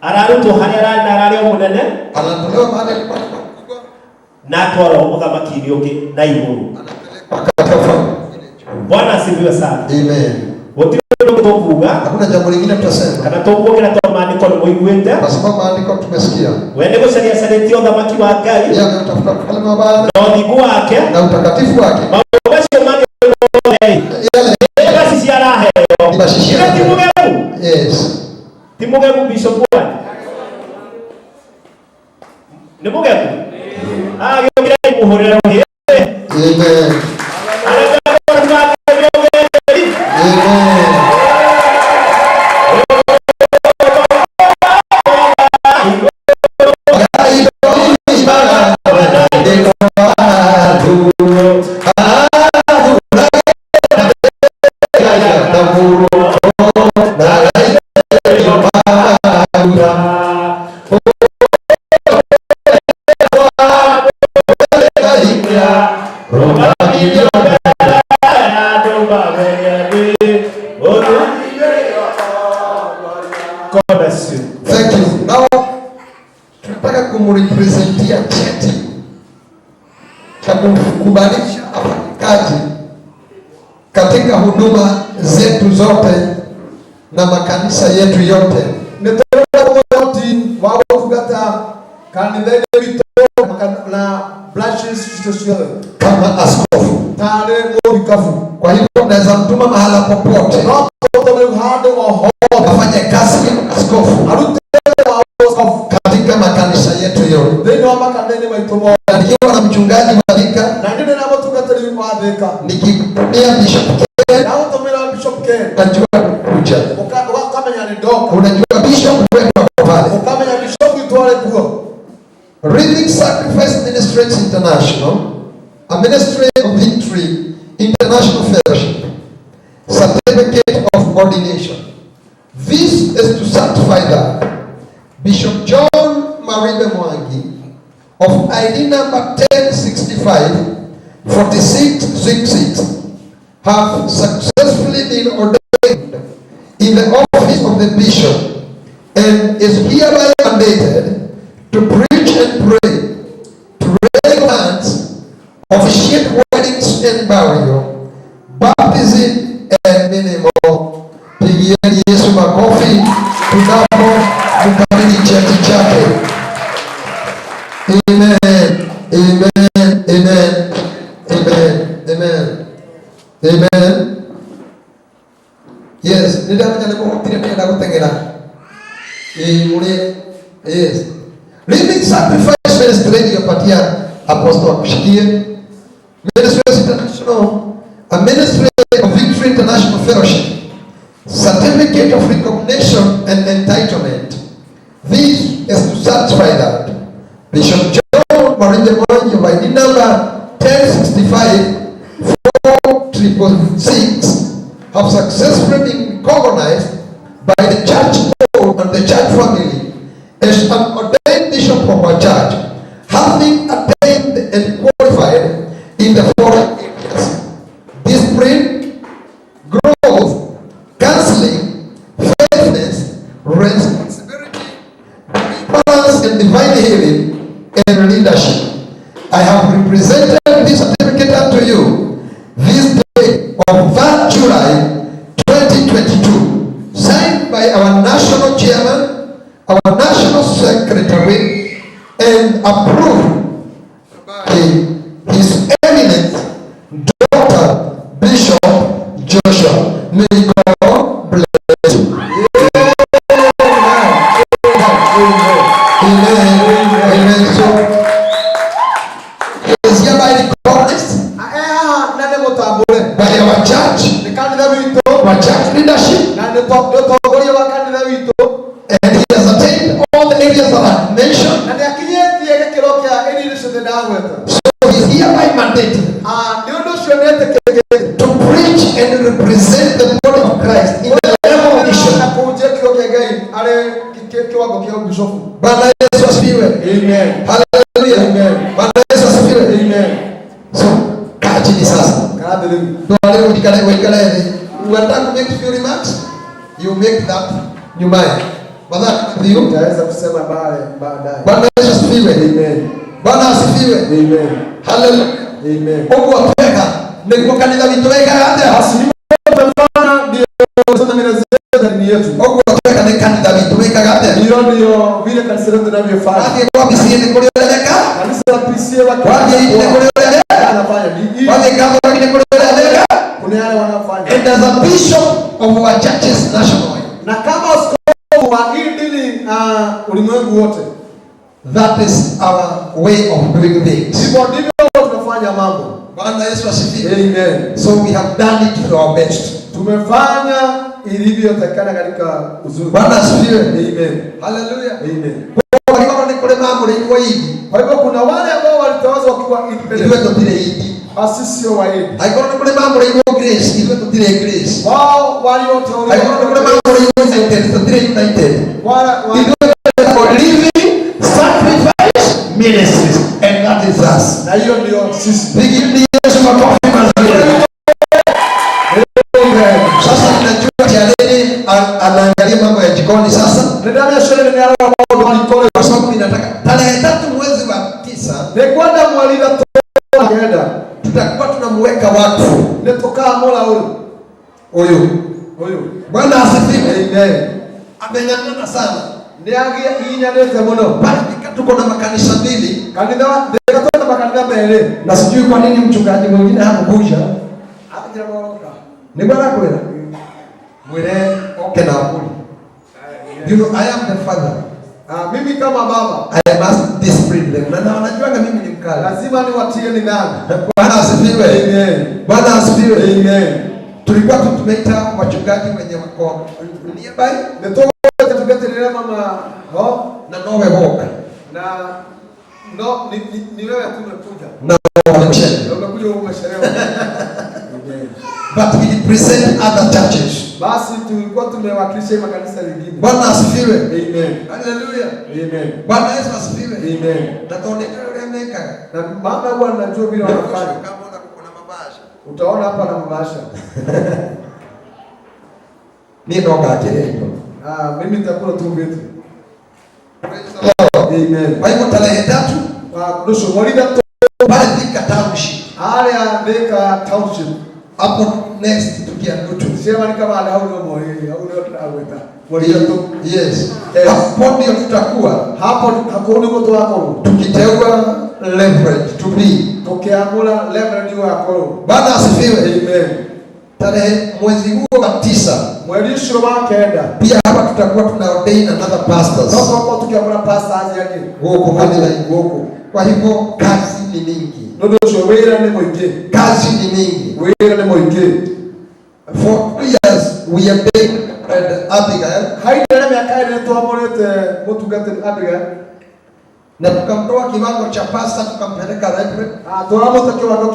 Araruto hali aradi na arali omunene. Anatolewa mahali kubwa. Na toro muthamaki ni ungi na iguru. Bwana asifiwe sana. Amen. Hakuna jambo lingine tutasema. Kana tukuongera to maandiko ni muiguite. Kwa sababu maandiko tumesikia. Wende gucaria saneti uthamaki wa Ngai. Yeye anatafuta ufalme wa Baba. Na uthigu wake na utakatifu wake. Maogasho mage yale. Basi si arahe. Yes. Timugemu bishop wa. Ni mugemu. Yongira imuhorera ni. Amen. bless you. Thank you. Now tunataka kumrepresentia cheti cha kukubalisha afanyikazi katika huduma zetu zote na makanisa yetu yote. Nitoroka wote wao kugata kanisa yetu na branches tusiwe kama askofu tare ngobikafu. Kwa hivyo unaweza mtuma mahala popote afanye kazi ya askofu katika makanisa yetu yote. Nikiwa na mchungaji Malika, nikitumia Bishop Ken, najua kuja. Unajua Bishop wetu pale. Reading Sacrifice Ministries International, a ministry of Victory International Fellowship, certificate of ordination. This is to certify that Bishop John Maribe Mwangi of ID number 1065-4666 have successfully been ordained in the office of the bishop and is hereby mandated to preach and pray, to lay hands, officiate weddings and burial, baptism and minimal. Pigieni Yesu makofi tunapo mkabidhi cheti chake. Amen. Amen. Amen. Amen. Amen. Amen. Yes, nidamanya nemo tira kutengera. Yes. Living Sacrifice Ministry yopatia apostle akushikie. Ministries International, a ministry of Victory International Fellowship, certificate of recognition and entitlement. This is to certify that Bishop John Maribe Mwangi of ID number 1065-4666 have successfully been recognized by the church board and the church family as an ordained bishop of our church, having attained and qualified in the following areas: discipline, growth, counseling, faithfulness, responsibility, balance and divine healing, and leadership. I have represented this certificate unto you this day of 3rd July 2022, signed by our national chairman, our national secretary, and approved by His Eminence Dr. Bishop Joshua. May God bless you. Amen. Amen. So, is hereby recognized by our church, our church leadership, and he has attained all the areas that I mentioned. So he is hereby mandated to preach and represent the body of Christ in the level of mission. Bwana Yesu asifiwe. Amen. Hallelujah. Amen. Bwana Yesu asifiwe. Amen. So, kaa chini sasa. Ndio leo ukikalele. You want to make few remarks? You make that nyumbani. Badala utaweza kusema baadaye. Bwana Yesu asifiwe. Amen. Bwana asifiwe. Amen. Hallelujah. Amen. Mungu apeka ndio kanisa vitoweka hata asili tafana ndio sana mimi ndani yetu. Mungu apeka ni kanisa vitoweka hata ndio vile kanisa letu linavyofanya. Hadi kwa bisi ni kulieleka. Kanisa PC watu. Hadi ni kulieleka anafanya. Hadi kama wengine kulieleka kuna yale wanafanya. And as a bishop of our churches nationally. Na kama askofu wa dini ulimwengu wote. That is our way of doing things. Ndivyo tunafanya mambo. Bwana Yesu asifiwe. Amen. So we have done it to our best. Tumefanya ilivyotakana katika uzuri. Bwana asifiwe. Amen. Hallelujah. Amen. Kwa hiyo ni kule mambo ilikuwa hivi. Kwa hivyo kuna wale ambao walitawazwa wakiwa independent. Ndio tile hivi. Asisi wa hivi. Haiko kule mambo ilikuwa grace, ndio tile grace. Wao walioteuliwa. Haiko kule mambo ilikuwa tile united. Wala living sacrifice ministries, and that is us. Na hiyo ndio sisi. Pigeni Yesu makofi mazuri. Sasa tunajua Jaleni anaangalia mambo ya jikoni sasa. Ndio shule ni yao ambao kwa sababu ninataka tarehe 3 mwezi wa 9 nekwenda mwalira tunaenda tutakuwa tunamweka watu netoka mola huyu. Bwana asifiwe. Amen. Ameng'ang'ana sana. Niagia inyanete muno. Pale tuko na makanisa mbili. Kanisa ndio makanisa mbele. Na sijui kwa nini mchungaji mwingine hakukuja. Akija mwaka. Ni bwana kweli. Mwele okay na kuli. You know I am the father. Mimi kama baba I must discipline them. Na wanajua mimi ni mkali. Lazima niwatie nidhamu. Bwana asifiwe. Amen. Bwana asifiwe. Amen. Tulikuwa tumeita wachungaji wenye wako nearby. Netoka tukatendelea mama na nowe boka. Na no ni wewe tu umekuja. Na umeshauri. Umekuja umeshauri. But we represent other churches. Basi tulikuwa tumewakilisha makanisa mengine. Bwana asifiwe. Amen. Hallelujah. Amen. Bwana Yesu asifiwe. Amen. Na tuonekane ule meka. Na maana Bwana anajua vile wanafanya. Kama kuna mabasha. Utaona hapa na mabasha. Ni ndoka akilendo. Mimi nitakula tu vitu. Amen. Kwa hivyo tarehe 3 nusu mwezi pale Thika Township. Area Thika Township. Hapo next tukia Ndutu. Sema ni kama au ndio moyo au ndio tunaweka. Yes. Hapo ndio tutakuwa. Hapo hakuna mtu wako. Tukiteua leverage to be. Tukiamula leverage wako. Bwana asifiwe. Amen. Tarehe mwezi huo wa 9 mwezi wa kenda pia hapa tutakuwa tuna ordain another pastors. Sasa hapo tukiamula pastors yake huko madela huko. Kwa hivyo kazi ni mingi. Ndio showera ni mwingi. Kazi ni mingi. Wewe ni mwingi. For 2 years we have been at Abigail. Haidara miaka ile tuamorete mutugate Abigail. Na tukamtoa kiwango cha pastor tukampeleka library. Tunamotoa kiwango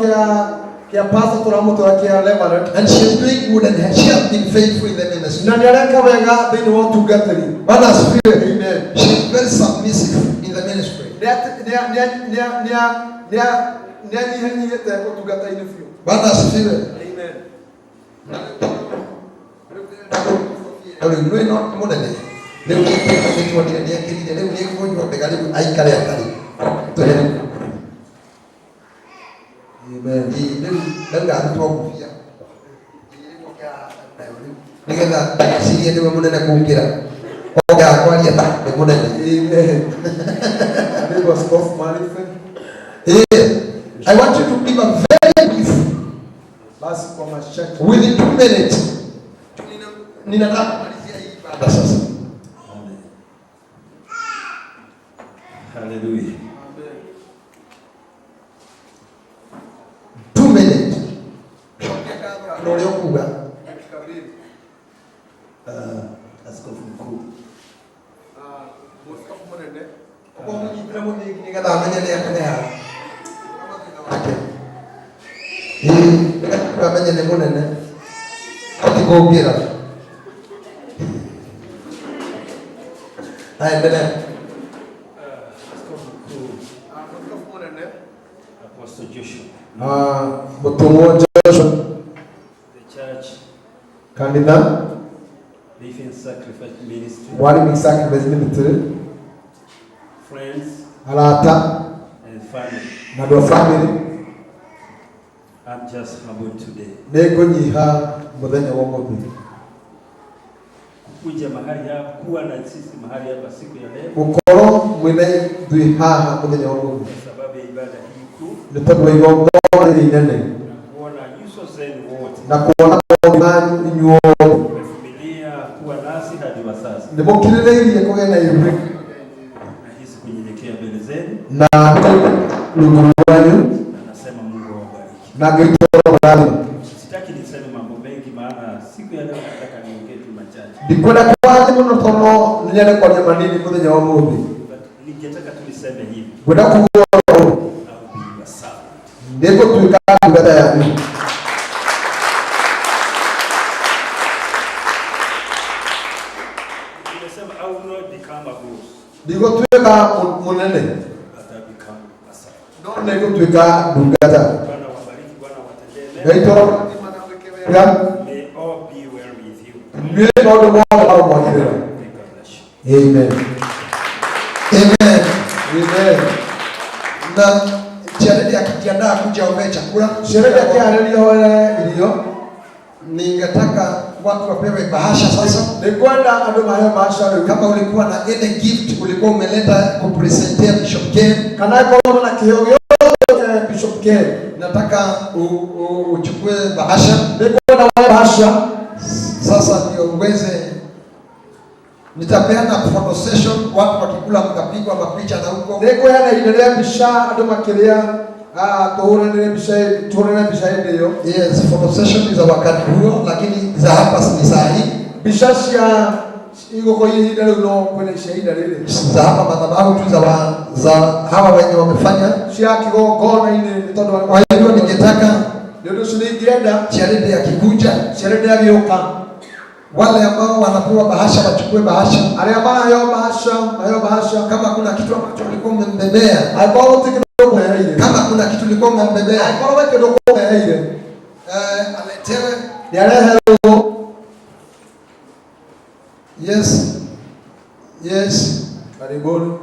kia pastor tunamotoa kia level. And she is doing good and she has been faithful in the ministry. Na nyaraka wega they want to get it. Bwana asifiwe. Amen. She is very submissive in the ministry. Bwana asifiwe. Amen. Ndio no modele. Leo ni kitu wote ni akili leo ni mgonjwa begalibu aikale akali. Tuende. Amen. Leo ndio kufia. Nigetha siria ndio munene kuungira. Oga kwalia ta ndio munene. Amen. Ndio skofu marifa. I want you to give a very brief. Basi kwa masharti. Within 2 minutes. Ninataka kumalizia hii ibada sasa. Amen. Hallelujah. Amen. 2 minutes. Ndio leo kuga. Askofu mkuu. Askofu mwenende. Kwa mjibira mwenye nikadha amenyelea kana. Amenye ne munene. Atikugira. Aendelea. Askofu mkuu. Askofu mwenende. Apostle Joshua. Mtumo Joshua. The church. Kanisa. Living Sacrifice Ministry. Wali Sacrifice Ministry. Friends. Alata. And family. Na do family. I'm just humble today. Neko nyiha muthenya wa muthu. Kuja mahali hapa kuwa na sisi mahali hapa siku ya leo. Ukoro mwene dui haha muthenya wa muthu. Kwa sababu ya ibada hii kuu. Nitagwa igongona rinene. Kuona nyuso zenu wote. Na kuona imani inyuo. Familia kuwa nasi hadi wa sasa. Ndimukirireirie kugena iwe. Nahisi kunyenyekea mbele zenu. Na lungu wanyu. Nasema Mungu awabariki. Na gitoro bali. Sitaki niseme mambo mengi maana siku ya leo nataka niongee tu machache. Ndikwenda kwaje muno tono nyane kwa manini muthenya wa muthu. Ningetaka tu niseme hivi. Gwenda kugora ndiko tuika ngada yanyu. Nimesema I will not become a boss. Ndiko tuika munene. But I become a servant. Ndiko tuika ndungata. Bwana wabariki, Bwana watendee Gaito. May all be well with you. Mwe ndo mwana wa mwanyira. Amen. Amen. Amen. Na Jared akijiandaa kuja ombe chakula. Jared akiandaa wale ilio. Ningetaka watu wapewe bahasha sasa. Nikwenda ando mayo bahasha. Kama ulikuwa na any gift ulikuwa umeleta kupresentea Bishop Ken. Kana kwa na kihogo Bishop Ken. Nataka uchukue bahasha. Nikwenda na bahasha. Sasa ndio uweze nitapeana photo session, watu wakikula mkapigwa mapicha na huko. Niko yana endelea bisha ando makelea tuhurane bisha ndio. Yes, photo session za wakati huo, lakini za hapa ni saa hii. Bishashia iko kwa hii ndio kwenye shahida lile. Za hapa madhabahu tu za hawa wenye wamefanya shia kigogona ile mtoto wa. Kwa hiyo ningetaka ndio tulienda Charity akikuja, Charity alioka. Wale ambao wanapewa bahasha wachukue bahasha. Ale ambao hayo bahasha kama kuna kitu ambacho ulikuwa umembebea. Kama kuna kitu ulikuwa umembebea. Aletewe. Yes. Karibuni.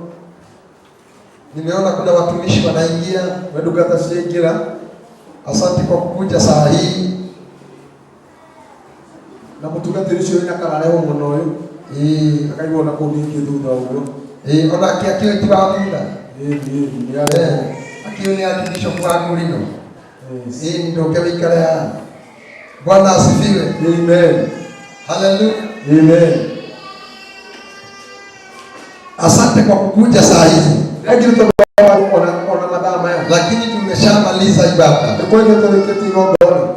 Nimeona kuna watumishi wanaingia. Wedukata siingira. Asante kwa kukuja saa hii. Na mutugatiricio nyakarare muno uyu akaibona kuningi thutha uguo ona akiwa itiwa thutha ni akiwa ni arudisho kwa ngurino ndio kemikale. Bwana asifiwe. Amen. Hallelujah. Amen. Asante kwa kukuja saa hizi. Lakini tumeshamaliza ibada.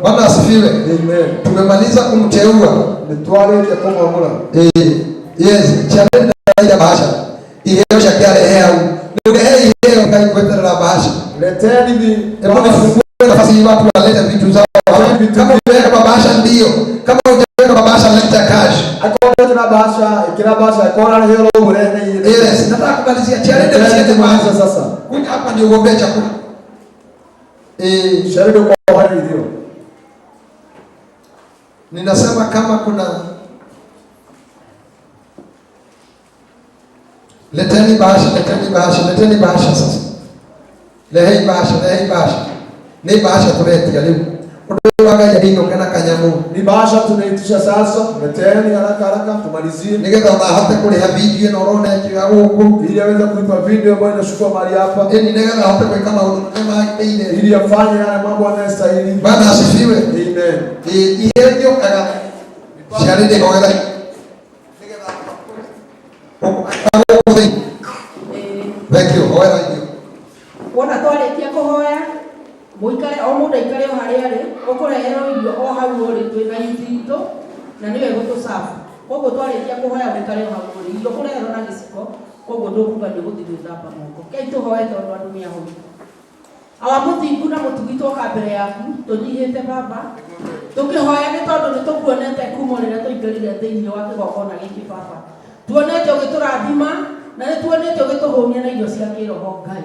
Bwana asifiwe. Amen. Tumemaliza kumteua. Yes, Charity ya bahasha. Iheo shakale hea. Ndio iheo kaikweta la bahasha. Leteni hivi. Hebu nifungue nafasi hii watu walete vitu zao. Kama unaweka bahasha ndio. Kama unaweka bahasha leta cash. Akona na bahasha, ikira bahasha akona hiyo logo ile. Yes, nataka kumalizia Charity msiende mwanzo sasa. Kuja hapa ndio uombe chakula. Charity kwa hali hiyo. Ninasema kama kuna leteni bahasha sasa. Lehei bahasha. Ni bahasha tuletia leo. Ndio wagaja dino kana kanyamu. Ni bahasha tunaitisha sasa. Leteni haraka tumalizie. Nigetha hata kuliha video na unaona ikiwa huko ili aweze kulipa video ambayo inachukua mali hapa. Nigetha hata kwa kama kama ile ili afanye yale mambo anayostahili. Bwana asifiwe. Amen. Hiyo kaga Charity kwa wale. Thank you. How are you? Wona twarikia kuhoya muikare o mundu aikare o haria ari ukurehero irio o hau uri twina itito na niwe gutusafu koguo twarikia kuhoya muikare o hau uri irio kurehero na giciko koguo ndukuga ni guthithio thamba moko kei tuhoye tondu andu ni ahoi awa muthingu na mutugi twoka mbere yaku tunyihite baba tukihoya ni tondu ni tukuonete kumo riria tuikarire thiini wa kigongona giki baba tuonete ugiturathima na ni tuonete ugituhunia na irio cia kiroho Ngai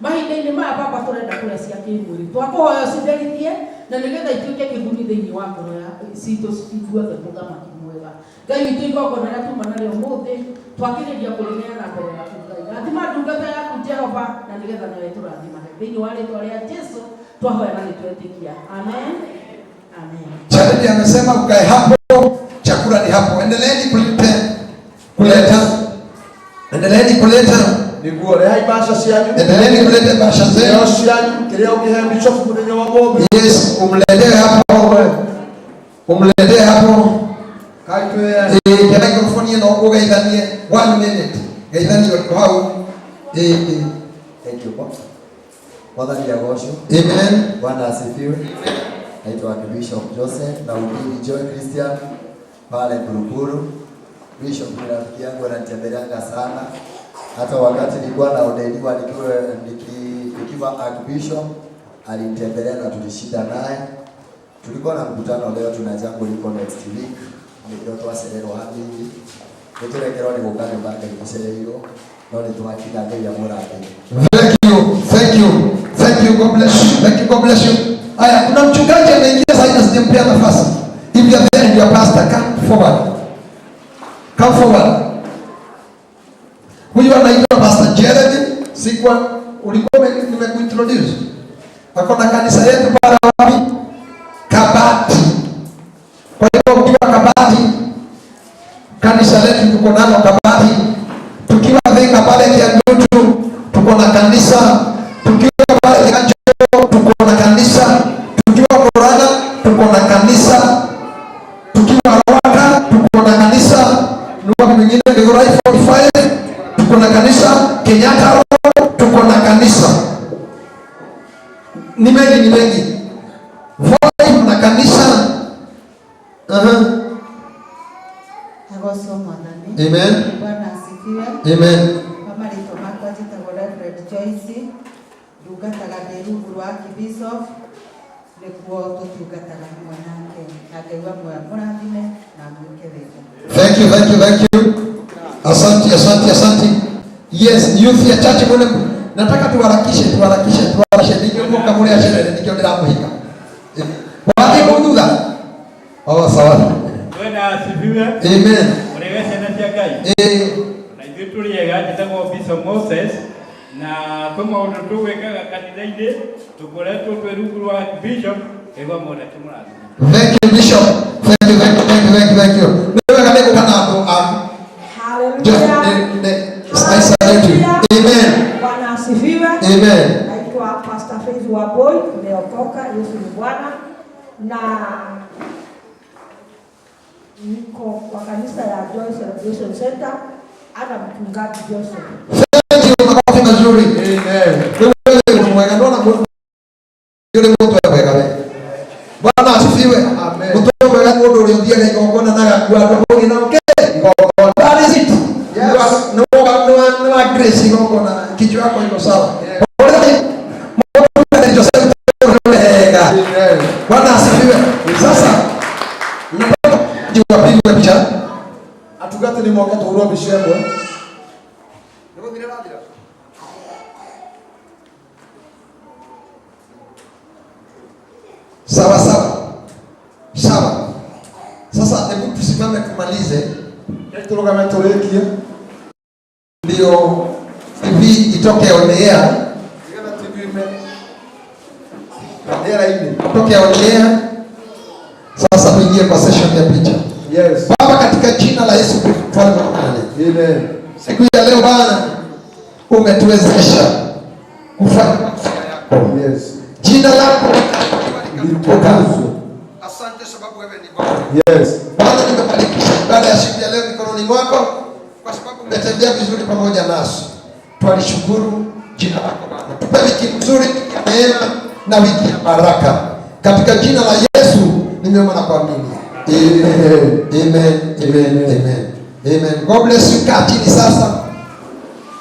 mahinda-inĩ maya baba turenda kuria cia kimwiri twakuhoya citheritie na nigetha ituike kiguni thiini wa ngoro ya citũ ithuothe mũthamaki mwega Ngai witũ igongona rĩa tuma narĩo ũmũthĩ twakĩrĩria kũrĩneana mbere yaku Ngai rathima ndungata yaku Jehova na nigetha nawe tũrathimage thĩinĩ wa rĩtwa rĩa Jesũ twahoya na nĩtwetĩkia amen. Charity amesema ukae hapo, chakula ni hapo. Endeleeni kuleta niguo rehai bahasha cianyu. Endeleeni kuleta bahasha zenu cianyu kiria ukihe bishop muthenya wa mombe. Yes, umletee hapo kaitwe microphone ino ugeithanie 1 minute geithanie hau. Thank you Bob. Mwathani agocwo. Amen. Bwana asifiwe. Naitwa Bishop Joseph na Udini Joy Christian pale Buruburu. Bishop ni rafiki yangu ananitembeleanga sana. Hata wakati nilikuwa naodeliwa nikiwa Archbishop alinitembelea na tulishinda naye. Tulikuwa na mkutano leo, tuna jambo liko next week. Ndio twaserero hadi niturekerwa ni gukane mpaka ikisereyo no nitwakina ngai ya murade. Thank you. God bless you. Aya, kuna mchungaji ameingia sasa hivi sijampea nafasi. If you are there and your pastor, come forward. Sikuwa ulikuwa nimekuintroduce. Wako na kanisa yetu pale wapi? Kabati. Kwa hiyo ukiwa Kabati, kanisa letu tuko nalo Kabati. Tukiwa Thika pale Kiangutu tuko na kanisa. Tukiwa pale Kanjo tuko na kanisa. Tukiwa Korana tuko na kanisa. Tukiwa Rwanda tuko na kanisa. Nuko mwingine Githurai 45 tuko na kanisa. Kenyatta tuko na kanisa. Ni mengi. Voi na kanisa. Amen. Bwana asifiwe. Amen. Kama litoma kwa jitagwo Reverend Joyce ndungataga ndĩ rungu rwa Bishop nĩkuo tũtungataga hamwe nake na Ngai wa muoyo mũrathime na mwĩke wega. Thank you. Asante. Yes, youth ya church mwana. Nataka tuharakishe. Ndio kama ya sherehe ndio ndiramuhika. Wapi mududha? Sawa. Bwana asifiwe. Amen. Mureweza na tiagai. Na ithuĩ tũrĩega njĩtagwo Bishop Moses na kwĩ maũndũ tũgwĩkaga kanitha-inĩ tũkoretwo twĩ rungu rwa Bishop ĩgua mwana kĩmũrathime. Thank you Bishop. Thank you. Nĩwe kana gũkana andũ I salute you. Amen. Bwana asifiwe. Amen. Naitwa Pastor Faith Waboi, nimeokoka, Yesu ni Bwana na niko kwa kanisa ya Joy Celebration Center ana mchungaji Joseph. Thank you, makofi mazuri. Amen. Wewe mwega ndona yule mtu aweka. Bwana asifiwe. Amen. Mtu mwega ndio uliodia na ikongona na kwa ndio na okay. That is it. Yes. No grace ikongona kichwa chako iko sawa. Bwana asifiwe. Sasa Wapigwe picha. Atugate ni mwaka tuhurwa bishemwe. Sawa. Sasa hebu tusimame tumalize. Turugame turekie. Ndio TV itoke on air. Igana TV ime. Era ile. Itoke on air. Sasa tuingie kwa session ya picha. Yes. Baba, katika jina la Yesu Kristo mfalme wa amani. Amen. Siku ya leo Bwana umetuwezesha kufanya yako. Yes. Jina lako litukuzwe. Asante sababu wewe ni Bwana. Yes. Bwana, nimebarikisha ibada ya siku ya leo mikononi mwako kwa sababu umetembea vizuri pamoja nasi. Twalishukuru jina lako Bwana. Tupe wiki nzuri ya neema na wiki ya baraka. Katika jina la Yesu nimeomba na kuamini. Amen. God bless you. Kaa chini sasa.